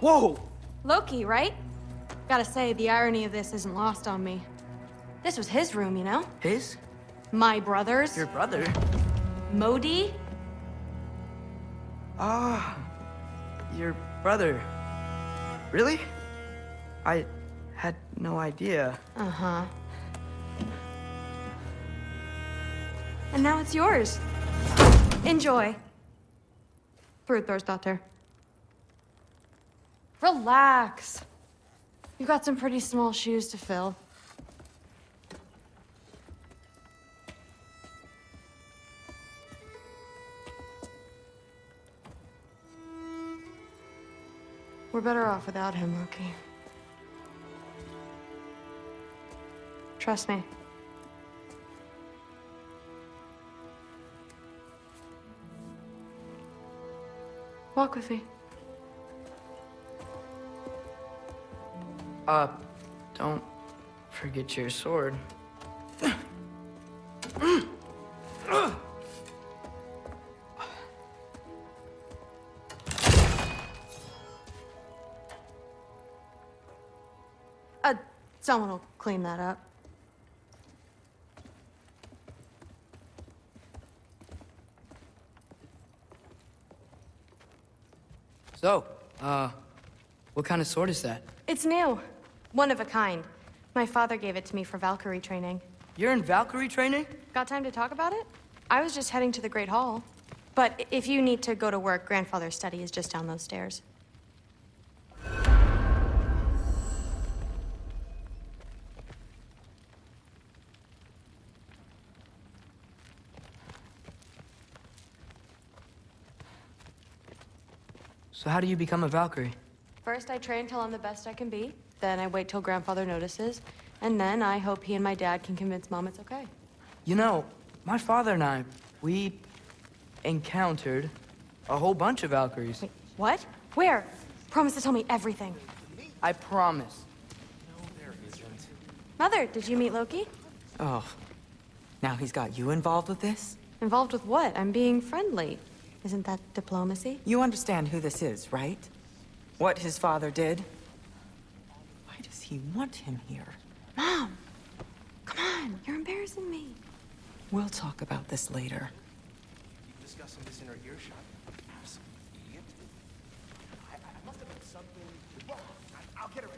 Whoa! Loki, right? Gotta say, the irony of this isn't lost on me. This was his room, you know? His? My brother's. Your brother? Modi? Ah, your brother. Really? I Had no idea. Uh-huh. And now it's yours. Enjoy. Brudthorstdotter. Relax. You got some pretty small shoes to fill. We're better off without him, Loki. Trust me. Walk with me. Don't forget your sword. Someone will clean that up. So, what kind of sword is that? It's new. One of a kind. My father gave it to me for Valkyrie training. You're in Valkyrie training? Got time to talk about it? I was just heading to the Great Hall. But if you need to go to work, Grandfather's study is just down those stairs. So how do you become a Valkyrie? First, I train till I'm the best I can be. Then I wait till Grandfather notices. And then I hope he and my dad can convince Mom it's okay. You know, my father and I, we encountered a whole bunch of Valkyries. Wait, what? Where? Promise to tell me everything. I promise. Mother, did you meet Loki? Oh, now he's got you involved with this? Involved with what? I'm being friendly. Isn't that diplomacy? You understand who this is, right? What his father did? Why does he want him here? Mom! Come on, you're embarrassing me. We'll talk about this later. Keep discussing this in our earshot. Some idiot. I must have done something wrong. I'll get her.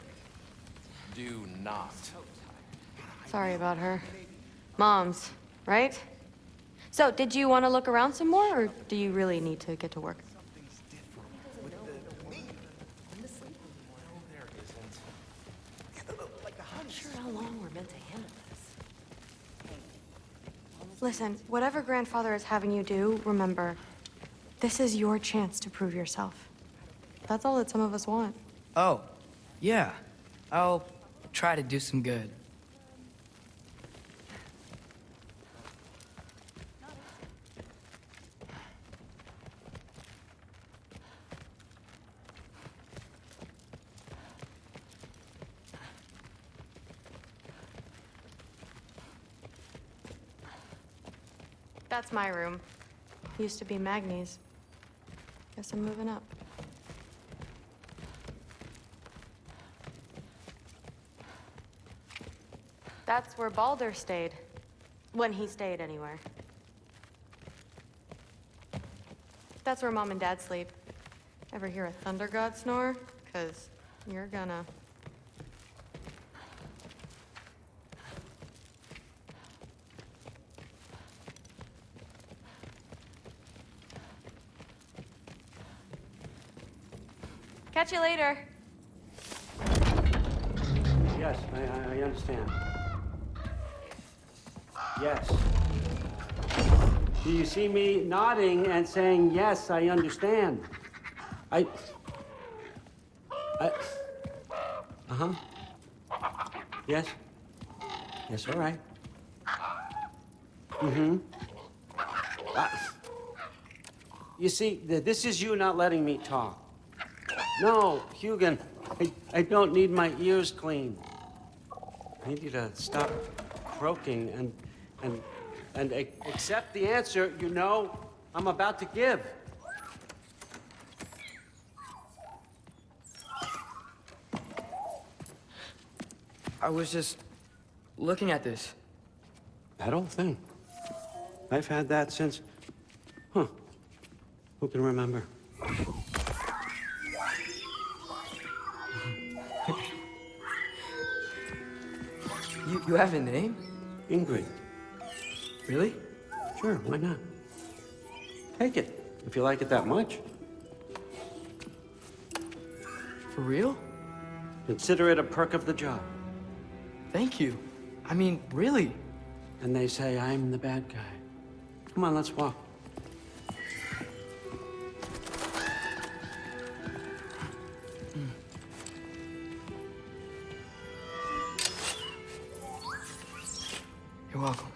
Do not. Sorry about her. Mom's, right? So, did you want to look around some more, or do you really need to get to work? I'm not sure how long we're meant to handle this. Listen, whatever Grandfather is having you do, remember, this is your chance to prove yourself. That's all that some of us want. Oh, yeah. I'll try to do some good. That's my room. Used to be Magni's. Guess I'm moving up. That's where Baldur stayed. When he stayed, anywhere. That's where Mom and Dad sleep. Ever hear a thunder god snore? 'Cause you're gonna. Catch you later. Yes, I understand. Yes. Do you see me nodding and saying, yes, I understand? Uh-huh. Yes. Yes, all right. Mm-hmm. You see, this is you not letting me talk. No, Hugin, I don't need my ears cleaned. I need you to stop croaking and accept the answer you know I'm about to give. I was just looking at this. That old thing. I've had that since... Huh. Who can remember? You have a name? Ingrid. Really? Sure, why not? Take it, if you like it that much. For real? Consider it a perk of the job. Thank you. I mean, really. And they say I'm the bad guy. Come on, let's walk. You're welcome.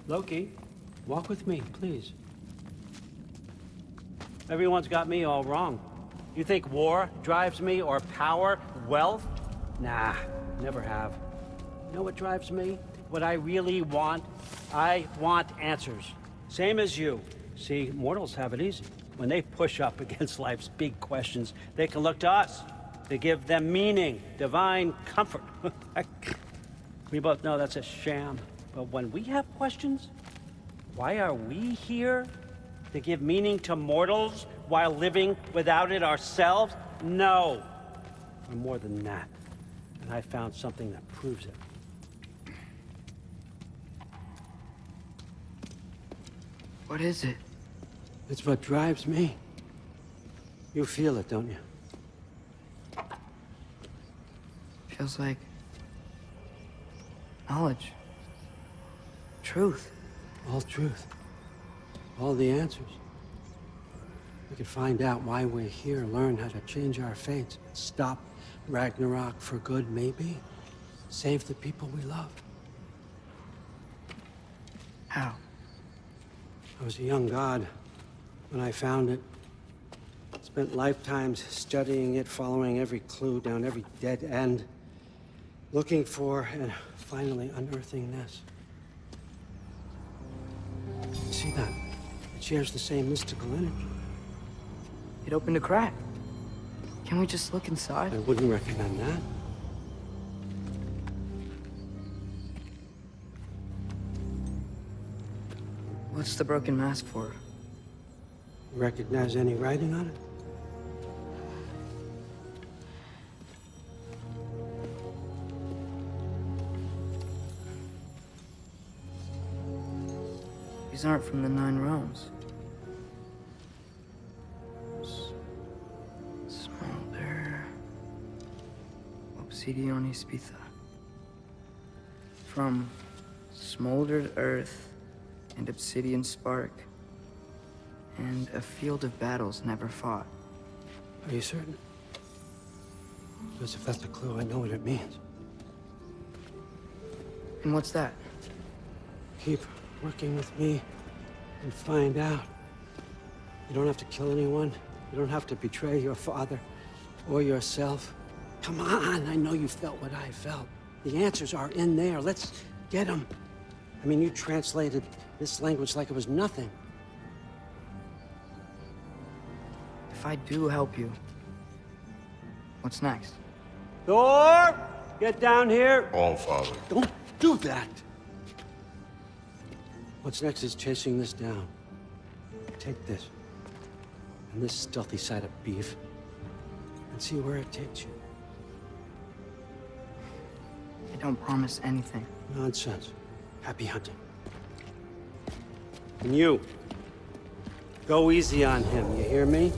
Loki, walk with me, please. Everyone's got me all wrong. You think war drives me, or power, wealth? Nah, never have. You know what drives me? What I really want? I want answers. Same as you. See, mortals have it easy. When they push up against life's big questions, they can look to us to give them meaning, divine comfort. We both know that's a sham. But when we have questions, why are we here? To give meaning to mortals while living without it ourselves? No. We're more than that. And I found something that proves it. What is it? It's what drives me. You feel it, don't you? Feels like knowledge. Truth. All truth. All the answers. We could find out why we're here, learn how to change our fates, stop Ragnarok for good, maybe. Save the people we love. How? I was a young god when I found it. Spent lifetimes studying it, following every clue down every dead end, looking for and finally unearthing this. See that? It shares the same mystical energy. It opened a crack. Can we just look inside? I wouldn't recommend that. What's the broken mask for? Recognize any writing on it? These aren't from the Nine Realms. Smolder. Obsidione Spitha. From smoldered earth and obsidian spark, and a field of battles never fought. Are you certain? Because if that's a clue, I know what it means. And what's that? Keep working with me and find out. You don't have to kill anyone. You don't have to betray your father or yourself. Come on, I know you felt what I felt. The answers are in there. Let's get them. I mean, you translated this language like it was nothing. If I do help you, what's next? Thor! Get down here! All Father. Don't do that! What's next is chasing this down. Take this, and this stealthy side of beef, and see where it takes you. I don't promise anything. Nonsense. Happy hunting. And you, go easy on him, you hear me?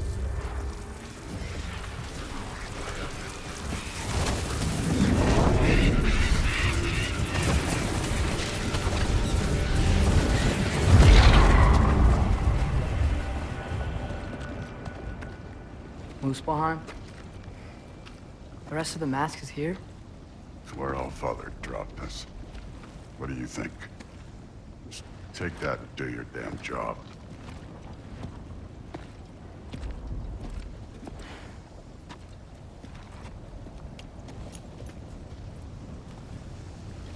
Muspelheim? The rest of the mask is here? It's where All Father dropped us. What do you think? Just take that and do your damn job.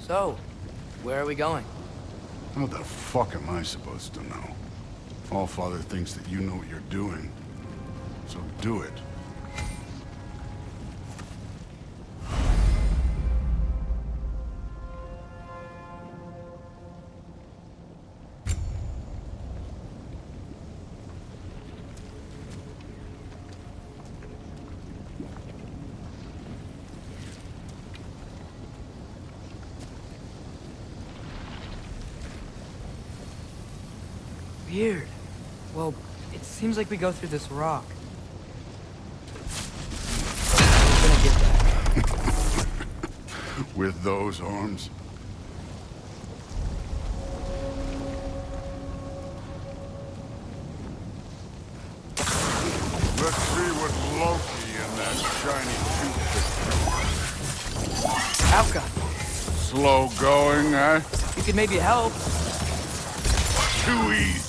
So, where are we going? What the fuck am I supposed to know? All Father thinks that you know what you're doing. So do it. weird. Well, it seems like we go through this rock. We're gonna get that. With those arms? Let's see what Loki and that shiny toothpick. Alka. Slow going, eh? You could maybe help. Too easy.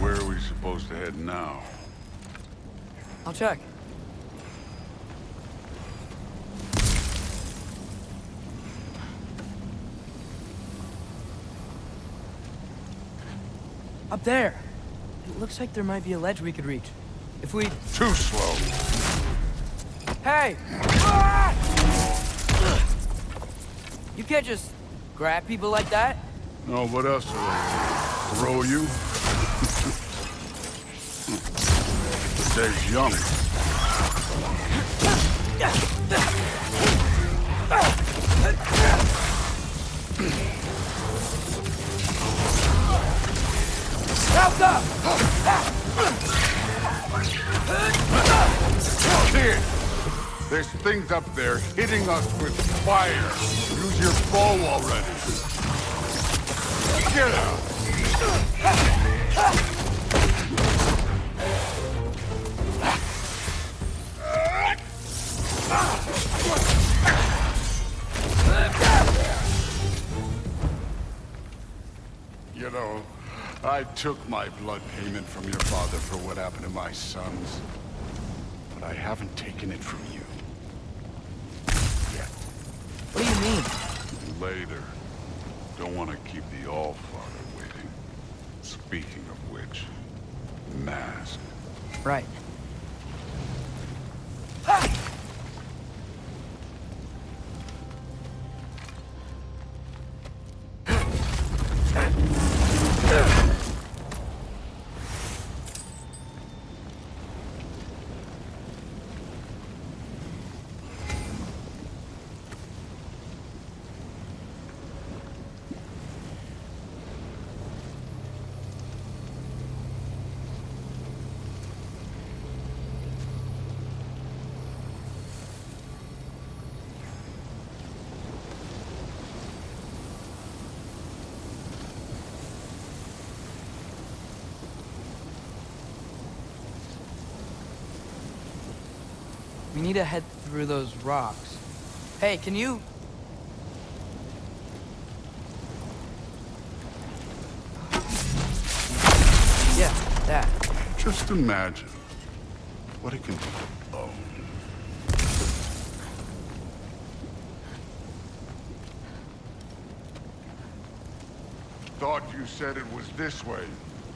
Where are we supposed to head now? I'll check. Up there. It looks like there might be a ledge we could reach. If we... Too slow. Hey! You can't just grab people like that. No, what else are they? Throw you? Stay young. Kid, there's things up there hitting us with fire. Use your bow already. Get out. You know, I took my blood payment from your father for what happened to my sons. But I haven't taken it from you. Yet. What do you mean? Later. Don't want to keep the All-Father waiting. Speaking of which, mask. Right. We need to head through those rocks. Hey, can you... Yeah, that. Just imagine what it can do. Oh. Thought you said it was this way.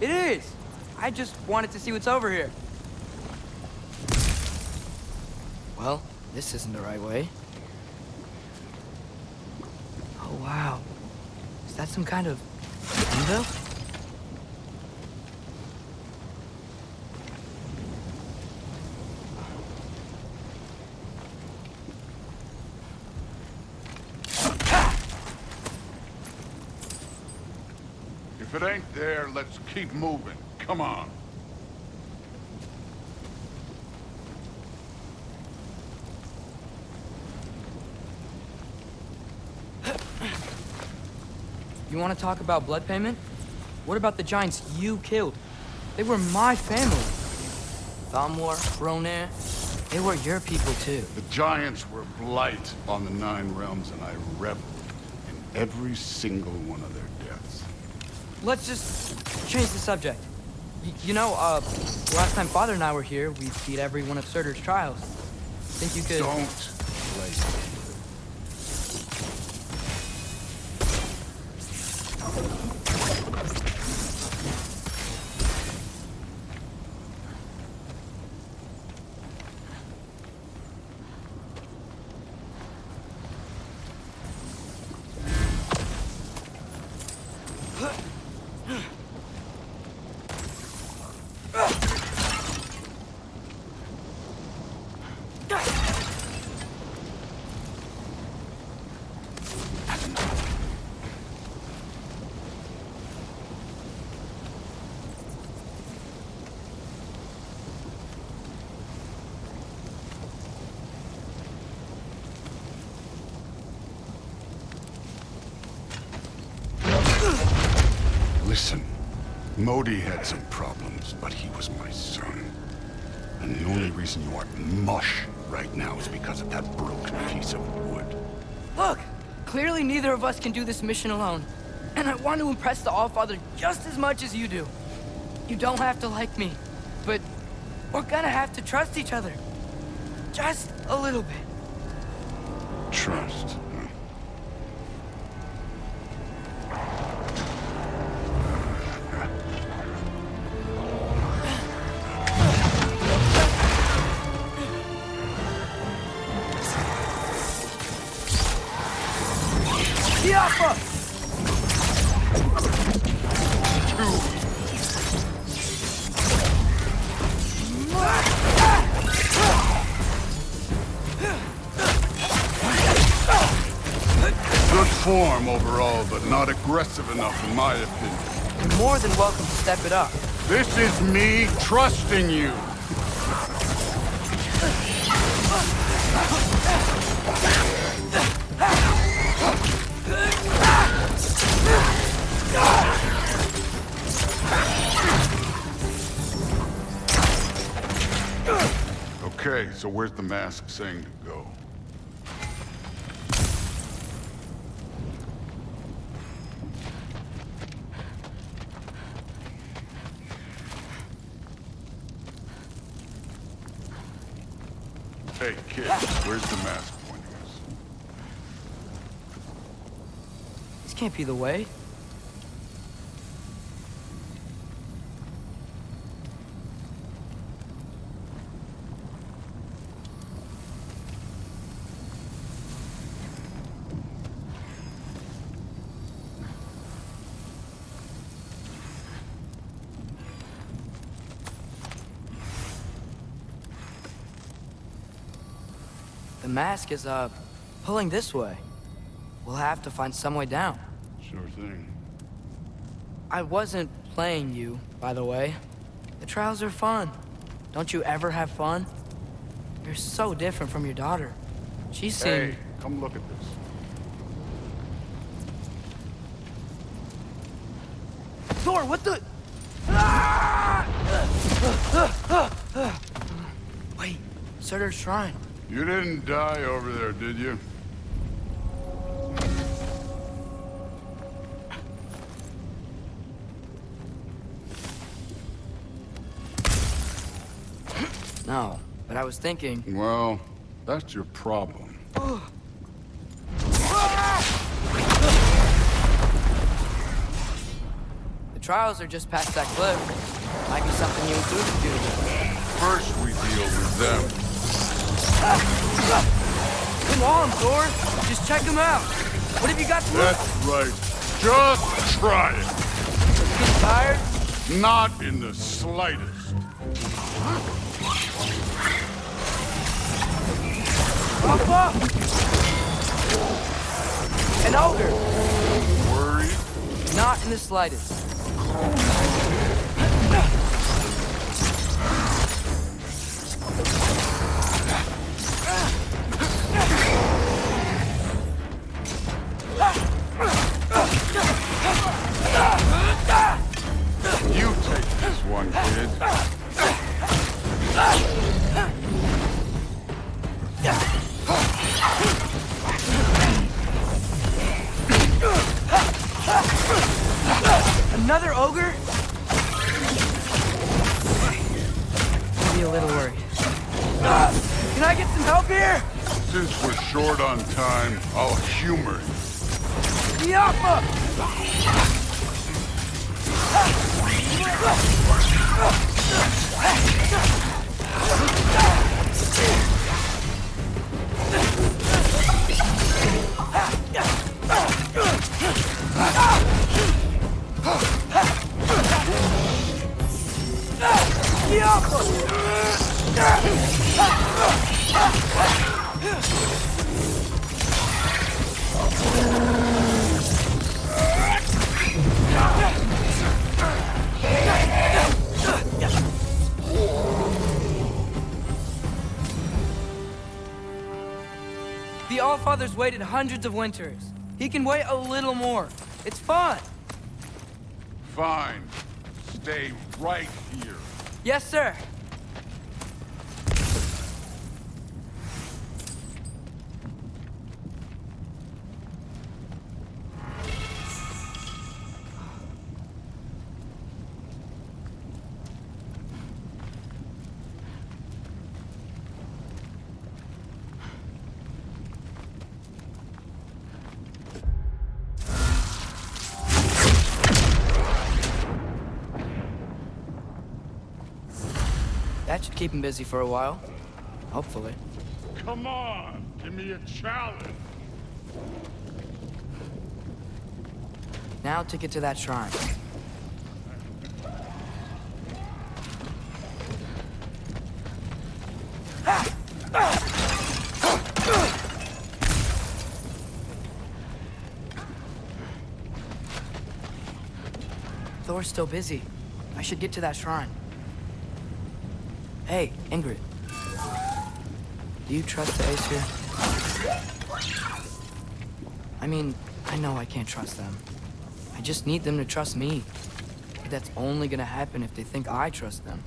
It is! I just wanted to see what's over here. Well, this isn't the right way. Oh, wow. Is that some kind of window? If it ain't there, let's keep moving. Come on. You want to talk about blood payment? What about the giants you killed? They were my family. Thamor, Ronan, they were your people too. The giants were blight on the Nine Realms, and I reveled in every single one of their deaths. Let's just change the subject. You know, last time Father and I were here, we beat every one of Surtur's trials. Think you could... Don't play. Modi had some problems, but he was my son. And the only reason you aren't mush right now is because of that broken piece of wood. Look! Clearly neither of us can do this mission alone. And I want to impress the Allfather just as much as you do. You don't have to like me, but we're gonna have to trust each other. Just a little bit. Trust. Good form overall, but not aggressive enough in my opinion. You're more than welcome to step it up. This is me trusting you. Okay, so where's the mask saying to go? Hey, kid, where's the mask pointing us? This can't be the way. The mask is, pulling this way. We'll have to find some way down. Sure thing. I wasn't playing you, by the way. The trials are fun. Don't you ever have fun? You're so different from your daughter. She seemed... Hey, come look at this. Thor, what the... Wait, Surtur's shrine. You didn't die over there, did you? No, but I was thinking... Well, that's your problem. The trials are just past that cliff. Might be something you and Thor could do. First we deal with them. Come on, Thor! Just check them out! What have you got to That's right. Just try it! Getting tired? Not in the slightest. Papa! An ogre! Worried? Not in the slightest. You take this one, kid. Another ogre? Maybe a little worried. Can I get some help here? Since we're short on time, I'll humor you. Yappa! The Allfather's waited hundreds of winters. He can wait a little more. It's fun. Fine. stay right here. Yes, sir. That should keep him busy for a while. Hopefully. Come on, give me a challenge. Now to get to that shrine. Thor's still busy. I should get to that shrine. Hey, Ingrid. Do you trust the Aesir? I mean, I know I can't trust them. I just need them to trust me. But that's only gonna happen if they think I trust them.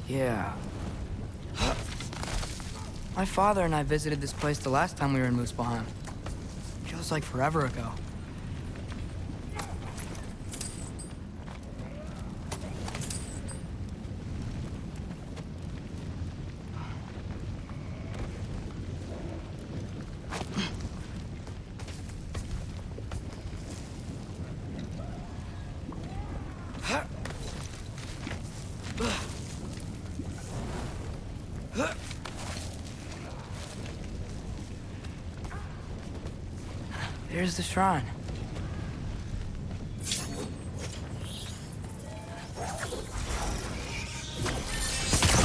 Yeah. My father and I visited this place the last time we were in Muspelheim. Feels like forever ago. There's the shrine.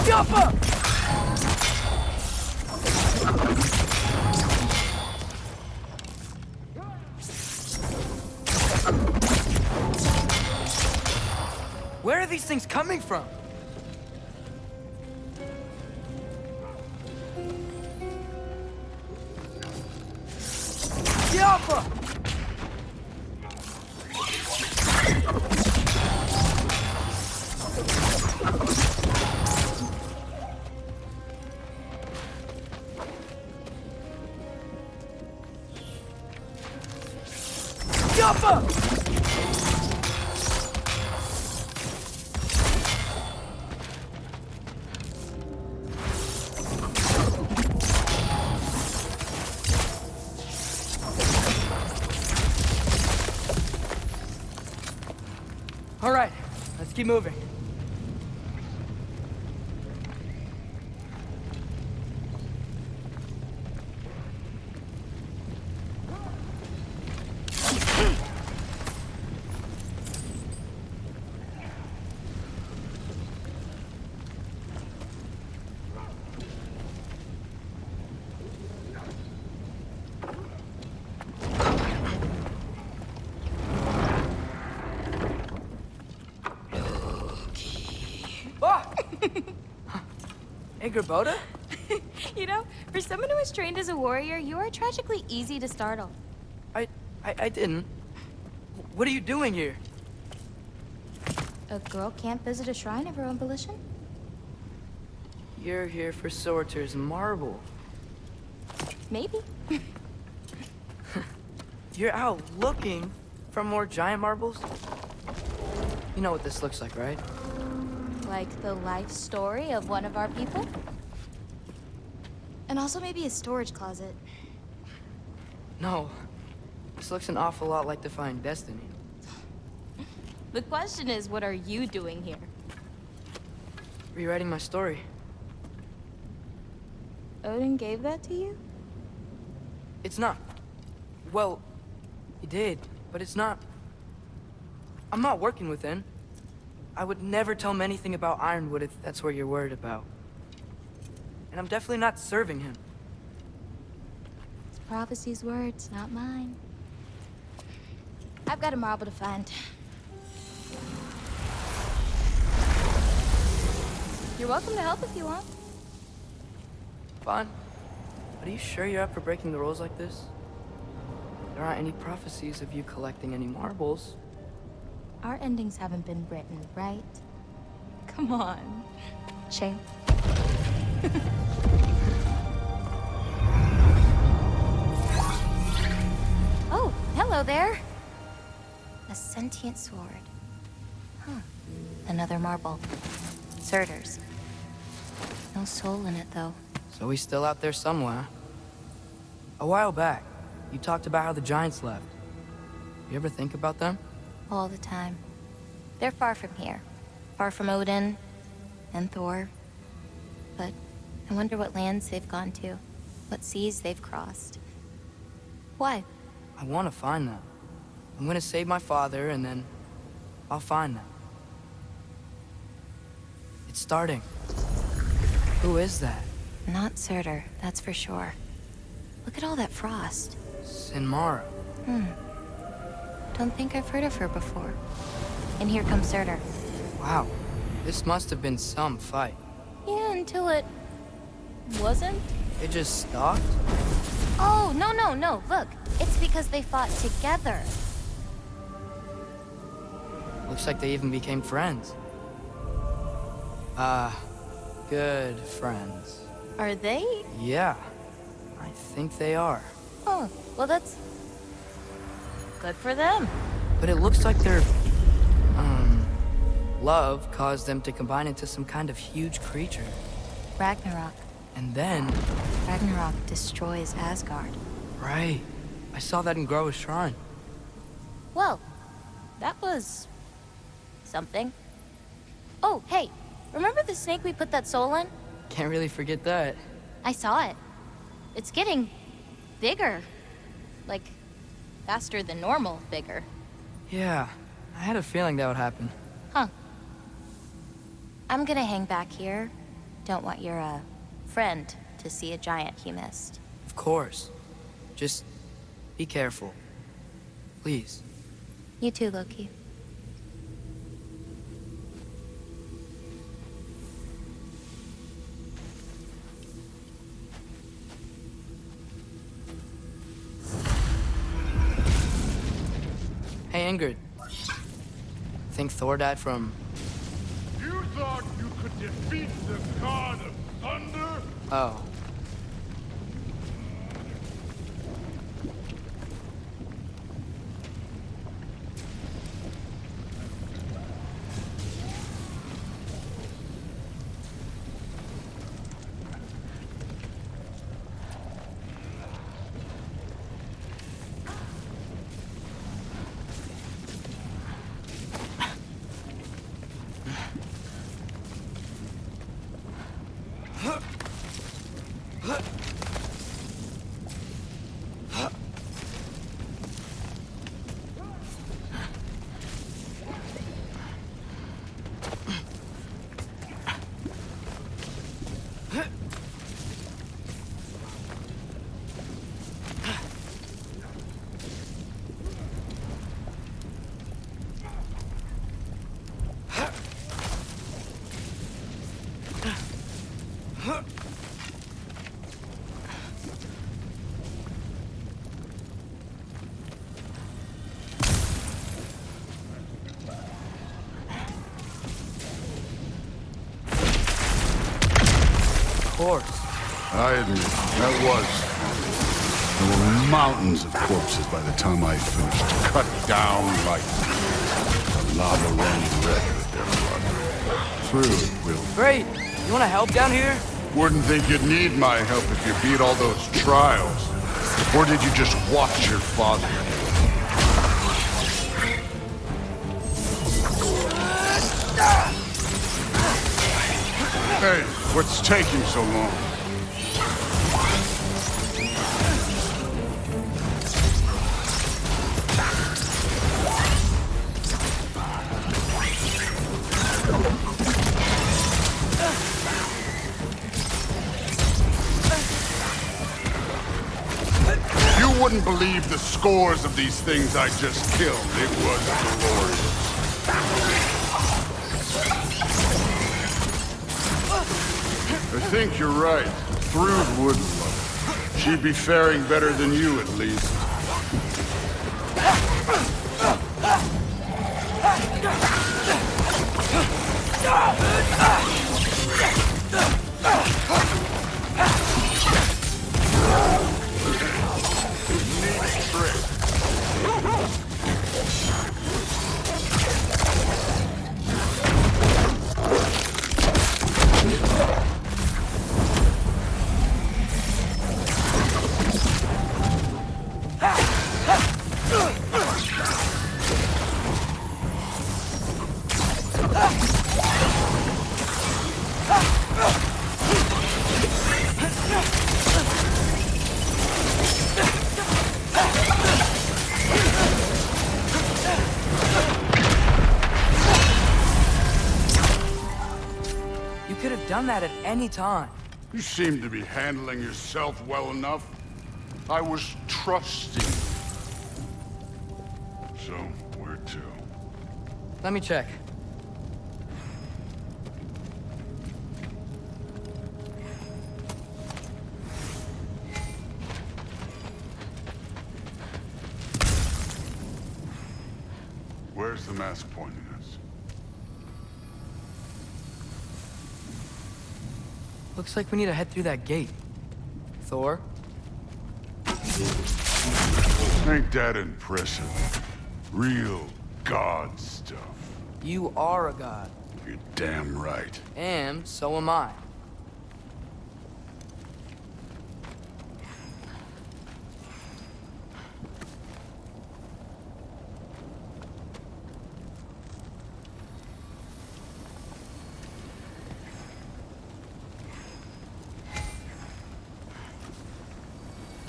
Jump up! Where are these things coming from? Alpha! Alpha! All right, let's keep moving. Boda? You know, for someone who was trained as a warrior, you are tragically easy to startle. I didn't. What are you doing here? A girl can't visit a shrine of her own volition? You're here for Sorter's marble. Maybe. You're out looking for more giant marbles? You know what this looks like, right? Like the life story of one of our people? And also maybe a storage closet. No. This looks an awful lot like Defying Destiny. The question is, what are you doing here? Rewriting my story. Odin gave that to you? It's not. Well, he did, but it's not. I'm not working with him. I would never tell him anything about Ironwood if that's what you're worried about. And I'm definitely not serving him. It's prophecy's words, not mine. I've got a marble to find. You're welcome to help if you want. Fine. But are you sure you're up for breaking the rules like this? There aren't any prophecies of you collecting any marbles. Our endings haven't been written, right? Come on, champ. Oh, hello there. A sentient sword. Huh. Another marble. Surtur's. No soul in it, though. So he's still out there somewhere. A while back, you talked about how the giants left. You ever think about them? All the time. They're far from here. Far from Odin and Thor. But I wonder what lands they've gone to. What seas they've crossed. Why? I want to find them. I'm gonna save my father, and then I'll find them. It's starting. Who is that? Not Surtur, that's for sure. Look at all that frost. Sinmara. Don't think I've heard of her before. And here comes Surtur. Wow. This must have been some fight. Yeah, until it... wasn't? It just stopped? Oh, no. Look, it's because they fought together. Looks like they even became friends. Good friends. Are they? Yeah, I think they are. Oh, well that's... good for them. But it looks like their, love caused them to combine into some kind of huge creature. Ragnarok. And then... Ragnarok destroys Asgard. Right. I saw that in Groa's shrine. Well, that was... something. Oh, hey, remember the snake we put that soul in? Can't really forget that. I saw it. It's getting... bigger. Like, faster than normal bigger. Yeah, I had a feeling that would happen. Huh. I'm gonna hang back here. Don't want your, friend to see a giant he missed. Of course. Just be careful. Please. You too, Loki. Hey, Ingrid. Think Thor died from... You thought you could defeat the god of thunder? Oh. I admit, that was fun. There were mountains of corpses by the time I finished, cut down like the lava ran red with their blood. True, Will. Great! You wanna help down here? Wouldn't think you'd need my help if you beat all those trials. Or did you just watch your father? Hey, what's taking so long? You wouldn't believe the scores of these things I just killed. It was glorious. I think you're right. Thrud wouldn't love it. She'd be faring better than you, at least. You could have done that at any time. You seem to be handling yourself well enough. I was trusting. So, where to? Let me check. Where's the mask pointing us? Looks like we need to head through that gate. Thor? Ain't that impressive? Real god stuff. You are a god. You're damn right. And so am I.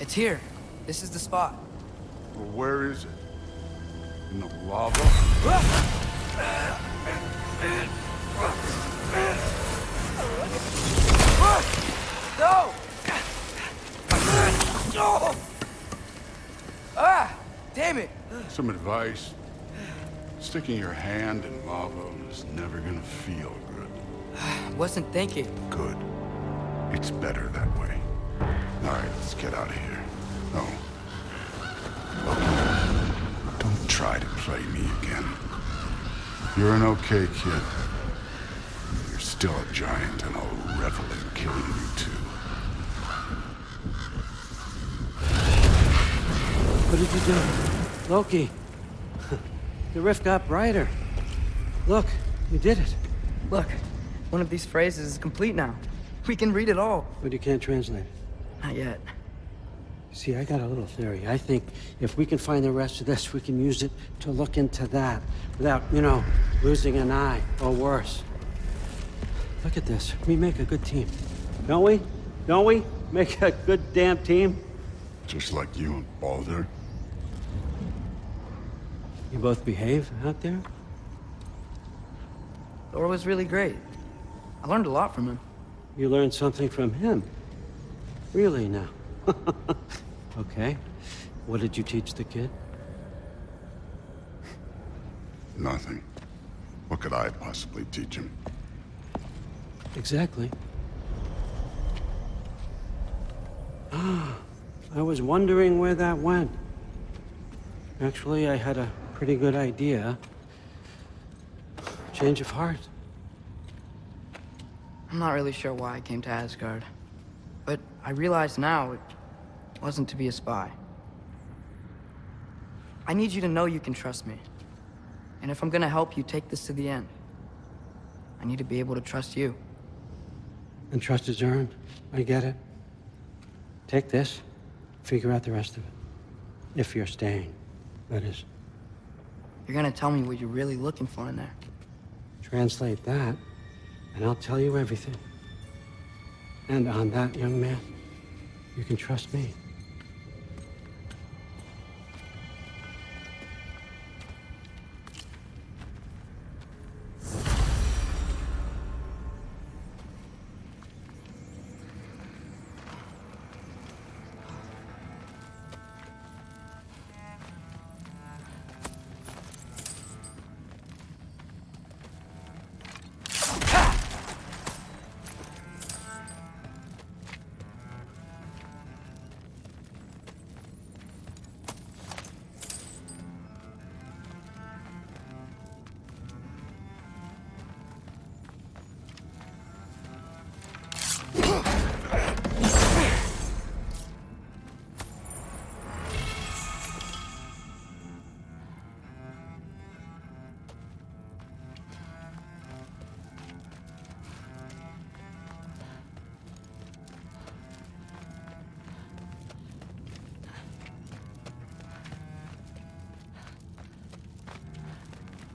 It's here. This is the spot. Well, where is it? In the lava? No! No! Ah! Damn it! Some advice. Sticking your hand in lava is never gonna feel good. Wasn't thinking. Good. It's better that way. All right, let's get out of here. No. Don't try to play me again. You're an okay kid. You're still a giant, and I'll revel in killing you too. What did you do? Loki. The rift got brighter. Look, you did it. Look, one of these phrases is complete now. We can read it all. But you can't translate it. Not yet. See, I got a little theory. I think if we can find the rest of this, we can use it to look into that without, losing an eye or worse. Look at this. We make a good team. Don't we? Don't we? Make a good damn team? Just like you and Baldur. You both behave out there? Thor was really great. I learned a lot from him. You learned something from him? Really now? Okay. What did you teach the kid? Nothing. What could I possibly teach him? Exactly. I was wondering where that went. Actually, I had a pretty good idea. Change of heart. I'm not really sure why I came to Asgard. But I realize now it wasn't to be a spy. I need you to know you can trust me. And if I'm gonna help you take this to the end, I need to be able to trust you. And trust is earned. I get it. Take this, figure out the rest of it. If you're staying, that is. You're gonna tell me what you're really looking for in there. Translate that, and I'll tell you everything. And on that, young man, you can trust me.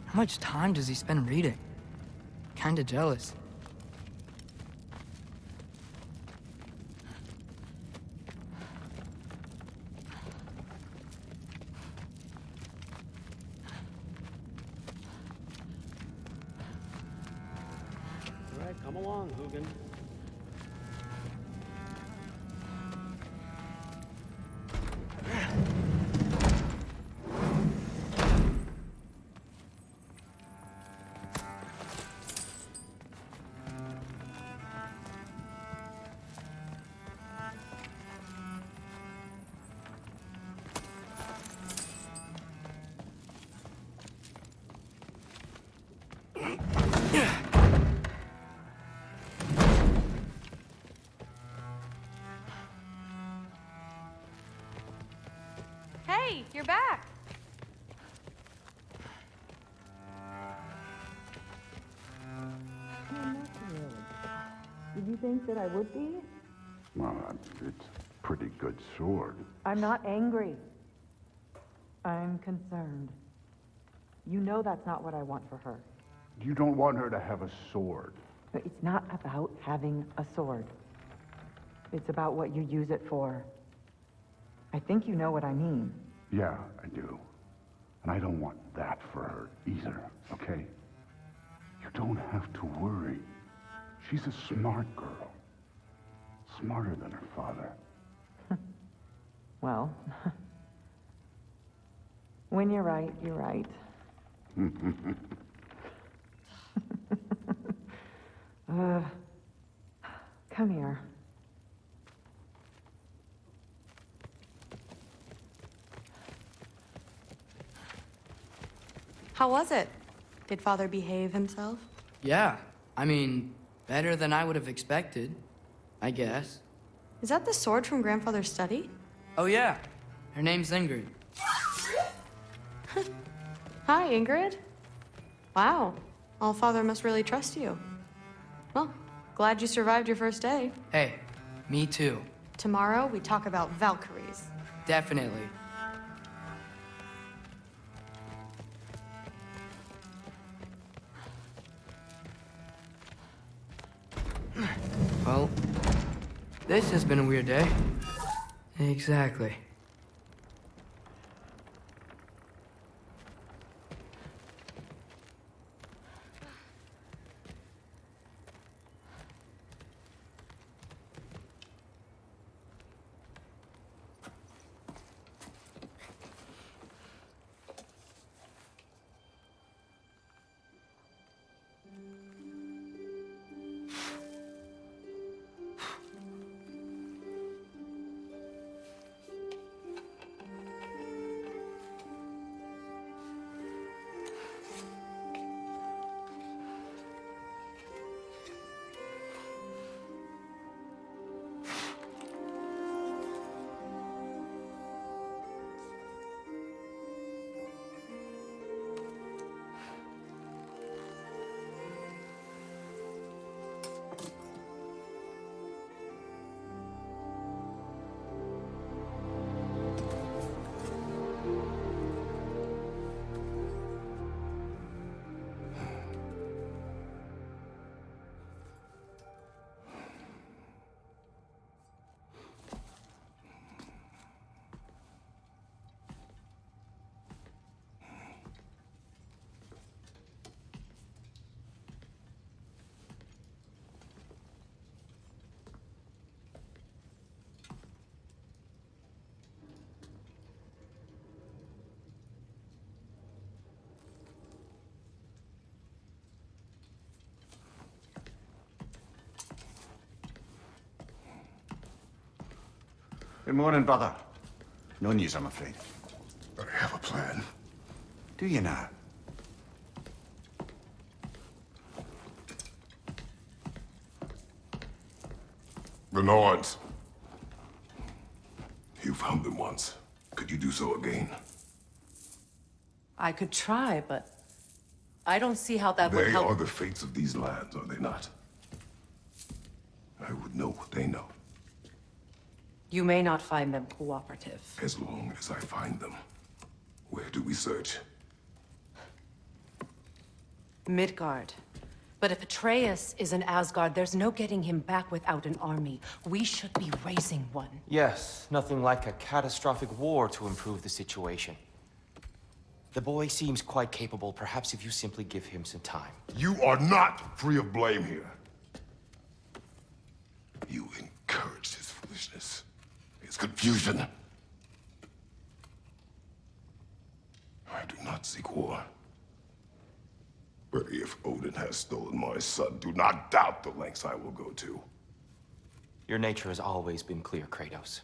How much time does he spend reading? kinda jealous. All right, come along, Hugin. Hey, you're back. Did you think that I would be? Well, it's a pretty good sword. I'm not angry. I'm concerned. You know that's not what I want for her. You don't want her to have a sword. But it's not about having a sword. It's about what you use it for. I think you know what I mean. Yeah, I do. And I don't want that for her either, okay? You don't have to worry. She's a smart girl. Smarter than her father. Well, when you're right, you're right. Come here. How was it? Did Father behave himself? Yeah, I mean, better than I would have expected, I guess. Is that the sword from Grandfather's study? Oh yeah, her name's Ingrid. Hi, Ingrid. Wow, All-Father must really trust you. Well, glad you survived your first day. Hey, me too. Tomorrow, we talk about Valkyries. Definitely. Well, this has been a weird day. Exactly. Good morning, brother. No news, I'm afraid. I have a plan. Do you now? The Nords. You found them once. Could you do so again? I could try, but I don't see how that would They help. are the fates of these lands, are they not? I would know what they know, You may not find them cooperative. as long as I find them. Where do we search? Midgard. But if Atreus is in Asgard, there's no getting him back without an army. We should be raising one. Yes, nothing like a catastrophic war to improve the situation. The boy seems quite capable. Perhaps if you simply give him some time. You are not free of blame here. You encouraged his foolishness, his confusion. I do not seek war. But if Odin has stolen my son, do not doubt the lengths I will go to. Your nature has always been clear, Kratos.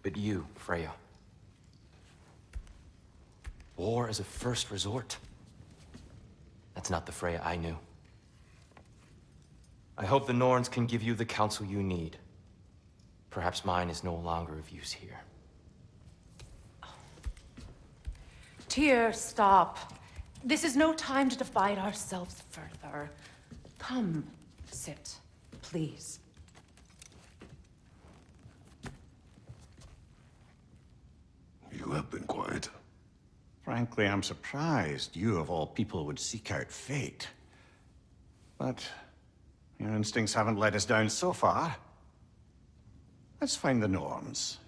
But you, Freya. War as a first resort. That's not the Freya I knew. I hope the Norns can give you the counsel you need. Perhaps mine is no longer of use here. Tyr, stop. This is no time to divide ourselves further. Come, sit, please. You have been quiet. Frankly, I'm surprised you, of all people, would seek out fate. But your instincts haven't let us down so far. Let's find the Norns.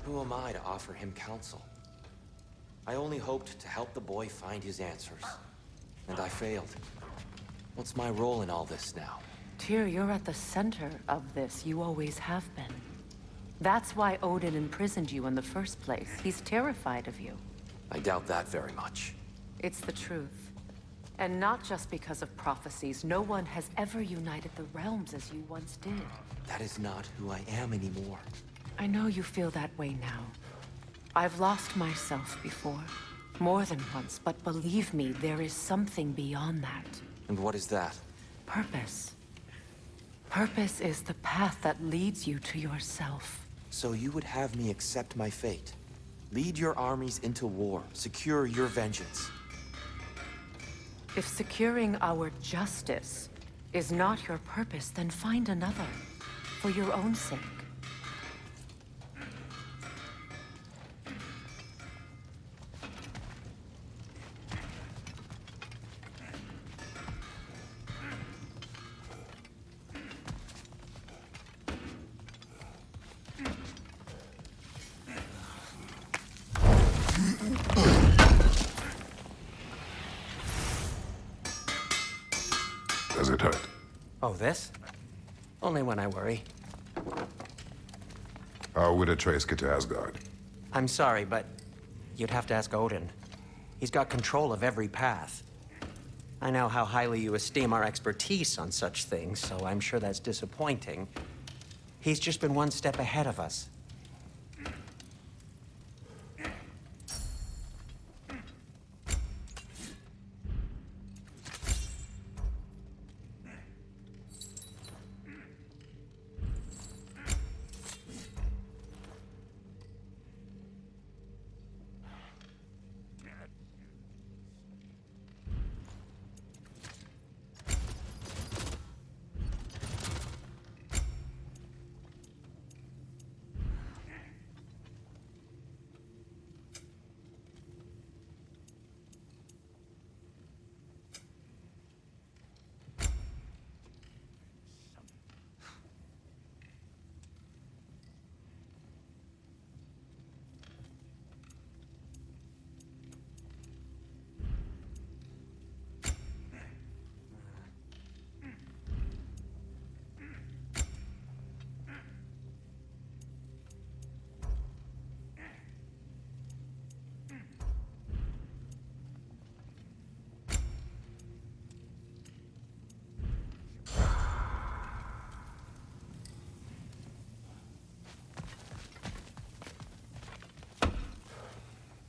Who am I to offer him counsel? I only hoped to help the boy find his answers. And I failed. What's my role in all this now? Tyr, you're at the center of this. You always have been. That's why Odin imprisoned you in the first place. He's terrified of you. I doubt that very much. It's the truth. And not just because of prophecies. No one has ever united the realms as you once did. That is not who I am anymore. I know you feel that way now. I've lost myself before. More than once, but believe me, there is something beyond that. And what is that? Purpose. Purpose is the path that leads you to yourself. So you would have me accept my fate? Lead your armies into war, secure your vengeance. If securing our justice is not your purpose, then find another. For your own sake. Does it hurt? Oh, this? Only when I worry. How would Atreus get to Asgard? I'm sorry, but you'd have to ask Odin. He's got control of every path. I know how highly you esteem our expertise on such things, so I'm sure that's disappointing. He's just been one step ahead of us.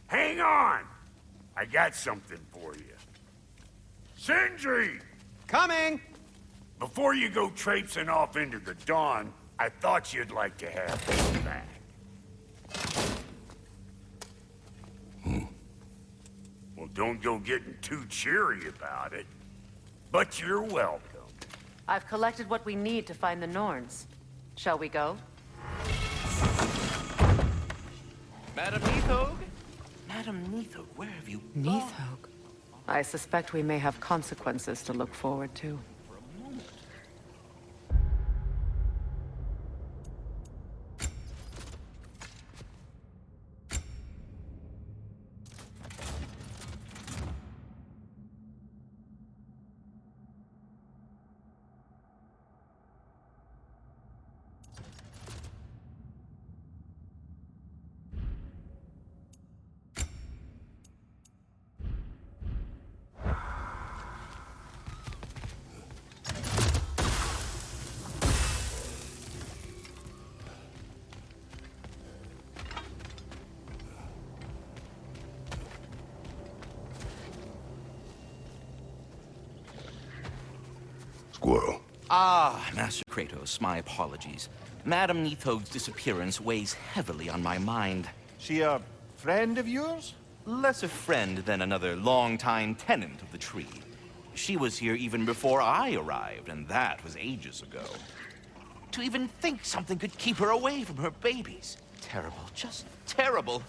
Hang on! I got something for you. Sindri! Coming! Before you go traipsing off into the dawn, I thought you'd like to have this back. Well, don't go getting too cheery about it. But you're welcome. I've collected what we need to find the Norns. Shall we go? Madam Neathog? Madam Neathog, where have you gone? Neathog? I suspect we may have consequences to look forward to. Squirrel. Ah, Master Kratos, my apologies. Madam Neathog's disappearance weighs heavily on my mind. She a friend of yours? Less a friend than another longtime tenant of the tree. She was here even before I arrived, and that was ages ago. To even think something could keep her away from her babies. Terrible, just terrible.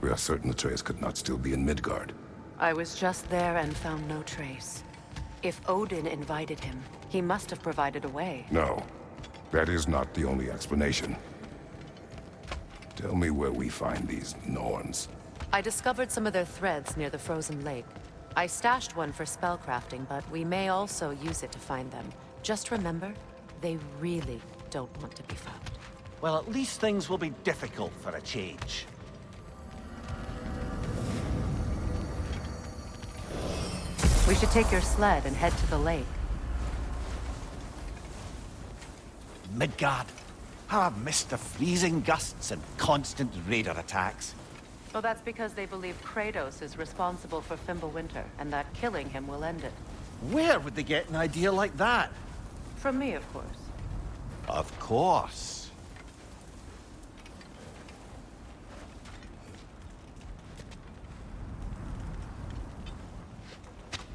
We are certain Atreus could not still be in Midgard. I was just there and found no trace. If Odin invited him, he must have provided a way. No, that is not the only explanation. Tell me where we find these Norns. I discovered some of their threads near the frozen lake. I stashed one for spellcrafting, but we may also use it to find them. Just remember, they really don't want to be found. Well, at least things will be difficult for a change. We should take your sled and head to the lake. Midgard. How I've missed the freezing gusts and constant raider attacks. Oh, that's because they believe Kratos is responsible for Fimbulwinter, and that killing him will end it. Where would they get an idea like that? From me, of course. Of course.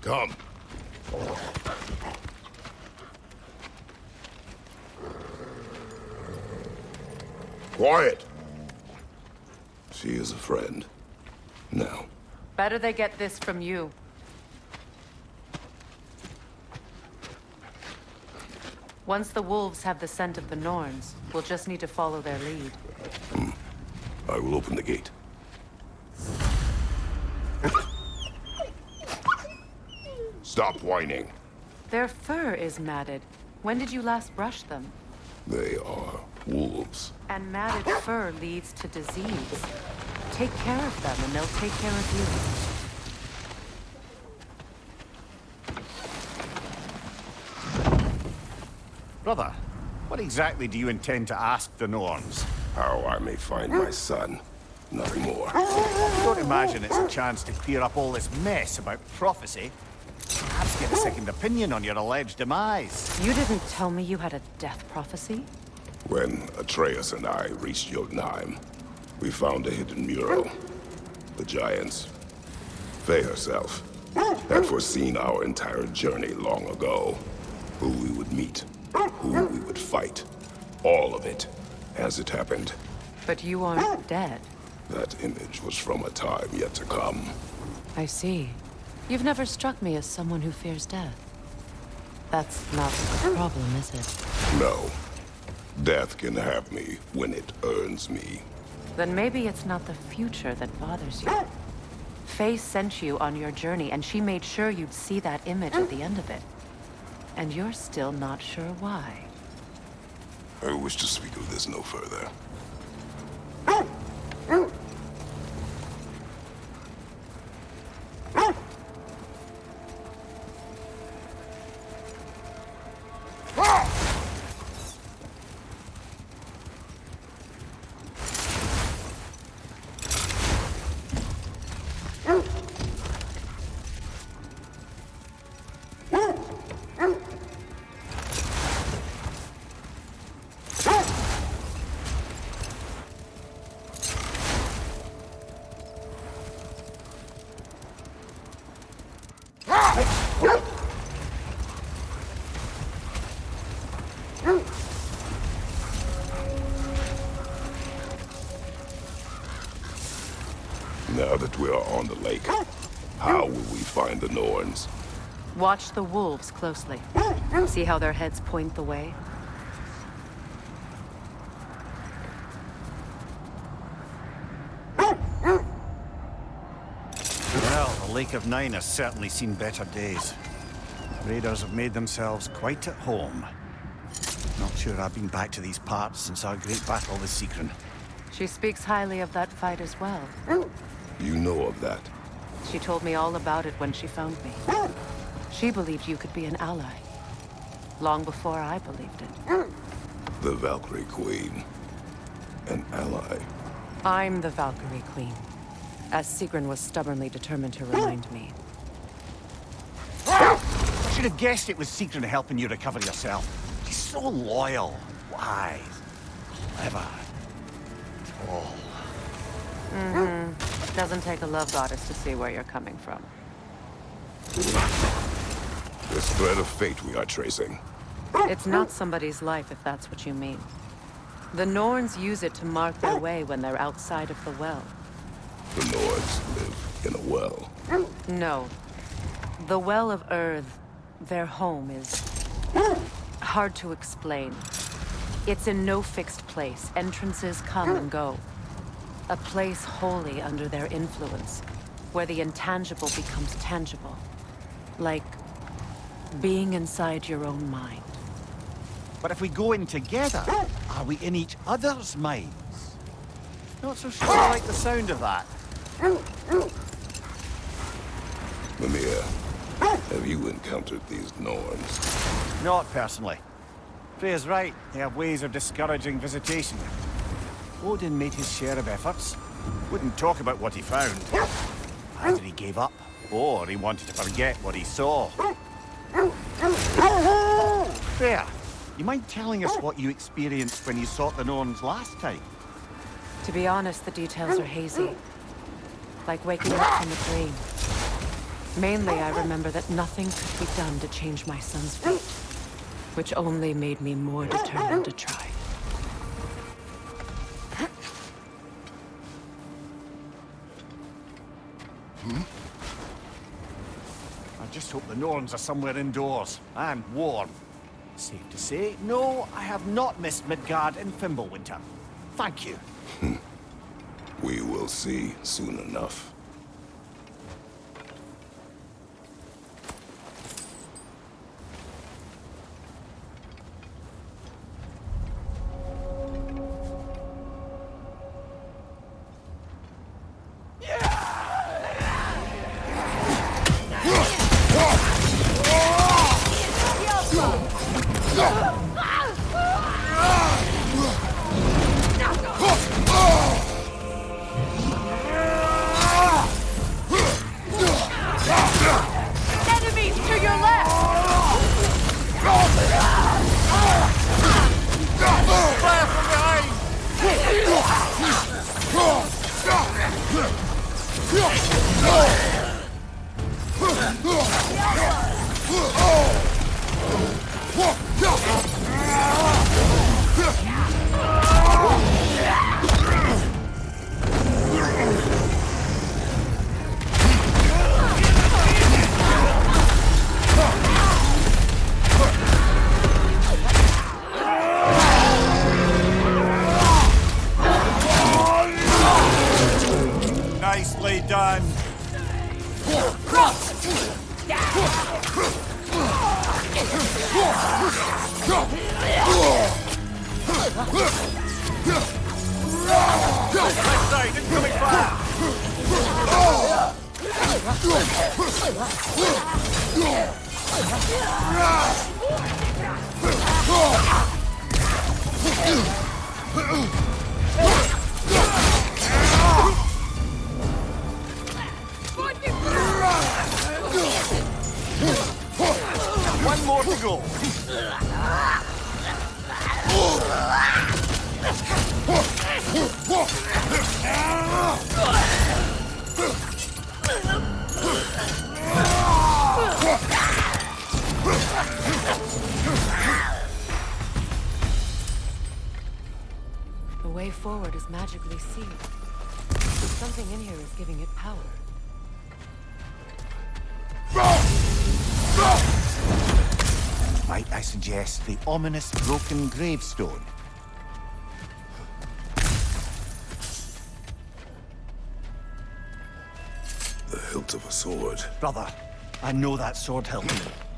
Come. Quiet. She is a friend. Now. Better they get this from you. Once the wolves have the scent of the Norns, we'll just need to follow their lead. I will open the gate. Stop whining. Their fur is matted. When did you last brush them? They are wolves. And matted fur leads to disease. Take care of them and they'll take care of you. Brother, what exactly do you intend to ask the Norns? How I may find my son. Nothing more. Don't imagine it's a chance to clear up all this mess about prophecy. Perhaps get a second opinion on your alleged demise. You didn't tell me you had a death prophecy? When Atreus and I reached Jotunheim, we found a hidden mural. The giants, Freya herself, had foreseen our entire journey long ago. Who we would meet, who we would fight. All of it, as it happened. But you aren't dead. That image was from a time yet to come. I see. You've never struck me as someone who fears death. That's not the problem, is it? No. Death can have me when it earns me. Then maybe it's not the future that bothers you. Faye sent you on your journey, and she made sure you'd see that image at the end of it. And you're still not sure why. I wish to speak of this no further. Now that we are on the lake, how will we find the Norns? Watch the wolves closely. See how their heads point the way? Well, the Lake of Nine has certainly seen better days. Raiders have made themselves quite at home. Not sure I've been back to these parts since our great battle with Sigrun. She speaks highly of that fight as well. You know of that? She told me all about it when she found me. She believed you could be an ally. Long before I believed it. The Valkyrie Queen. An ally. I'm the Valkyrie Queen. As Sigrun was stubbornly determined to remind me. I should have guessed it was Sigrun helping you recover yourself. She's so loyal, wise, clever, tall. Mm-hmm. Doesn't take a love goddess to see where you're coming from. This thread of fate we are tracing. It's not somebody's life, if that's what you mean. The Norns use it to mark their way when they're outside of the well. The Nords live in a well. No. The Well of Earth, their home, is hard to explain. It's in no fixed place. Entrances come and go. A place wholly under their influence, where the intangible becomes tangible. Like being inside your own mind. But if we go in together, are we in each other's minds? Not so sure I like the sound of that. Mimir, have you encountered these Norns? Not personally. Freya's right. They have ways of discouraging visitation. Odin made his share of efforts. Wouldn't talk about what he found. Either he gave up, or he wanted to forget what he saw. Freya, you mind telling us what you experienced when you sought the Norns last time? To be honest, the details are hazy. Like waking up from a dream. Mainly, I remember that nothing could be done to change my son's fate. Which only made me more determined to try. I just hope the Norns are somewhere indoors, and warm. Safe to say, no, I have not missed Midgard in Fimbulwinter. Thank you. We will see soon enough. Enemies to your left! Fire from behind! Nicely done. Left side, incoming fire! One more to go. The way forward is magically sealed. Something in here is giving it power. Might I suggest the ominous broken gravestone? The hilt of a sword. Brother, I know that sword hilt.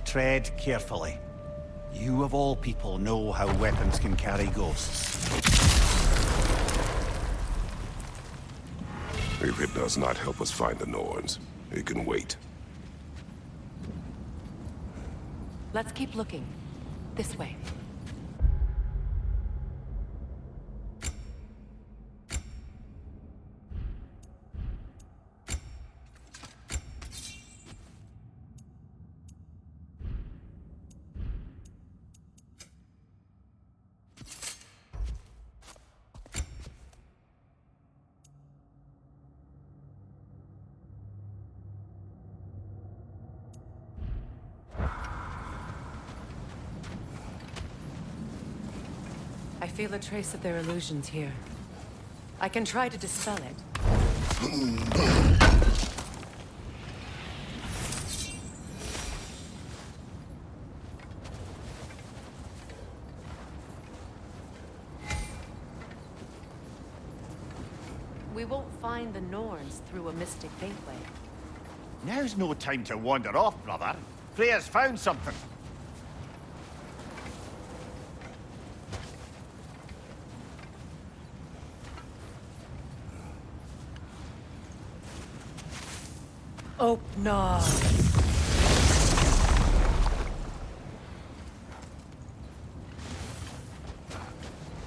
Tread carefully. You of all people know how weapons can carry ghosts. If it does not help us find the Norns, it can wait. Let's keep looking. This way. I feel a trace of their illusions here. I can try to dispel it. We won't find the Norns through a mystic gateway. Now's no time to wander off, brother. Freya's found something. Oh, no.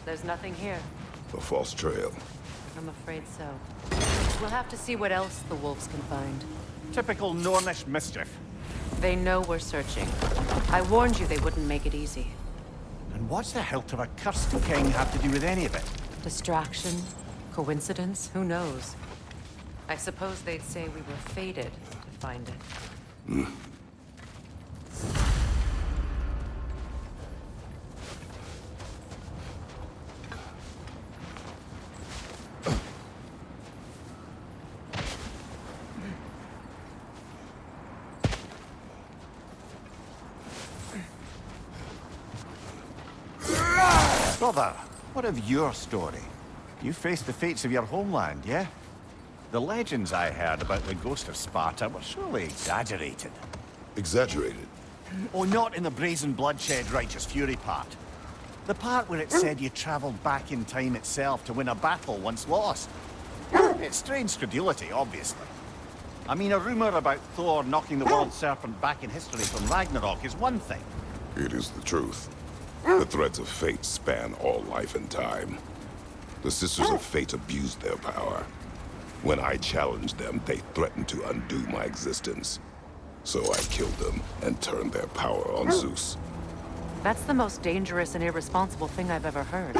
There's nothing here. A false trail. I'm afraid so. We'll have to see what else the wolves can find. Typical Nornish mischief. They know we're searching. I warned you they wouldn't make it easy. And what's the hilt of a cursed king have to do with any of it? Distraction? Coincidence? Who knows? I suppose they'd say we were fated to find it. Brother, what of your story? You faced the fates of your homeland, yeah? The legends I heard about the ghost of Sparta were surely exaggerated. Exaggerated? Oh, not in the brazen bloodshed righteous fury part. The part where it said you traveled back in time itself to win a battle once lost. It's strange credulity, obviously. I mean, a rumor about Thor knocking the world serpent back in history from Ragnarok is one thing. It is the truth. The threads of fate span all life and time. The Sisters of Fate abused their power. When I challenged them, they threatened to undo my existence. So I killed them and turned their power on Zeus. That's the most dangerous and irresponsible thing I've ever heard.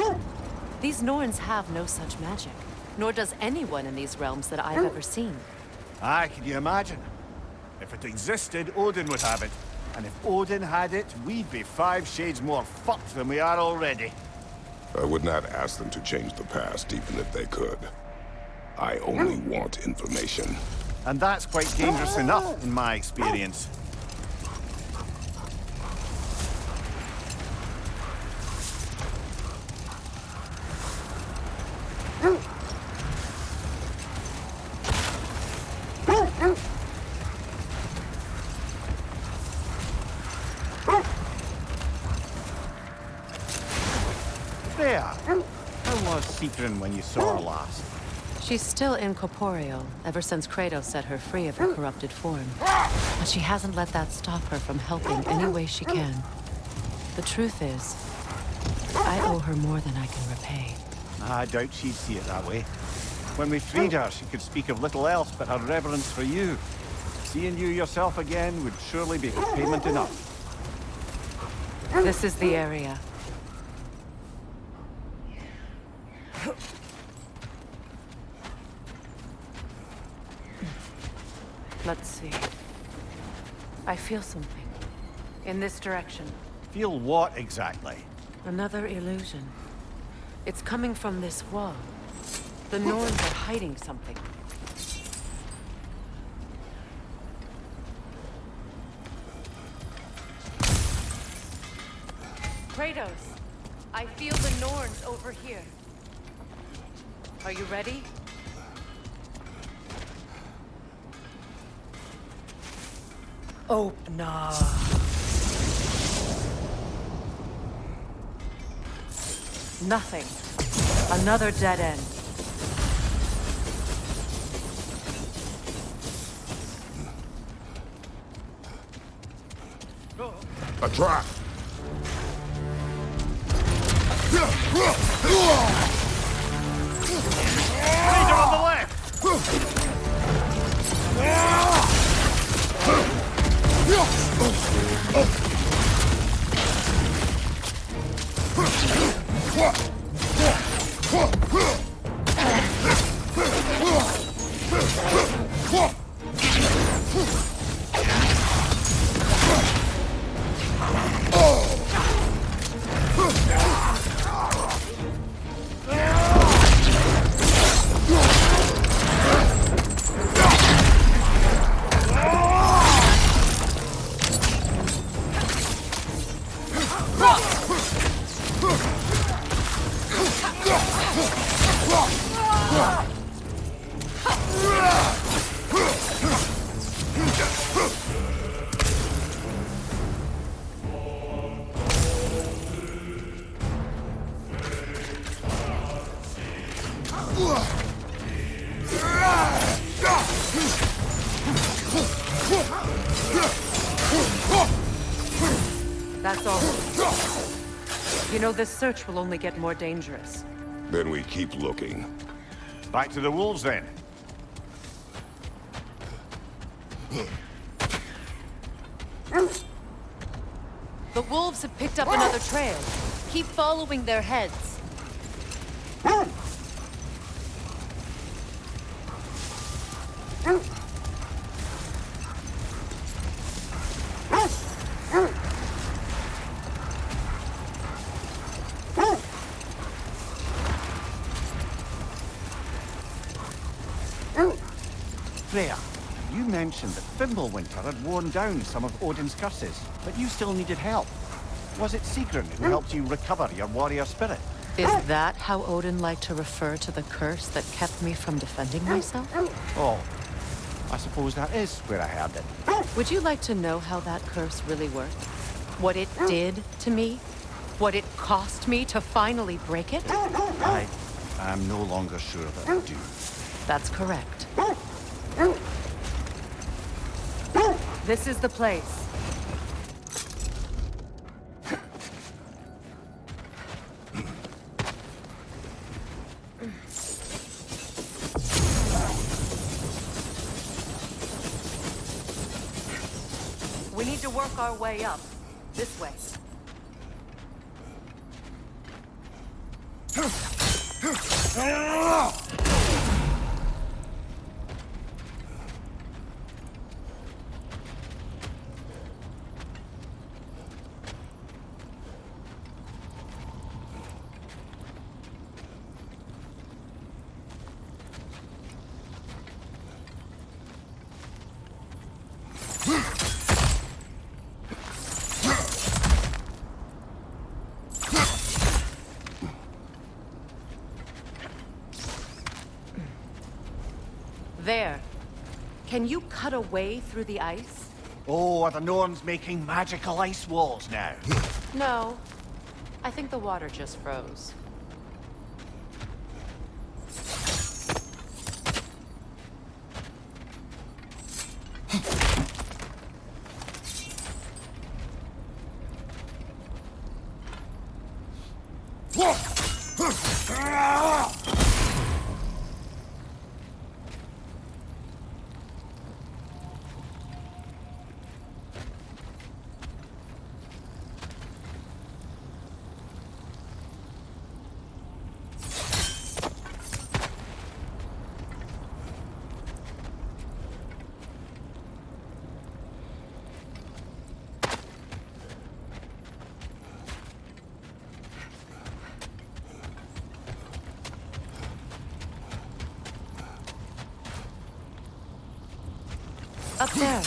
These Norns have no such magic, nor does anyone in these realms that I've ever seen. Aye, can you imagine? If it existed, Odin would have it. And if Odin had it, we'd be 5 shades more fucked than we are already. I would not ask them to change the past, even if they could. I only want information. And that's quite dangerous enough, in my experience. Freya, how was Sigrun when you saw her last? She's still incorporeal, ever since Kratos set her free of her corrupted form. But she hasn't let that stop her from helping any way she can. The truth is, I owe her more than I can repay. I doubt she'd see it that way. When we freed her, she could speak of little else but her reverence for you. Seeing you yourself again would surely be payment enough. This is the area. Let's see. I feel something. In this direction. Feel what exactly? Another illusion. It's coming from this wall. The Norns are hiding something. Kratos, I feel the Norns over here. Are you ready? Open up. Nothing. Another dead end. A trap! Leader on the left! That's all. You know, this search will only get more dangerous. Then we keep looking. Back to the wolves, then. The wolves have picked up another trail. Keep following their heads. Freya, you mentioned that Fimbulwinter had worn down some of Odin's curses, but you still needed help. Was it Sigrun who helped you recover your warrior spirit? Is that how Odin liked to refer to the curse that kept me from defending myself? Oh, I suppose that is where I heard it. Would you like to know how that curse really worked? What it did to me? What it cost me to finally break it? I'm no longer sure that I do. That's correct. This is the place. We need to work our way up. This way. There. Can you cut a way through the ice? Oh, are the Norns making magical ice walls now? No. I think the water just froze. Up there.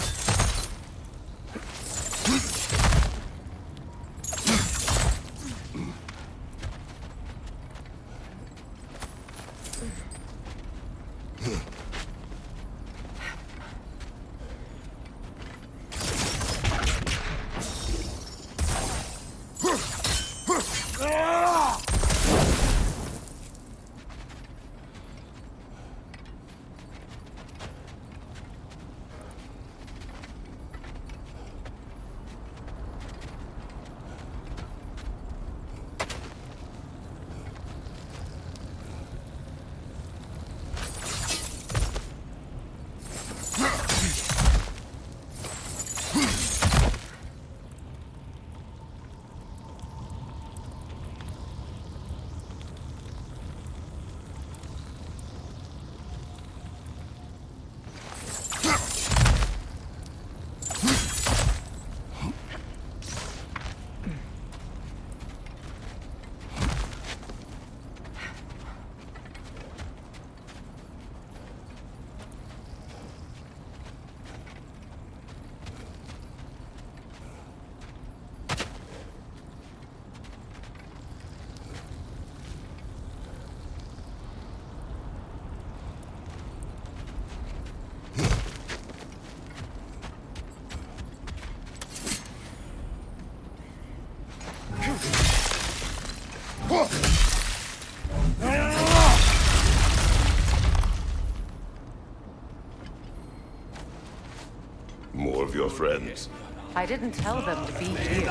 More of your friends. I didn't tell them to be here.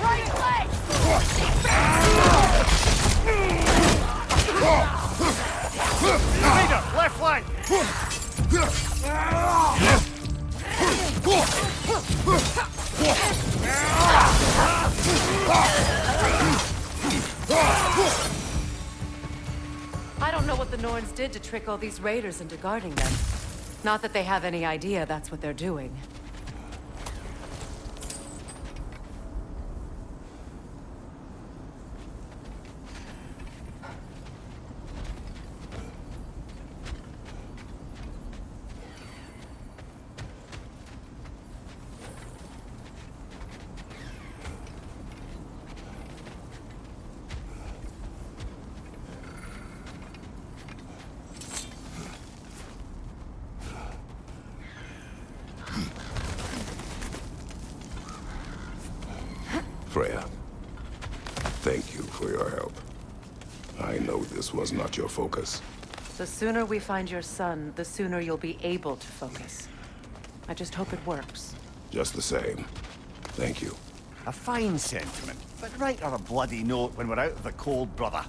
Right leg! Freya, left flank! I don't know what the Norns did to trick all these raiders into guarding them. Not that they have any idea that's what they're doing. I know this was not your focus. The sooner we find your son, the sooner you'll be able to focus. I just hope it works. Just the same. Thank you. A fine sentiment, but write her a bloody note when we're out of the cold, brother.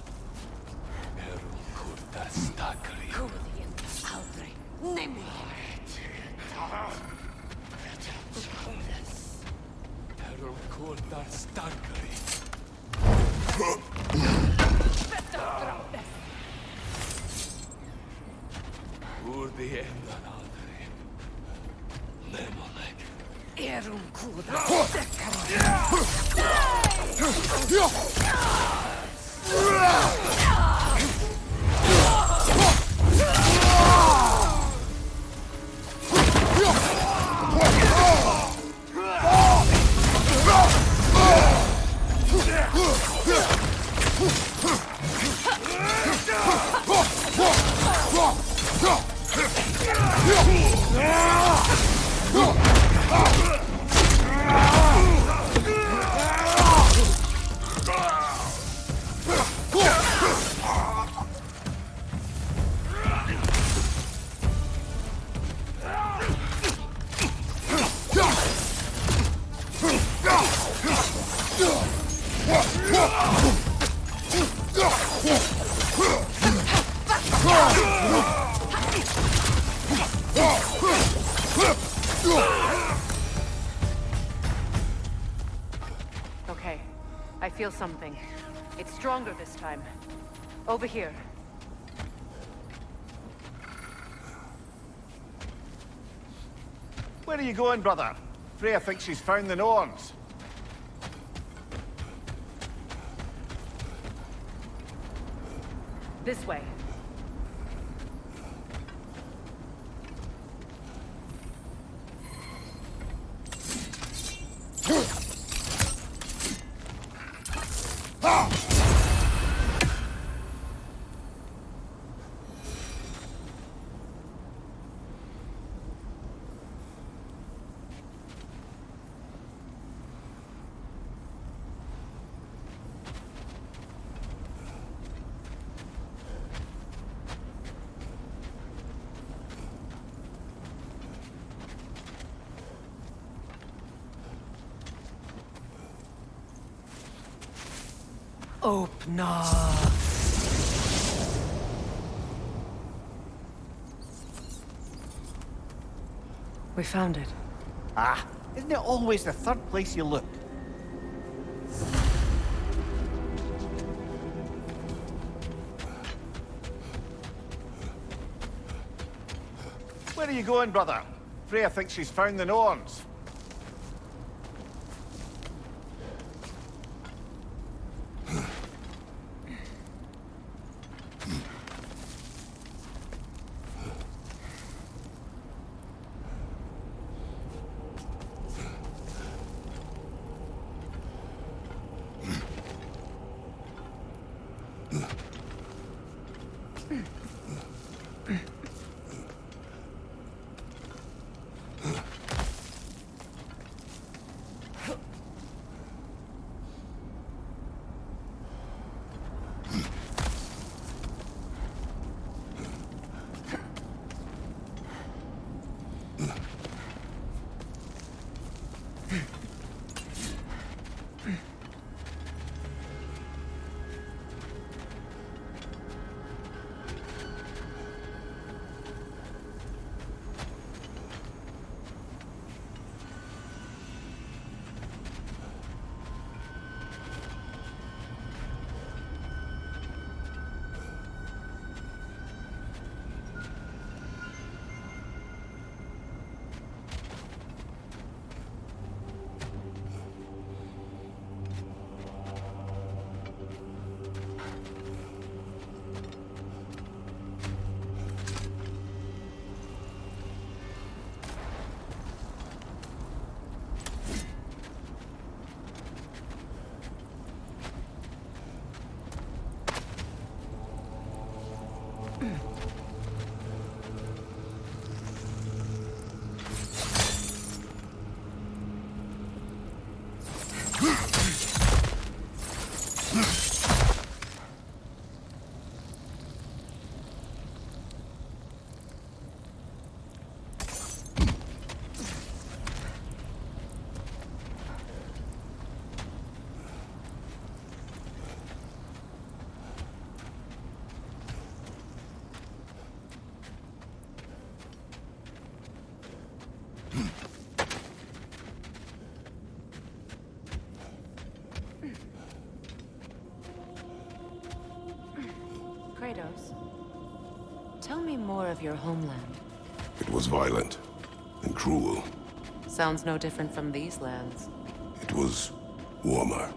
Okay, I feel something. It's stronger this time. Over here. Where are you going, brother? Freya thinks she's found the Norns. This way. Open up. We found it. Ah, isn't it always the third place you look? Where are you going, brother? Freya thinks she's found the Norns. Kratos, tell me more of your homeland. It was violent and cruel. Sounds no different from these lands. It was warmer.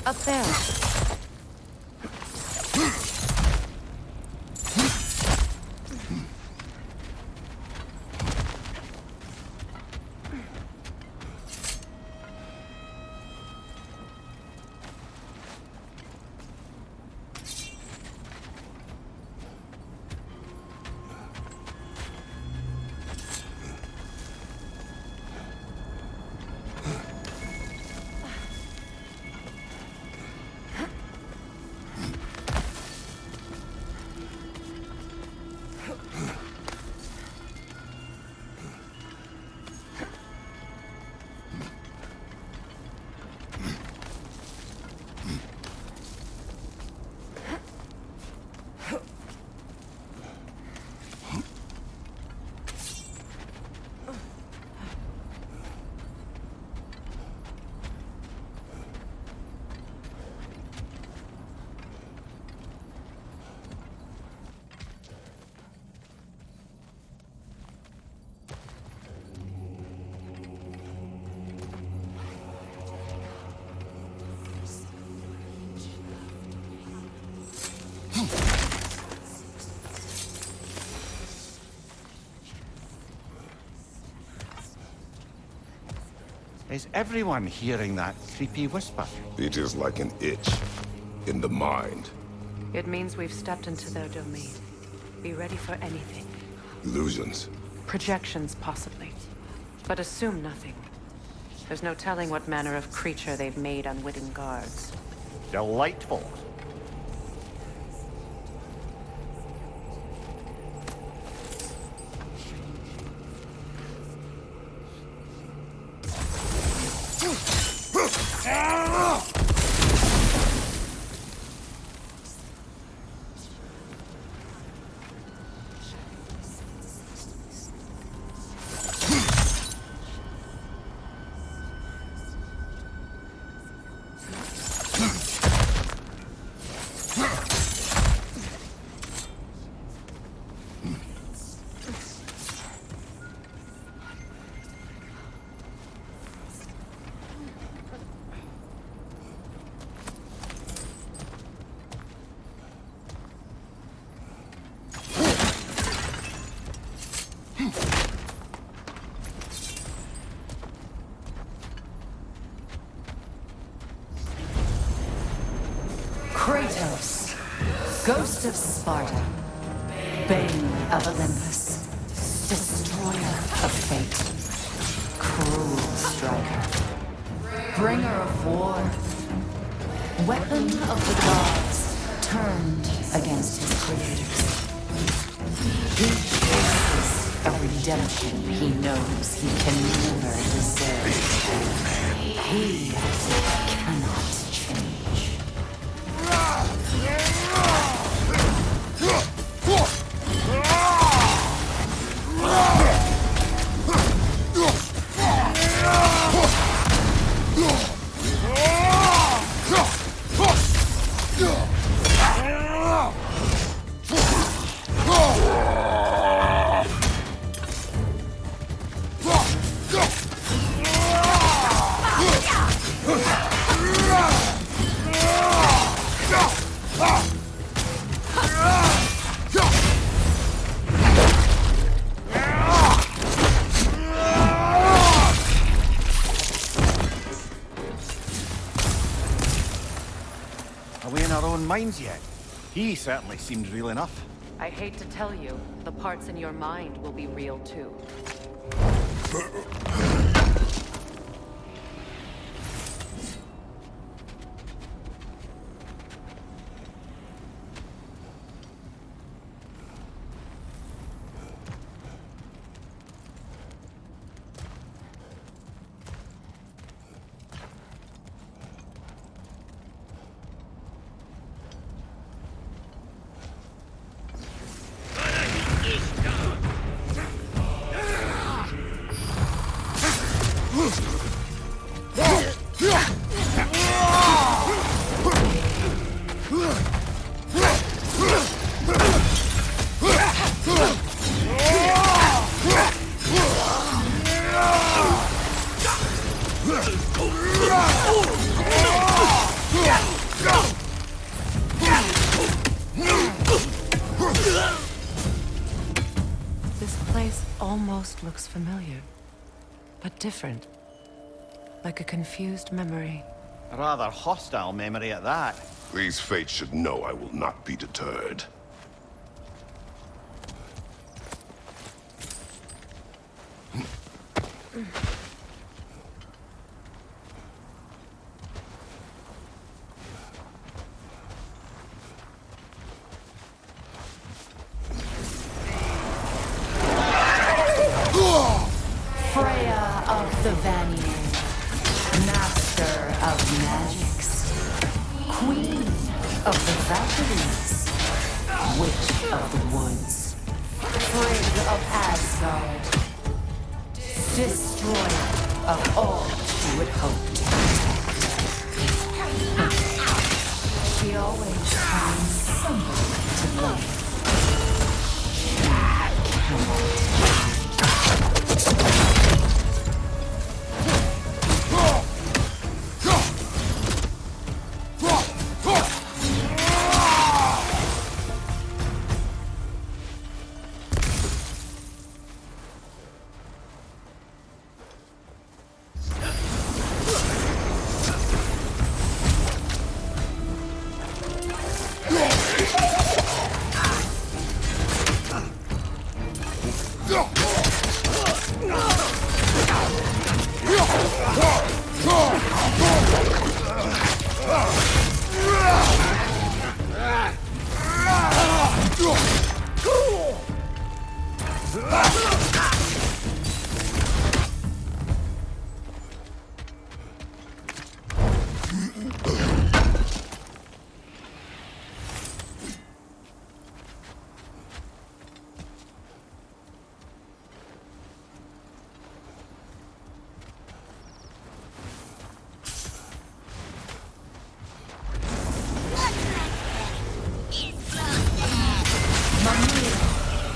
Up there. Is everyone hearing that creepy whisper? It is like an itch in the mind. It means we've stepped into their domain. Be ready for anything. Illusions. Projections, possibly. But assume nothing. There's no telling what manner of creature they've made unwitting guards. Delightful. Kratos, Ghost of Sparta, Bane of Olympus, Destroyer of Fate, Cruel Striker, Bringer of War, Weapon of the Gods, turned against his creators. He chooses a redemption he knows he can never deserve. He cannot change. Are we in our own minds yet? He certainly seemed real enough. I hate to tell you, the parts in your mind will be real too. This place almost looks familiar, but different. Like a confused memory. A rather hostile memory at that. These fates should know I will not be deterred. Freya of the Vanir, master of magics, queen of the Valkyries, witch of the woods, Frigg of Asgard, destroyer of all she would hope to protect. She always finds somebody to love.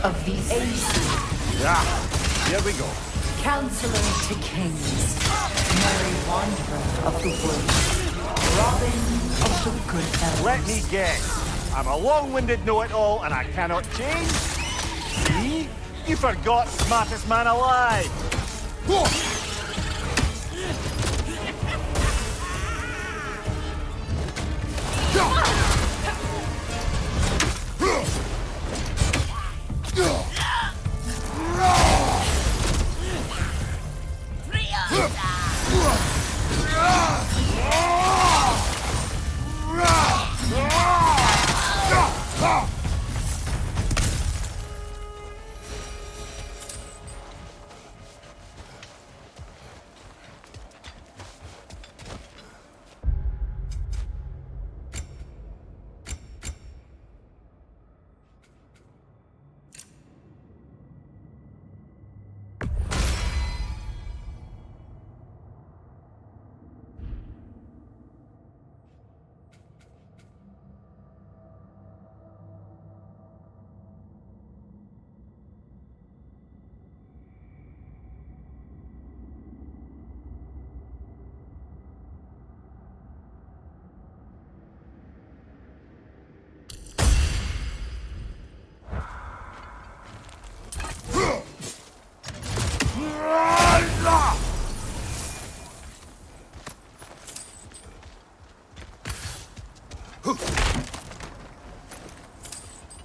Of the Ace. Here we go. Counselor to Kings. Merry Wanderer of the Woods. Robin of the Good Elves. Let me guess. I'm a long-winded know-it-all and I cannot change? See? You forgot smartest man alive.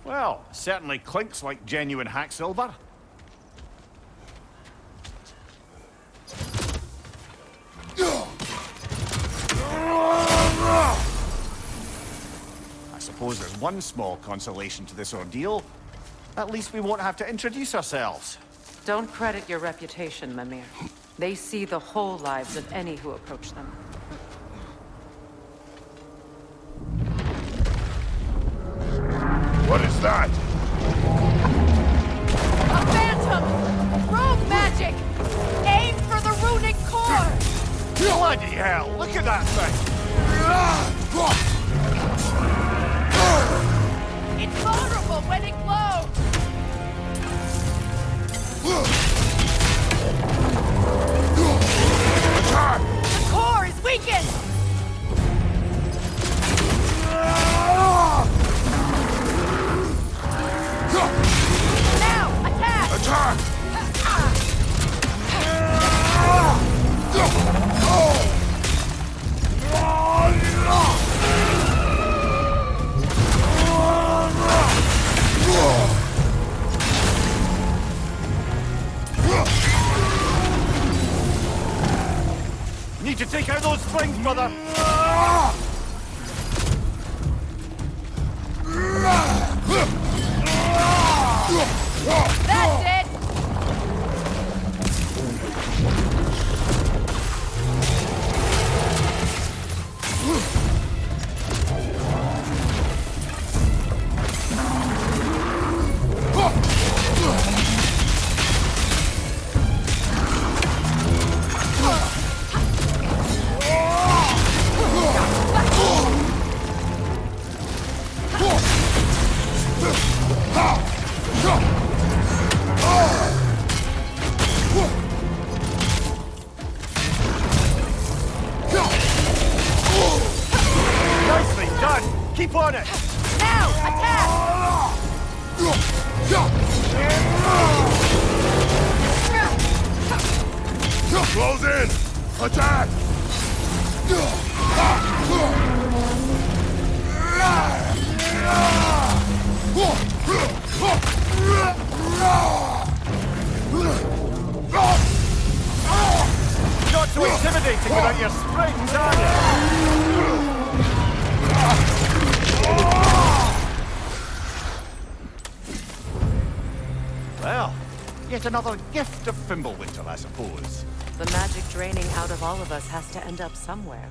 Well, certainly clinks like genuine hack silver. I suppose there's one small consolation to this ordeal. At least we won't have to introduce ourselves. Don't credit your reputation, Mimir. They see the whole lives of any who approach them. What is that? A phantom! Rogue magic! Aim for the runic core! Bloody hell, look at that thing! It's vulnerable when it glows! The core is weakened! Now, attack! Attack! Need to take out those slings, brother! That's it! Nicely done! Keep on it! Now, attack! Close in! Attack! your springs, are you? Well, yet another gift of Fimbulwinter, I suppose. The magic draining out of all of us has to end up somewhere.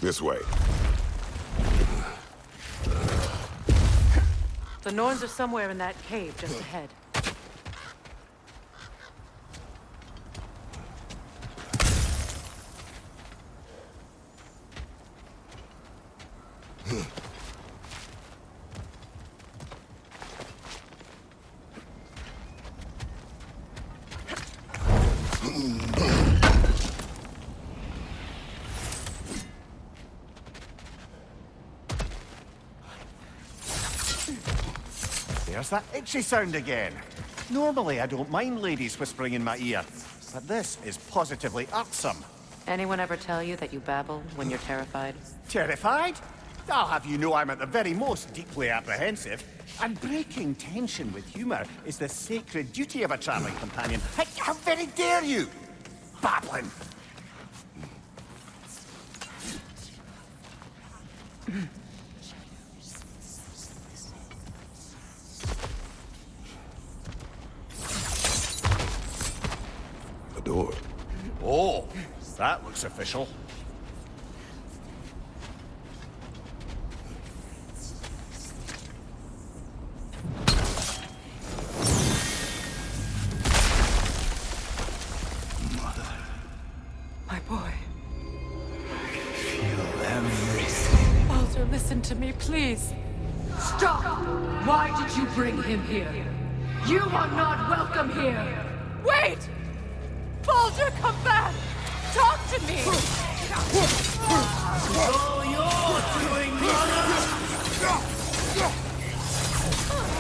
This way. The Norns are somewhere in that cave just ahead. There's that itchy sound again. Normally, I don't mind ladies whispering in my ear, but this is positively irksome. Anyone ever tell you that you babble when you're terrified? Terrified? I'll have you know I'm at the very most deeply apprehensive. And breaking tension with humour is the sacred duty of a travelling companion. How very dare you! Babbling! A door. Oh, that looks official. My boy. Feel everything. Baldur, listen to me, please. Stop! Why did you bring him here? You are not welcome here! Wait! Baldur, come back! Talk to me! All you're doing, brother!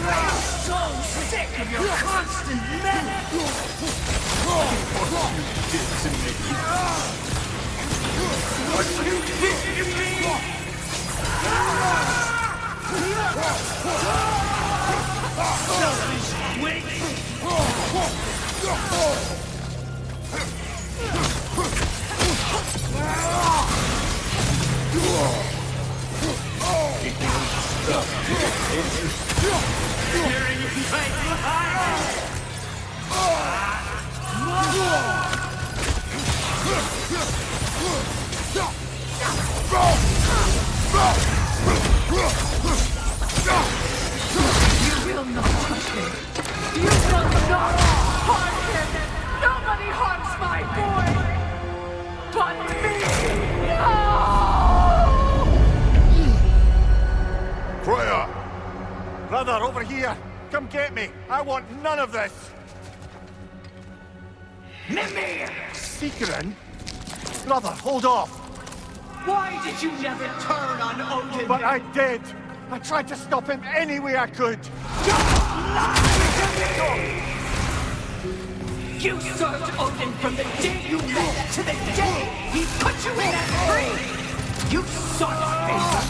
I'm so sick of your constant menace! What you did to me. What you did to me! Selfish witch! Tearing you right behind! You will not touch him! You will not harm him! Nobody harms my boy! But me! No! Freya! Brother, over here! Come get me! I want none of this! Mimir! Secret? Brother, hold off! Why did you never turn on Odin? But I did! I tried to stop him any way I could! You served Odin from the day you met to the day he put you in that tree! You sought his favor!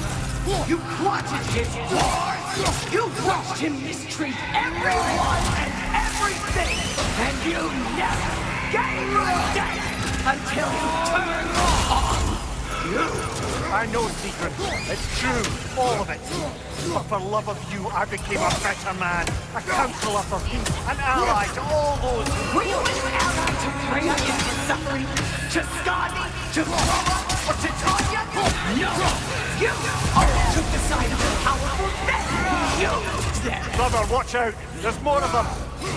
You plotted his wars! You watched him mistreat everyone and everything! And you never gave a damn until you turned on you! I know, Secret. It's true, all of it. But for love of you, I became a better man, a counselor for peace, an ally to all those who... Were you an ally to Freya in her suffering? To Skadi? To Roma? Or to Tanya? No! You always took the side of the powerful, then you used them! Brother, watch out! There's more of them!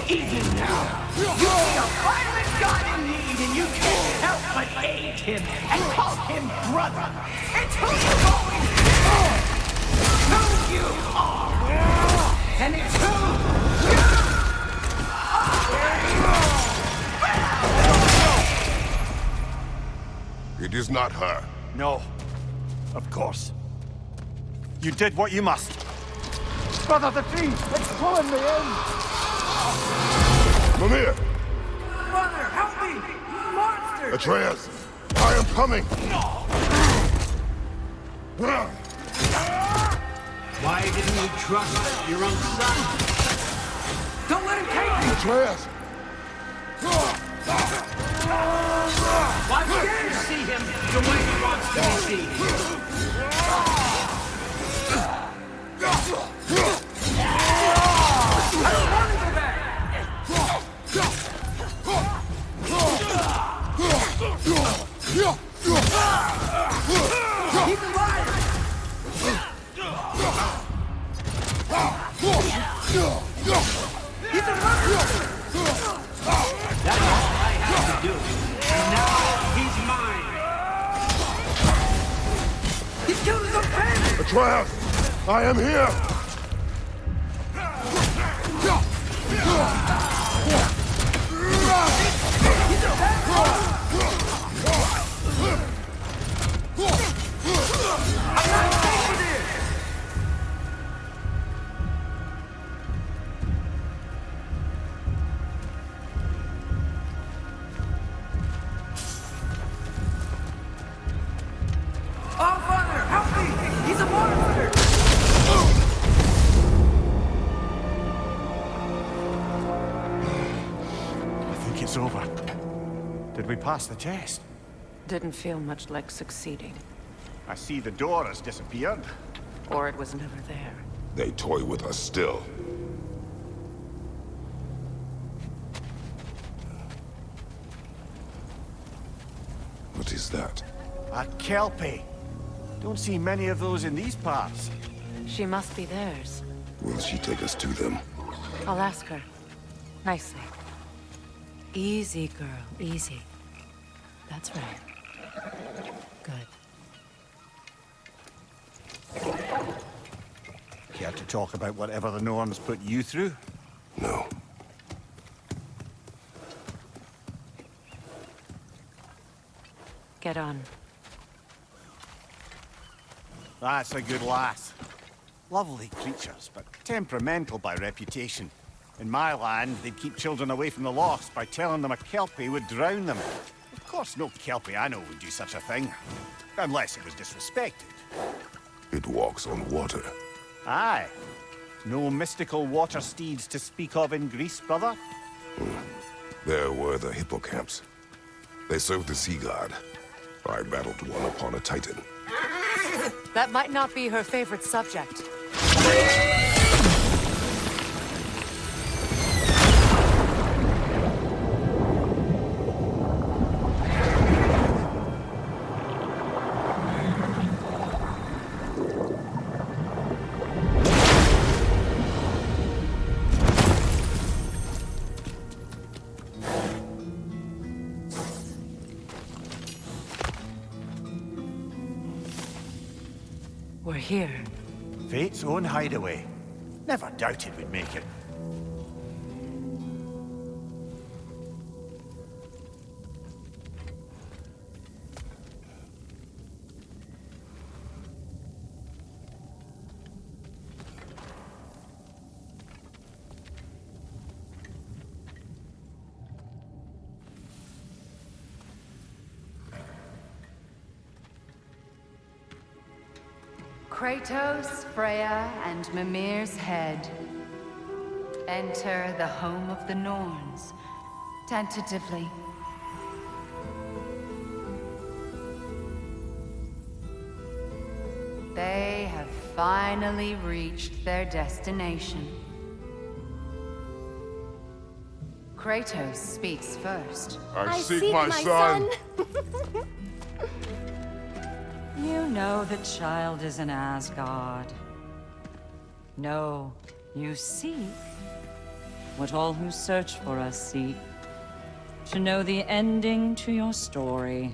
Even now, you see a violent god in need and you can't help but aid him and call him brother. It's who you've always been! Who you are! And it's who you are! It is not her. No. Of course. You did what you must. Brother, the tree! It's pulling me in! Mimir! Mother, help me! Monster! Atreus! I am coming! Why didn't you trust your own son? Don't let him take you! Atreus! Why can't you see him the way he wants to be seen? I don't want to go back! He's alive! He's a murderer! That's all I have to do. And now he's mine! He's killed his own family! Atreus! I am here! It's over. Did we pass the test? Didn't feel much like succeeding. I see the door has disappeared. Or it was never there. They toy with us still. What is that? A Kelpie. Don't see many of those in these parts. She must be theirs. Will she take us to them? I'll ask her. Nicely. Easy, girl. Easy. That's right. Good. Care to talk about whatever the Norns put you through? No. Get on. That's a good lass. Lovely creatures, but temperamental by reputation. In my land, they'd keep children away from the lost by telling them a Kelpie would drown them. Of course, no Kelpie I know would do such a thing. Unless it was disrespected. It walks on water. Aye. No mystical water steeds to speak of in Greece, brother? There were the hippocamps. They served the sea god. I battled one upon a titan. That might not be her favorite subject. We're here. Fate's own hideaway. Never doubted we'd make it. Kratos, Freya, and Mimir's head. Enter the home of the Norns, tentatively. They have finally reached their destination. Kratos speaks first. I seek my son. You know the child is in Asgard. No, you seek what all who search for us seek. To know the ending to your story.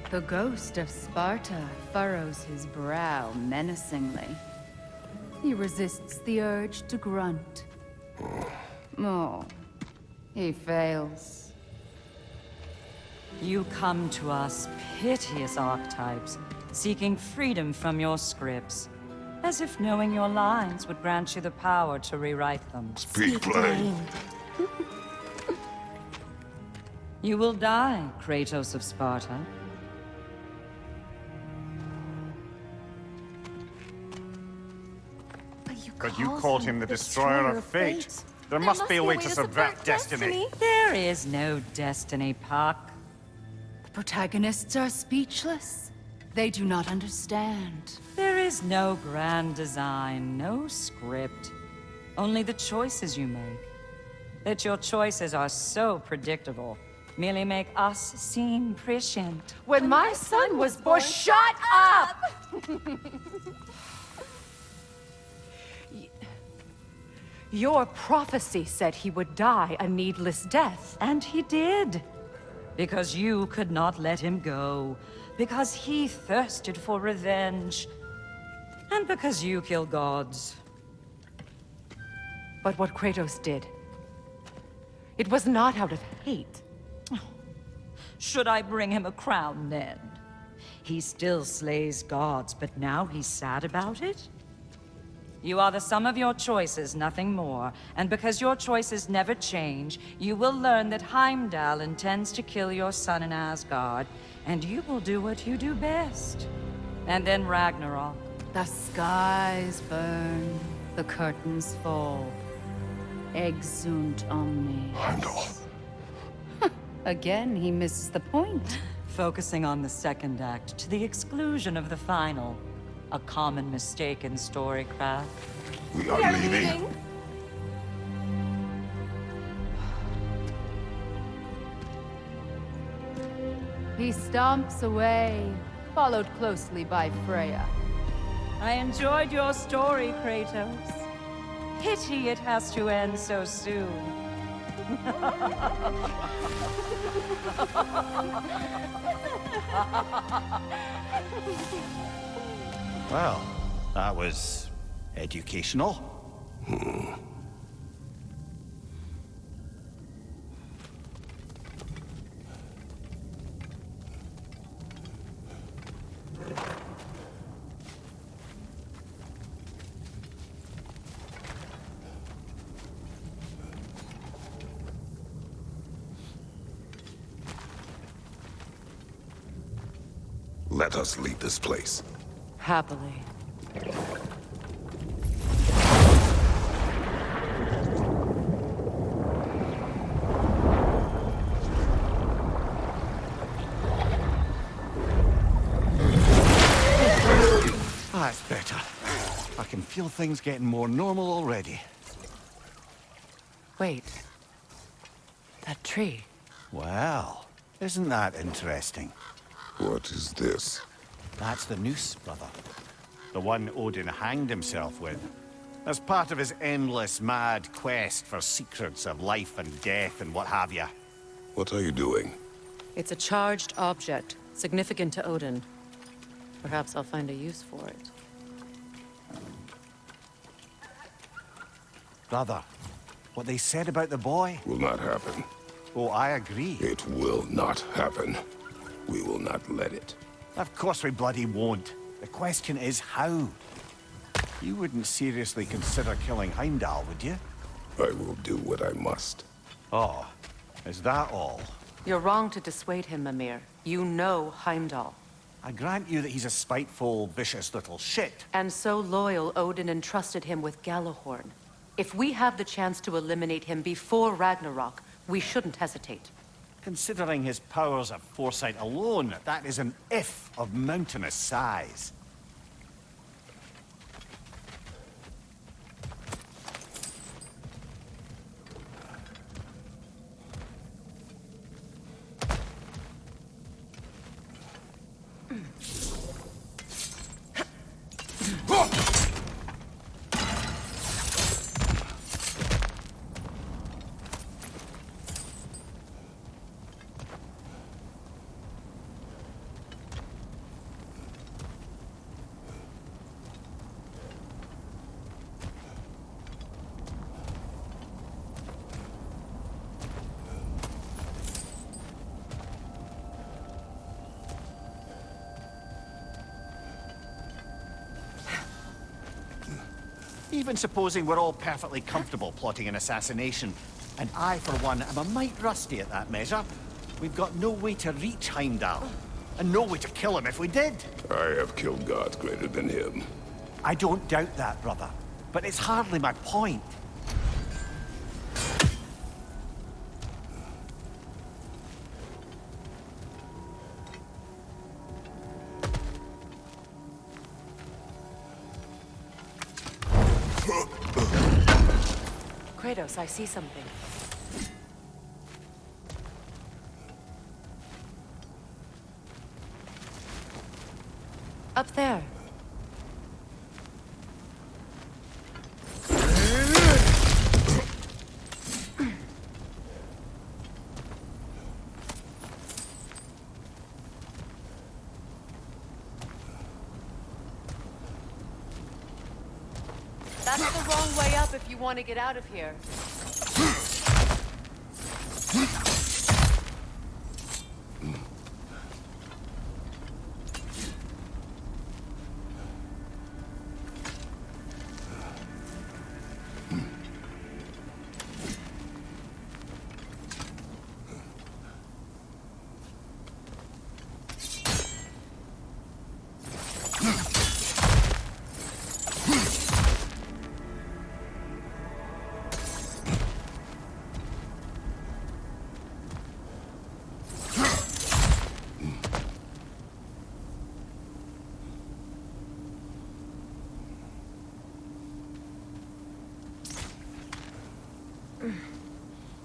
The ghost of Sparta furrows his brow menacingly. He resists the urge to grunt. Oh, he fails. You come to us, piteous archetypes, seeking freedom from your scripts. As if knowing your lines would grant you the power to rewrite them. Speak plain. You will die, Kratos of Sparta. But you called him the destroyer of fate. There must be a way to subvert destiny. There is no destiny, Puck. The protagonists are speechless. They do not understand. There is no grand design, no script. Only the choices you make. That your choices are so predictable merely make us seem prescient. When my son was born, shut up! Your prophecy said he would die a needless death. And he did. Because you could not let him go. Because he thirsted for revenge. And because you kill gods. But what Kratos did, it was not out of hate. Should I bring him a crown then? He still slays gods, but now he's sad about it? You are the sum of your choices, nothing more. And because your choices never change, you will learn that Heimdall intends to kill your son in Asgard, and you will do what you do best. And then Ragnarok. The skies burn, the curtains fall. Exunt omnes. Heimdall. Again, he misses the point. Focusing on the second act to the exclusion of the final. A common mistake in storycraft. We are leaving. He stomps away, followed closely by Freya. I enjoyed your story, Kratos. Pity it has to end so soon. Well, that was educational. Let us leave this place. Happily. That's better. I can feel things getting more normal already. Wait. That tree. Well, isn't that interesting? What is this? That's the noose, brother. The one Odin hanged himself with. As part of his endless, mad quest for secrets of life and death and what have you. What are you doing? It's a charged object, significant to Odin. Perhaps I'll find a use for it. Brother, what they said about the boy? Will not happen. Oh, I agree. It will not happen. We will not let it. Of course we bloody won't. The question is how. You wouldn't seriously consider killing Heimdall, would you? I will do what I must. Oh, is that all? You're wrong to dissuade him, Mimir. You know Heimdall. I grant you that he's a spiteful, vicious little shit. And so loyal, Odin entrusted him with Gjallarhorn. If we have the chance to eliminate him before Ragnarok, we shouldn't hesitate. Considering his powers of foresight alone, that is an if of mountainous size. Even supposing we're all perfectly comfortable plotting an assassination, and I, for one, am a mite rusty at that measure, we've got no way to reach Heimdall, and no way to kill him if we did. I have killed gods greater than him. I don't doubt that, brother, but it's hardly my point. Kratos, I see something. Up there. That's the wrong way up if you want to get out of here.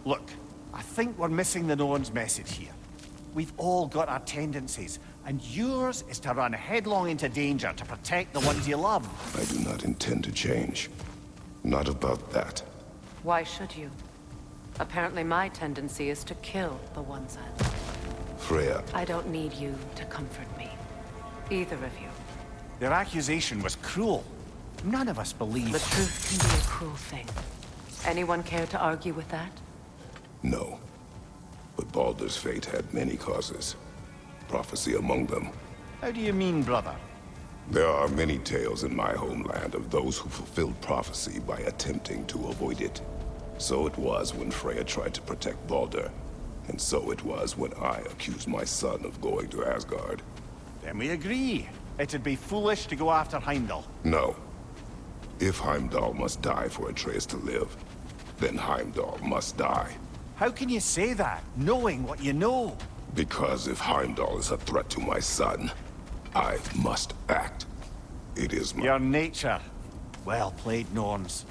Look, I think we're missing the Norn's message here. We've all got our tendencies, and yours is to run headlong into danger to protect the ones you love. I do not intend to change. Not about that. Why should you? Apparently my tendency is to kill the ones I love. Freya. I don't need you to comfort me. Either of you. Their accusation was cruel. None of us believe... The truth can be a cruel thing. Anyone care to argue with that? No. But Baldur's fate had many causes. Prophecy among them. How do you mean, brother? There are many tales in my homeland of those who fulfilled prophecy by attempting to avoid it. So it was when Freya tried to protect Baldur. And so it was when I accused my son of going to Asgard. Then we agree. It'd be foolish to go after Heimdall. No. If Heimdall must die for Atreus to live, then Heimdall must die. How can you say that, knowing what you know? Because if Heimdall is a threat to my son, I must act. It is my... Your nature. Well played, Norns.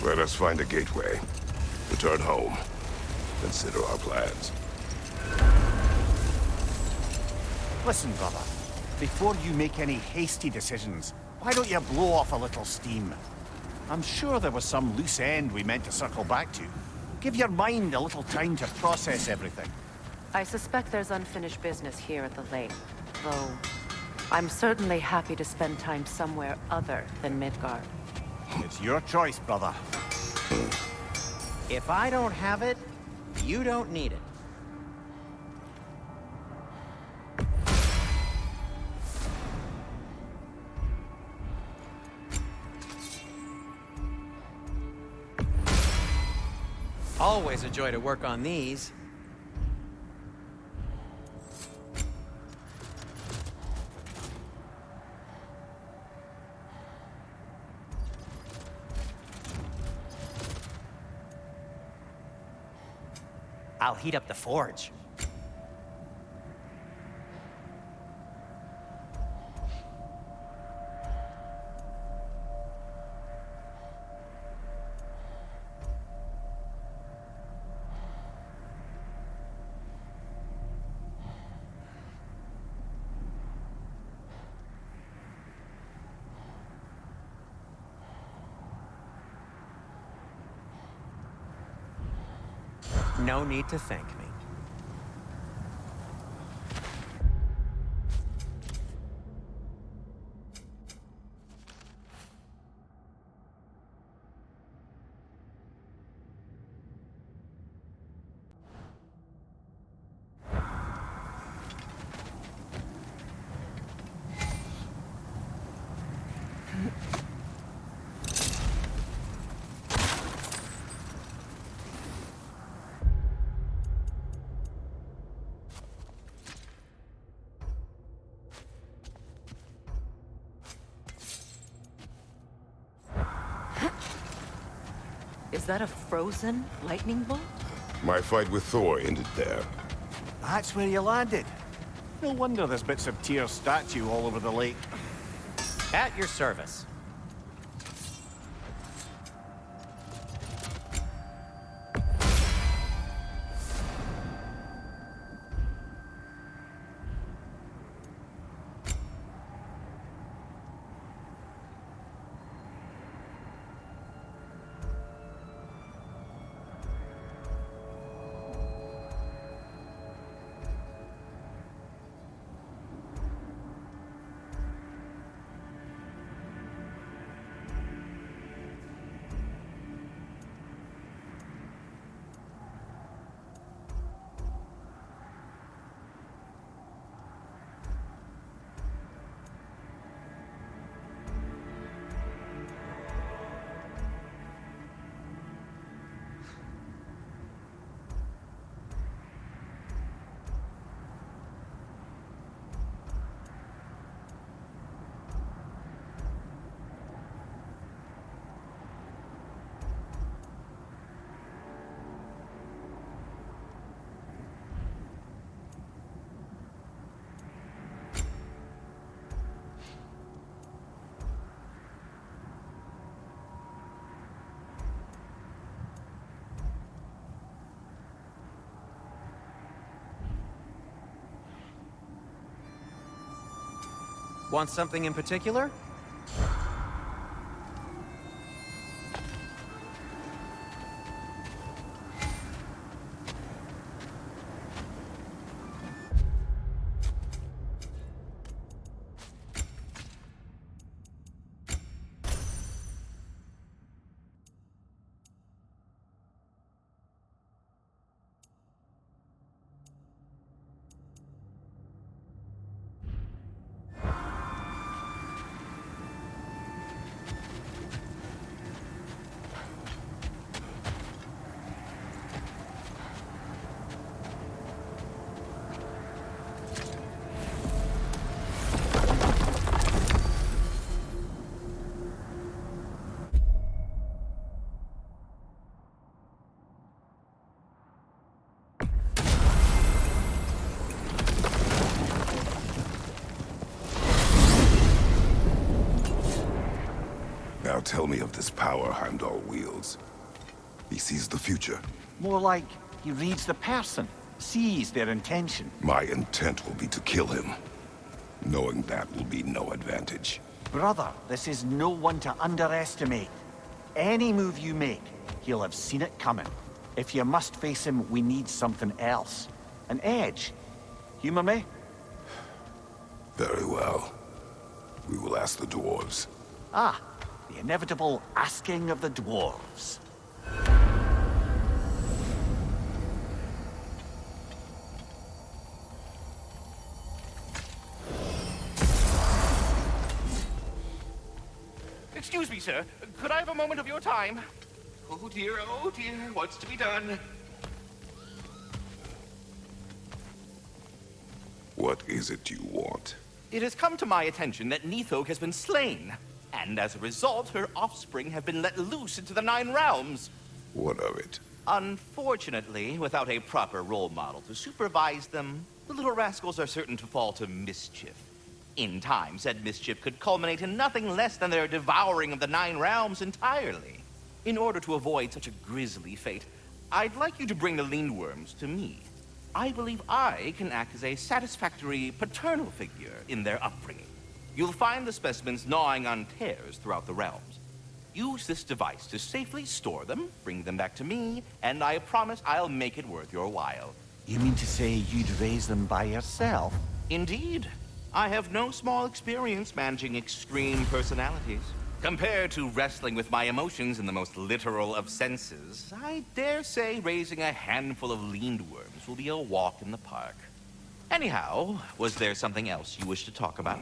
Let us find a gateway. Return home. Consider our plans. Listen, brother. Before you make any hasty decisions, why don't you blow off a little steam? I'm sure there was some loose end we meant to circle back to. Give your mind a little time to process everything. I suspect there's unfinished business here at the lake, though I'm certainly happy to spend time somewhere other than Midgard. It's your choice, brother. If I don't have it, you don't need it. Always a joy to work on these. I'll heat up the forge. No need to thank me. Is that a frozen lightning bolt? My fight with Thor ended there. That's where you landed. No wonder there's bits of Tyr's statue all over the lake. At your service. Want something in particular? Now tell me of this power Heimdall wields. He sees the future. More like he reads the person, sees their intention. My intent will be to kill him. Knowing that will be no advantage. Brother, this is no one to underestimate. Any move you make, he'll have seen it coming. If you must face him, we need something else. An edge. Humor me? Very well. We will ask the dwarves. Ah, the inevitable asking of the dwarves. Excuse me, sir. Could I have a moment of your time? Oh dear, what's to be done? What is it you want? It has come to my attention that Nithog has been slain, and as a result, her offspring have been let loose into the Nine Realms. What of it? Unfortunately, without a proper role model to supervise them, the little rascals are certain to fall to mischief. In time, said mischief could culminate in nothing less than their devouring of the Nine Realms entirely. In order to avoid such a grisly fate, I'd like you to bring the Lindworms to me. I believe I can act as a satisfactory paternal figure in their upbringing. You'll find the specimens gnawing on tears throughout the realms. Use this device to safely store them, bring them back to me, and I promise I'll make it worth your while. You mean to say you'd raise them by yourself? Indeed. I have no small experience managing extreme personalities. Compared to wrestling with my emotions in the most literal of senses, I dare say raising a handful of Lindworms will be a walk in the park. Anyhow, was there something else you wish to talk about?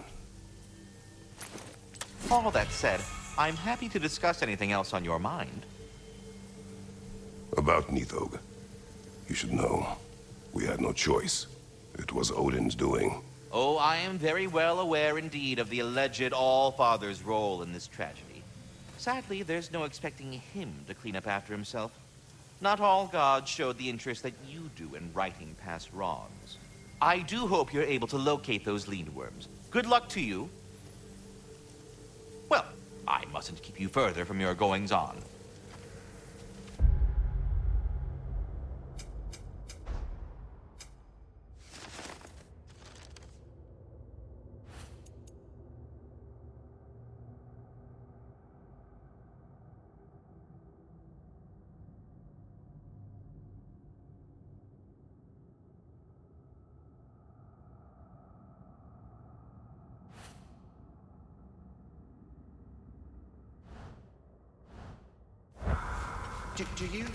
All that said, I'm happy to discuss anything else on your mind. About Nithog. You should know, we had no choice. It was Odin's doing. Oh, I am very well aware indeed of the alleged All-Father's role in this tragedy. Sadly, there's no expecting him to clean up after himself. Not all gods showed the interest that you do in righting past wrongs. I do hope you're able to locate those Lindworms. Good luck to you. Well, I mustn't keep you further from your goings-on. Do you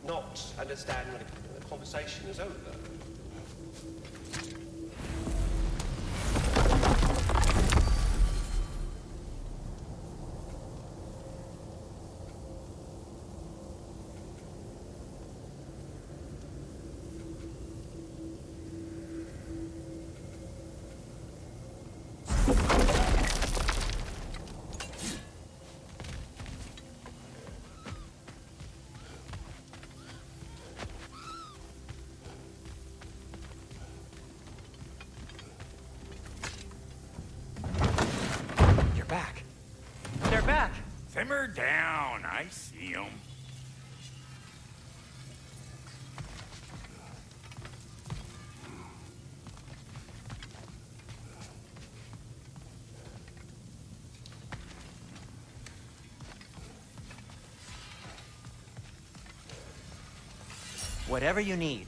not understand the conversation is over? Back. They're back. Simmer down. I see them. Whatever you need.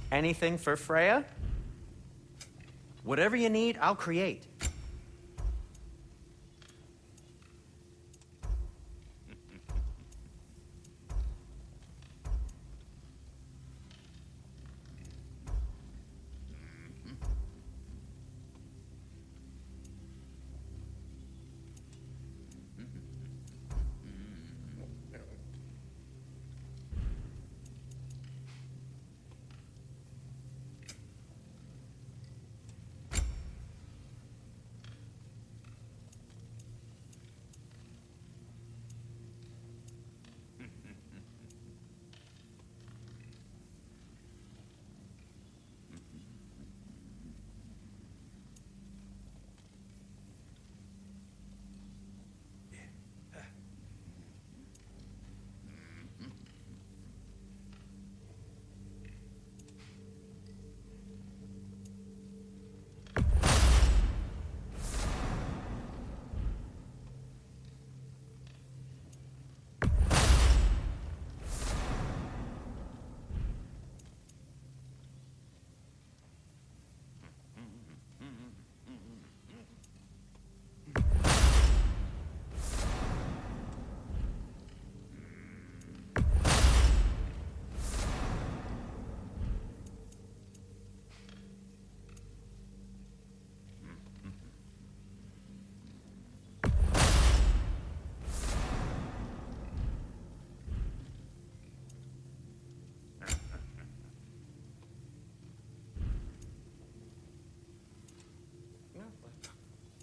Anything for Freya? Whatever you need, I'll create.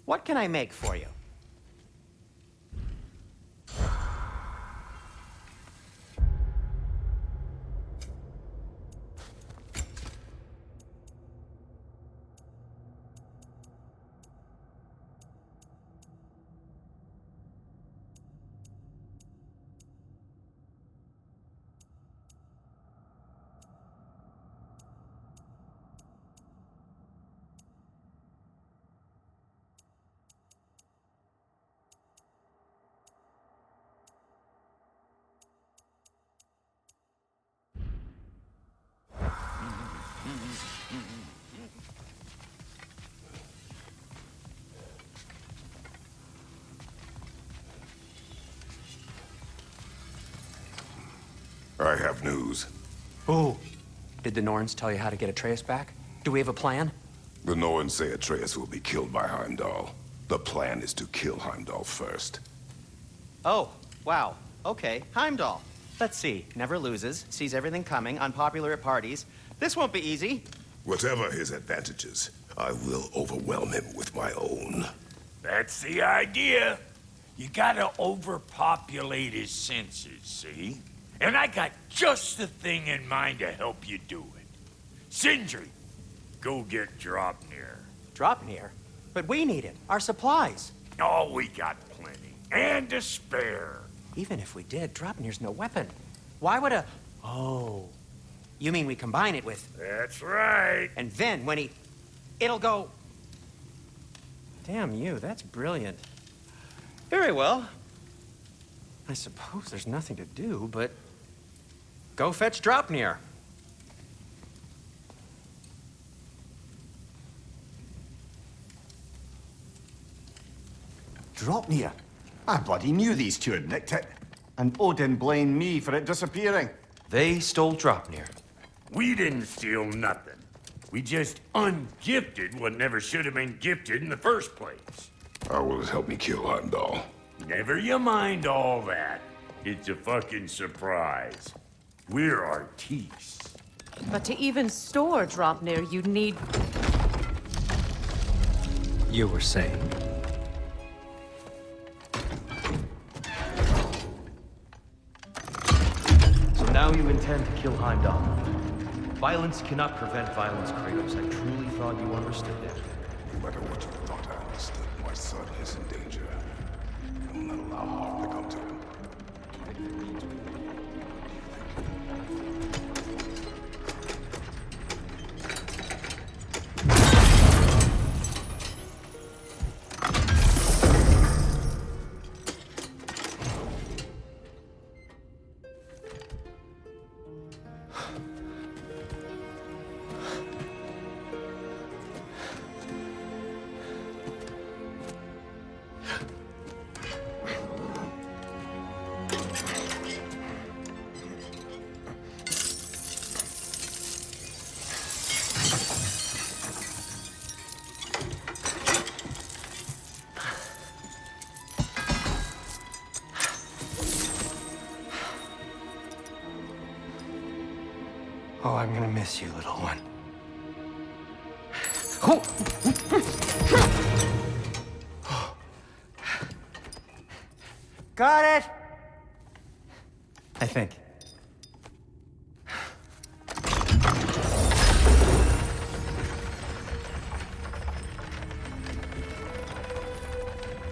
What can I make for you? I have news. Ooh. Did the Norns tell you how to get Atreus back? Do we have a plan? The Norns say Atreus will be killed by Heimdall. The plan is to kill Heimdall first. Oh, wow. Okay, Heimdall. Let's see. Never loses, sees everything coming, unpopular at parties. This won't be easy. Whatever his advantages, I will overwhelm him with my own. That's the idea. You gotta overpopulate his senses, see? And I got just the thing in mind to help you do it. Sindri, go get Draupnir. Draupnir? But we need it. Our supplies. Oh, we got plenty. And to spare. Even if we did, Draupnir's no weapon. Why would a... Oh. You mean we combine it with... That's right. And then when he... It'll go... Damn you, that's brilliant. Very well. I suppose there's nothing to do, but... Go fetch Draupnir. Draupnir? I bloody knew these two had nicked it. And Odin blamed me for it disappearing. They stole Draupnir. We didn't steal nothing. We just ungifted what never should have been gifted in the first place. How will it help me kill Heimdall? Never you mind all that. It's a fucking surprise. We're artistes. But to even store Draupnir, you'd need... You were saying? So now you intend to kill Heimdall. Violence cannot prevent violence, Kratos. I truly thought you understood that. No matter what you thought I understood, my son is in danger. I will not allow harm to come to him. Oh, I'm gonna miss you, little one. Got it! I think.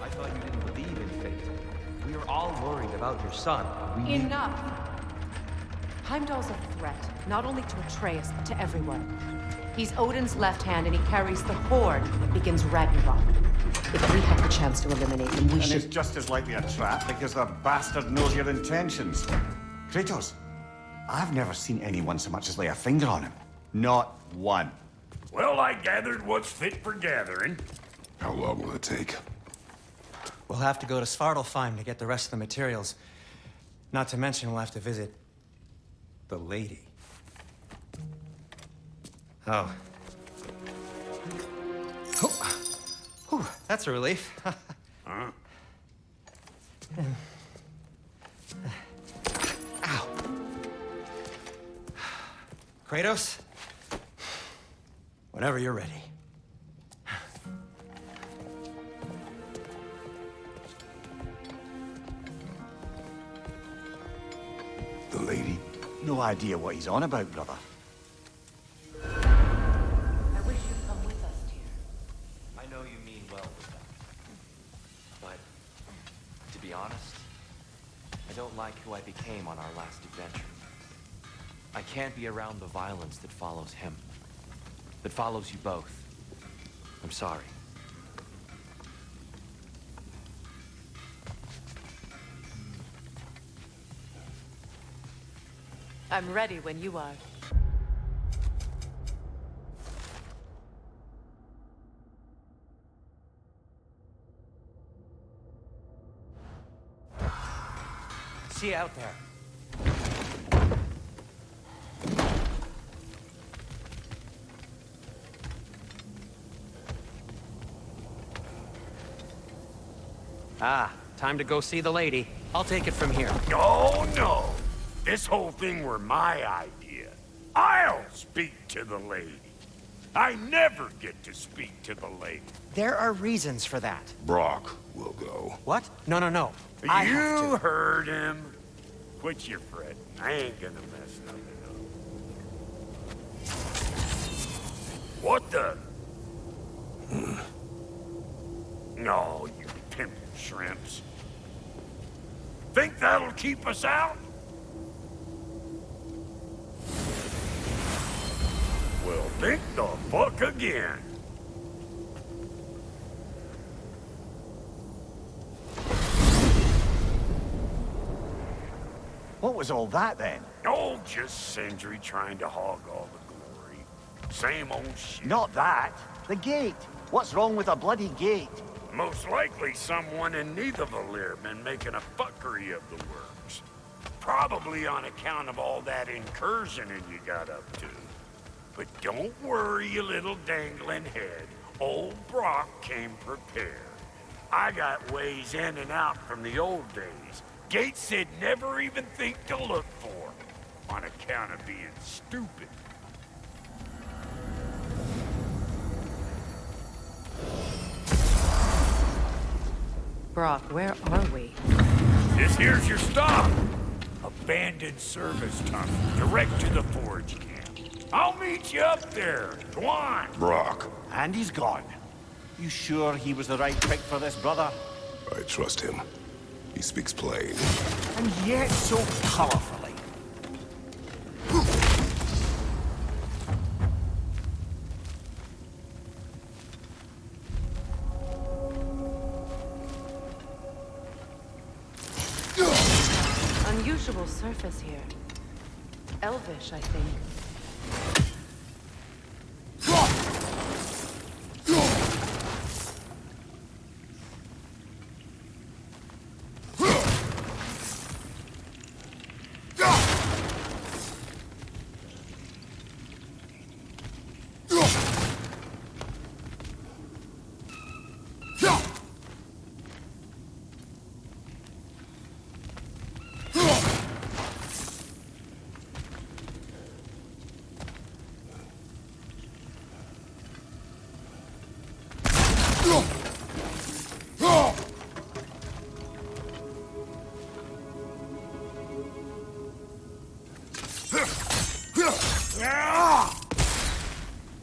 I thought you didn't believe in fate. We are all worried about your son. We Enough! Heimdall's a threat, not only to Atreus, but to everyone. He's Odin's left hand, and he carries the Horde that begins Ragnarok. If we have the chance to eliminate him, we And should... it's just as likely a trap because the bastard knows your intentions. Kratos, I've never seen anyone so much as lay a finger on him. Not one. Well, I gathered what's fit for gathering. How long will it take? We'll have to go to Svartalfheim to get the rest of the materials. Not to mention we'll have to visit... the lady. Oh. Whew, that's a relief. Huh? Ow. Kratos? Whenever you're ready. No idea what he's on about, brother. I wish you'd come with us, dear. I know you mean well with them. But, to be honest, I don't like who I became on our last adventure. I can't be around the violence that follows him. That follows you both. I'm sorry. I'm ready when you are. See you out there. Ah, time to go see the lady. I'll take it from here. Oh, no. This whole thing were my idea. I'll speak to the lady. I never get to speak to the lady. There are reasons for that. Brock will go. What? No, no, no. I have You to. heard him. Quit your fretting. I ain't gonna mess nothing up. What the? No, you pimp shrimps. Think that'll keep us out? Well, think the fuck again. What was all that, then? Oh, just Sindri trying to hog all the glory. Same old shit. Not that. The gate. What's wrong with a bloody gate? Most likely someone in Nidavellir been making a fuckery of the works. Probably on account of all that incursioning you got up to. But don't worry, you little dangling head. Old Brock came prepared. I got ways in and out from the old days. Gates he'd never even think to look for, on account of being stupid. Brock, where are we? This here's your stop. Abandoned service tunnel, direct to the forge camp. I'll meet you up there. Go on. Brock. And he's gone. You sure he was the right pick for this, brother? I trust him. He speaks plain. And yet so colorfully. Unusual surface here. Elvish, I think.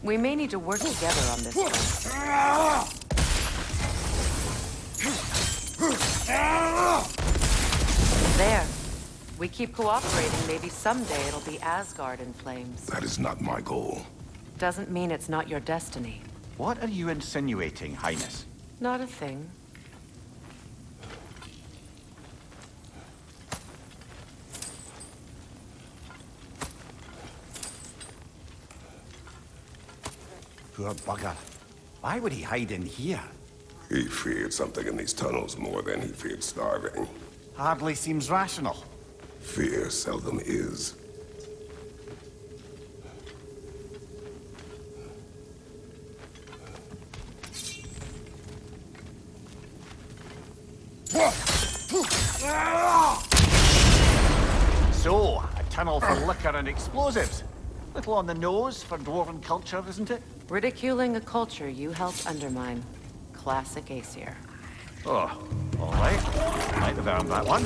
We may need to work together on this one. There. We keep cooperating, maybe someday it'll be Asgard in flames. That is not my goal. Doesn't mean it's not your destiny. What are you insinuating, Highness? Not a thing. Poor bugger. Why would he hide in here? He feared something in these tunnels more than he feared starving. Hardly seems rational. Fear seldom is. So, a tunnel for liquor and explosives. Little on the nose for dwarven culture, isn't it? Ridiculing a culture you helped undermine. Classic Aesir. Oh, all right. Might have earned that one.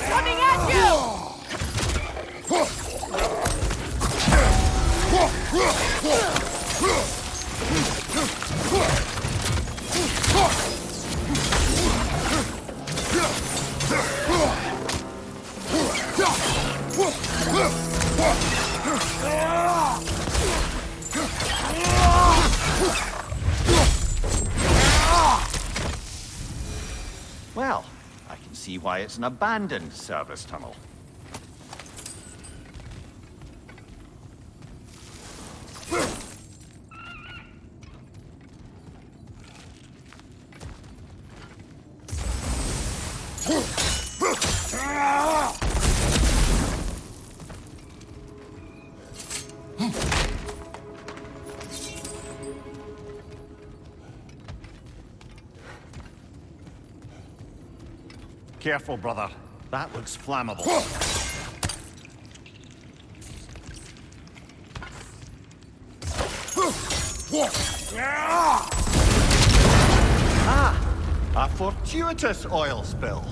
Coming at you! Well, I can see why it's an abandoned service tunnel. Careful, brother. That looks flammable. Ah! A fortuitous oil spill.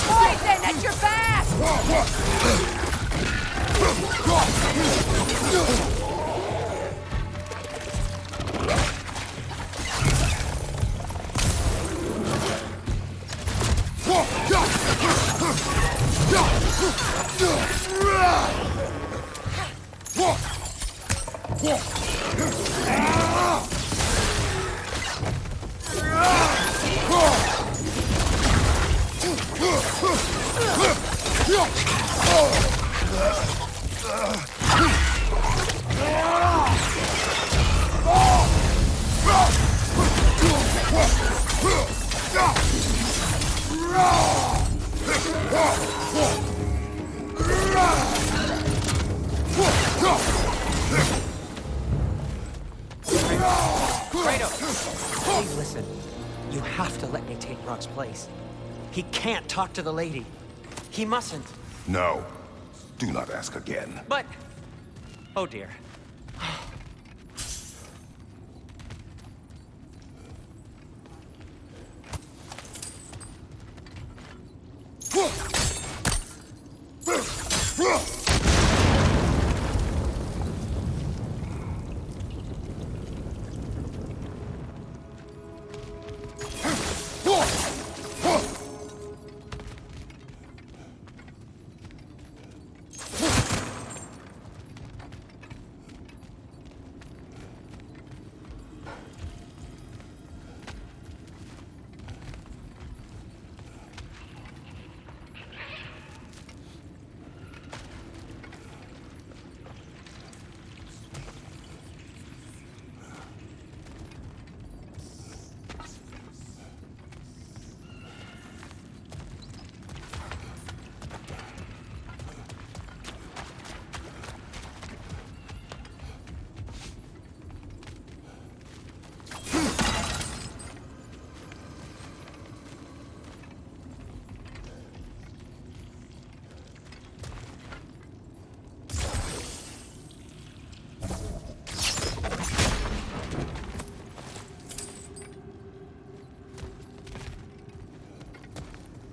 Poison at your back! Please listen. You have to let me take Rock's place. He can't talk to the lady. He mustn't. No. Do not ask again. But... Oh dear.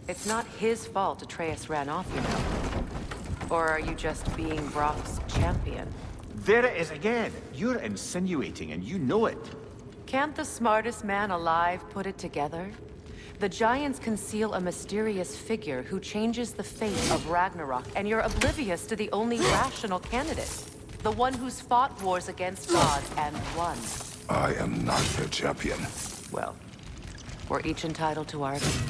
It's not his fault Atreus ran off, you know. Or are you just being Brock's champion? There it is again. You're insinuating and you know it. Can't the smartest man alive put it together? The Giants conceal a mysterious figure who changes the fate of Ragnarok, and you're oblivious to the only rational candidate. The one who's fought wars against gods and won. I am not their champion. Well, we're each entitled to our opinion.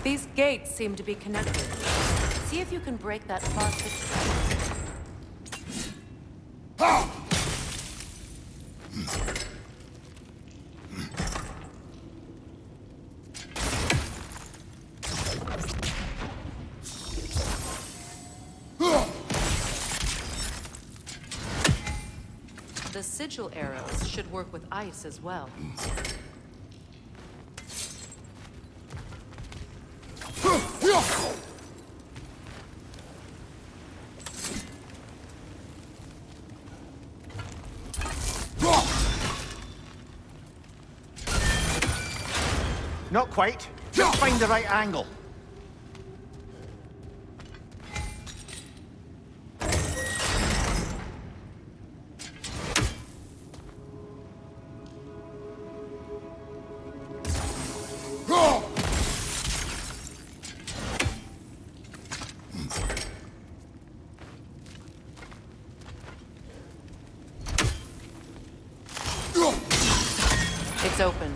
These gates seem to be connected. See if you can break that faucet. The sigil arrows should work with ice as well. Not quite. Just find the right angle. It's open.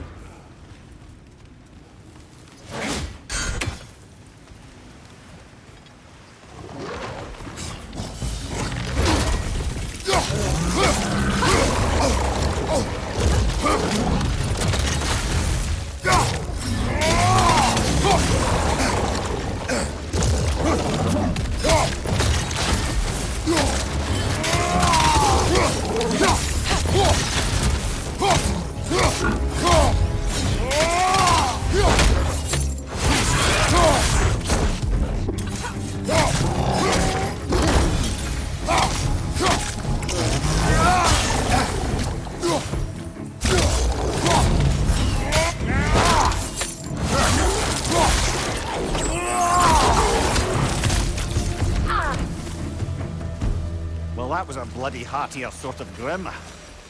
Well, that was a bloody heartier sort of grim.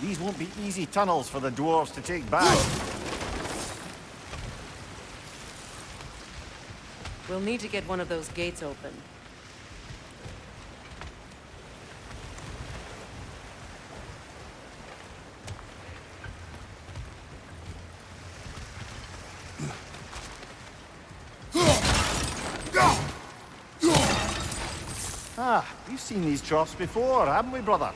These won't be easy tunnels for the dwarves to take back. We'll need to get one of those gates open. Ah, we've seen these troughs before, haven't we, brother?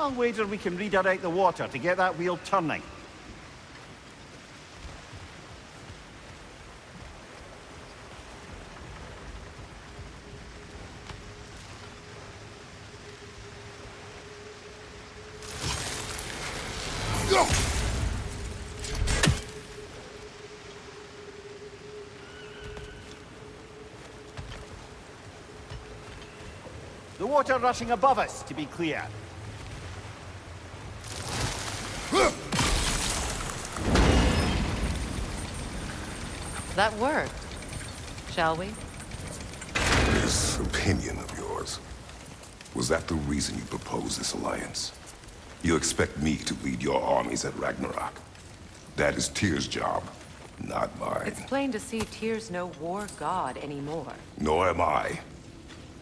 I'll wager we can redirect the water to get that wheel turning. The water rushing above us, to be clear. That worked. Shall we? This opinion of yours, was that the reason you proposed this alliance? You expect me to lead your armies at Ragnarok? That is Tyr's job, not mine. It's plain to see Tyr's no war god anymore. Nor am I.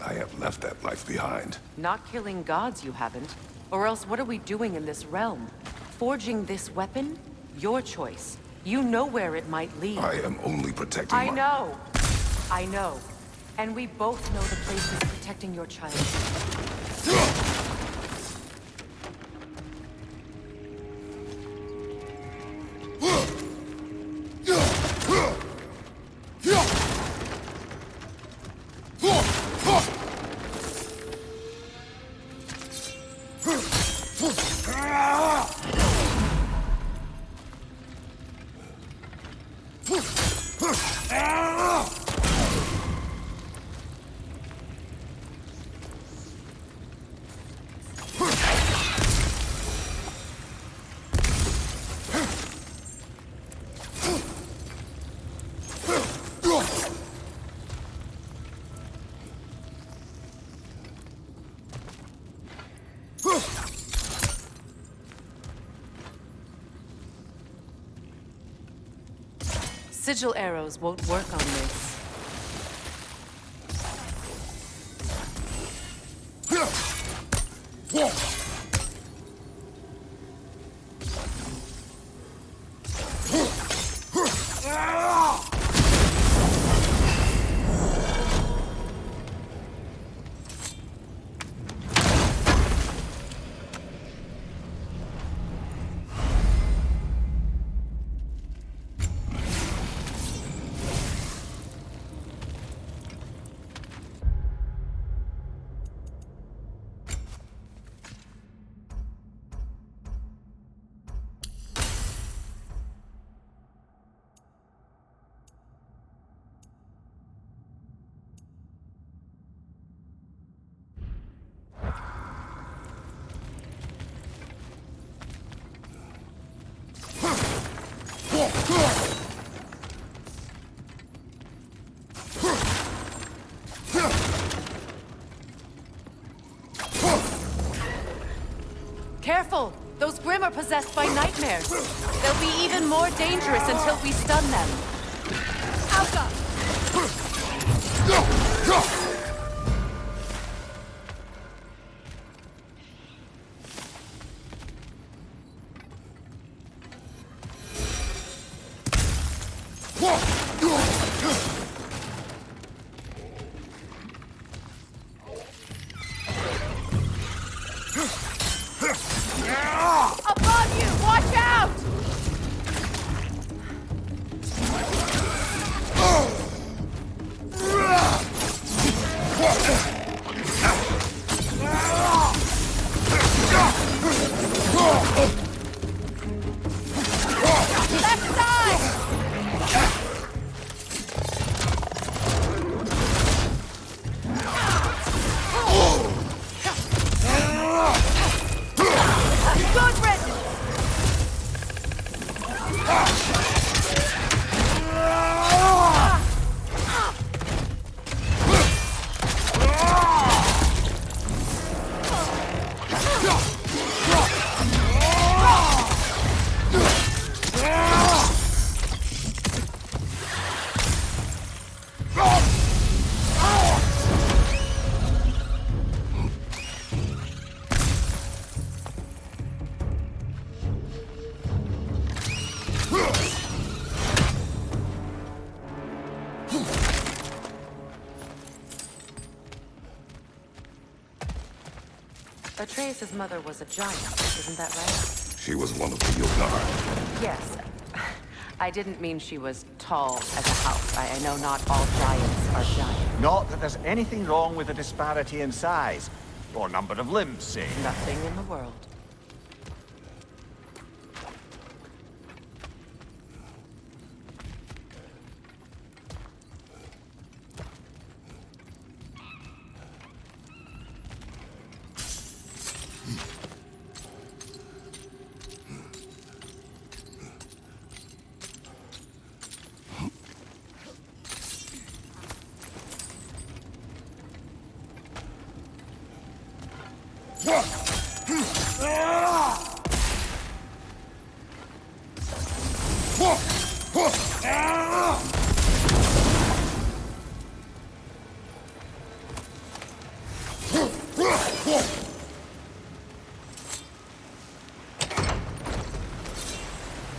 I have left that life behind. Not killing gods, you haven't. Or else what are we doing in this realm? Forging this weapon? Your choice. You know where it might lead. I am only protecting I know. I know. And we both know the place is protecting your child. Sigil arrows won't work on this. Careful! Those Grimm are possessed by nightmares. They'll be even more dangerous until we stun them. Alka! Above you! Watch out! Left side! Atreus' mother was a giant, isn't that right? She was one of the Jotnar. Yes. I didn't mean she was tall as a house. I know not all giants are giants. Not that there's anything wrong with the disparity in size, or number of limbs, say. Nothing in the world.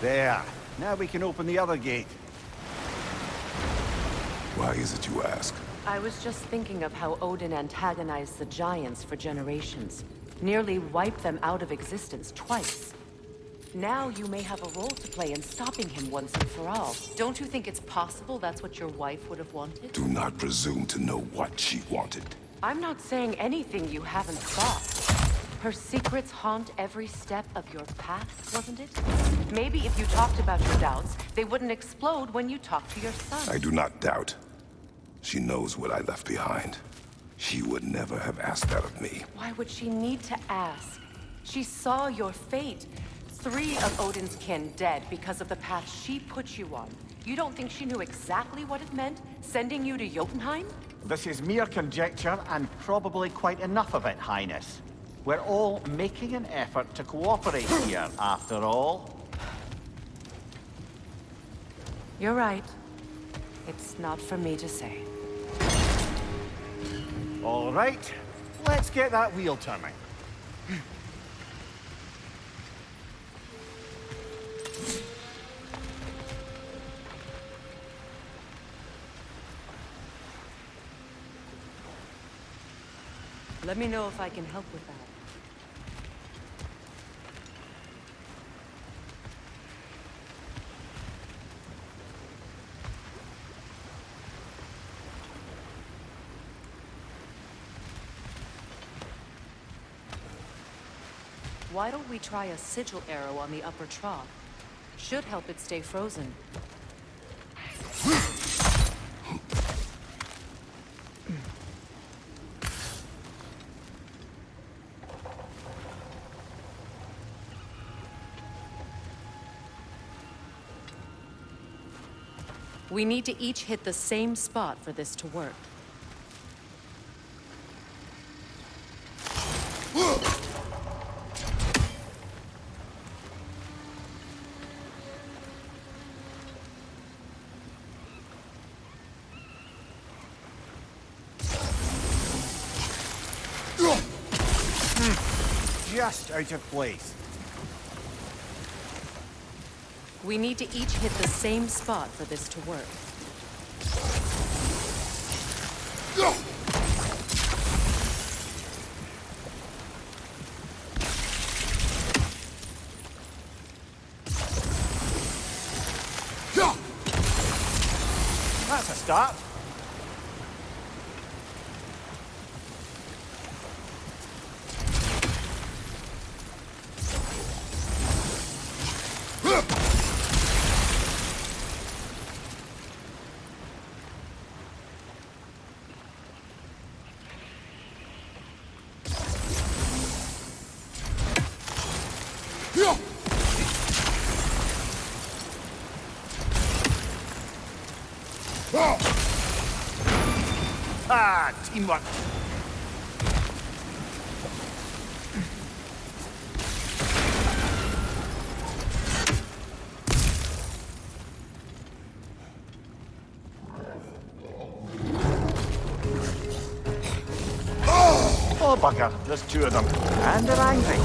There. Now we can open the other gate. Why is it you ask? I was just thinking of how Odin antagonized the giants for generations. Nearly wiped them out of existence twice. Now you may have a role to play in stopping him once and for all. Don't you think it's possible that's what your wife would have wanted? Do not presume to know what she wanted. I'm not saying anything you haven't thought. Her secrets haunt every step of your path, wasn't it? Maybe if you talked about your doubts, they wouldn't explode when you talked to your son. I do not doubt. She knows what I left behind. She would never have asked that of me. Why would she need to ask? She saw your fate. 3 of Odin's kin dead because of the path she put you on. You don't think she knew exactly what it meant, sending you to Jotunheim? This is mere conjecture, and probably quite enough of it, Highness. We're all making an effort to cooperate here, after all. You're right. It's not for me to say. All right, let's get that wheel turning. Let me know if I can help with that. Why don't we try a sigil arrow on the upper trough? Should help it stay frozen. We need to each hit the same spot for this to work. Just out of place. We need to each hit the same spot for this to work. That's a start. Ah, teamwork. Oh, bugger. There's 2 of them. And they're angry.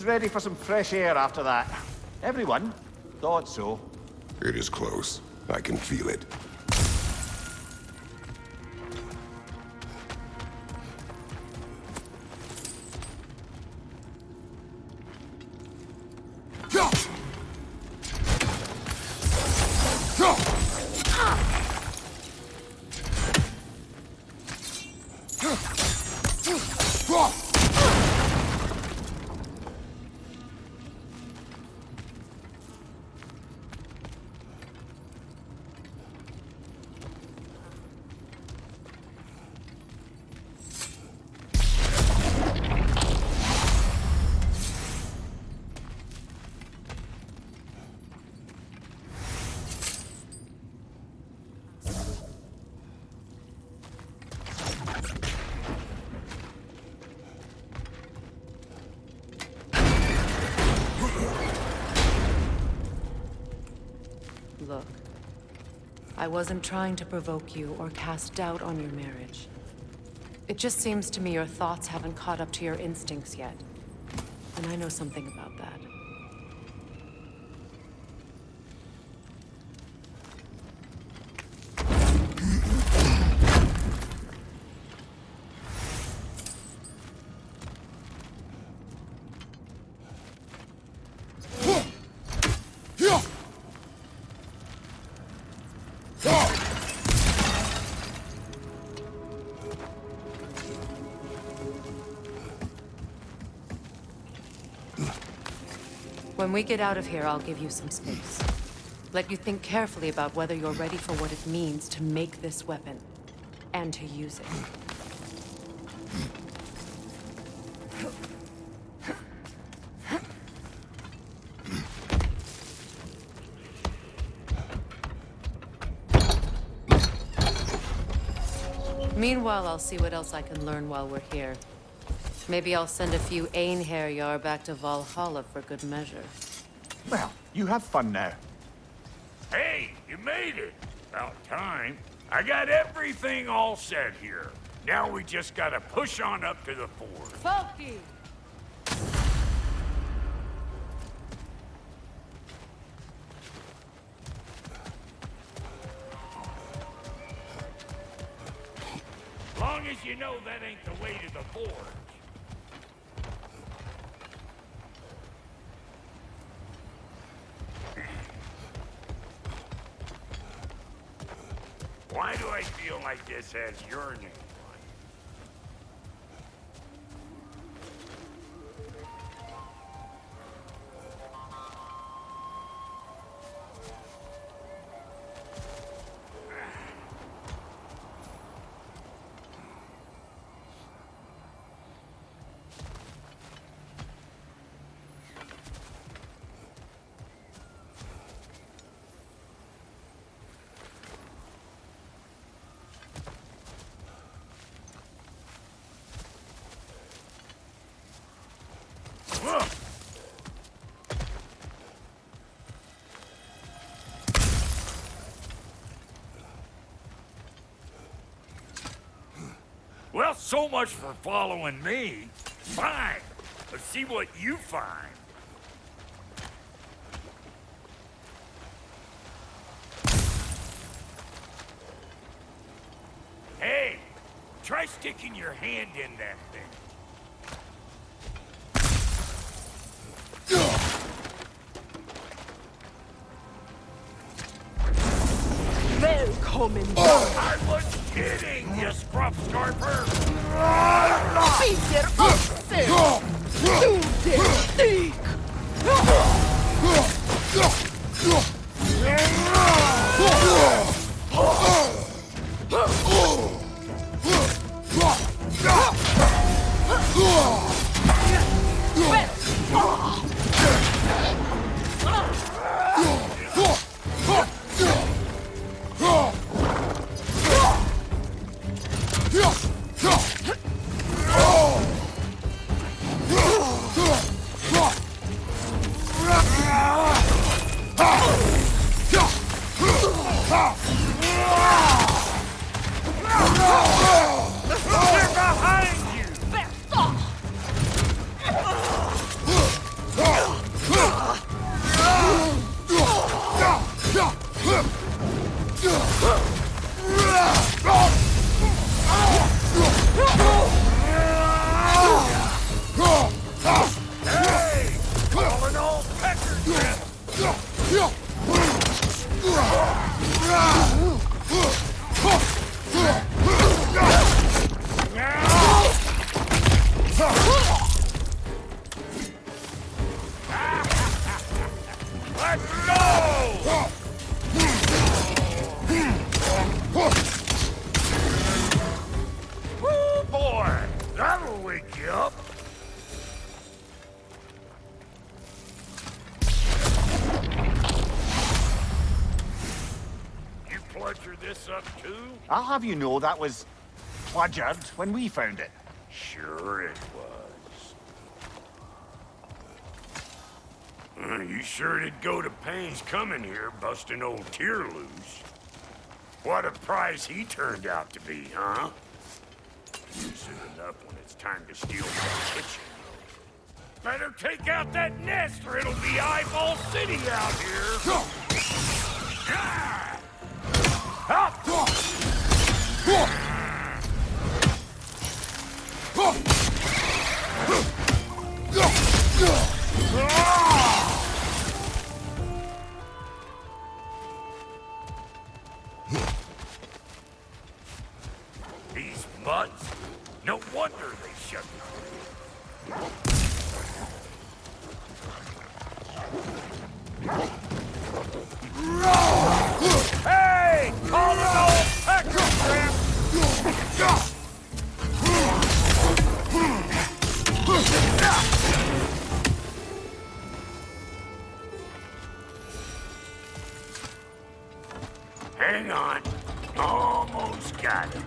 ready for some fresh air after that. Everyone thought so. It is close. I can feel it. Look, I wasn't trying to provoke you or cast doubt on your marriage. It just seems to me your thoughts haven't caught up to your instincts yet. And I know something about that. When we get out of here, I'll give you some space. Let you think carefully about whether you're ready for what it means to make this weapon, and to use it. Meanwhile, I'll see what else I can learn while we're here. Maybe I'll send a few Einherjar back to Valhalla for good measure. Well, you have fun now. Hey, you made it. About time. I got everything all set here. Now we just gotta push on up to the ford. Folky! Long as you know that ain't the way to the forge. Why do I feel like this has your name on it? Well, so much for following me. Fine. Let's see what you find. Hey, try sticking your hand in that thing. Välkommen! I was kidding, you scruff scarper! Peter Oxen! Du den I'll have you know that was plundered when we found it. Sure it was. You sure did go to pains coming here, busting old Tyr loose. What a prize he turned out to be, huh? Decent enough when it's time to steal my kitchen. Better take out that nest or it'll be Eyeball City out here. Up! These mutts? No wonder they shut me. Hey! Call it old pecker shrimp! Hang on. Almost got it.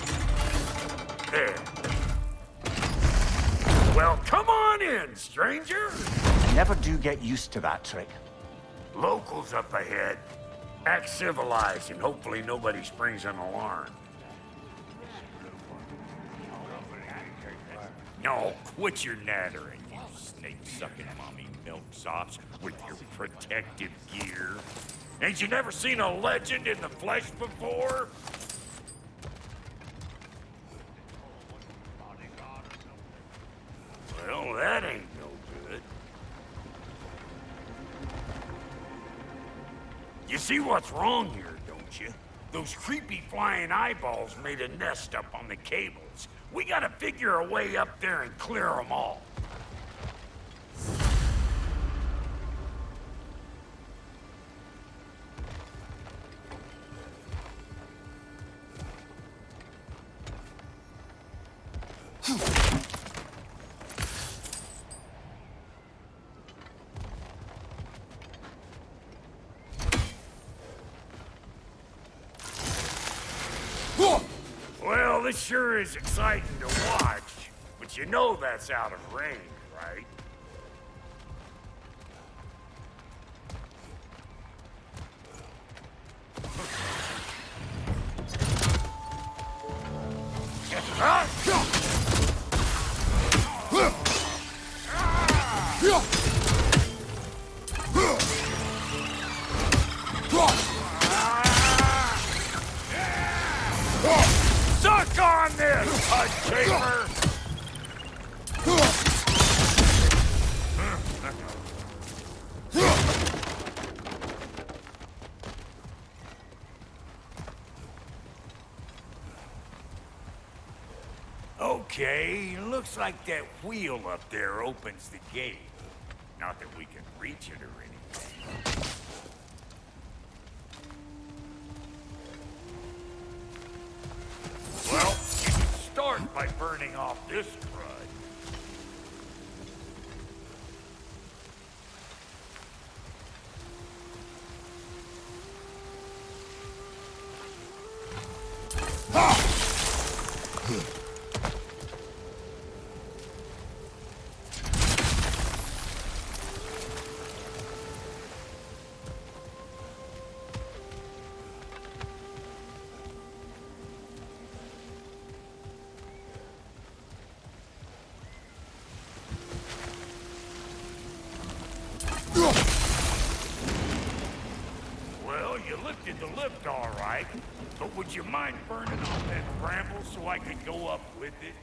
There. Well, come on in, stranger. Never do get used to that trick. Locals up ahead. Act civilized and hopefully nobody springs an alarm. No, quit your nattering, you snake-sucking mommy milksops with your protective gear. Ain't you never seen a legend in the flesh before? Well, that ain't no good. You see what's wrong here, don't you? Those creepy flying eyeballs made a nest up on the cables. We gotta figure a way up there and clear them all. Well, this sure is exciting to watch, but you know that's out of range, right? Suck on this, Hud Shaper! Okay, looks like that wheel up there opens the gate. Not that we can reach it or anything. Well, you can start by burning off this crud. Well, you lifted the lift all right, but would you mind burning off that bramble so I could go up with it?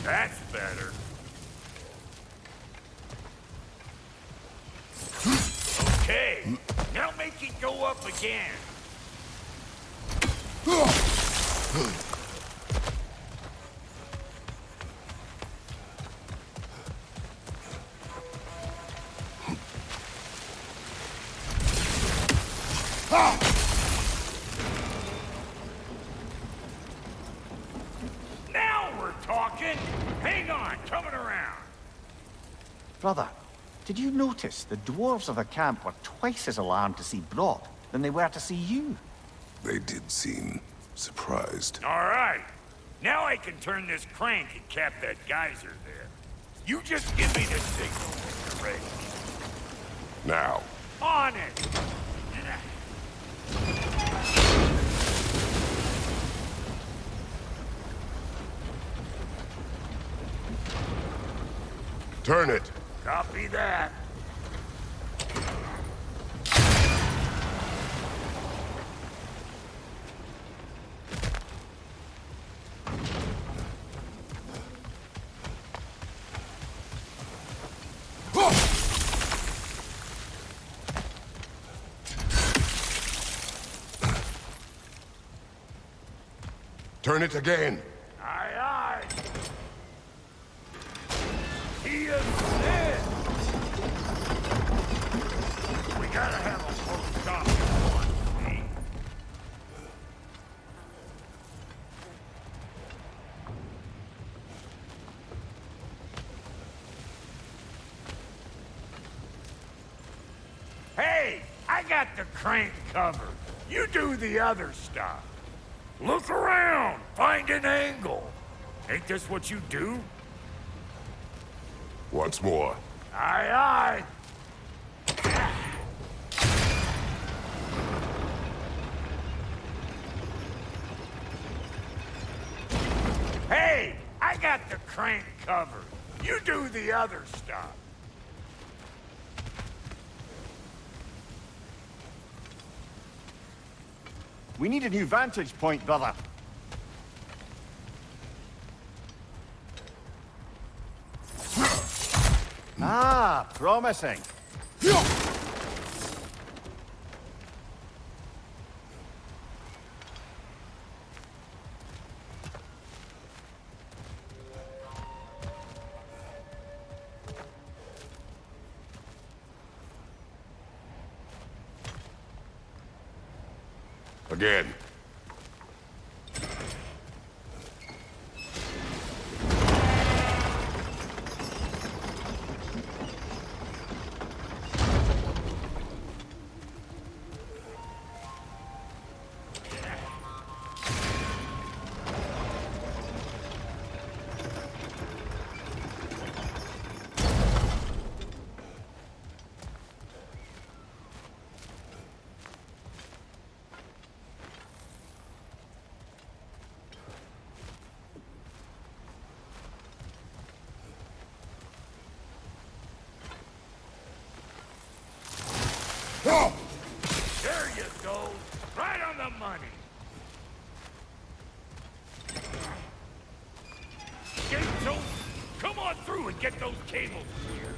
That's better. Okay, now make it go up again. Now we're talking. Hang on, coming around. Brother, did you notice the dwarves of the camp were twice as alarmed to see Brok than they were to see you? They did seem surprised. All right. Now I can turn this crank and cap that geyser there. You just give me the signal when you're ready. Now. On it! Turn it. Copy that. Turn it again. Aye, aye. He is dead. We gotta have a full stop at once, eh? Hey, I got the crank covered. You do the other stuff. Look around! Find an angle! Ain't this what you do? Once more. Aye, aye! Hey! I got the crank covered. You do the other stuff. We need a new vantage point, brother. Ah, promising. Again. There you go. Right on the money. Gates open. Come on through and get those cables cleared.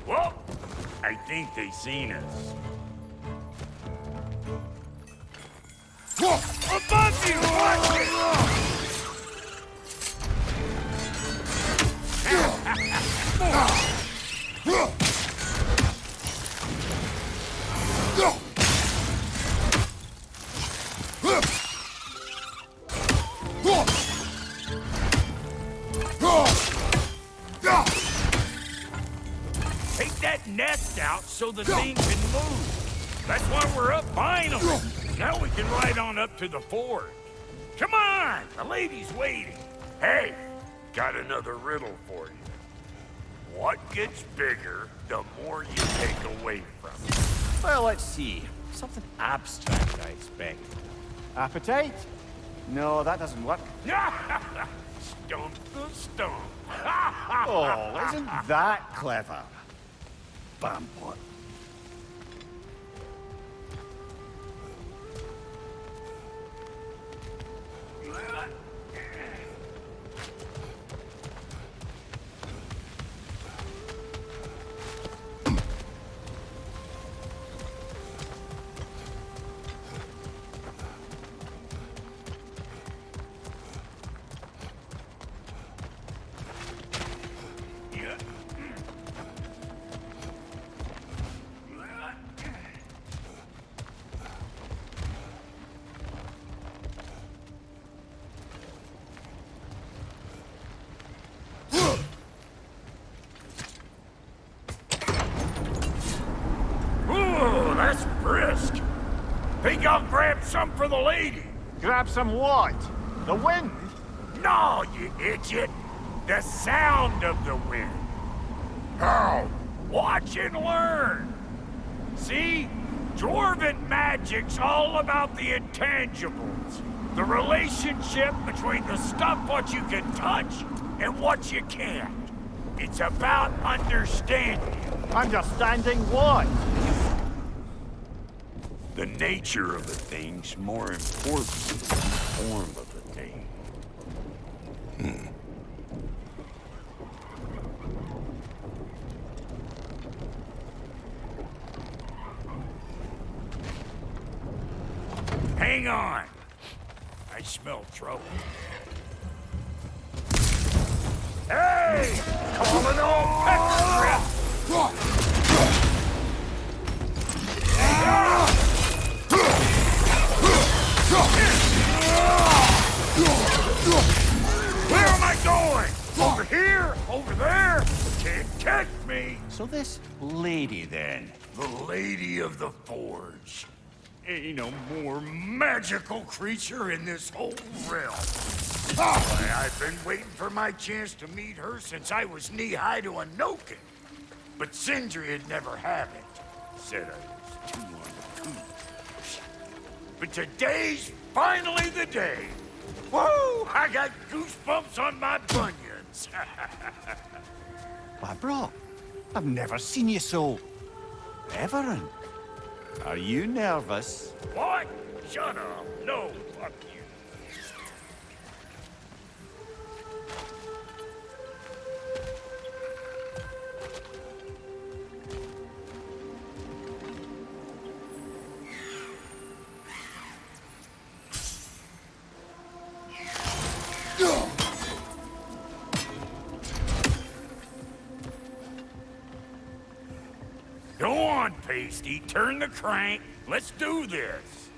Well, I think they seen us. Above you! Watch nest out so the thing can move. That's why we're up finally. Now we can ride on up to the forge. Come on, the lady's waiting. Hey, got another riddle for you. What gets bigger the more you take away from it? Well, let's see. Something abstract, I expect. Appetite? No, that doesn't work. Stump the stump. Oh, isn't that clever? Bampot. Think I'll grab some for the lady. Grab some what? The wind? No, you idiot. The sound of the wind. How? Watch and learn. See? Dwarven magic's all about the intangibles. The relationship between the stuff what you can touch and what you can't. It's about understanding. Understanding what? The nature of the thing's more important than the form of the thing. Hang on. I smell trouble. Hey! Calling all pepper Where am I going? Over here? Over there? Can't catch me. So this lady, then? The Lady of the Forge. Ain't no more magical creature in this whole realm. Why, I've been waiting for my chance to meet her since I was knee-high to a Noken. But Sindri'd never have it. Said I was too uncouth. But today's finally the day. Whoa! I got goosebumps on my bunions. Barbara, I've never seen you so reverent. Are you nervous? What? Shut up. No, fuck you. Go on, Pasty. Turn the crank. Let's do this.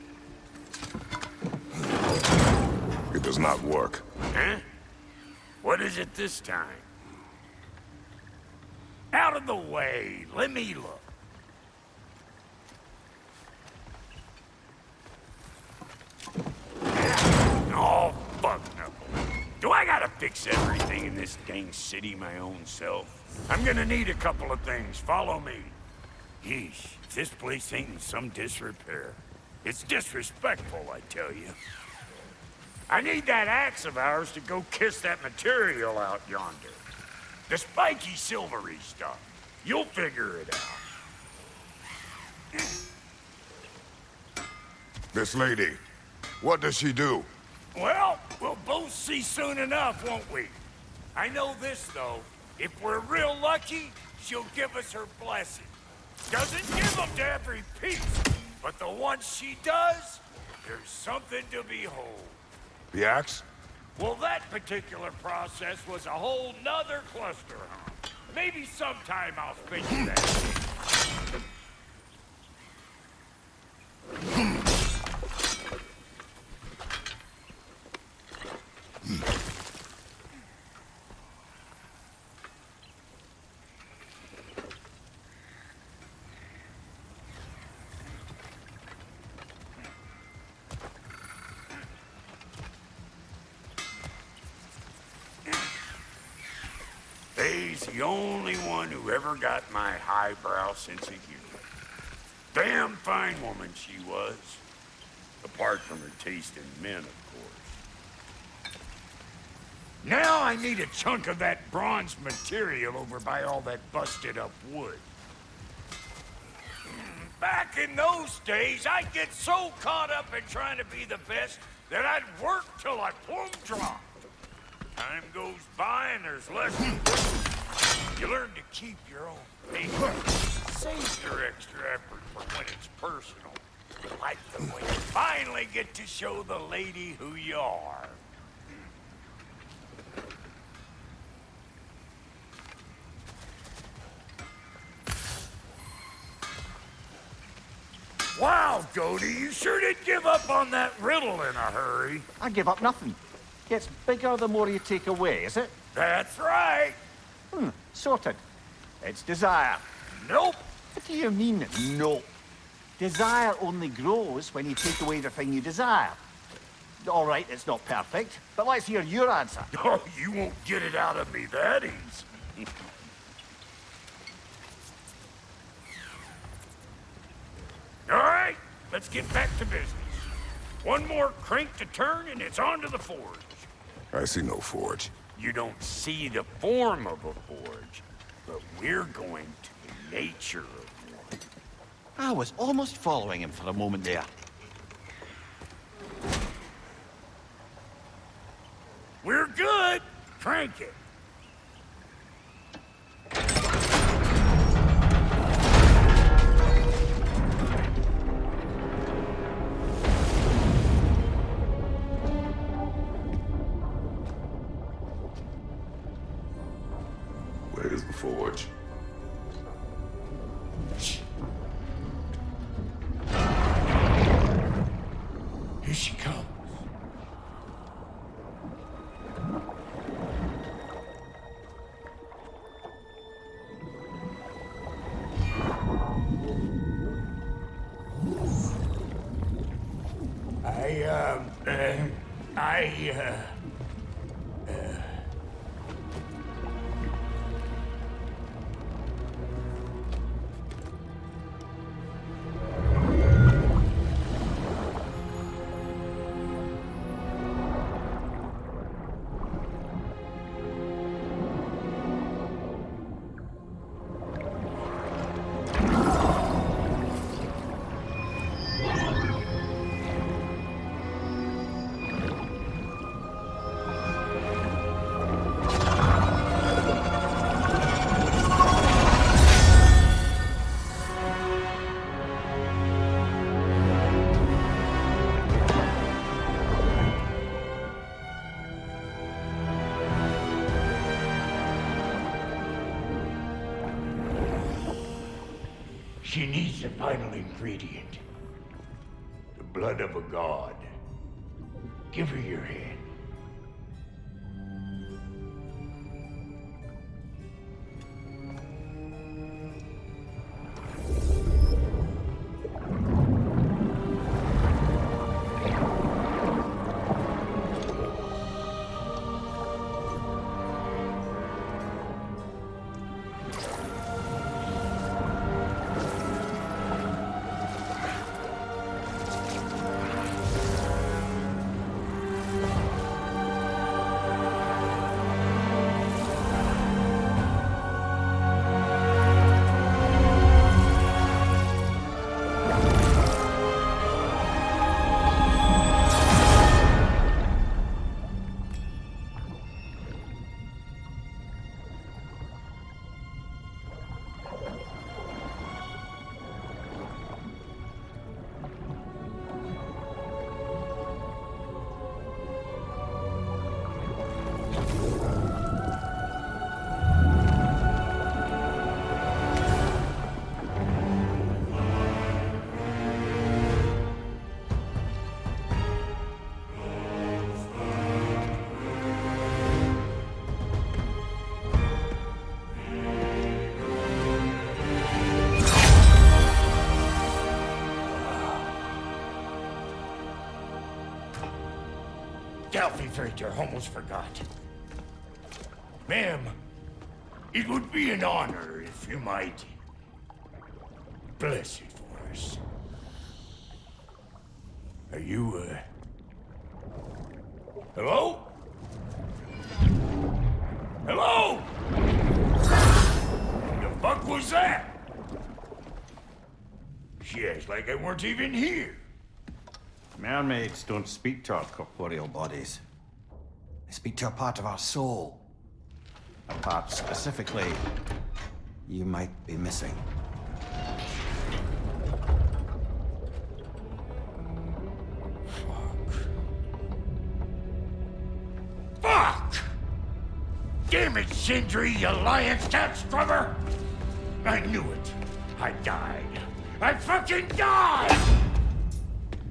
It does not work. Huh? What is it this time? Out of the way. Let me look. Oh, fuck no. Do I gotta fix everything in this dang city my own self? I'm gonna need a couple of things. Follow me. Yeesh, if this place ain't in some disrepair. It's disrespectful, I tell you. I need that axe of ours to go kiss that material out yonder. The spiky, silvery stuff. You'll figure it out. This lady, what does she do? Well, we'll both see soon enough, won't we? I know this, though. If we're real lucky, she'll give us her blessing. Doesn't give them to every piece, but the ones she does, there's something to behold. The axe? Well, that particular process was a whole nother cluster hump. Maybe sometime I'll figure that. Faye's the only one who ever got my highbrow sense of humor. Damn fine woman she was. Apart from her taste in men, of course. Now I need a chunk of that bronze material over by all that busted up wood. Back in those days, I'd get so caught up in trying to be the best that I'd work till I plumb dropped. Time goes by and there's less. You learn to keep your own pace. Save your extra effort for when it's personal. Like the way you finally get to show the lady who you are. Wow, Cody, you sure did give up on that riddle in a hurry. I give up nothing. Gets bigger the more you take away, is it? That's right. Sorted. It's desire. Nope. What do you mean, nope? Desire only grows when you take away the thing you desire. All right, it's not perfect, but let's hear your answer. Oh, you won't get it out of me that easy. All right, let's get back to business. One more crank to turn and it's on to the forge. I see no forge. You don't see the form of a forge, but we're going to the nature of one. I was almost following him for a moment there. We're good. Crank it. Where's the forge? Here she comes. She needs the final ingredient. The blood of a god. Give her your hand. Delphi Victor, almost forgot. Ma'am, It would be an honor if you might bless it for us. Are you, hello? Hello? The fuck was that? She acts like I weren't even here. Mermaids don't speak to our corporeal bodies. They speak to a part of our soul. A part specifically you might be missing. Fuck! Damn it, Sindri, you lion cat scrubber! I knew it. I died. I fucking died!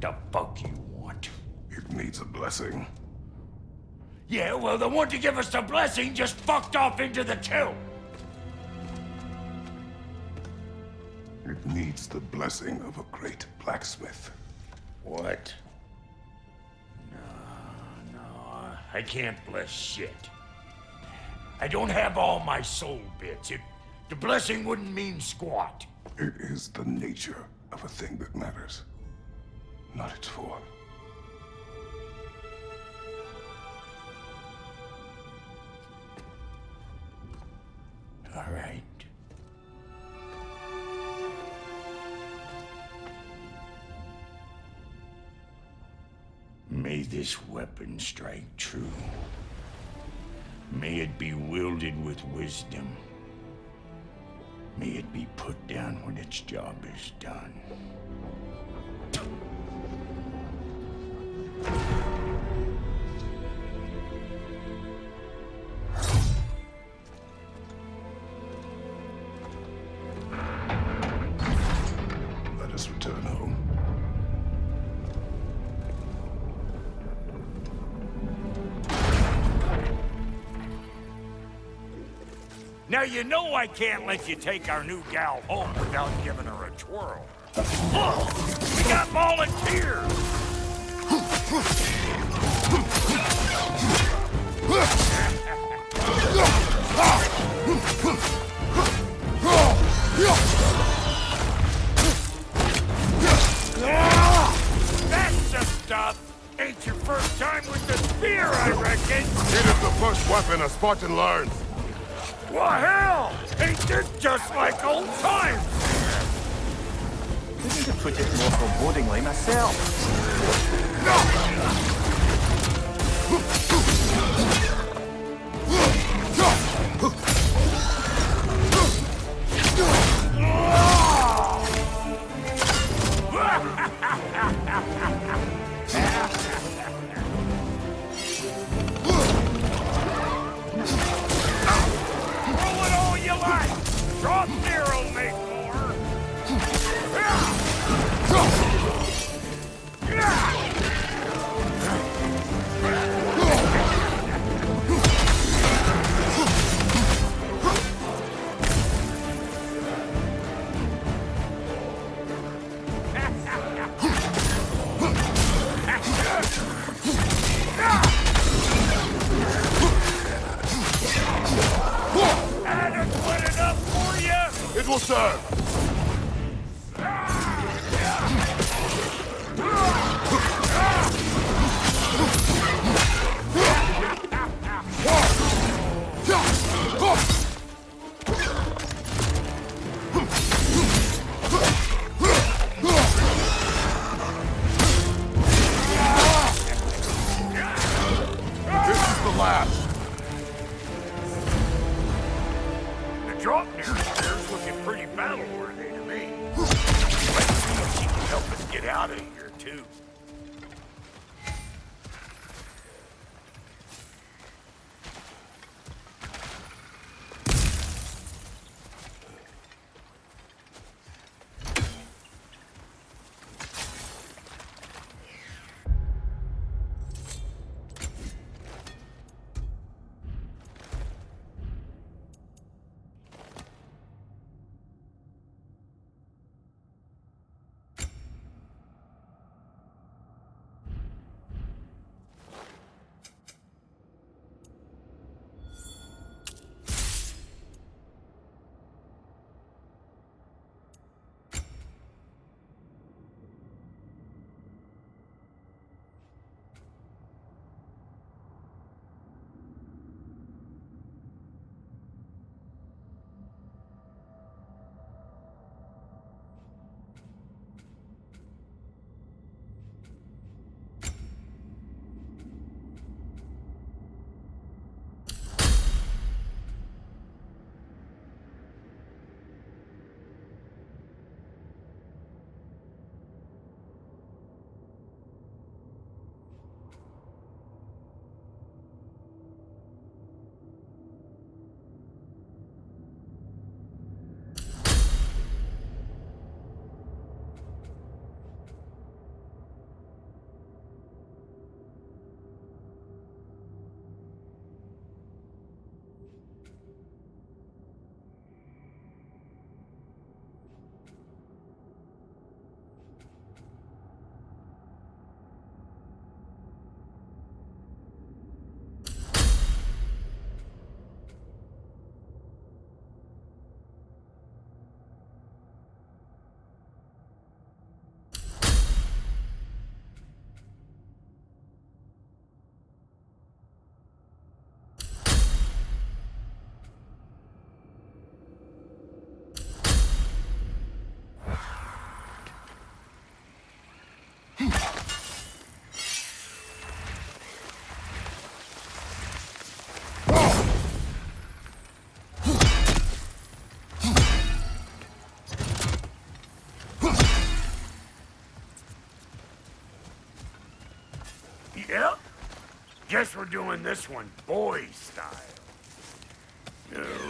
The fuck you want? It needs a blessing. Yeah, well, the one to give us the blessing just fucked off into the tomb. It needs the blessing of a great blacksmith. What? No, I can't bless shit. I don't have all my soul bits. The blessing wouldn't mean squat. It is the nature of a thing that matters, not its form. All right. May this weapon strike true. May it be wielded with wisdom. May it be put down when its job is done. Let us return home. Now you know I can't let you take our new gal home without giving her a twirl. Look! We got volunteers! That's the stuff! Ain't your first time with the spear, I reckon! It is the first weapon a Spartan learns. Well, hell! Ain't this just like old times? I need to put it more forebodingly myself. Throw it all you like! Drop zero, make more! Adequate enough for you? It will serve. This is the last. The drop near there's looking pretty battle-worthy to me. Let's see if she can help us get out of here, too. Guess we're doing this one boy style.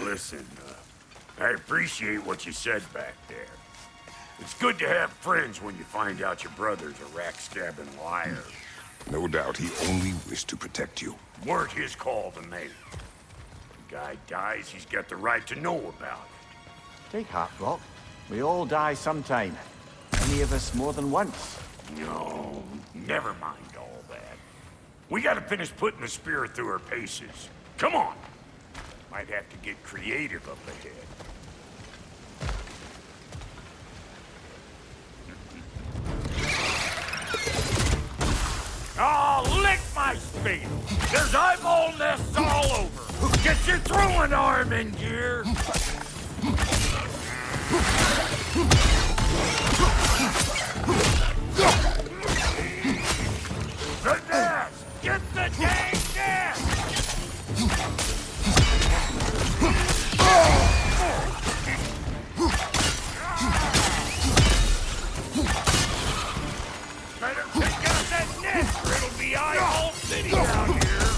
Listen, I appreciate what you said back there. It's good to have friends when you find out your brother's a rack-stabbing liar. No doubt he only wished to protect you. Weren't his call to make. The guy dies, he's got the right to know about it. Take heart, Rock. We all die sometime. Any of us more than once. No, never mind all that. We gotta finish putting the spirit through her paces. Come on! Might have to get creative up ahead. Oh, lick my spade! There's eyeball nests all over! Get your throwing arm in gear! The nest! Get the dang nest! Better take out that nest or it'll be eyeball city down here!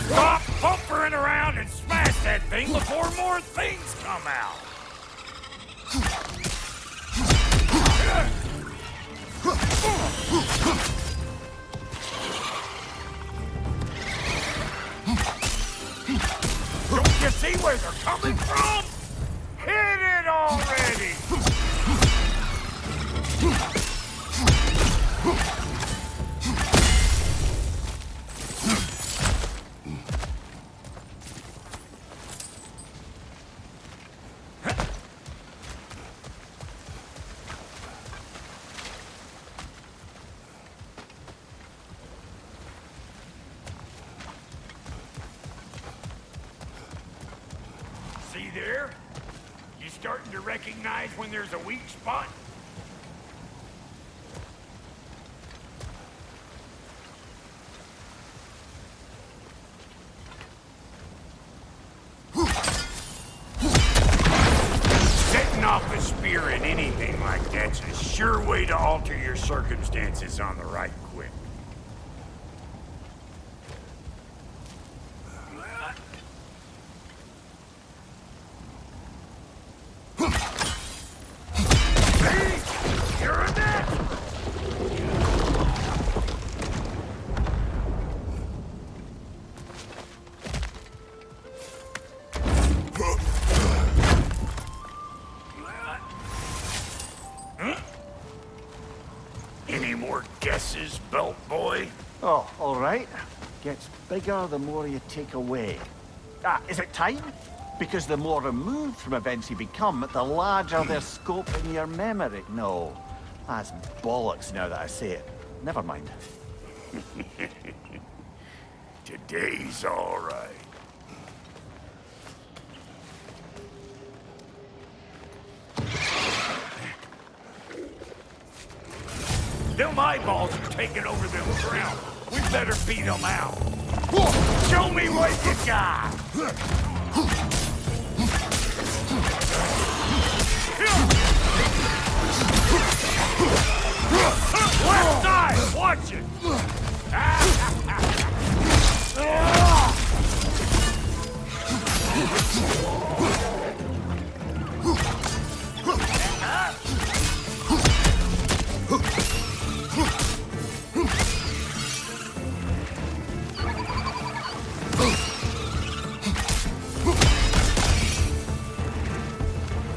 Stop bumpering around and smash that thing before more things come out! Don't you see where they're coming from? Hit it already! See there? You starting to recognize when there's a weak spot? Setting off a spear in anything like that's a sure way to alter your circumstances on the right quick. You're a net! Any more guesses, belt boy? Oh, all right. Gets bigger the more you take away. Ah, is it time? Because the more removed from events you become, the larger their scope in your memory. No, that's bollocks now that I say it. Never mind. Today's all right. Them eyeballs are taking over them ground. We better beat them out. Show me what you got! Left side! Watch it!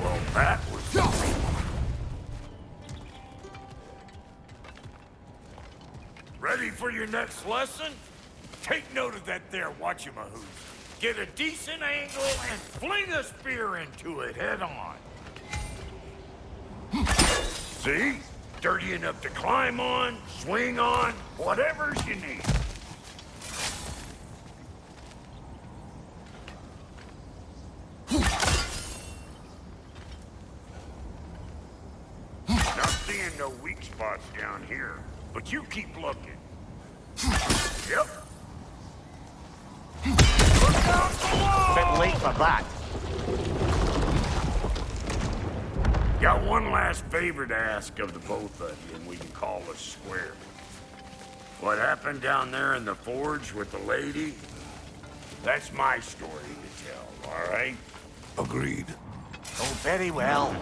Well, that was ready for your next lesson? Take note of that there whatchamahoos. Get a decent angle and fling a spear into it head on. See? Dirty enough to climb on, swing on, whatever's you need. Not seeing no weak spots down here, but you keep looking. Yep. Look out below! Bit late for that. Got one last favor to ask of the both of you, and we can call us square. What happened down there in the forge with the lady? That's my story to tell, all right? Agreed. Oh, very well.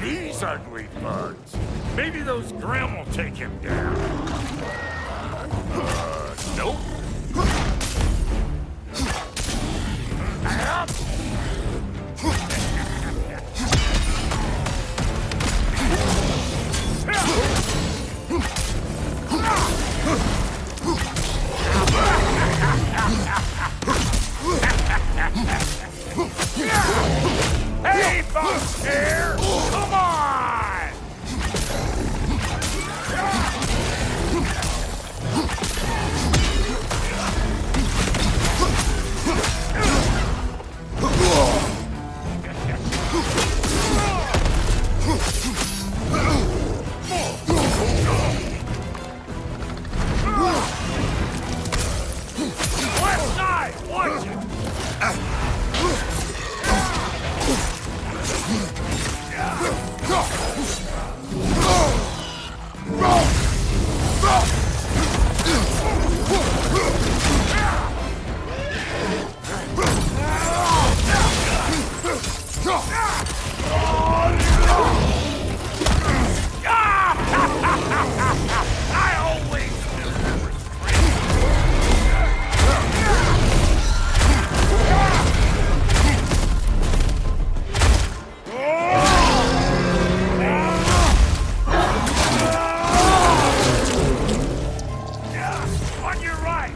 These ugly bugs. Maybe those Grimm will take him down. Nope. Up. Hey, folks here! Come on! Left side! Watch it! I always knew there was on your right.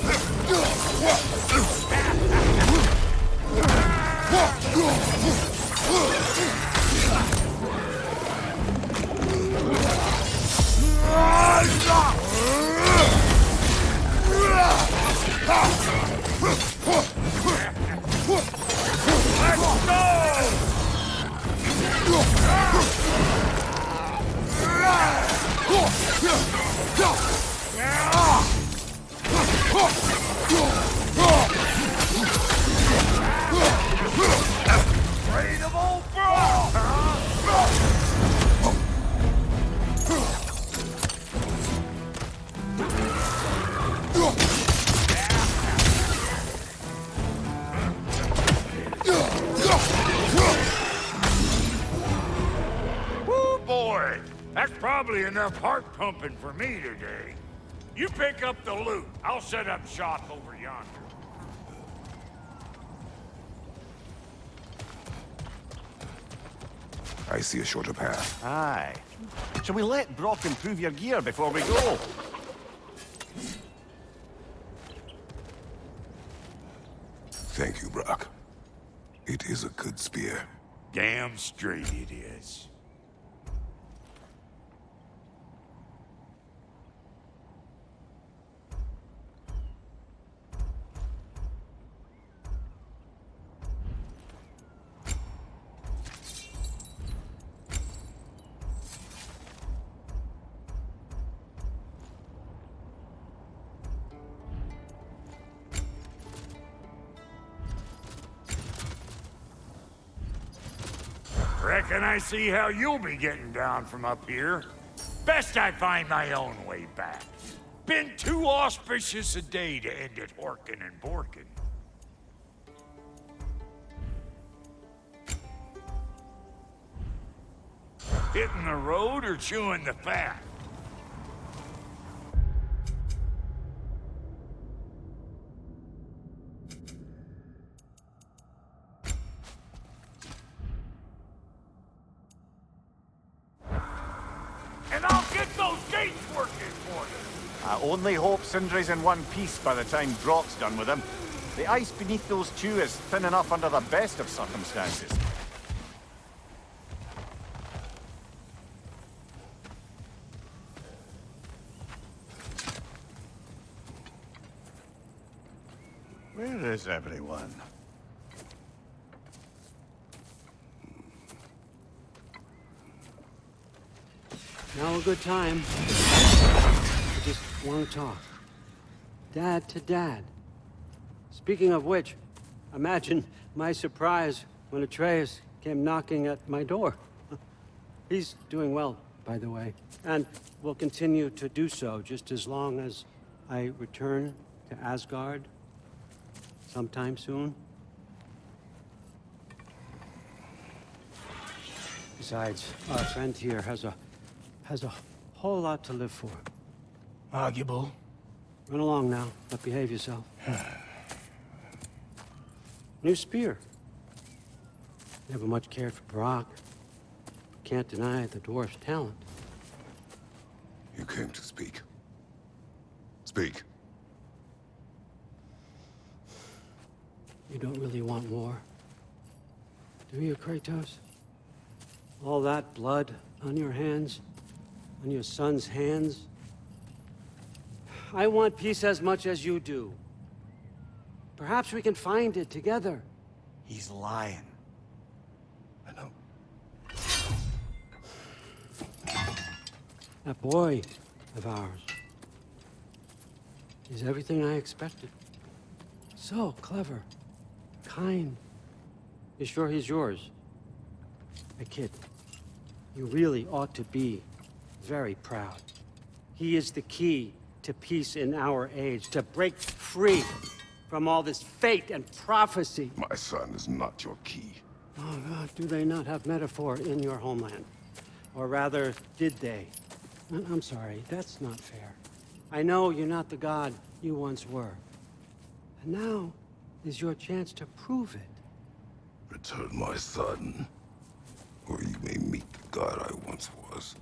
Let's Afraid of old bro, Woo, boy! That's probably enough heart pumping for me today. You pick up the loot. I'll set up shop over yonder. I see a shorter path. Aye. Shall we let Brock improve your gear before we go? Thank you, Brock. It is a good spear. Damn straight it is. Reckon I see how you'll be getting down from up here. Best I find my own way back. Been too auspicious a day to end it horkin' and borkin'. Hitting the road or chewing the fat? And I'll get those gates working for you. I only hope Sindri's in one piece by the time Brock's done with him. The ice beneath those two is thin enough under the best of circumstances. Where is everyone? Now a good time. I just want to talk. Dad to Dad. Speaking of which, imagine my surprise when Atreus came knocking at my door. He's doing well, by the way, and will continue to do so just as long as I return to Asgard sometime soon. Besides, our friend here has a whole lot to live for. Arguable. Run along now, but behave yourself. New spear. Never much cared for Brock. Can't deny the dwarf's talent. You came to speak. Speak. You don't really want war, do you, Kratos? All that blood on your hands, on your son's hands. I want peace as much as you do. Perhaps we can find it together. He's lying. I know. That boy of ours is everything I expected. So clever, kind. You sure he's yours? A kid. You really ought to be very proud. He is the key to peace in our age, to break free from all this fate and prophecy. My son is not your key. Oh God, do they not have metaphor in your homeland? Or rather, did they? I'm sorry, that's not fair. I know you're not the god you once were. And now is your chance to prove it. Return my son, or you may meet the god I once was.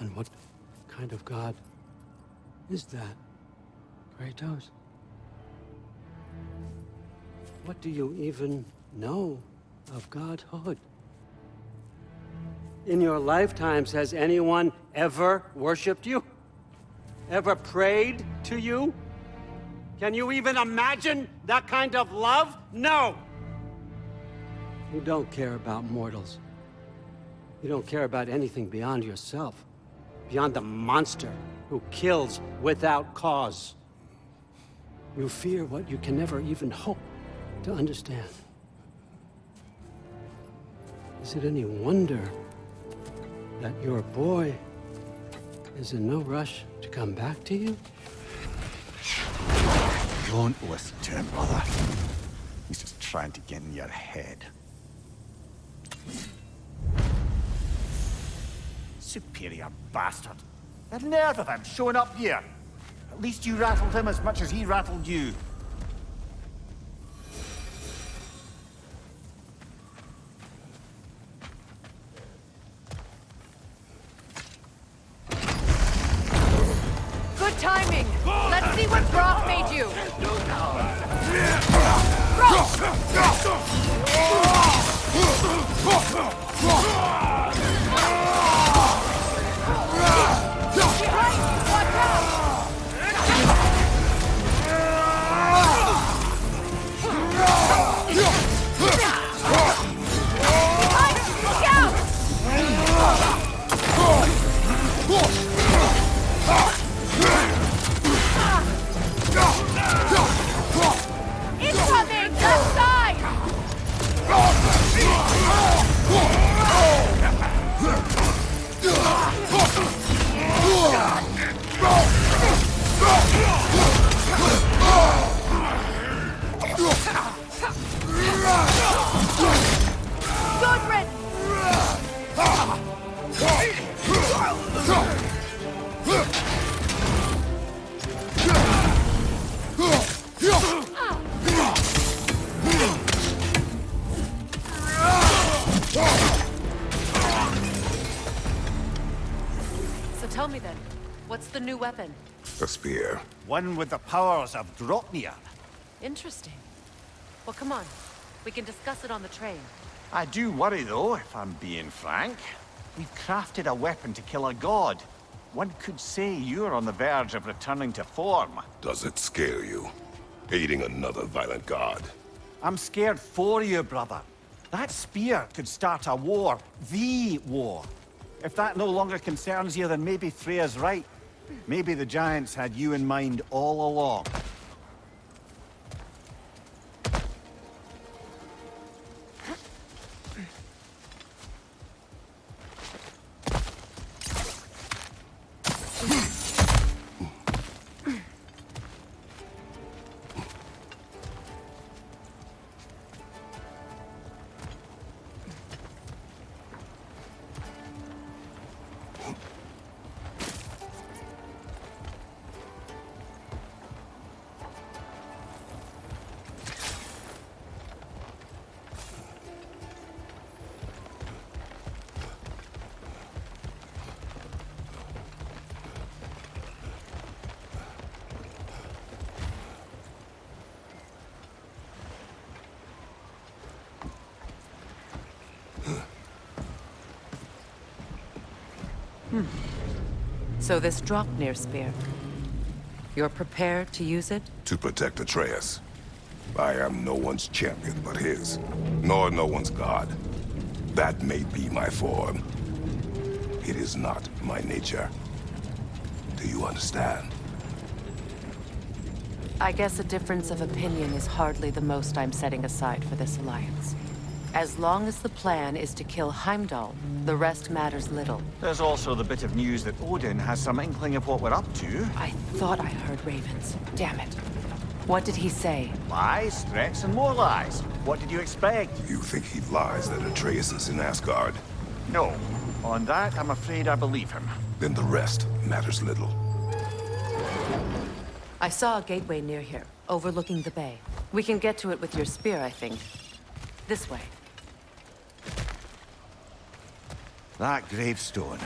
And what kind of god is that, Kratos? What do you even know of godhood? In your lifetimes, has anyone ever worshipped you? Ever prayed to you? Can you even imagine that kind of love? No! You don't care about mortals. You don't care about anything beyond yourself. Beyond the monster who kills without cause. You fear what you can never even hope to understand. Is it any wonder that your boy is in no rush to come back to you? Don't listen to him, brother. He's just trying to get in your head. Superior bastard. The nerve of him showing up here. At least you rattled him as much as he rattled you. Good timing. Let's see what Brock made you. Incoming! Left side! Good So tell me then, what's the new weapon? A spear. One with the powers of Draupnir. Interesting. Well, come on. We can discuss it on the train. I do worry, though, if I'm being frank. We've crafted a weapon to kill a god. One could say you're on the verge of returning to form. Does it scare you? Aiding another violent god? I'm scared for you, brother. That spear could start a war. The war. If that no longer concerns you, then maybe Freya's right. Maybe the Giants had you in mind all along. So this Draupnir spear, you're prepared to use it? To protect Atreus. I am no one's champion but his, nor no one's god. That may be my form. It is not my nature. Do you understand? I guess a difference of opinion is hardly the most I'm setting aside for this alliance. As long as the plan is to kill Heimdall, the rest matters little. There's also the bit of news that Odin has some inkling of what we're up to. I thought I heard ravens. Damn it. What did he say? Lies, threats, and more lies. What did you expect? You think he lies that Atreus is in Asgard? No. On that, I'm afraid I believe him. Then the rest matters little. I saw a gateway near here, overlooking the bay. We can get to it with your spear, I think. This way. That gravestone.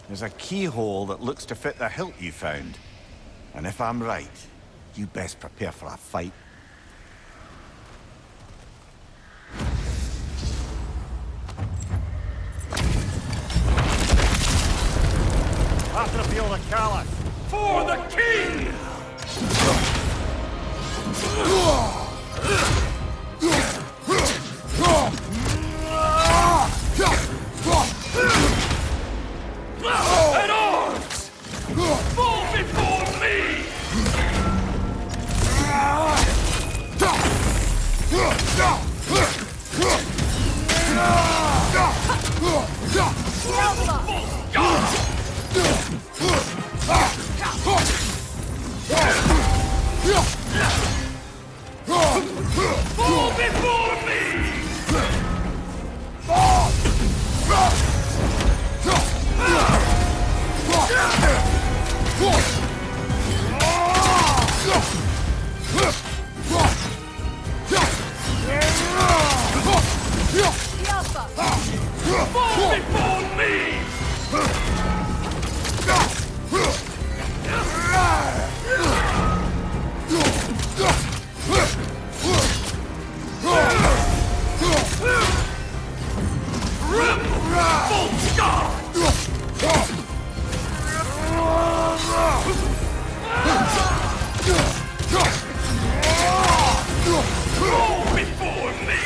There's a keyhole that looks to fit the hilt you found. And if I'm right, you best prepare for a fight. After the field of Callus. For the king! At arms! Fall before me! Fall before me! Fall before me!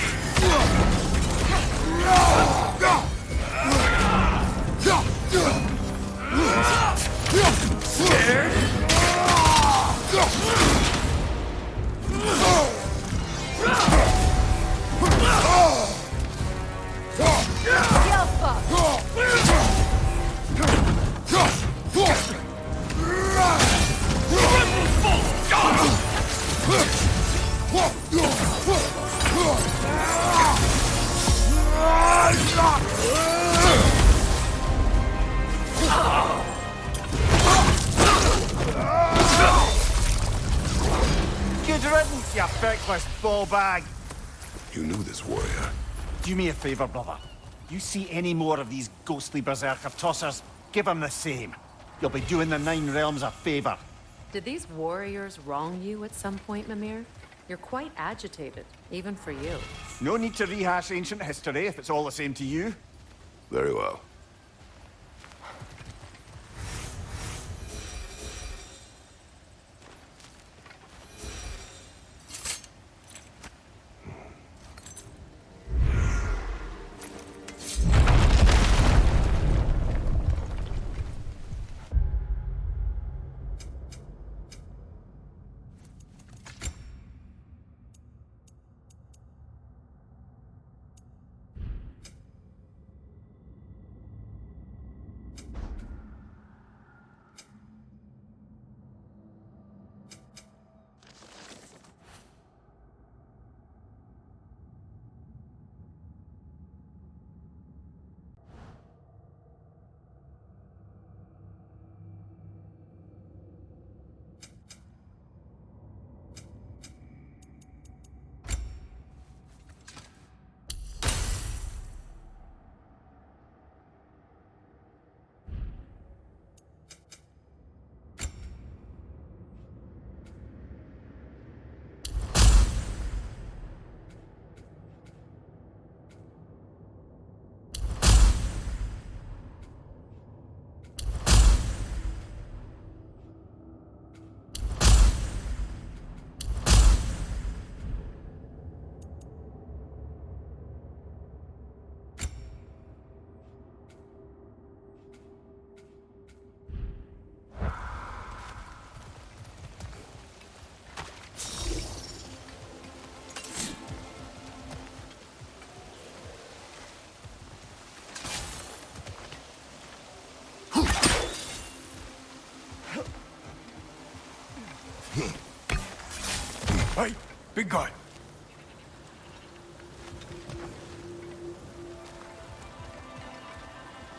Good riddance, you feckless ball bag. You knew this warrior. Do me a favor, brother. You see any more of these ghostly berserker tossers, give them the same. You'll be doing the Nine Realms a favor. Did these warriors wrong you at some point, Mimir? You're quite agitated, even for you. No need to rehash ancient history if it's all the same to you. Very well. Hey, big guy.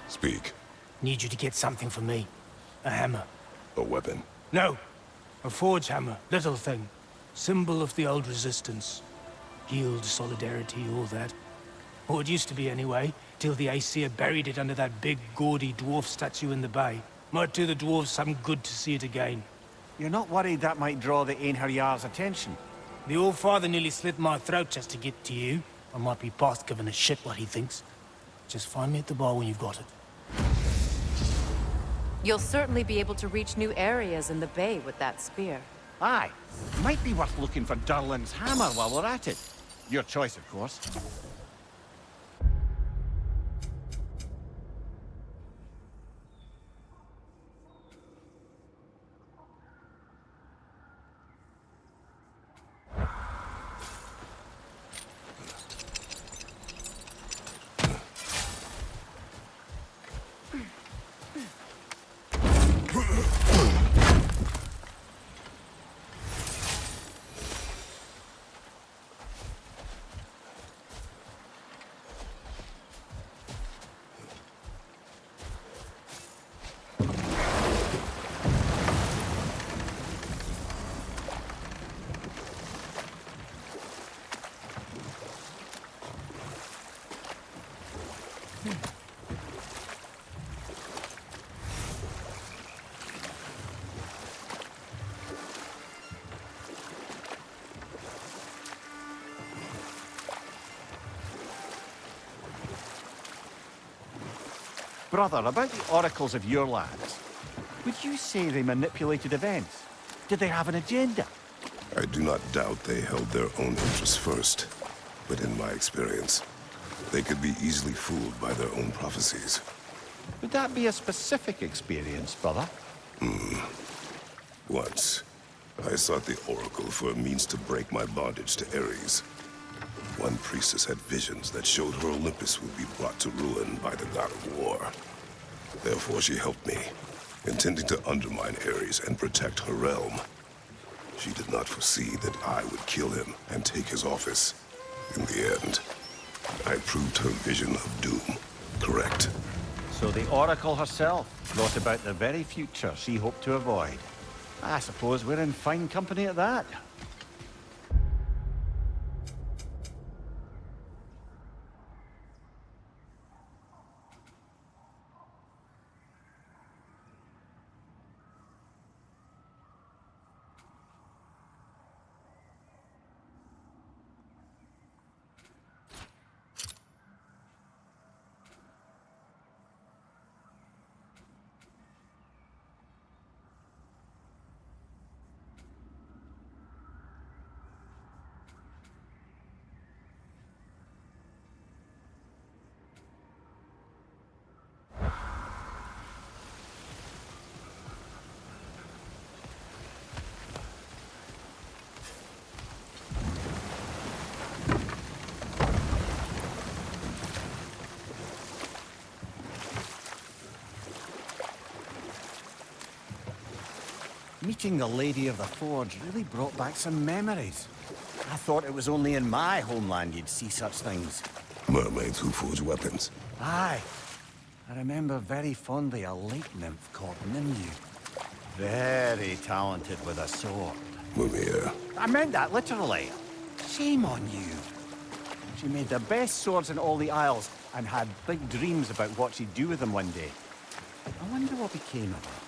Speak. Need you to get something for me. A hammer. A weapon. No. A forge hammer. Little thing. Symbol of the old resistance. Guild, solidarity, all that. Or it used to be anyway, till the Aesir buried it under that big, gaudy dwarf statue in the bay. Might do the dwarves some good to see it again. You're not worried that might draw the Einherjar's attention? The old father nearly slit my throat just to get to you. I might be past giving a shit what he thinks. Just find me at the bar when you've got it. You'll certainly be able to reach new areas in the bay with that spear. Aye. Might be worth looking for Durlin's hammer while we're at it. Your choice, of course. Brother, about the oracles of your lads, would you say they manipulated events? Did they have an agenda? I do not doubt they held their own interests first. But in my experience, they could be easily fooled by their own prophecies. Would that be a specific experience, brother? Once, I sought the Oracle for a means to break my bondage to Ares. One priestess had visions that showed her Olympus would be brought to ruin by the god of war. Therefore she helped me, intending to undermine Ares and protect her realm. She did not foresee that I would kill him and take his office. In the end, I proved her vision of doom correct. So the Oracle herself brought about the very future she hoped to avoid. I suppose we're in fine company at that. Meeting the Lady of the Forge really brought back some memories. I thought it was only in my homeland you'd see such things. Mermaids who forge weapons. Aye. I remember very fondly a lake nymph called Nimue. Very talented with a sword. Mumia. I meant that literally. Shame on you. She made the best swords in all the Isles and had big dreams about what she'd do with them one day. I wonder what became of her.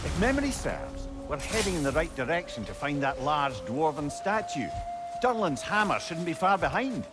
If memory serves, we're heading in the right direction to find that large dwarven statue. Durlin's hammer shouldn't be far behind.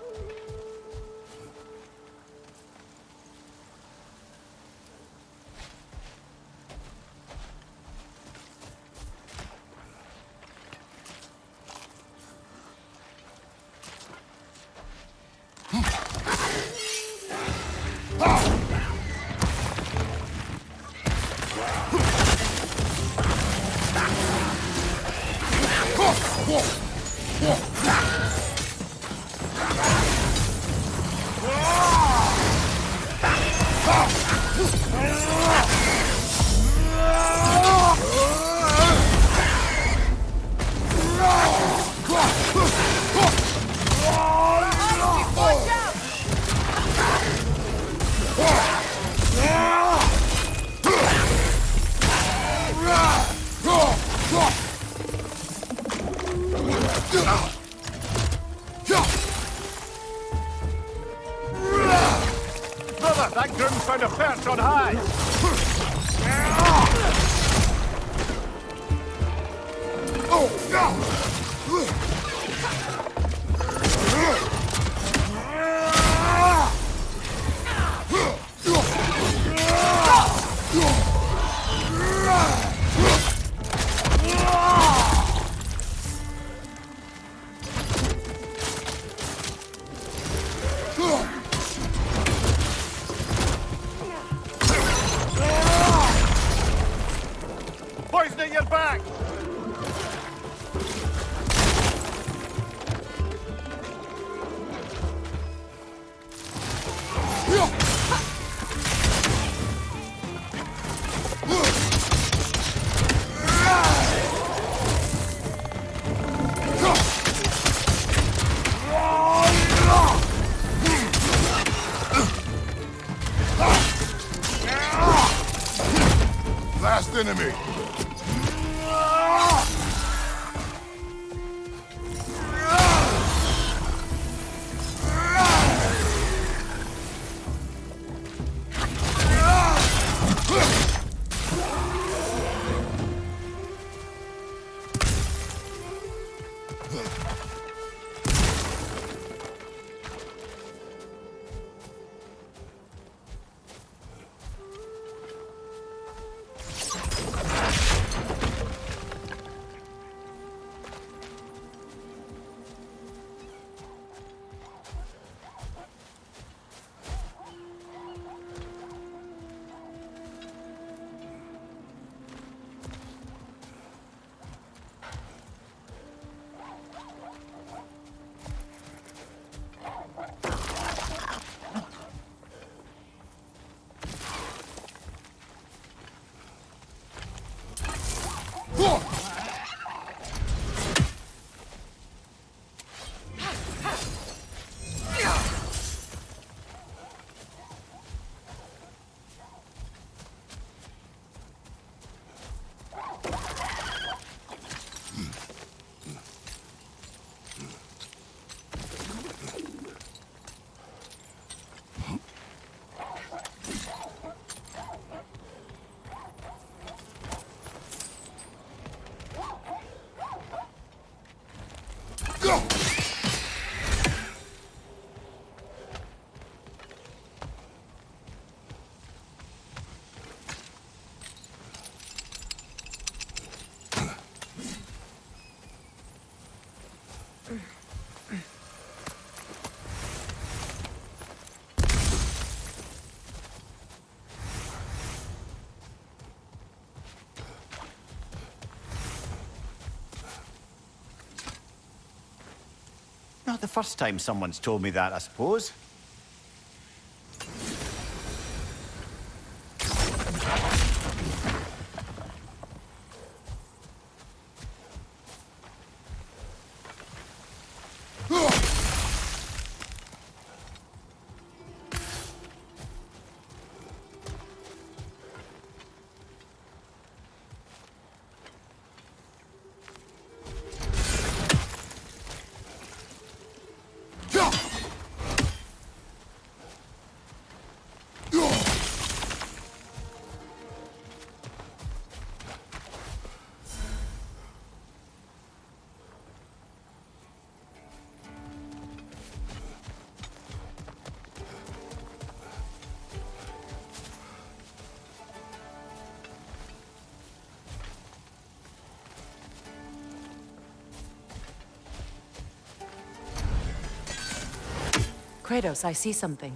Brother, that groom's found a perch on high. Poison at your back! Last enemy. Not the first time someone's told me that, I suppose. Kratos, I see something.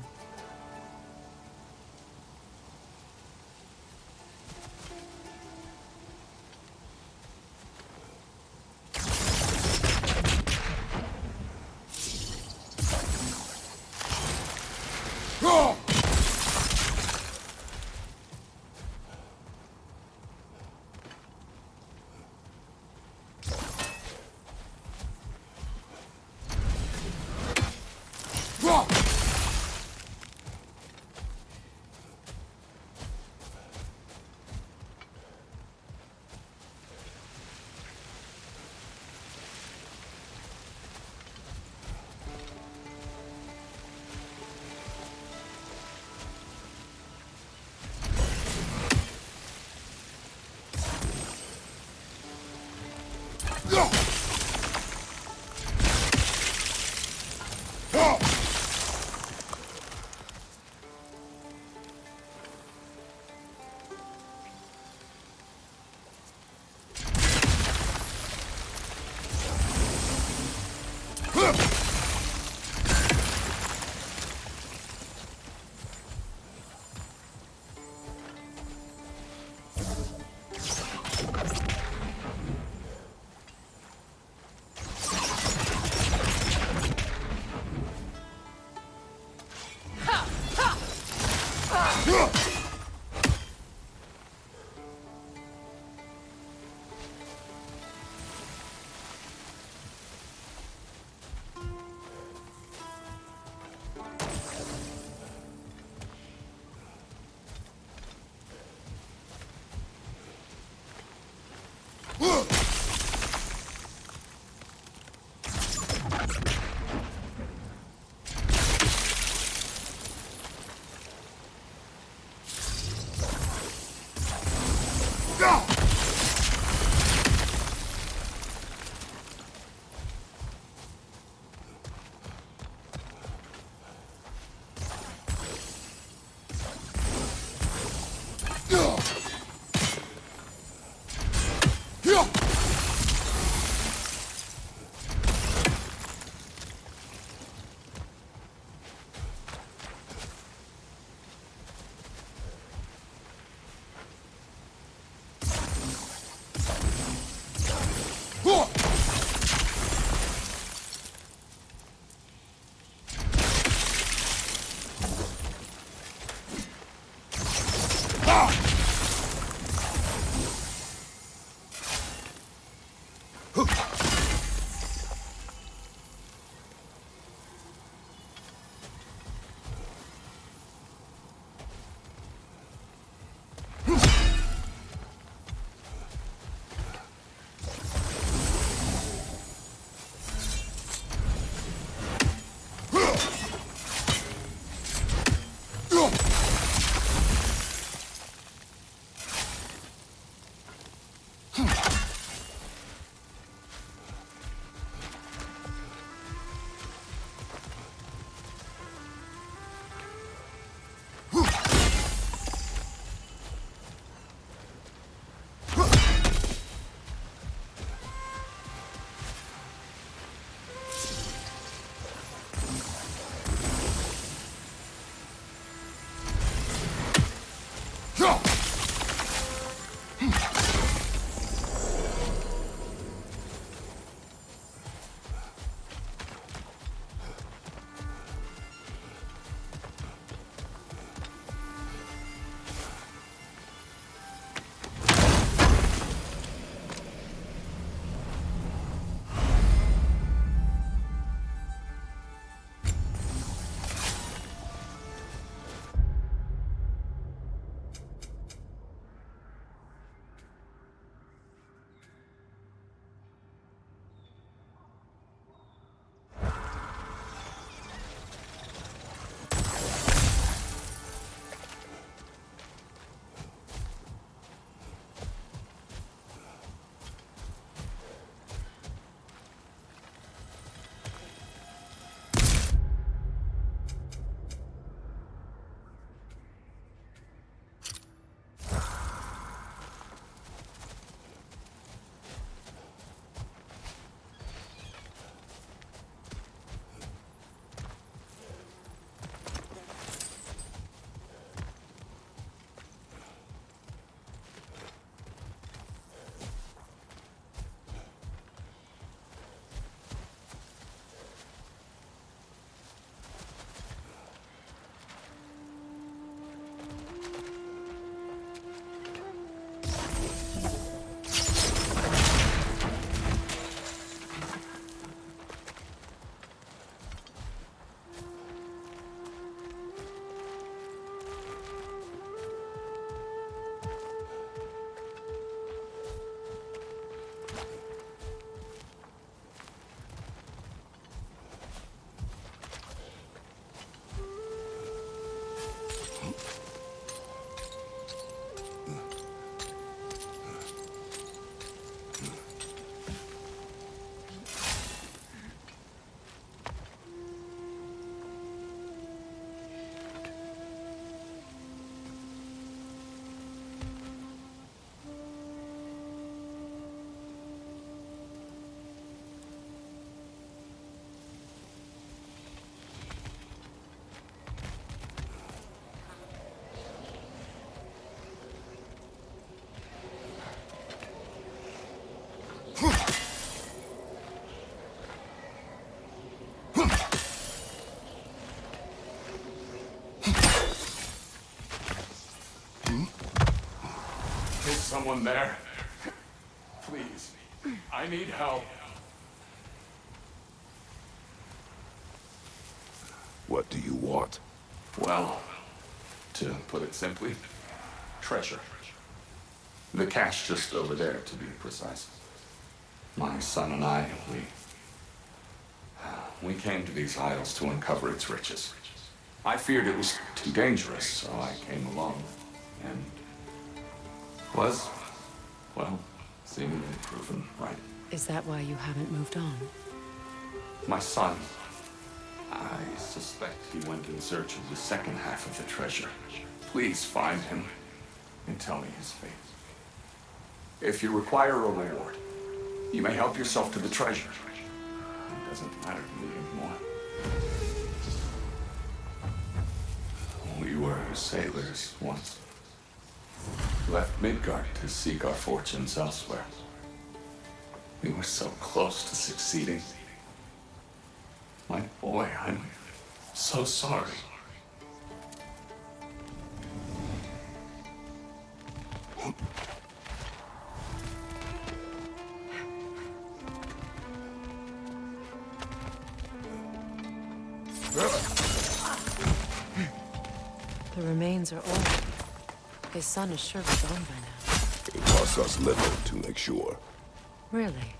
someone there? Please. I need help. What do you want? Well, to put it simply, treasure. The cache just over there, to be precise. My son and I, we came to these isles to uncover its riches. I feared it was too dangerous, so I came along, and was, well, seemingly proven right. Is that why you haven't moved on? My son, I suspect he went in search of the second half of the treasure. Please find him and tell me his fate. If you require a reward, you may help yourself to the treasure. It doesn't matter to me anymore. We were sailors once. Left Midgard to seek our fortunes elsewhere. We were so close to succeeding. My boy, I'm so sorry. The remains are old. His son is surely gone by now. It costs us little to make sure. Really?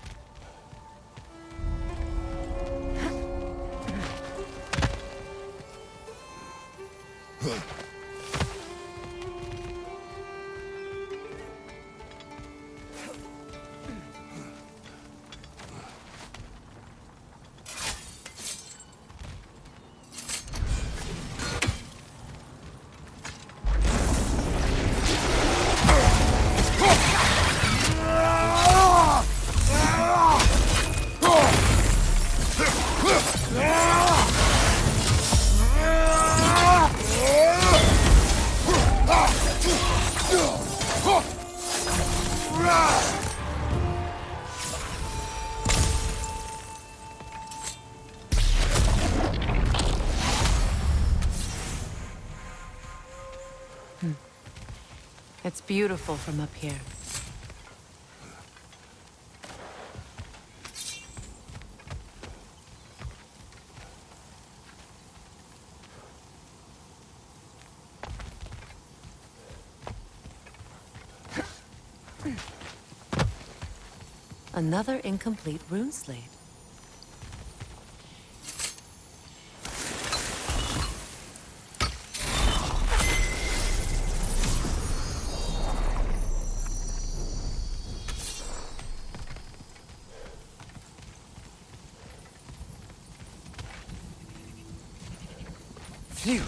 It's beautiful from up here. Another incomplete rune slate. Phew.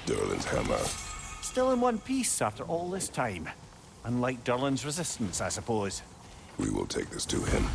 Durlin's hammer. Still in one piece after all this time. Unlike Durlin's resistance, I suppose. We will take this to him.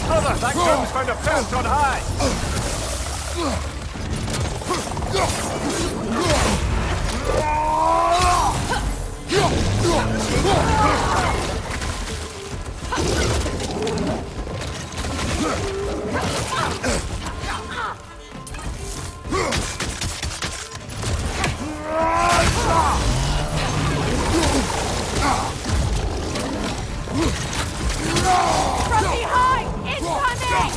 Brother, that groom's found a pest on high! From behind! Incoming!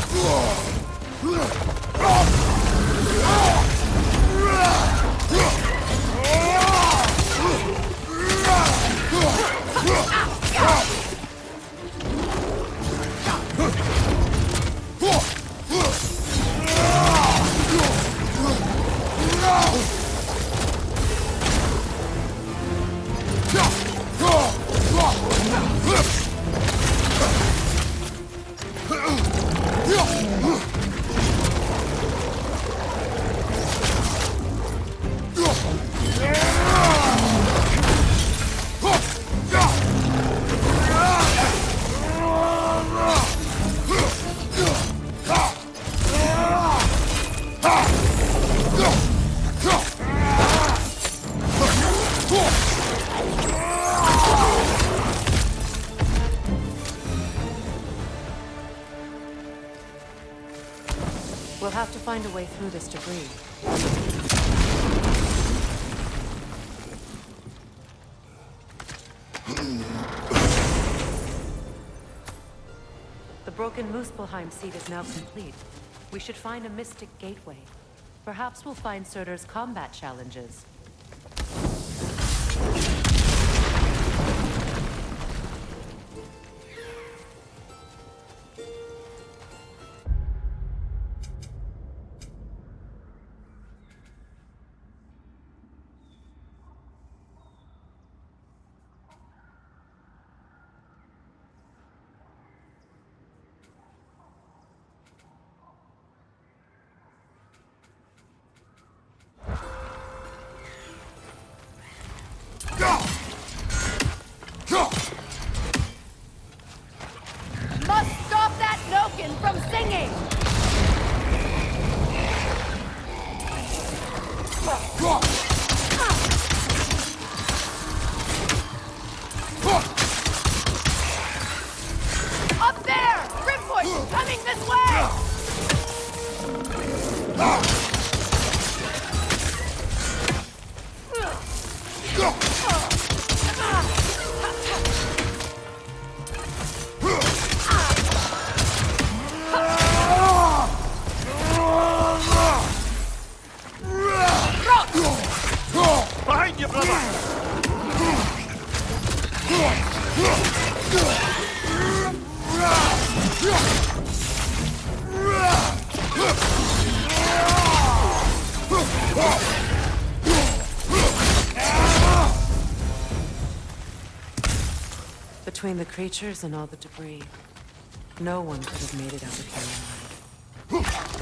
We'll have to find a way through this debris. The broken Muspelheim seat is now complete. We should find a mystic gateway. Perhaps we'll find Surtur's combat challenges. Must stop that Noken from singing! Up there! Rimpush! Coming this way! Behind you, brother! Between the creatures and all the debris, no one could have made it out of here alive.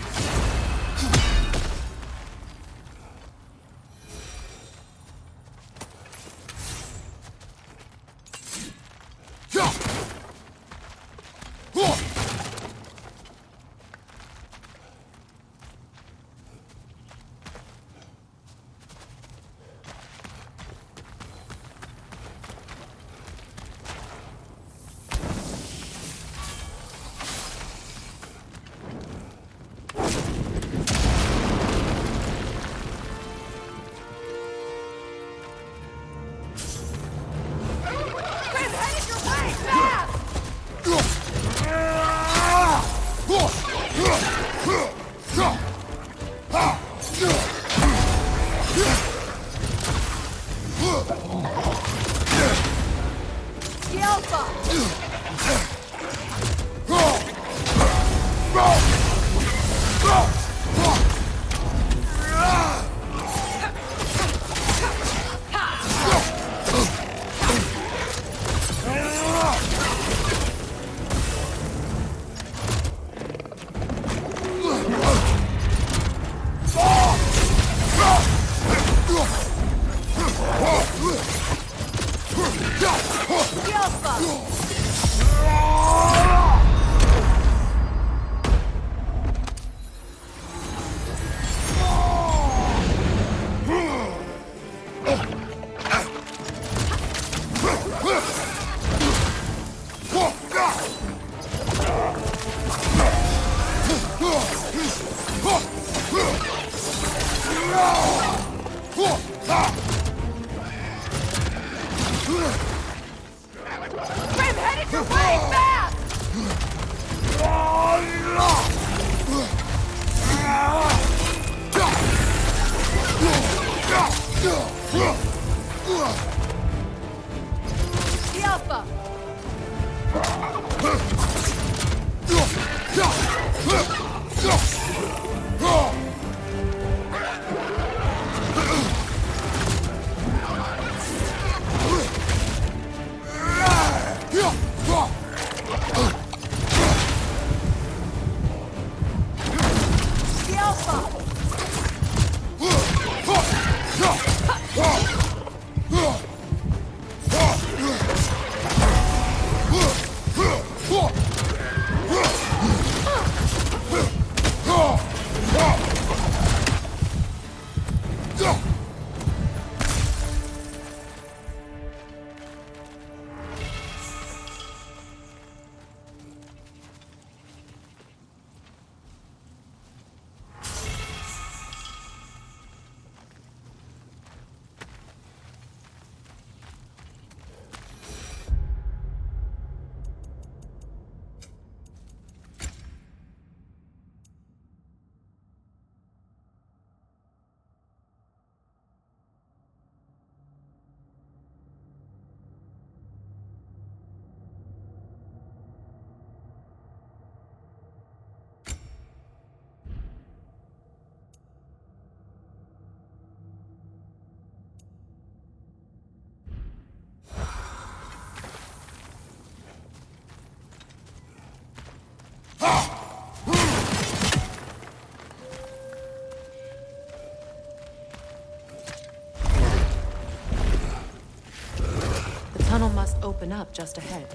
open up just ahead.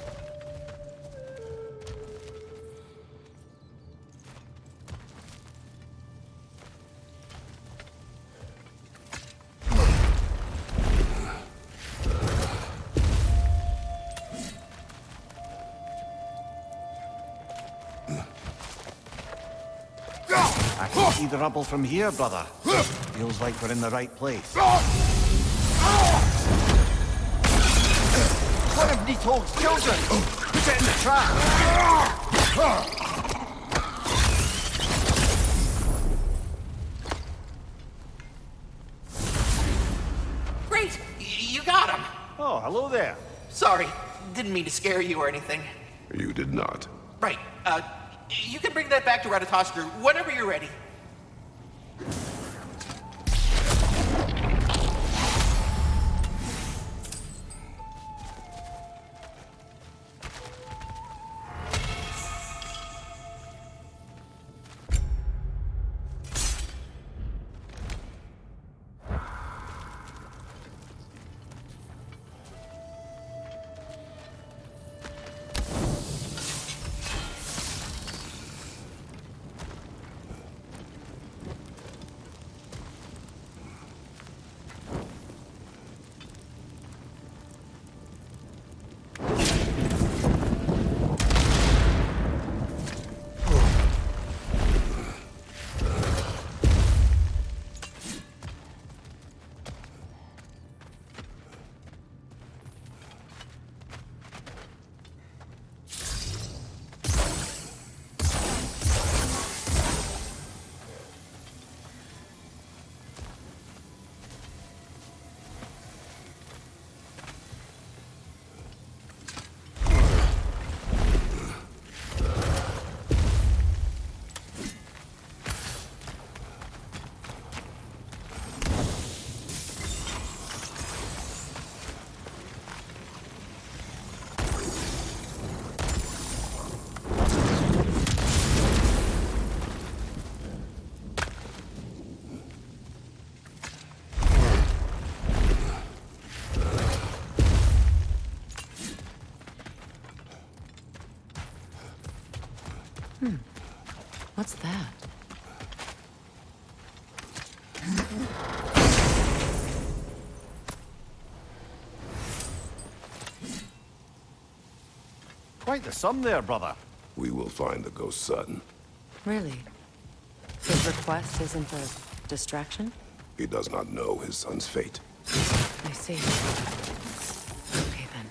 I can see the rubble from here, brother. Feels like we're in the right place. One of Nidhogg's children! Put it in the trap! Great! You got him! Oh, hello there. Sorry, didn't mean to scare you or anything. You did not. Right, you can bring that back to Ratatoskr whenever you're ready. What's that? Quite the sum there, brother. We will find the ghost son. Really? His request isn't a distraction? He does not know his son's fate. I see. Okay, then.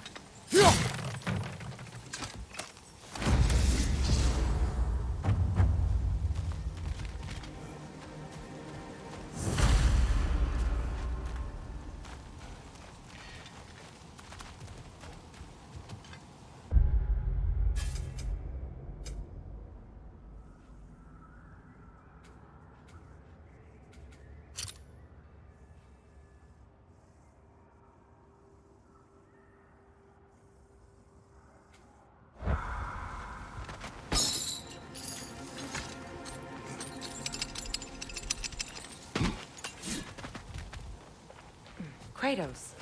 Kratos,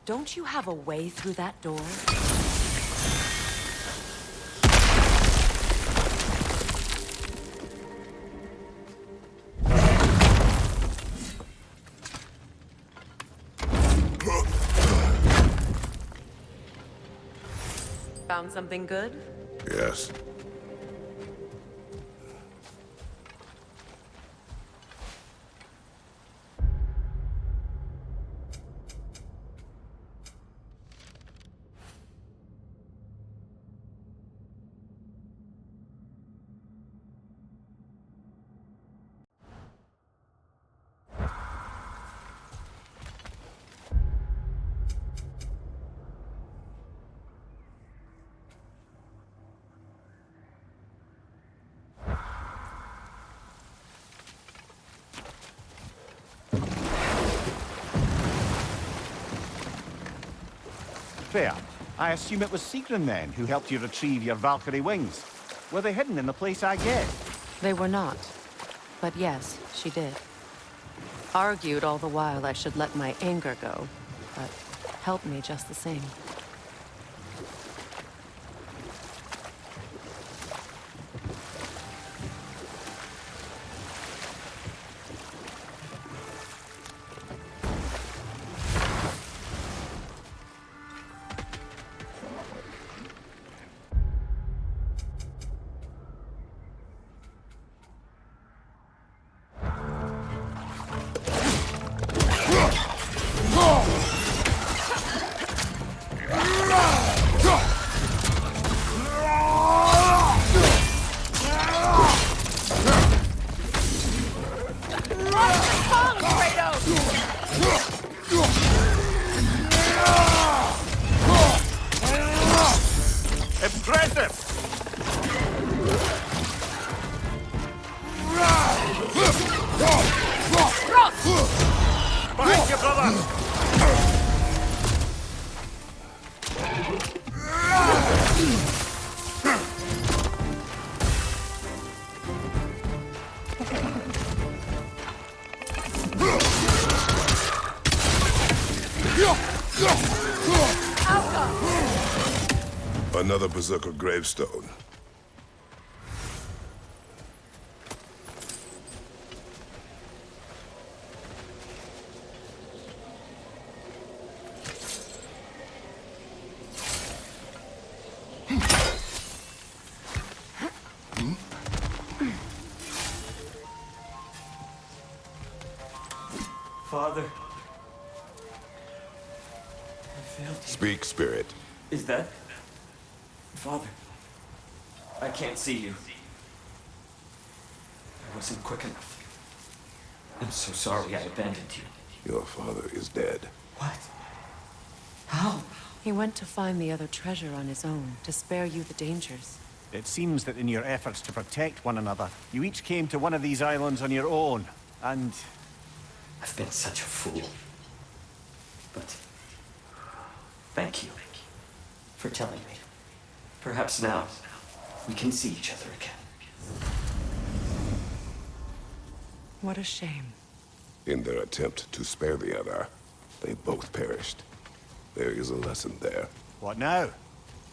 don't you have a way through that door? Found something good? Yes. Fair. I assume it was Sigrun then who helped you retrieve your Valkyrie wings. Were they hidden in the place I guessed? They were not. But yes, she did. Argued all the while I should let my anger go, but helped me just the same. Another Berserker gravestone. Father. I failed you. Speak, spirit. Is that... Father, I can't see you. I wasn't quick enough. I'm so sorry I abandoned you. Your father is dead. What? How? He went to find the other treasure on his own, to spare you the dangers. It seems that in your efforts to protect one another, you each came to one of these islands on your own, and... I've been such a fool. But... thank you for telling me. Perhaps now, we can see each other again. What a shame. In their attempt to spare the other, they both perished. There is a lesson there. What now?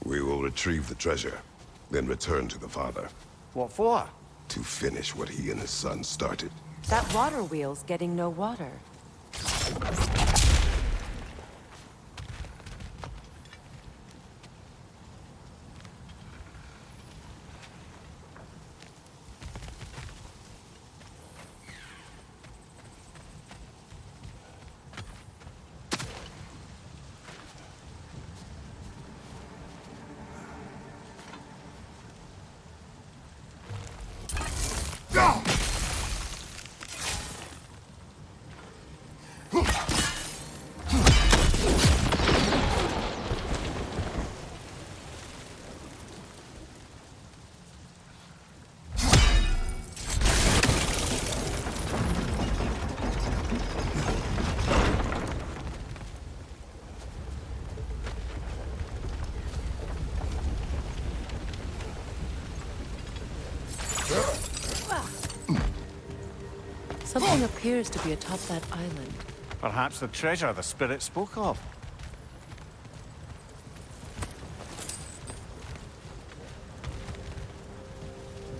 We will retrieve the treasure, then return to the father. What for? To finish what he and his son started. That water wheel's getting no water. Something appears to be atop that island. Perhaps the treasure the spirit spoke of.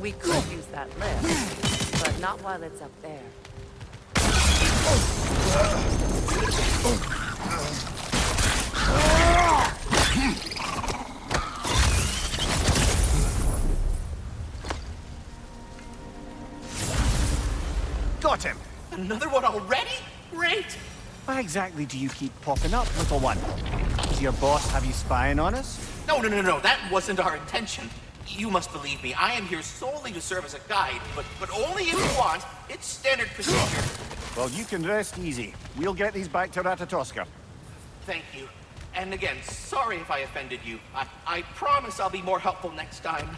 We could use that lift, but not while it's up there. Got him! Another one already? Great! Why exactly do you keep popping up, little one? Does your boss have you spying on us? No, that wasn't our intention. You must believe me, I am here solely to serve as a guide, but only if you want. It's standard procedure. Well, you can rest easy. We'll get these back to Ratatoska. Thank you. And again, sorry if I offended you. I promise I'll be more helpful next time.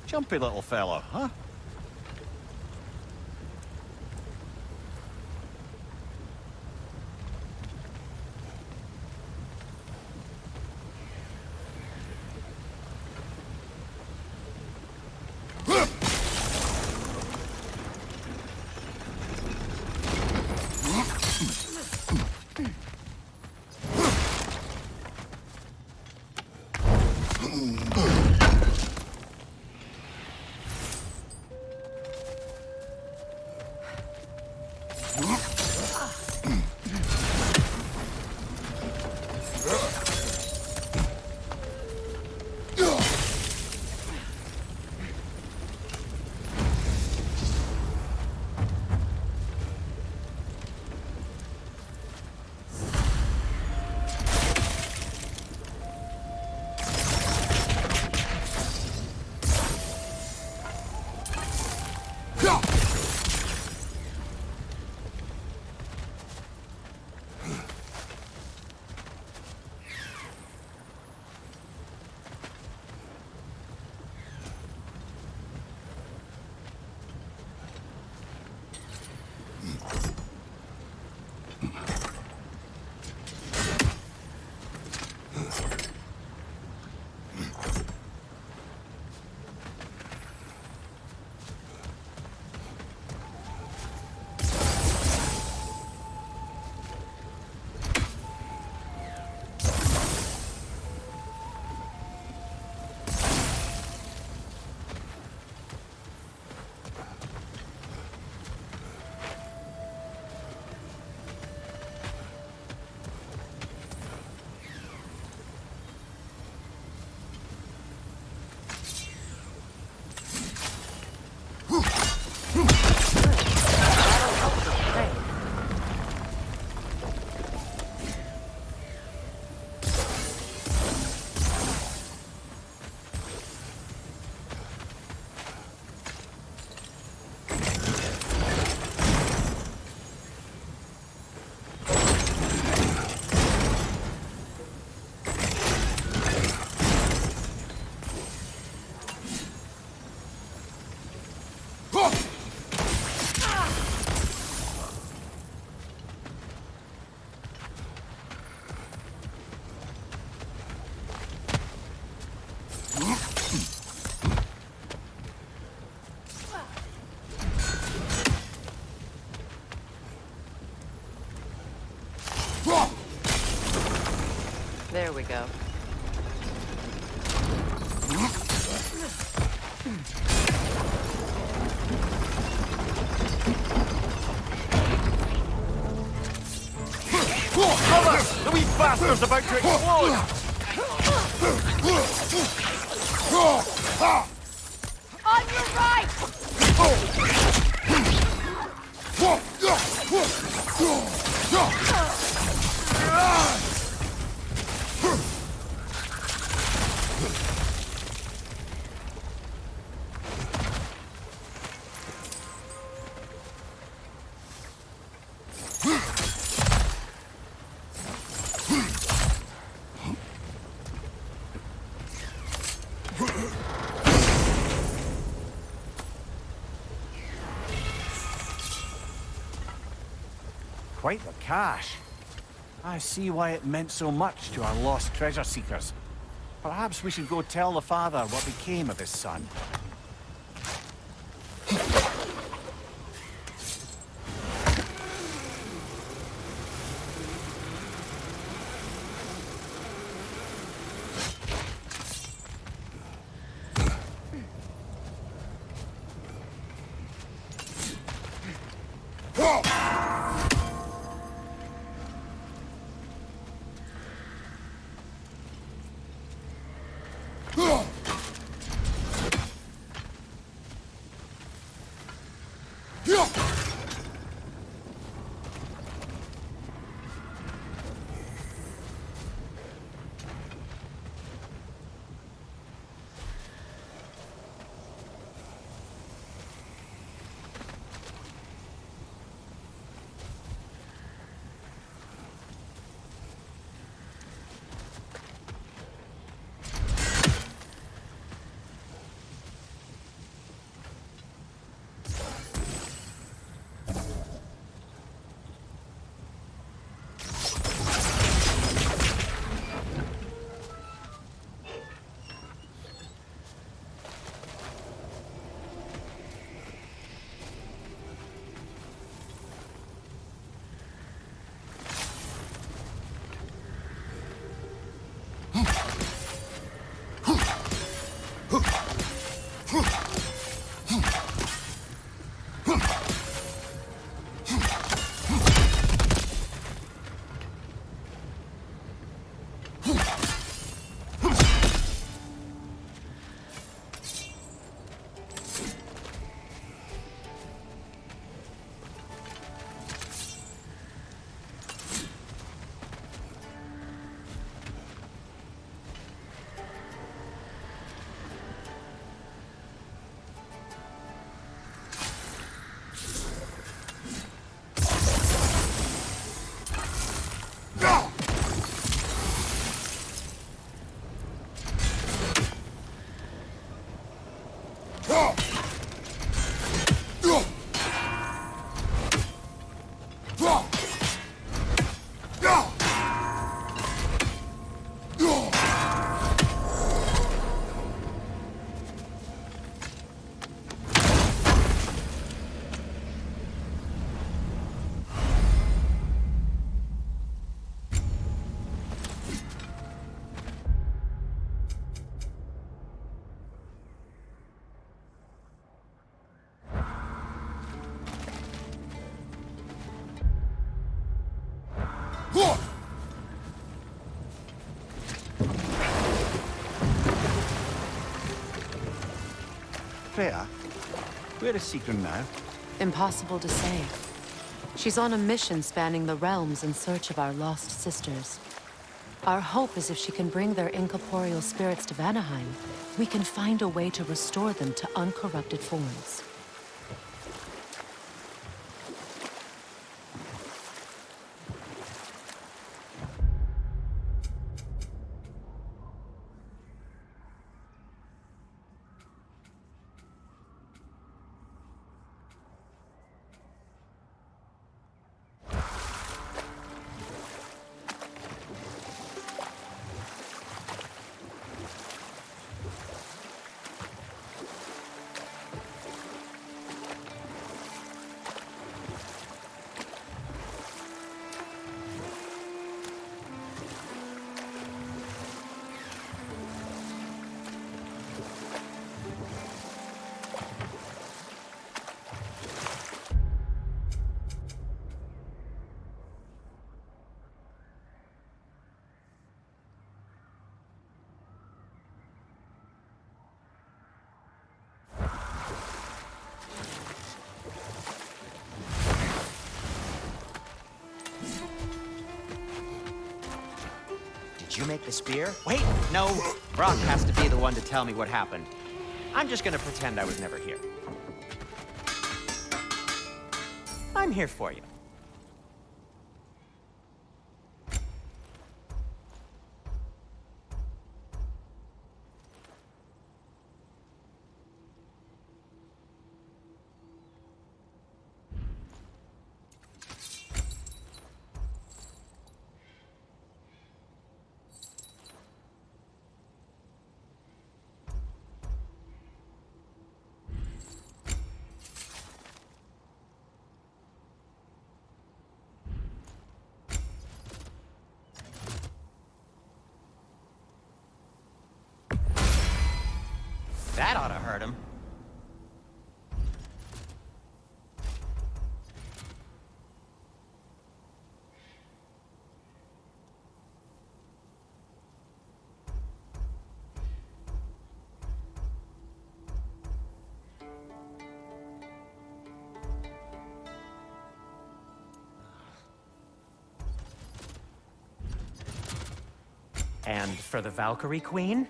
Jumpy little fellow, huh? There we go. Cover! The wee bastard's about to explode! On your right! Quite the cache. I see why it meant so much to our lost treasure seekers. Perhaps we should go tell the father what became of his son. Freya, where is Sigrun now? Impossible to say. She's on a mission spanning the realms in search of our lost sisters. Our hope is if she can bring their incorporeal spirits to Vanaheim, we can find a way to restore them to uncorrupted forms. Did you make the spear? Wait, no. Brock has to be the one to tell me what happened. I'm just gonna pretend I was never here. I'm here for you. That ought to hurt him. And for the Valkyrie Queen?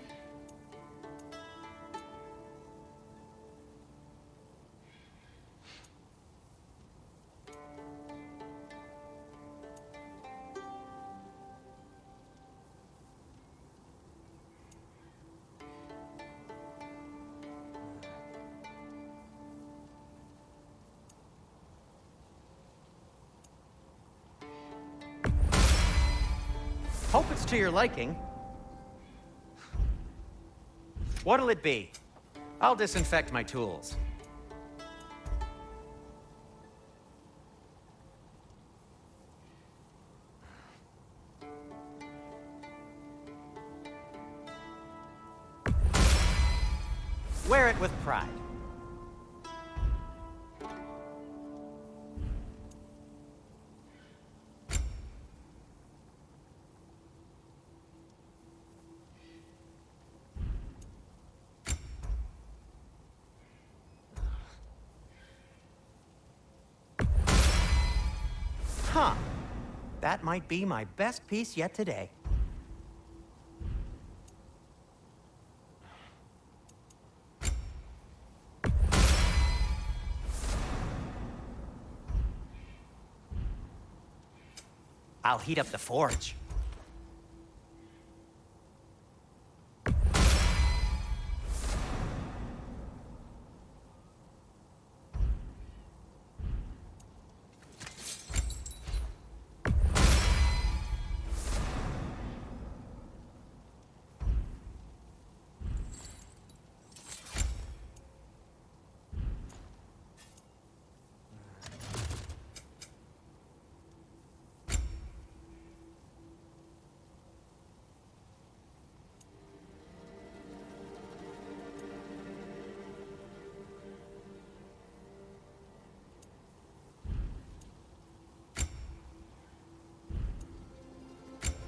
Hope it's to your liking. What'll it be? I'll disinfect my tools. Wear it with pride. Huh. That might be my best piece yet today. I'll heat up the forge.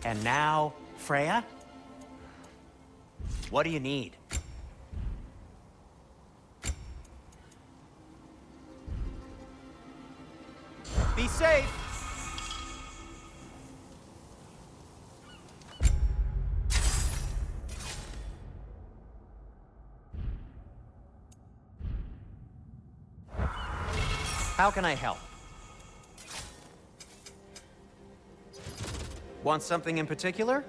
And now, Freya? What do you need? Be safe! How can I help? Want something in particular?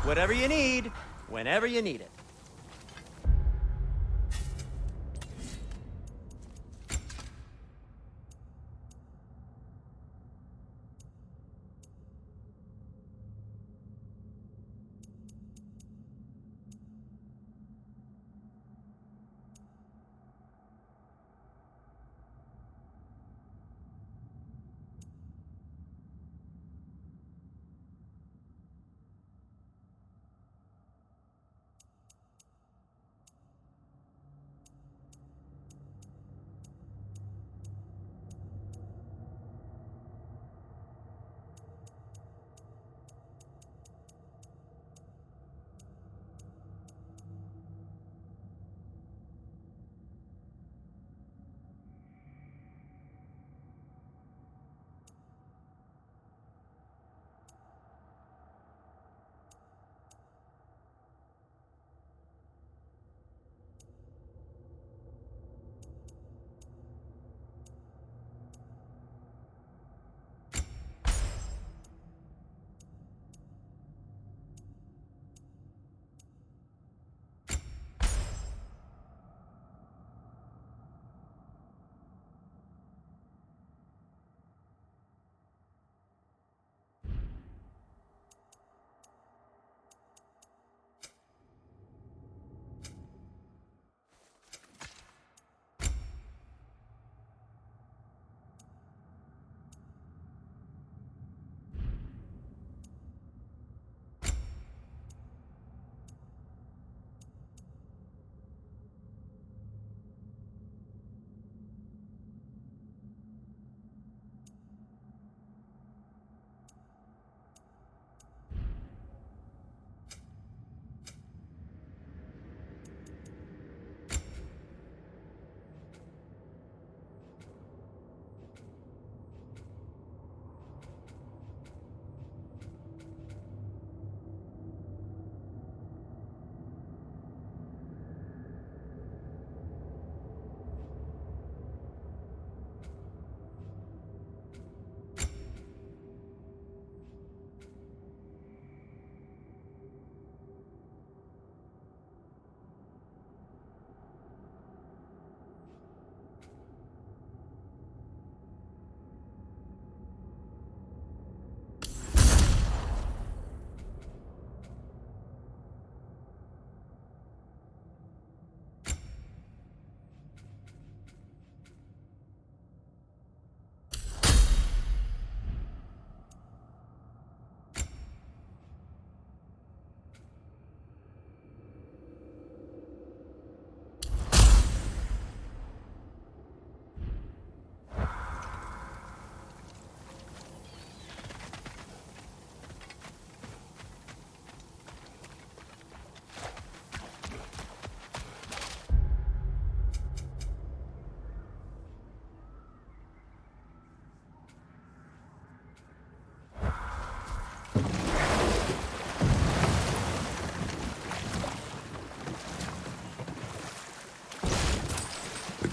Whatever you need, whenever you need it.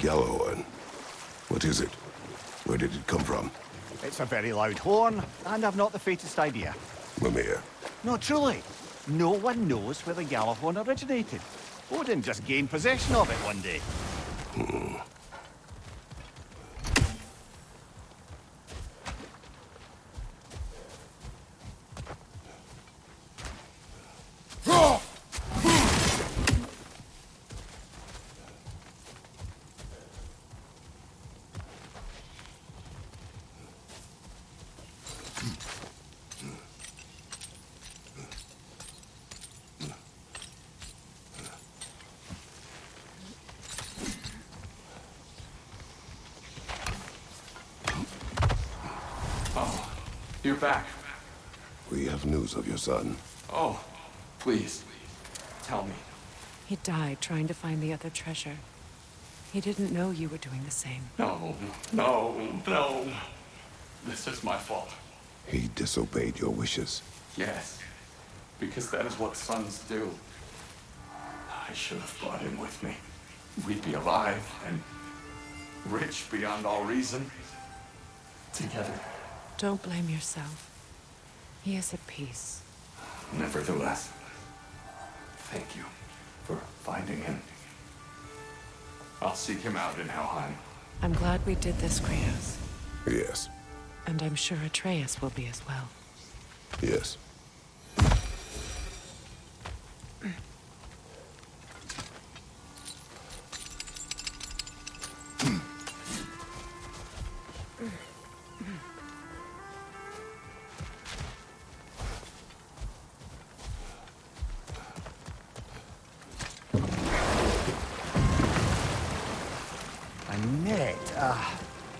Gjallarhorn. What is it? Where did it come from? It's a very loud horn, and I've not the faintest idea. Mimir. No, truly. No one knows where the Gjallarhorn originated. Odin just gained possession of it one day. Oh, you're back. We have news of your son. Oh, please, tell me. He died trying to find the other treasure. He didn't know you were doing the same. No, no, no. This is my fault. He disobeyed your wishes. Yes, because that is what sons do. I should have brought him with me. We'd be alive and rich beyond all reason. Together. Don't blame yourself. He is at peace. Nevertheless, thank you for finding him. I'll seek him out in Helheim. I'm glad we did this, Kratos. Yes. And I'm sure Atreus will be as well. Yes.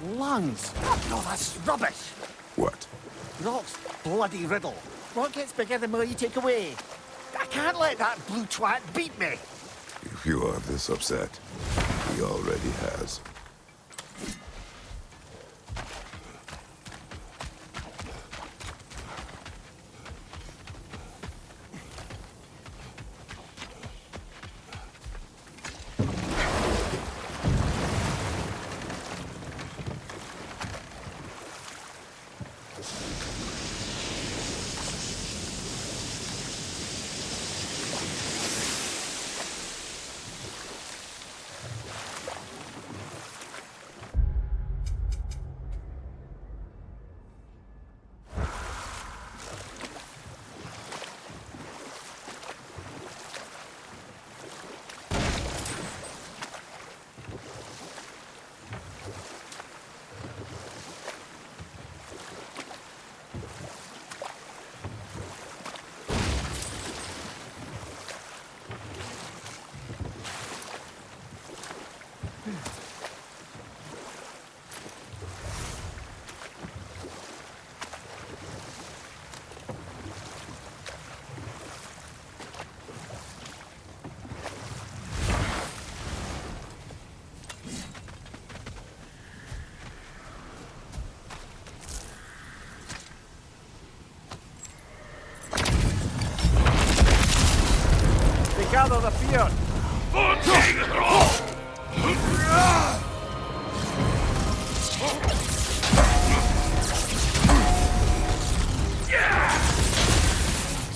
Lungs. No, that's rubbish. What? Rock's bloody riddle. Rock gets bigger the more you take away. I can't let that blue twat beat me. If you are this upset, he already has. Gather the fear.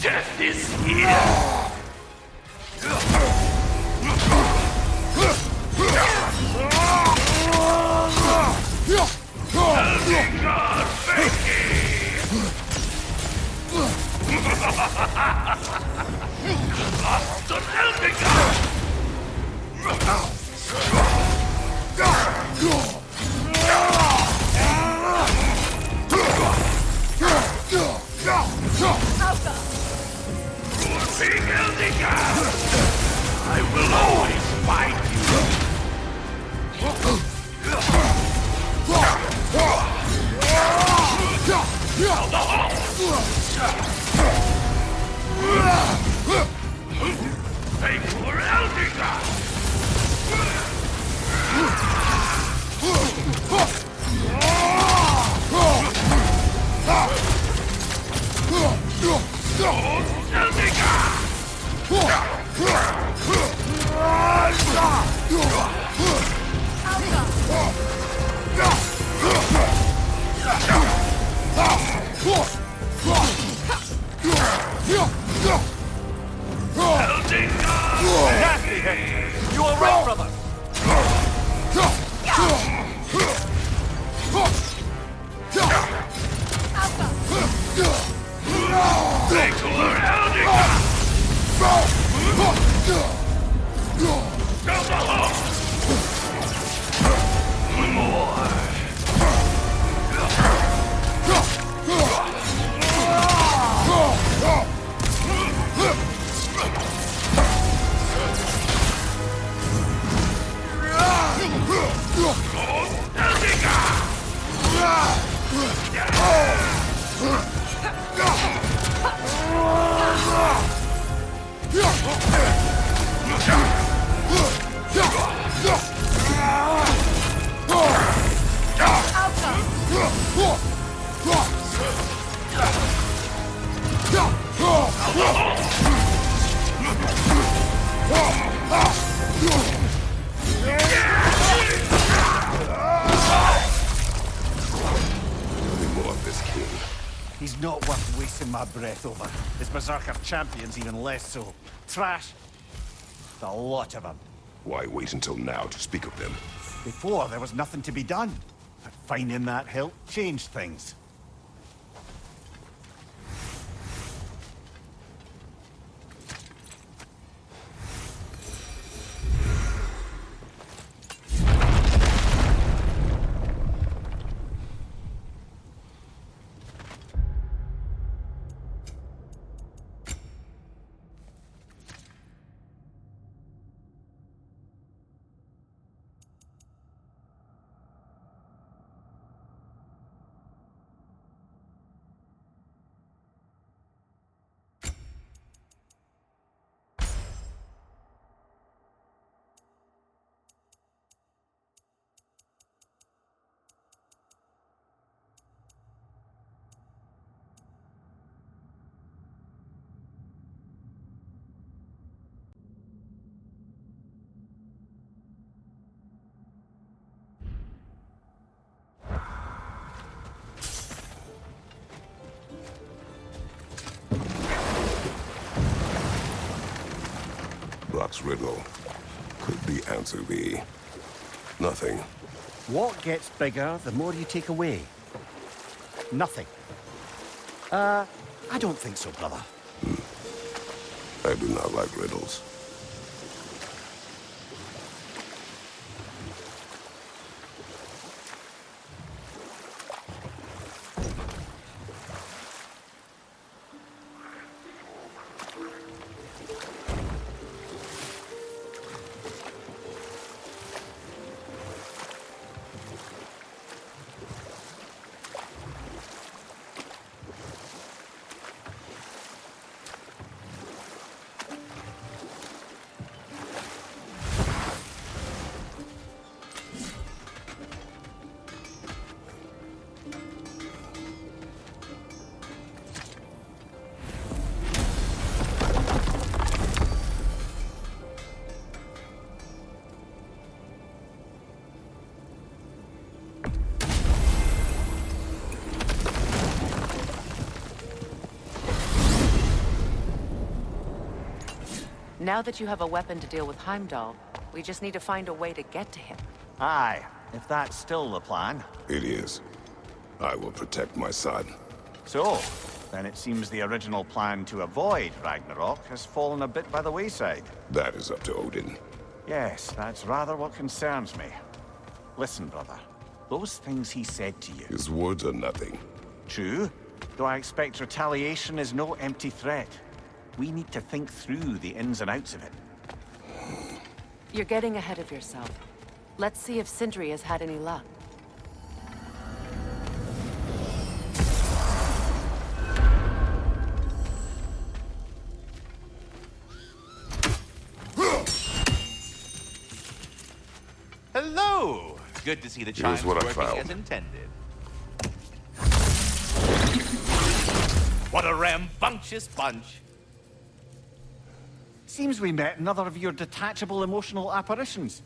Death is here. I will always find you. Take Nasty hit! You all right, brother? Thanks for hounding us! Come on! One more! He's not worth wasting my breath over. His Berserker champions even less so. Trash. A lot of them. Why wait until now to speak of them? Before, there was nothing to be done. But finding that hilt changed things. Brock's riddle. Could the answer be nothing? What gets bigger the more you take away? Nothing. I don't think so, brother. I do not like riddles. Now that you have a weapon to deal with Heimdall, we just need to find a way to get to him. Aye, if that's still the plan. It is. I will protect my son. So, then it seems the original plan to avoid Ragnarok has fallen a bit by the wayside. That is up to Odin. Yes, that's rather what concerns me. Listen, brother. Those things he said to you... His words are nothing. True. Though I expect retaliation is no empty threat. We need to think through the ins and outs of it. You're getting ahead of yourself. Let's see if Sindri has had any luck. Hello! Good to see the chimes what I working found. as intended. What a rambunctious bunch! Seems we met another of your detachable emotional apparitions.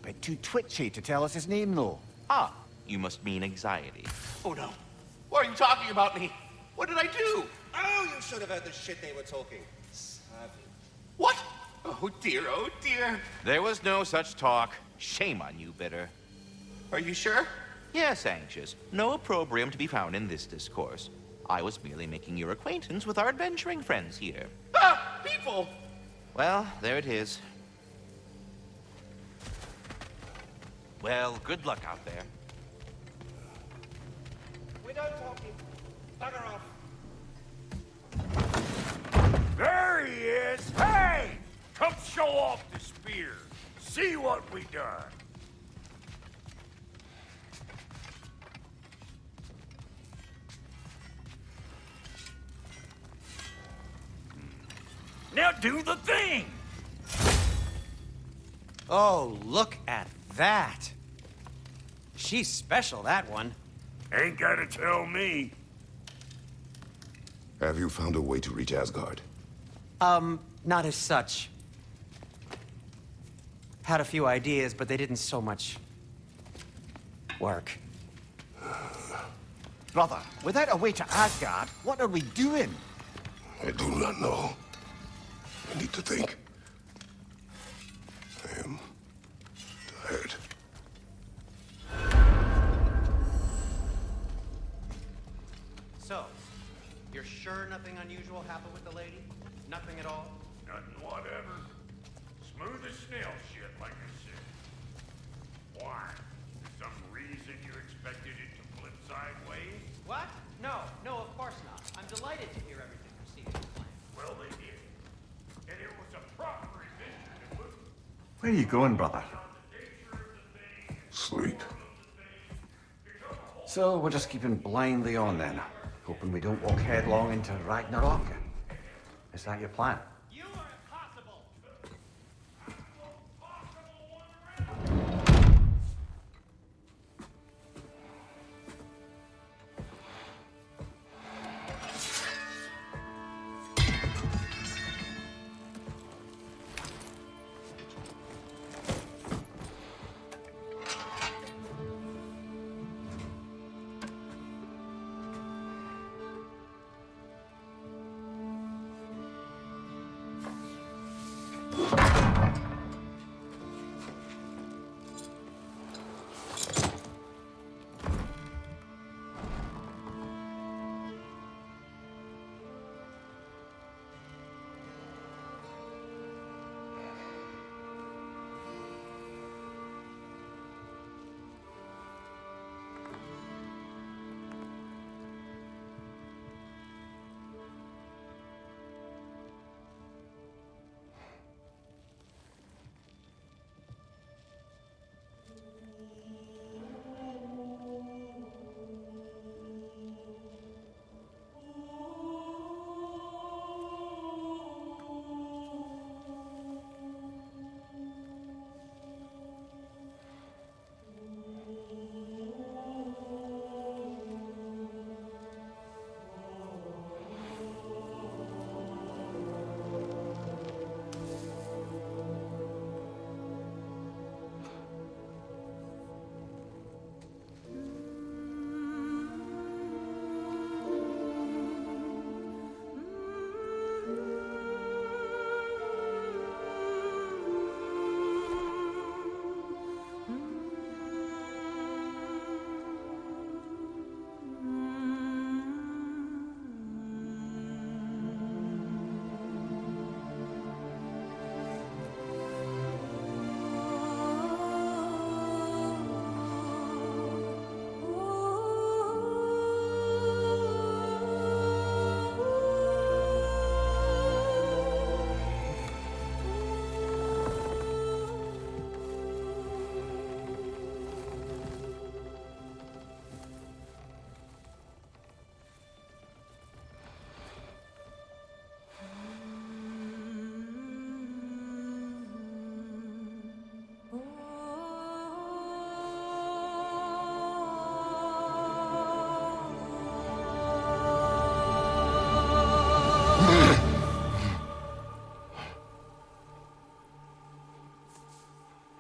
Bit too twitchy to tell us his name, though. Ah, you must mean anxiety. Oh no. Why are you talking about me? What did I do? Oh, you should have heard the shit they were talking. Savage. What? Oh dear, oh dear. There was no such talk. Shame on you, Bitter. Are you sure? Yes, Anxious. No opprobrium to be found in this discourse. I was merely making your acquaintance with our adventuring friends here. Ah! People! Well, there it is. Well, good luck out there. We're done talking. Bugger off. There he is! Hey! Come show off the spear. See what we done. Now do the thing! Oh, look at that. She's special, that one. Ain't gotta tell me. Have you found a way to reach Asgard? Not as such. Had a few ideas, but they didn't so much work. Brother, without a way to Asgard, what are we doing? I do not know. I need to think. I am tired. So, you're sure nothing unusual happened with the lady? Nothing at all? Nothing whatever. Smooth as snail shit, like I said. Why? For some reason you expected it to flip sideways? What? No, of course not. I'm delighted to hear everything proceeded as planned. Well, they did. And it was a proper revision to move. Where are you going, brother? Sleep. So we're just keeping blindly on then, hoping we don't walk headlong into Ragnarok. Is that your plan?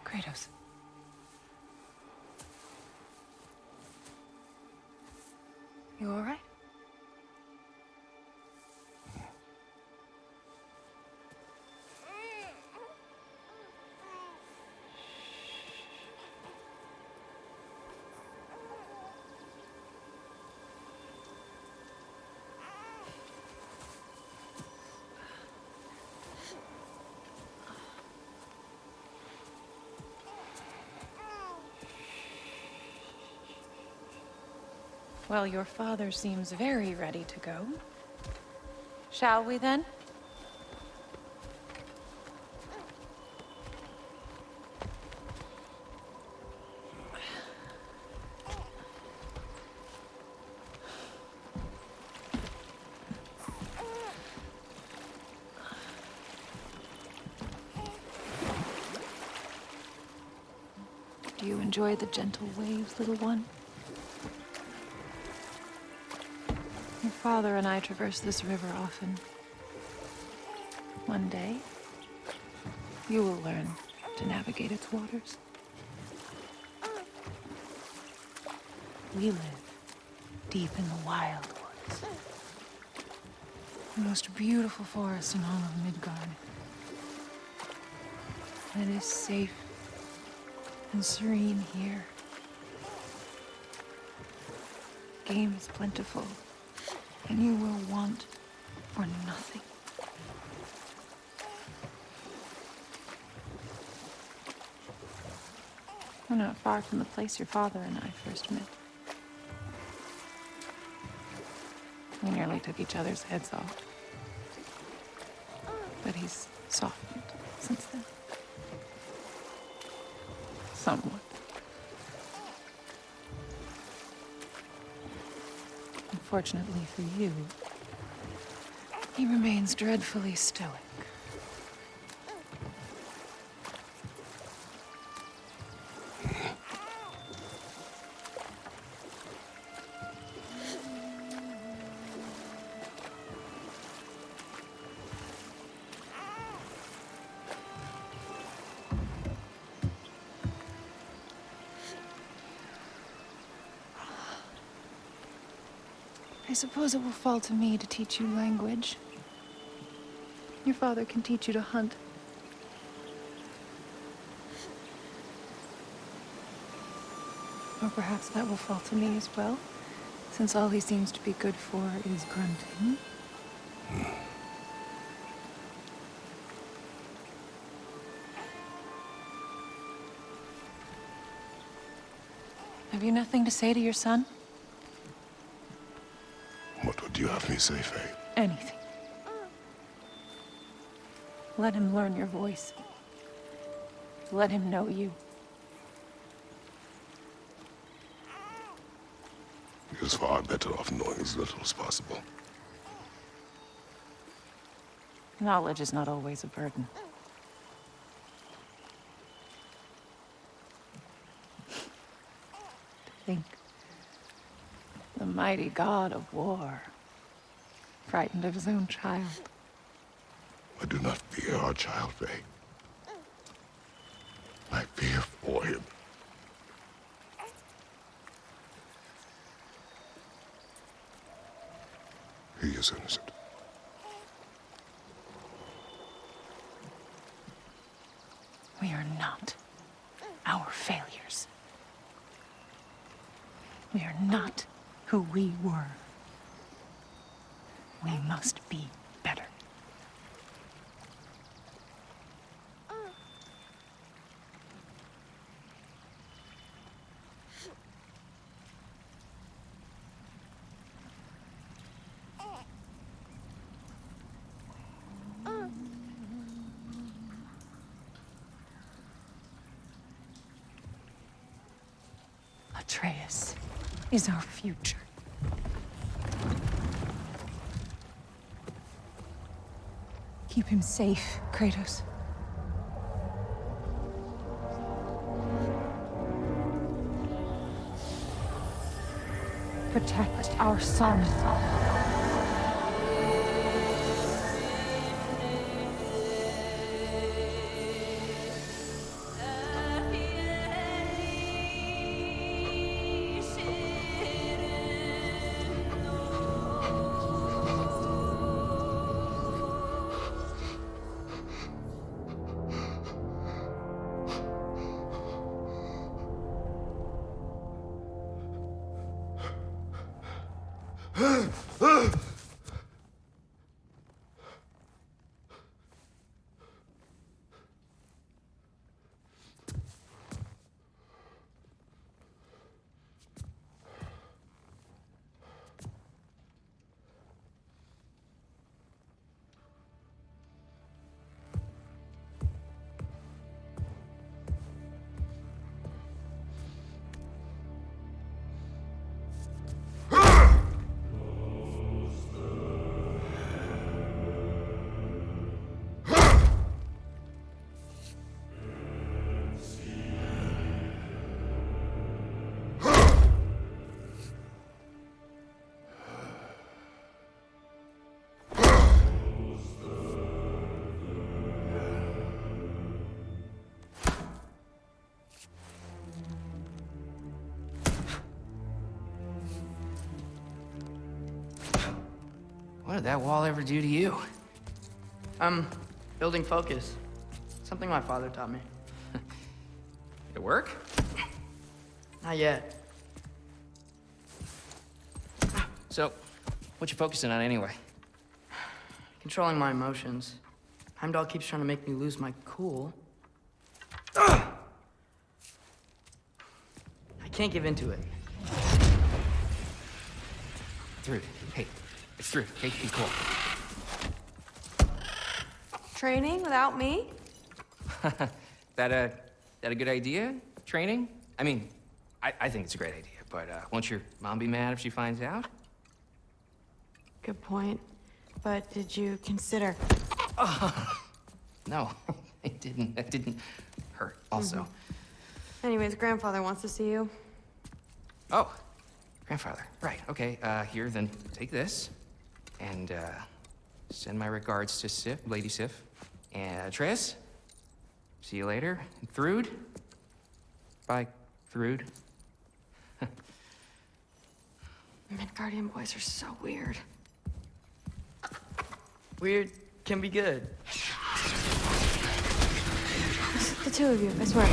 Kratos. You all right? Well, your father seems very ready to go. Shall we then? Do you enjoy the gentle waves, little one? Your father and I traverse this river often. One day, you will learn to navigate its waters. We live deep in the wild woods. The most beautiful forest in all of Midgard. It is safe and serene here. Game is plentiful, and you will want for nothing. We're not far from the place your father and I first met. We nearly took each other's heads off. But he's softened since then. Somewhat. Unfortunately for you, he remains dreadfully stoic. I suppose it will fall to me to teach you language. Your father can teach you to hunt. Or perhaps that will fall to me as well, since all he seems to be good for is grunting. Have you nothing to say to your son? What would you have me say, Faye? Anything. Let him learn your voice. Let him know you. He is far better off knowing as little as possible. Knowledge is not always a burden. Think. The mighty god of war, frightened of his own child. I do not fear our child, Faye. I fear for him. He is innocent. We are not our failures. We are not who we were. We must be better. Atreus is our future. Keep him safe, Kratos. Protect our son. What did that wall ever do to you? Building focus. Something my father taught me. Did it work? Not yet. So, what you focusing on anyway? Controlling my emotions. Heimdall keeps trying to make me lose my cool. I can't give into it. Thrud, hey, it's Thrud. Hey, be cool. Training without me? That a good idea? Training? I mean, I think it's a great idea, but won't your mom be mad if she finds out? Good point. But did you consider... No, it didn't. It didn't hurt, also. Anyways, grandfather wants to see you. Oh, grandfather. Right, okay. Here, then take this. And, send my regards to Sif, Lady Sif. And, Triss. See you later. And Thrud. Bye, Thrud. Midgardian boys are so weird. Weird can be good. The two of you, I swear.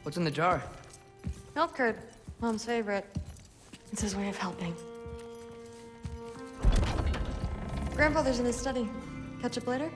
What's in the jar? Milk curd, Mom's favorite. It's his way of helping. Grandfather's in his study. Catch up later?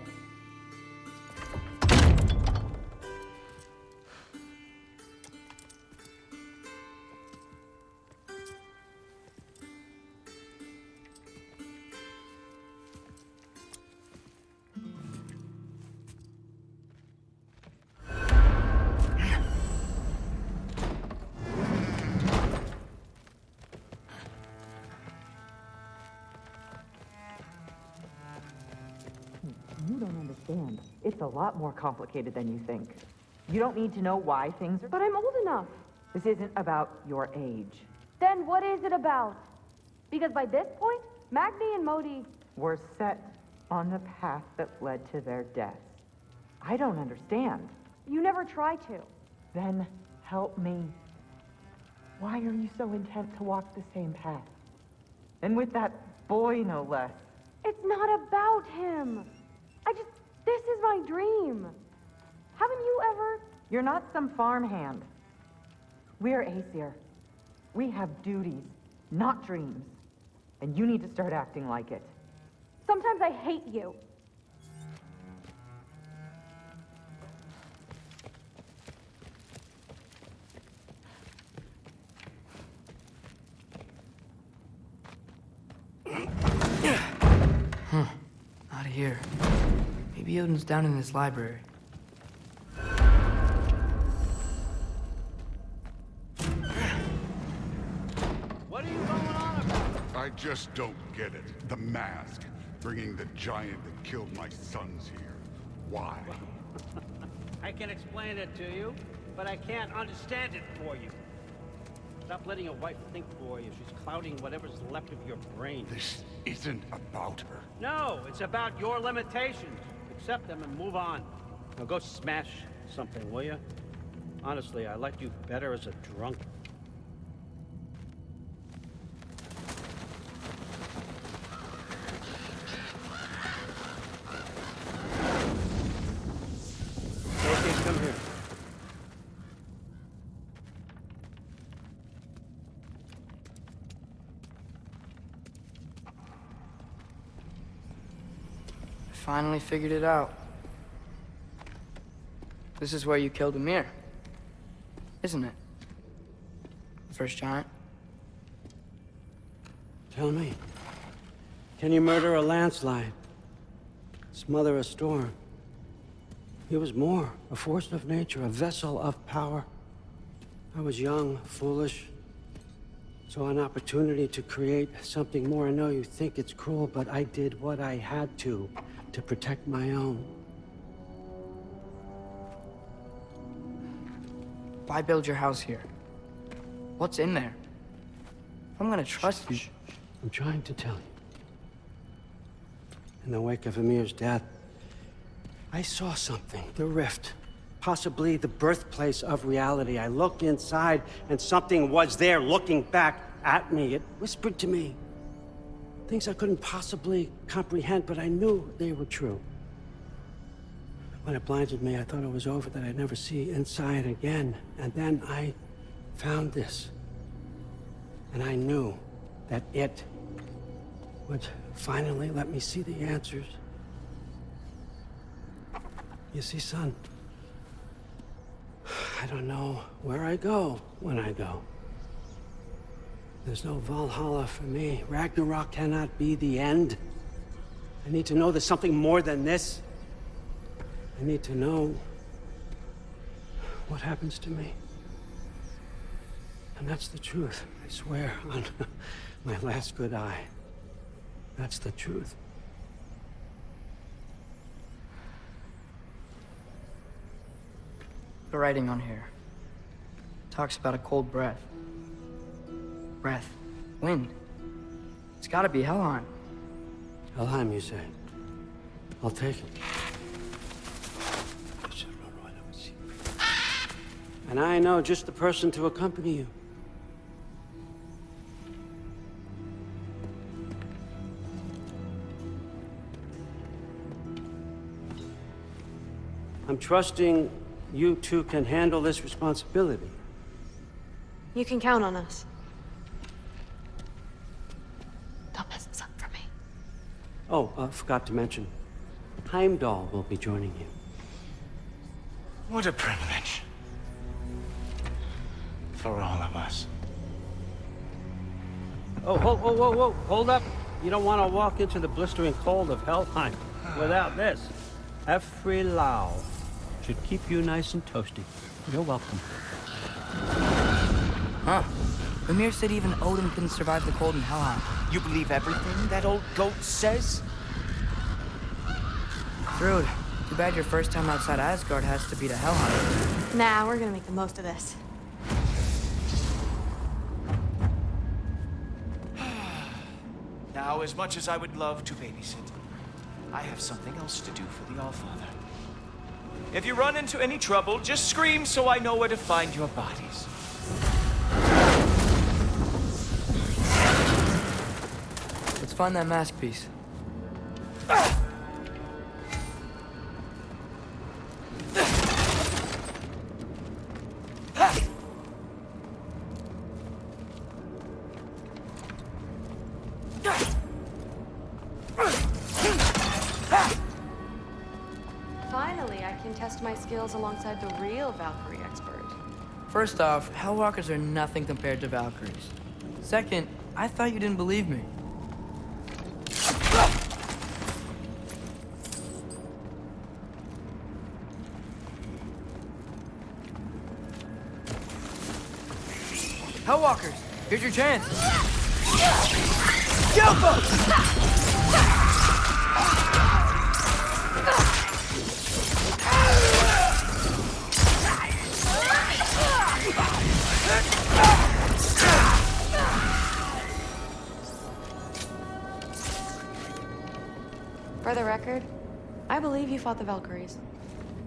You don't understand. It's a lot more complicated than you think. You don't need to know why things are... But I'm old enough. This isn't about your age. Then what is it about? Because by this point, Magni and Modi... We're set on the path that led to their deaths. I don't understand. You never try to. Then help me. Why are you so intent to walk the same path? And with that boy, no less. It's not about him. This is my dream. Haven't you ever? You're not some farmhand. We're Aesir. We have duties, not dreams. And you need to start acting like it. Sometimes I hate you. Not here. Maybe Odin's down in this library. What are you going on about? I just don't get it. The mask. Bringing the giant that killed my sons here. Why? I can explain it to you, but I can't understand it for you. Stop letting your wife think for you. She's clouding whatever's left of your brain. This isn't about her. No, it's about your limitations. Accept them and move on. Now go smash something, will you? Honestly, I liked you better as a drunk. Okay, come here. Finally figured it out. This is where you killed Ymir, isn't it? The first giant. Tell me, can you murder a landslide? Smother a storm? He was more, a force of nature, a vessel of power. I was young, foolish, saw an opportunity to create something more. I know you think it's cruel, but I did what I had to protect my own. Why build your house here? What's in there? I'm gonna trust you. I'm trying to tell you. In the wake of Ymir's death, I saw something. The rift. Possibly the birthplace of reality. I looked inside, and something was there looking back at me. It whispered to me things I couldn't possibly comprehend, but I knew they were true. When it blinded me, I thought it was over, that I'd never see inside again. And then I found this. And I knew that it would finally let me see the answers. You see, son, I don't know where I go when I go. There's no Valhalla for me. Ragnarok cannot be the end. I need to know there's something more than this. I need to know what happens to me. And that's the truth, I swear, on my last good eye. That's the truth. The writing on here talks about a cold breath. Breath. Wind. It's gotta be Helheim. Helheim, you say? I'll take it. And I know just the person to accompany you. I'm trusting you two can handle this responsibility. You can count on us. Don't mess this up for me. Oh, forgot to mention, Heimdall will be joining you. What a privilege. For all of us. Oh, whoa, hold up. You don't want to walk into the blistering cold of Helheim without this. Every Lau should keep you nice and toasty. You're welcome. Huh. Ymir said even Odin couldn't survive the cold in Helheim. You believe everything that old goat says? Rude. Too bad your first time outside Asgard has to be to Helheim. Nah, we're gonna make the most of this. Now, as much as I would love to babysit, I have something else to do for the Allfather. If you run into any trouble, just scream so I know where to find your bodies. Let's find that mask piece. Finally, I can test my skills alongside the real Valkyrie expert. First off, Hellwalkers are nothing compared to Valkyries. Second, I thought you didn't believe me. Hellwalkers, here's your chance. For the record, I believe you fought the Valkyries.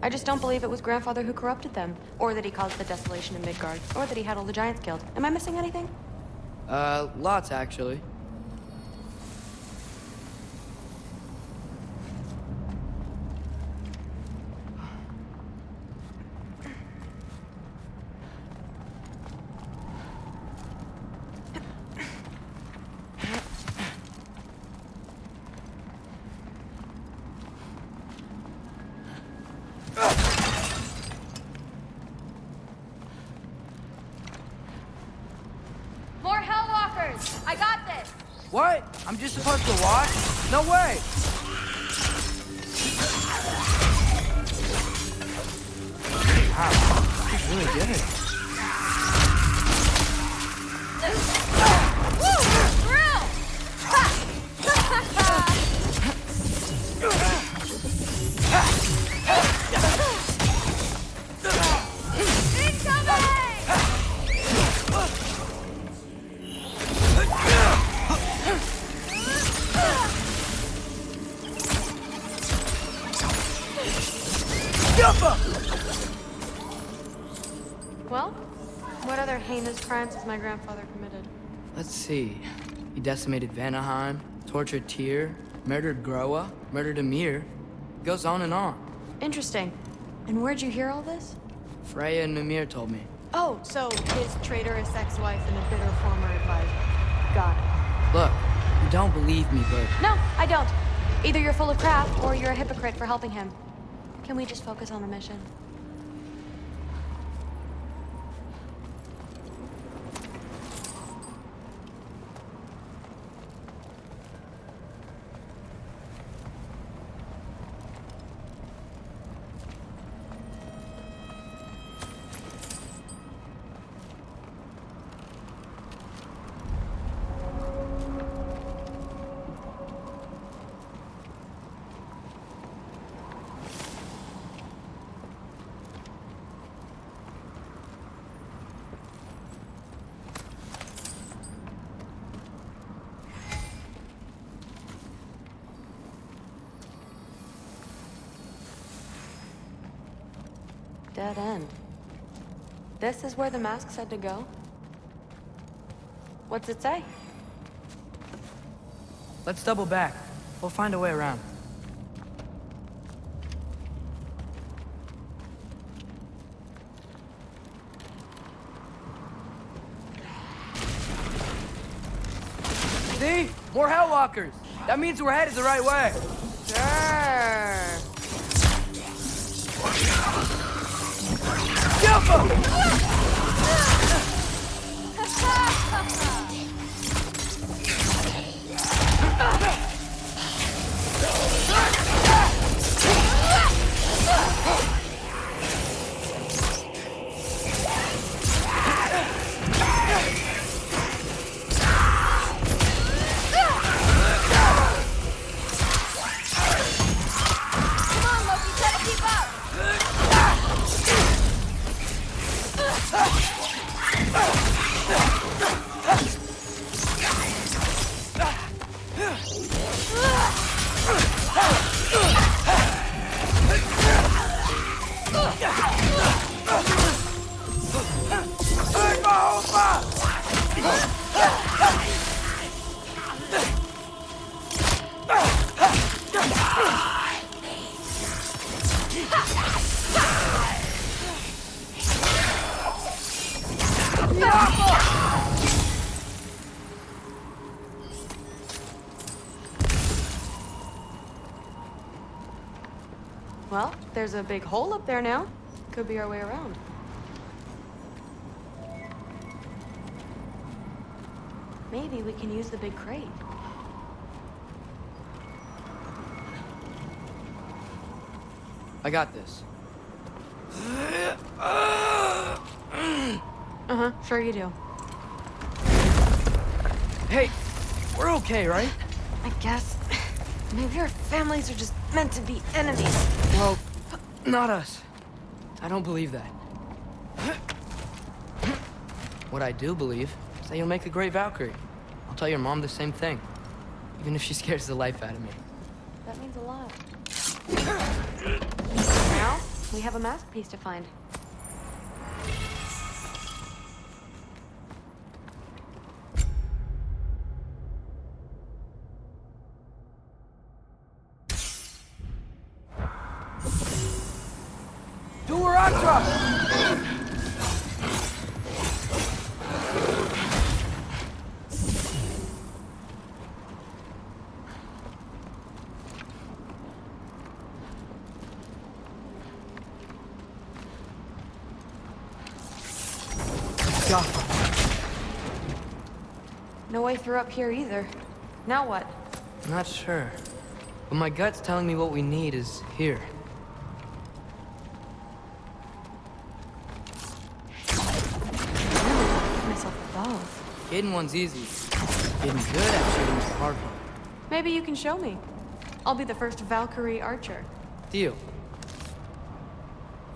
I just don't believe it was Grandfather who corrupted them, or that he caused the desolation in Midgard, or that he had all the giants killed. Am I missing anything? Lots actually. More Hellwalkers! I got this! What? I'm just supposed to watch? No way! Wow, he's really good. crimes has my grandfather committed? Let's see. He decimated Vanaheim, tortured Tyr, murdered Groa, murdered Ymir. Goes on and on. Interesting. And where'd you hear all this? Freya and Ymir told me. Oh, so his traitorous ex-wife and a bitter former advisor. Got it. Look, you don't believe me, but... No, I don't. Either you're full of crap, or you're a hypocrite for helping him. Can we just focus on the mission? Dead end. This is where the mask said to go? What's it say? Let's double back. We'll find a way around. See? More Hellwalkers! That means we're headed the right way! Sure. Jump 'em! Well, there's a big hole up there now. Could be our way around. Maybe we can use the big crate. I got this. Uh-huh, sure you do. Hey, we're okay, right? I guess. Maybe our families are just meant to be enemies. Well, not us. I don't believe that. What I do believe is that you'll make a great Valkyrie. I'll tell your mom the same thing, even if she scares the life out of me. That means a lot. Now, we have a mask piece to find. No way through up here either. Now what? I'm not sure. But my gut's telling me what we need is here. Myself above. Hidden one's easy. Getting good at shooting is the hard one. Maybe you can show me. I'll be the first Valkyrie archer. Deal.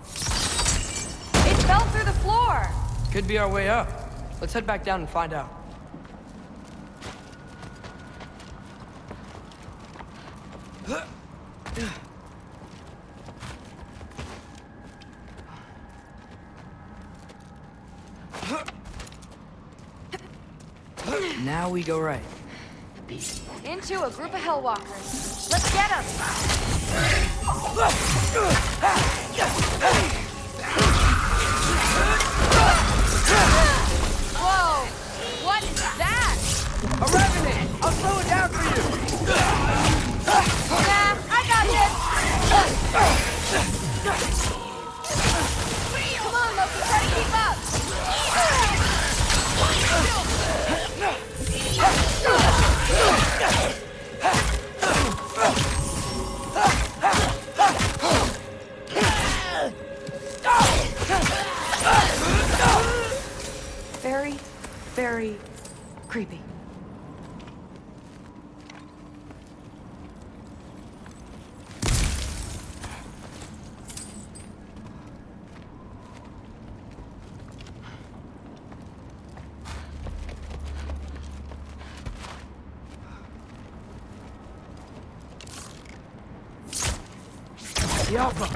It fell through the floor! Could be our way up. Let's head back down and find out. now we go right. Into a group of hellwalkers. Let's get them! Whoa! What is that? A revenant! I'll slow it down for you! Nah, I got this! Come on, Loki, try to keep up! Very, very creepy. The Alpha!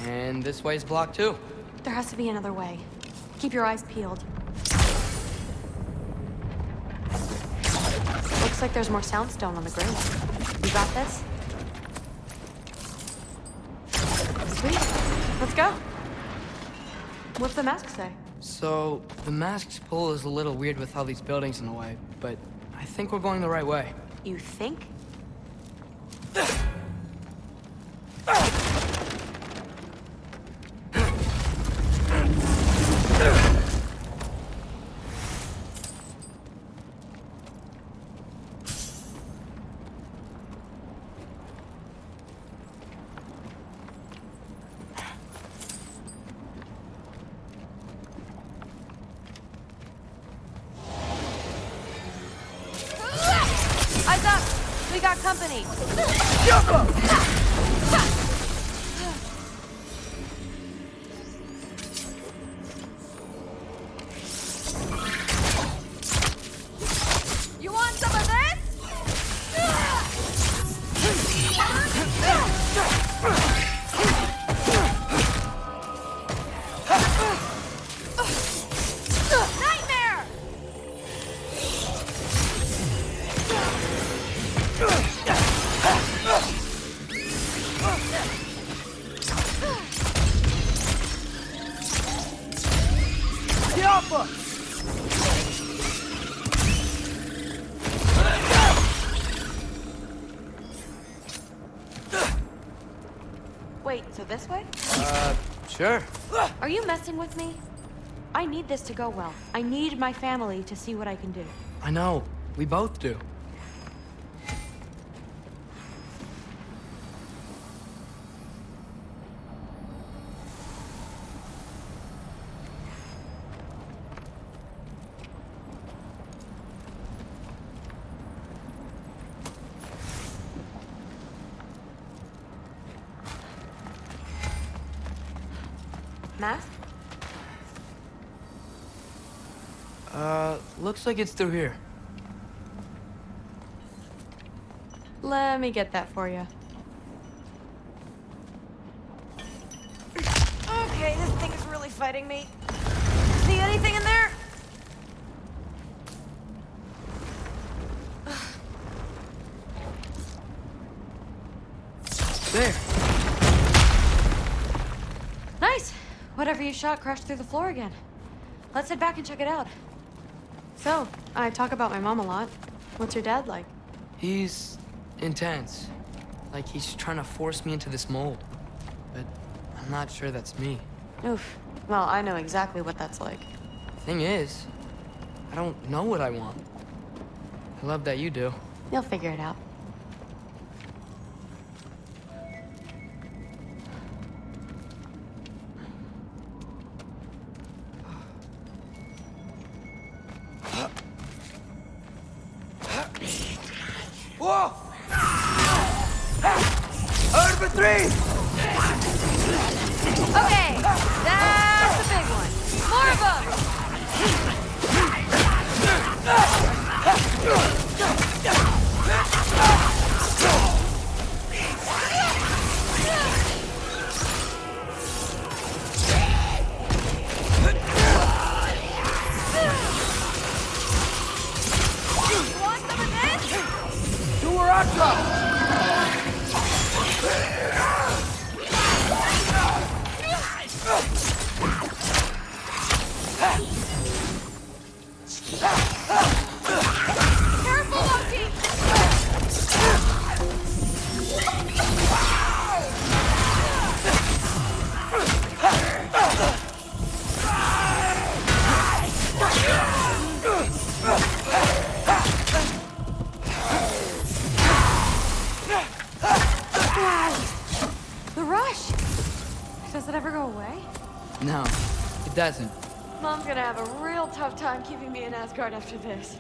And this way's blocked too. There has to be another way. Keep your eyes peeled. Looks like there's more soundstone on the ground. You got this? Sweet. Let's go. What's the mask say? So, the mask's pull is a little weird with all these buildings in the way, but I think we're going the right way. You think? Eyes up! We got company! You want some of this? Nightmare! The Alpha! Wait, so this way? Sure. Are you messing with me? I need this to go well. I need my family to see what I can do. I know. We both do. Mask? Looks like it's through here. Let me get that for you. Okay, this thing is really fighting me. See anything in there? There. Nice! Whatever you shot crashed through the floor again. Let's head back and check it out. So, I talk about my mom a lot. What's your dad like? He's intense. Like he's trying to force me into this mold. But I'm not sure that's me. Oof. Well, I know exactly what that's like. Thing is, I don't know what I want. I love that you do. You'll figure it out. Whoa! Heard for three! Okay, that's a big one. More of them! The rush! Does it ever go away? No, it doesn't. Mom's gonna have a real tough time keeping me in Asgard after this.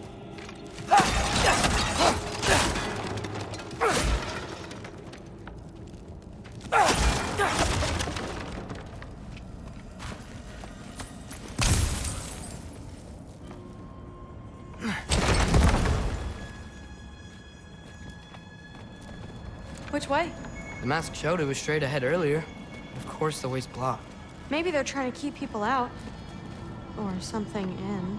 Which way? The mask showed it was straight ahead earlier. Of course the way's blocked. Maybe they're trying to keep people out. Or something in.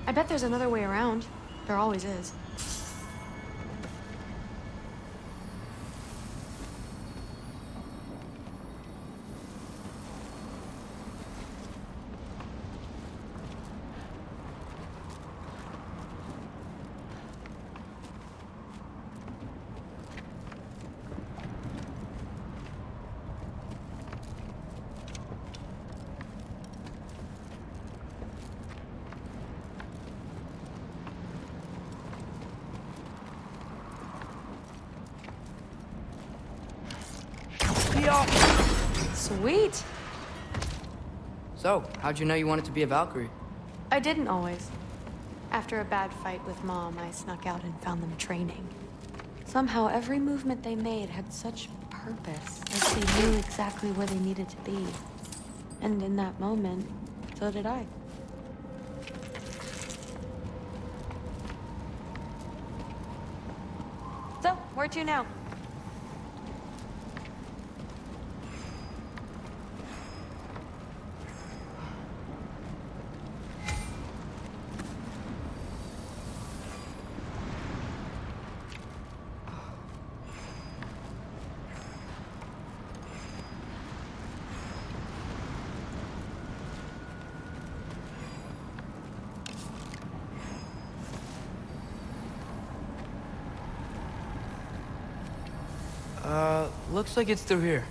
I bet there's another way around. There always is. Sweet. So, how'd you know you wanted to be a Valkyrie? I didn't always. After a bad fight with Mom, I snuck out and found them training. Somehow, every movement they made had such purpose, like they knew exactly where they needed to be. And in that moment, so did I. So, where to now? Looks like it's through here.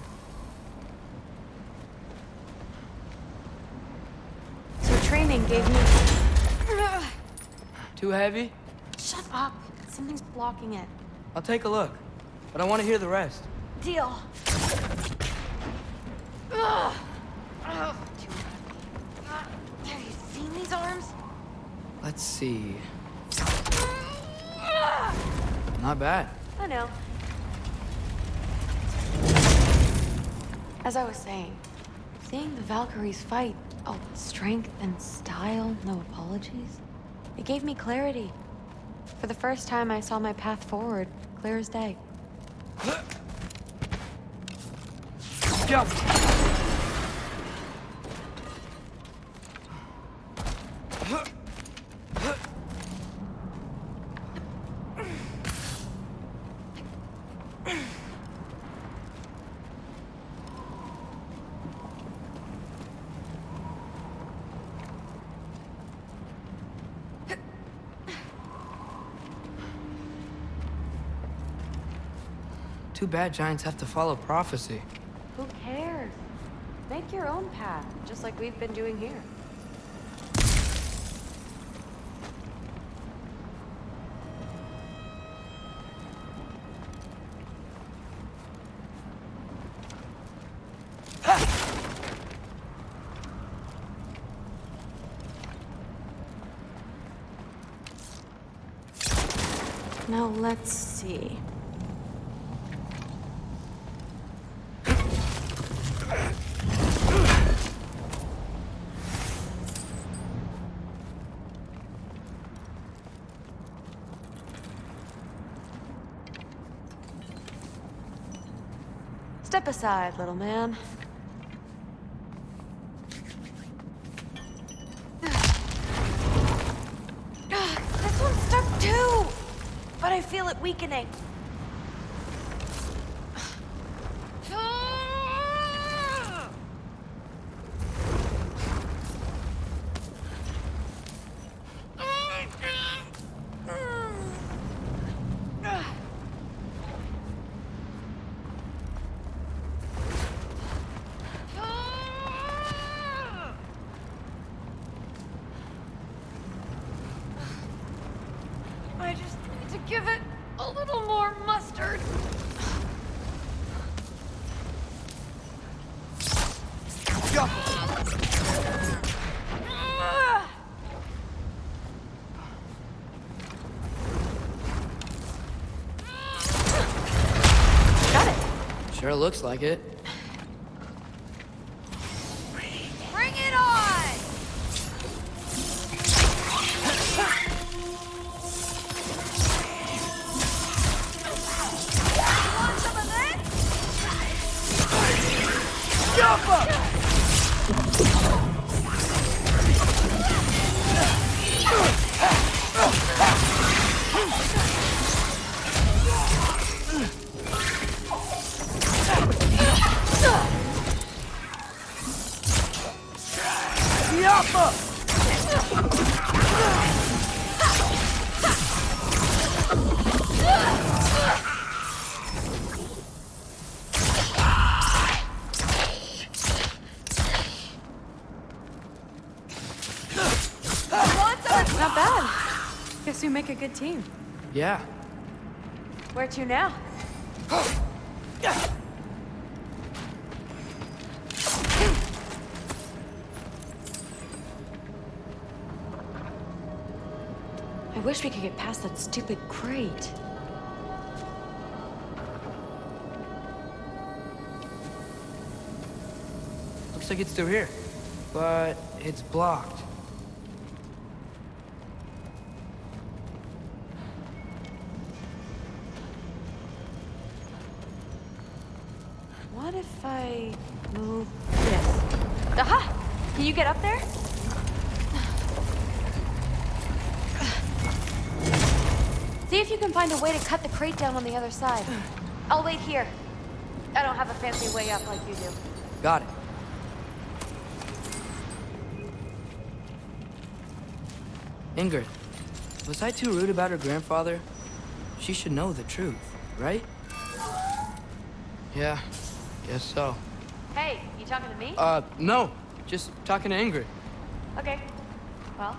So training gave me... Too heavy? Shut up. Something's blocking it. I'll take a look, but I want to hear the rest. Deal. Ugh. Ugh, too heavy. Have you seen these arms? Let's see. Not bad. I know. As I was saying, seeing the Valkyries fight, all strength and style, no apologies, it gave me clarity. For the first time, I saw my path forward, clear as day. Jump! Too bad giants have to follow prophecy. Who cares? Make your own path, just like we've been doing here. Now let's see. Step aside, little man. This one's stuck too! But I feel it weakening. I just need to give it a little more Sure looks like it. Bring it on! Want some of this? Jump up! Not bad. Guess we make a good team. Yeah. Where to now? I wish we could get past that stupid crate. Looks like it's through here. But it's blocked. What if I move this? Aha! Can you get up there? See if you can find a way to cut the crate down on the other side. I'll wait here. I don't have a fancy way up like you do. Got it. Ingrid, was I too rude about her grandfather? She should know the truth, right? Yeah, guess so. Hey, you talking to me? No. Just talking to Ingrid. Okay. Well,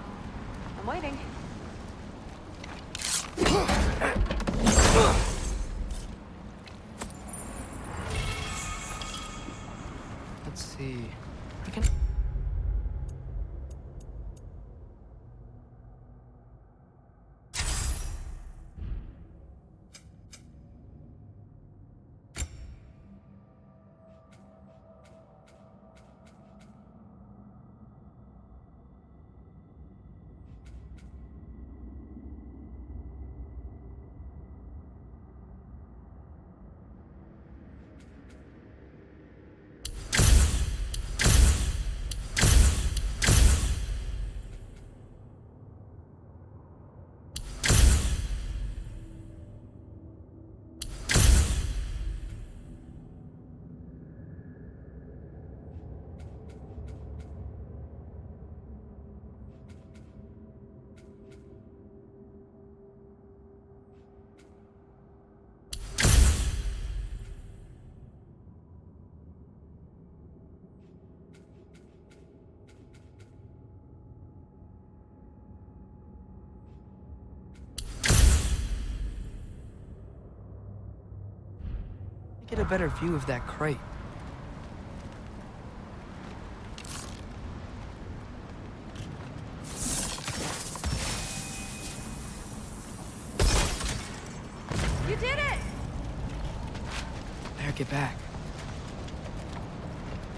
I'm waiting. Let's see. I can... Get a better view of that crate. You did it! Better get back.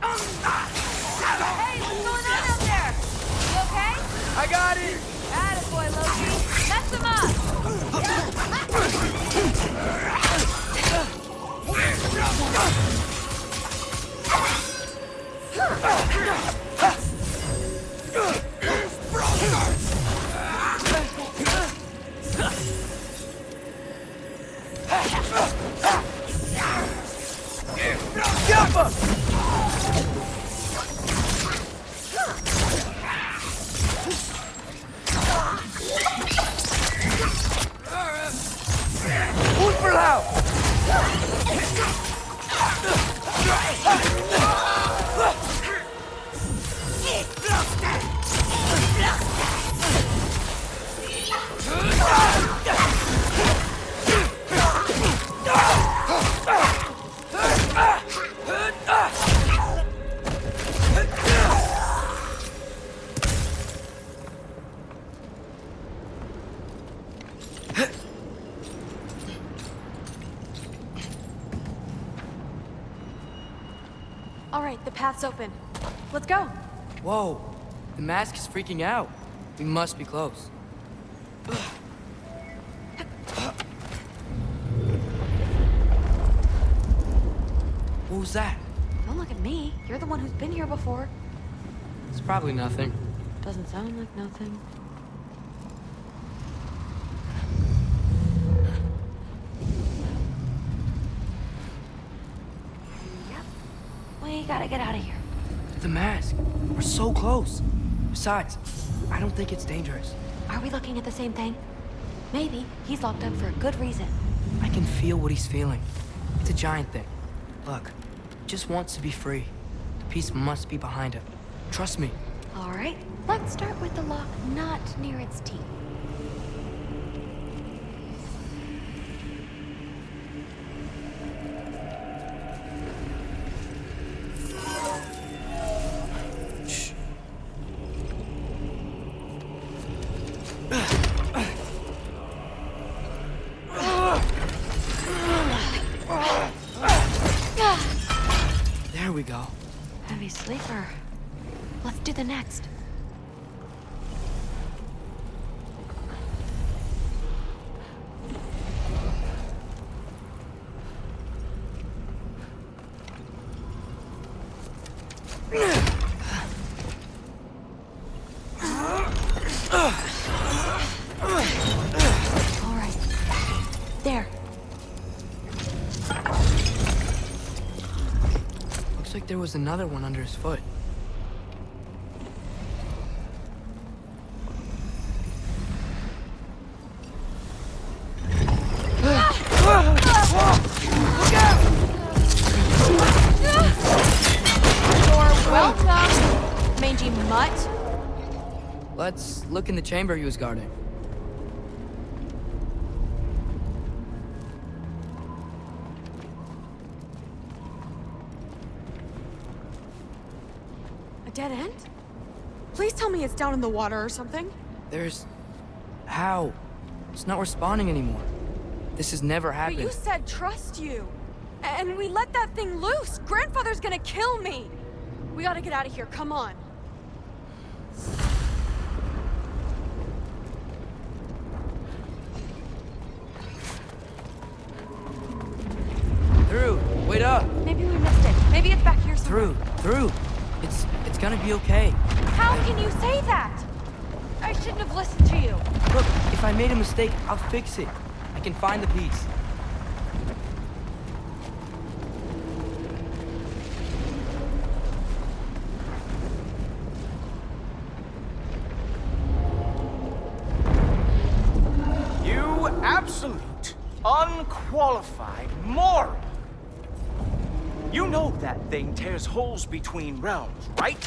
Hey, what's going on out there? You okay? I got it! Attaboy, Loki. Mess him up! All right, the path's open. Let's go. Whoa, the mask is freaking out. We must be close. What was that? Don't look at me. You're the one who's been here before. It's probably nothing. Doesn't sound like nothing. Yep. We gotta get out of here. The mask. We're so close. Besides, I don't think it's dangerous. Are we looking at the same thing? Maybe. He's locked up for a good reason. I can feel what he's feeling. It's a giant thing. Look, he just wants to be free. The peace must be behind him. Trust me. All right, let's start with the lock not near its teeth. There we go. Heavy sleeper. Let's do the next. All right. There. Looks like there was another one under his foot. Welcome, mangy mutt. Let's look in the chamber he was guarding. A dead end? Please tell me it's down in the water or something. There's... How? It's not responding anymore. This has never happened. But you said trust you. And we let that thing loose. Grandfather's gonna kill me. We gotta get out of here, come on. Through! Wait up! Maybe we missed it. Maybe it's back here somewhere. Through! It's gonna be okay. How can you say that? I shouldn't have listened to you. Look, if I made a mistake, I'll fix it. I can find the piece. You absolute, unqualified moron! You know that thing tears holes between realms, right?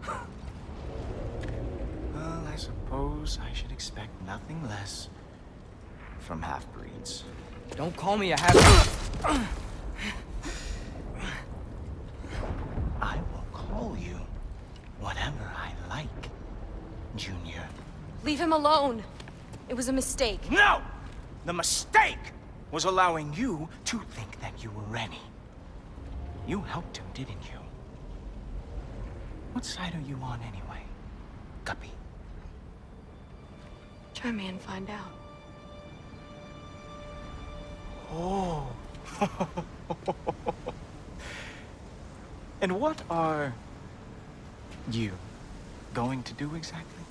Well, I suppose I should expect nothing less from half-breeds. Don't call me a half-breed. I will call you whatever I like, Junior. Leave him alone. It was a mistake. No! The mistake was allowing you to think that you were ready. You helped him, didn't you? What side are you on anyway, Guppy? Try me and find out. Oh. And what are you going to do exactly?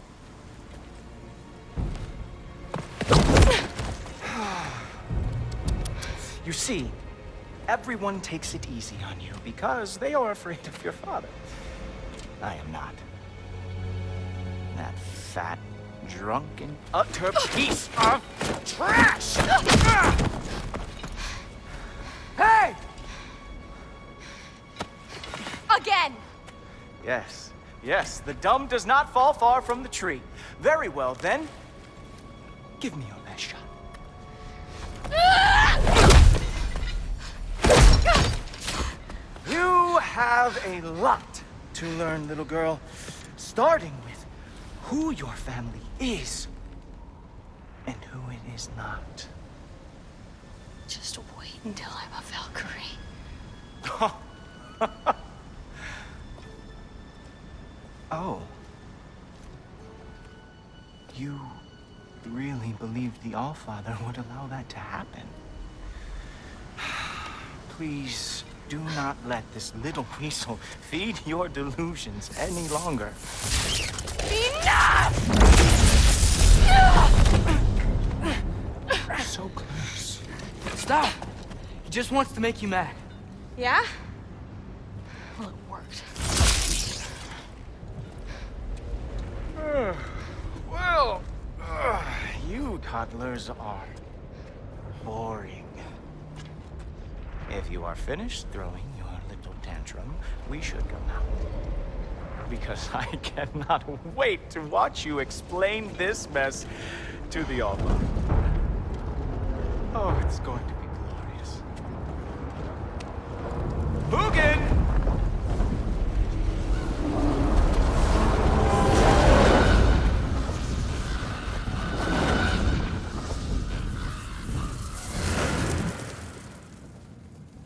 You see, everyone takes it easy on you because they are afraid of your father. I am not. That fat, drunken, utter piece of trash! Hey! Again! Yes, the dumb does not fall far from the tree. Very well, then. Give me your best shot. You have a lot to learn, little girl. Starting with who your family is and who it is not. Just wait until I'm a Valkyrie. Oh. You really believed the Allfather would allow that to happen? Please do not let this little weasel feed your delusions any longer. Enough! So close. Stop! He just wants to make you mad. Yeah? Well, it worked. Well, you toddlers are boring. If you are finished throwing your little tantrum, we should go now. Because I cannot wait to watch you explain this mess to the Allfather. Oh, it's going to be glorious. Hugin!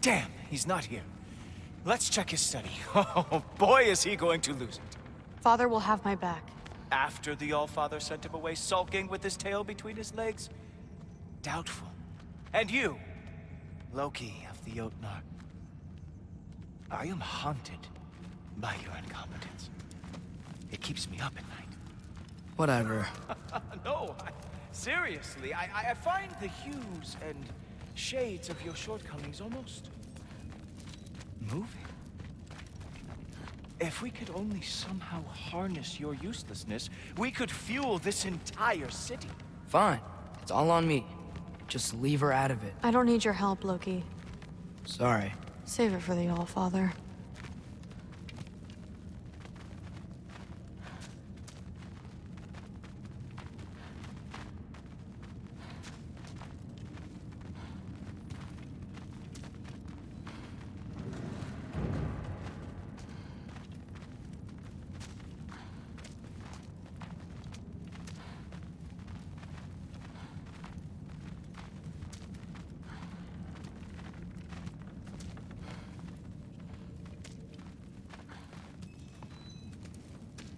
Damn, he's not here. Let's check his study. Oh, boy, is he going to lose it. Father will have my back. After the Allfather sent him away sulking with his tail between his legs? Doubtful. And you, Loki of the Jotnar. I am haunted by your incompetence. It keeps me up at night. Whatever. No, seriously, I find the hues and shades of your shortcomings almost moving. If we could only somehow harness your uselessness, we could fuel this entire city. Fine. It's all on me. Just leave her out of it. I don't need your help, Loki. Sorry. Save it for the Allfather.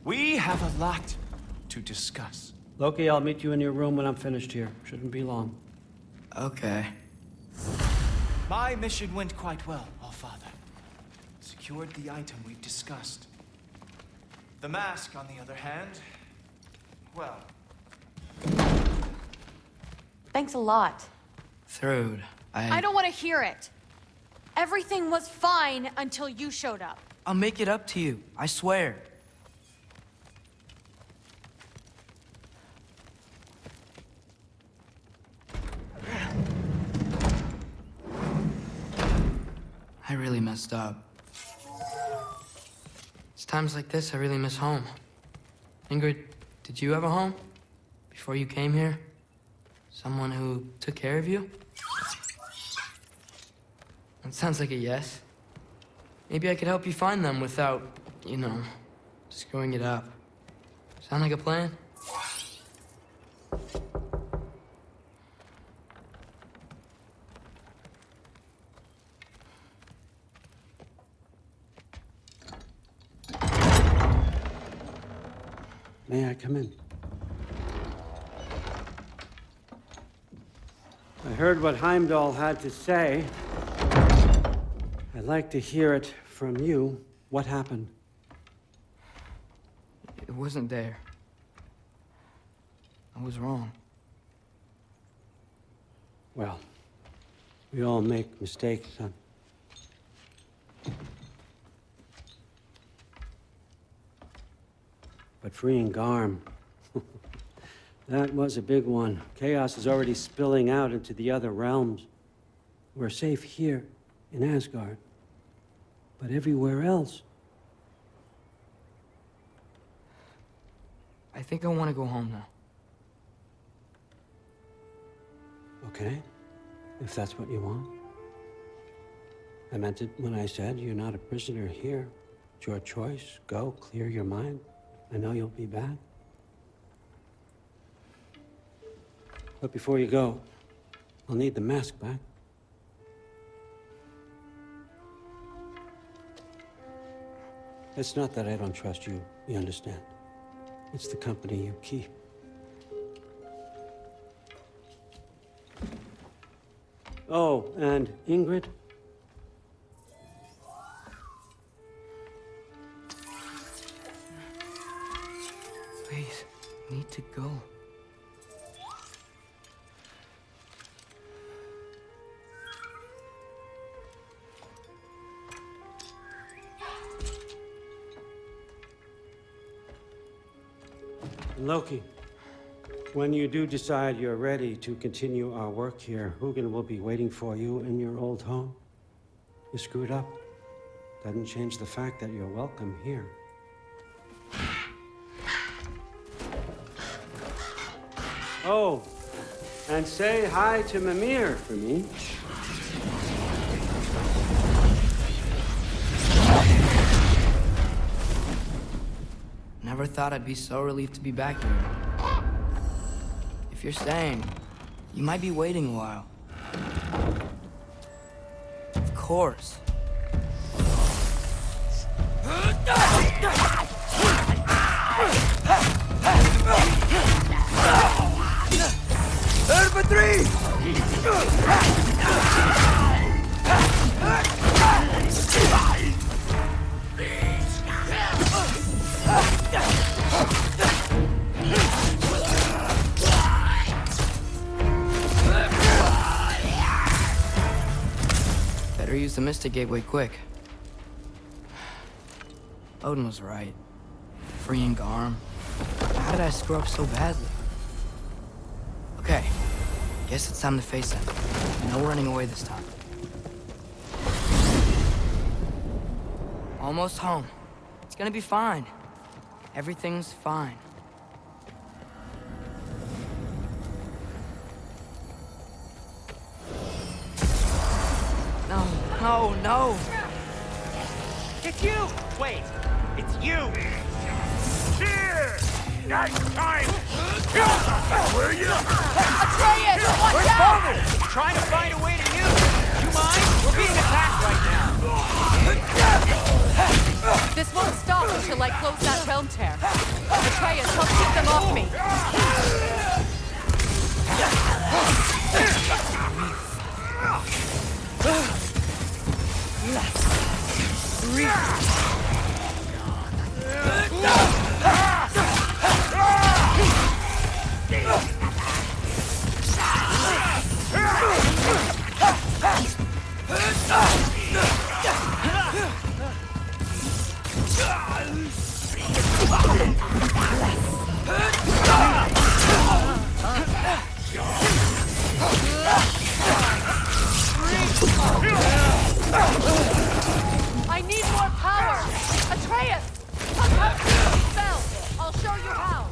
We have a lot to discuss. Loki, I'll meet you in your room when I'm finished here. Shouldn't be long. Okay. My mission went quite well, Allfather. Secured the item we've discussed. The mask, on the other hand, well... Thanks a lot. Thrud, I don't want to hear it. Everything was fine until you showed up. I'll make it up to you. I swear. I really messed up. It's times like this I really miss home. Ingrid, did you have a home? Before you came here? Someone who took care of you? That sounds like a yes. Maybe I could help you find them without, you know, screwing it up. Sound like a plan? May I come in? I heard what Heimdall had to say. I'd like to hear it from you. What happened? It wasn't there. I was wrong. Well, we all make mistakes, son. But freeing Garm, that was a big one. Chaos is already spilling out into the other realms. We're safe here in Asgard, but everywhere else. I think I want to go home now. Okay, if that's what you want. I meant it when I said you're not a prisoner here. It's your choice. Go, clear your mind. I know you'll be back. But before you go, I'll need the mask back. It's not that I don't trust you, you understand? It's the company you keep. Oh, and Ingrid? Please, I need to go. Loki, when you do decide you're ready to continue our work here, Hugin will be waiting for you in your old home. You screwed up. Doesn't change the fact that you're welcome here. Oh, and say hi to Mimir for me. Never thought I'd be so relieved to be back here. If you're staying, you might be waiting a while. Of course. Third for three! Better use the Mystic Gateway quick. Odin was right. Freeing Garm. How did I screw up so badly? Okay. Guess it's time to face it. No running away this time. Almost home. It's gonna be fine. Everything's fine. No, no, no! It's you! Wait, it's you! Here! Nice time! Kill something, will you? Atreus, watch out! Trying to find a way to use it. You mind? We're being attacked right now. This won't stop until I close that realm tear. Atreus, help keep them off me. I need more power! Atreus! Come help me with the spell! I'll show you how!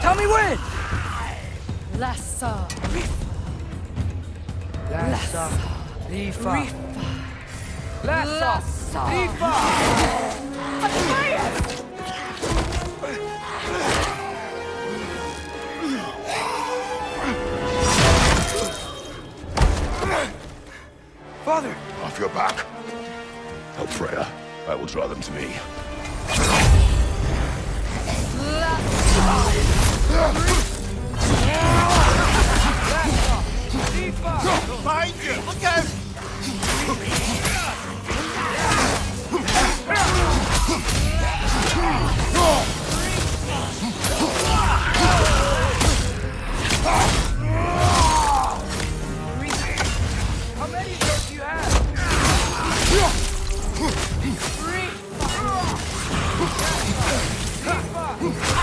Tell me when! Lassa. Lassa. Rifa. Lassa. Rifa. Atreus! Father! Off your back. Help Freya. I will draw them to me. Behind you! Look out! How many of those do you have?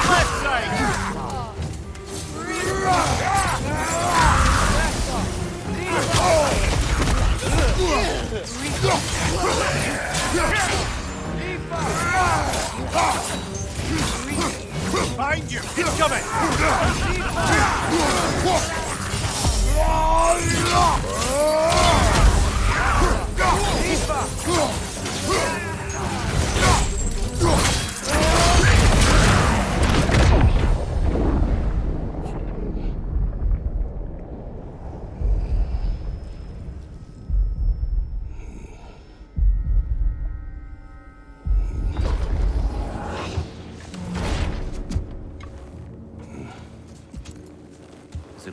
Left side!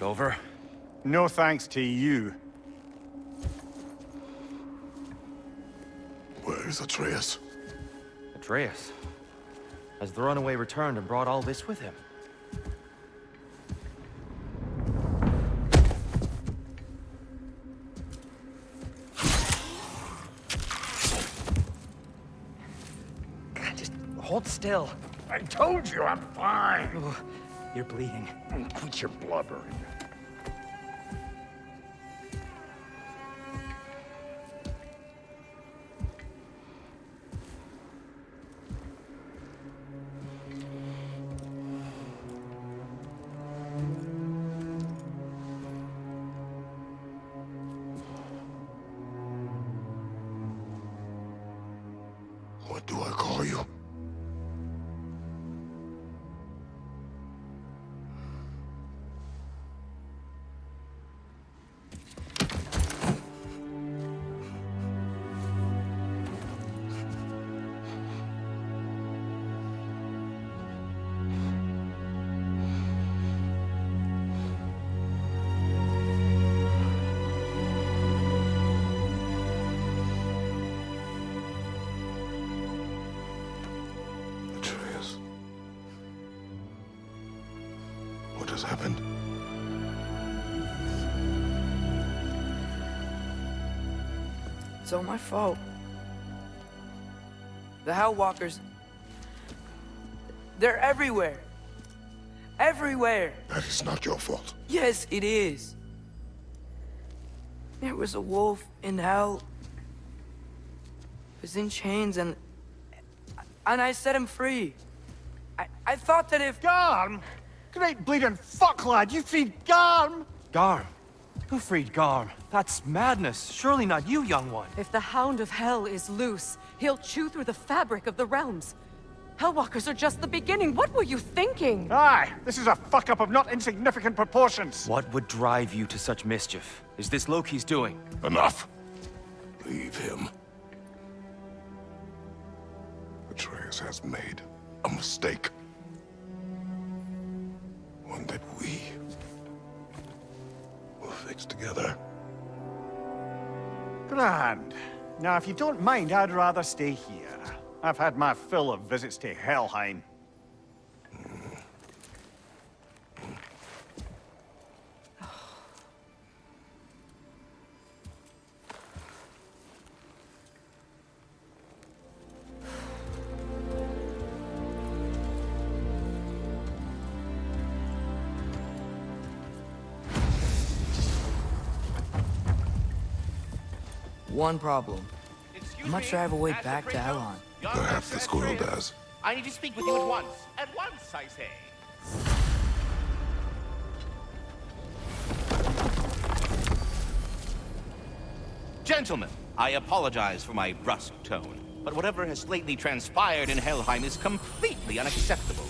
over. No thanks to you. Where is Atreus? Atreus? Has the Runaway returned and brought all this with him? God, just hold still. I told you I'm fine. Oh, you're bleeding. Quit your blubbering. What do I call you? Atreus. What has happened? It's all my fault. The Hellwalkers... they're everywhere. Everywhere. That is not your fault. Yes, it is. There was a wolf in hell. He was in chains and I set him free. I thought that if... Garm? Great bleeding fuck, lad. You freed Garm? Garm? Who freed Garm? That's madness. Surely not you, young one. If the Hound of Hell is loose, he'll chew through the fabric of the realms. Hellwalkers are just the beginning. What were you thinking? Aye, this is a fuck-up of not insignificant proportions. What would drive you to such mischief? Is this Loki's doing? Enough. Leave him. Atreus has made a mistake. One that we will fix together. Grand. Now, if you don't mind, I'd rather stay here. I've had my fill of visits to Helheim. One problem. I'm not sure I have a way back to Elon. Perhaps the squirrel does. I need to speak with you at once. At once, I say. Gentlemen, I apologize for my brusque tone, but whatever has lately transpired in Helheim is completely unacceptable.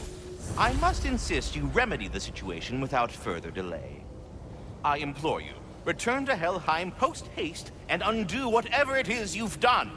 I must insist you remedy the situation without further delay. I implore you, return to Helheim post-haste and undo whatever it is you've done.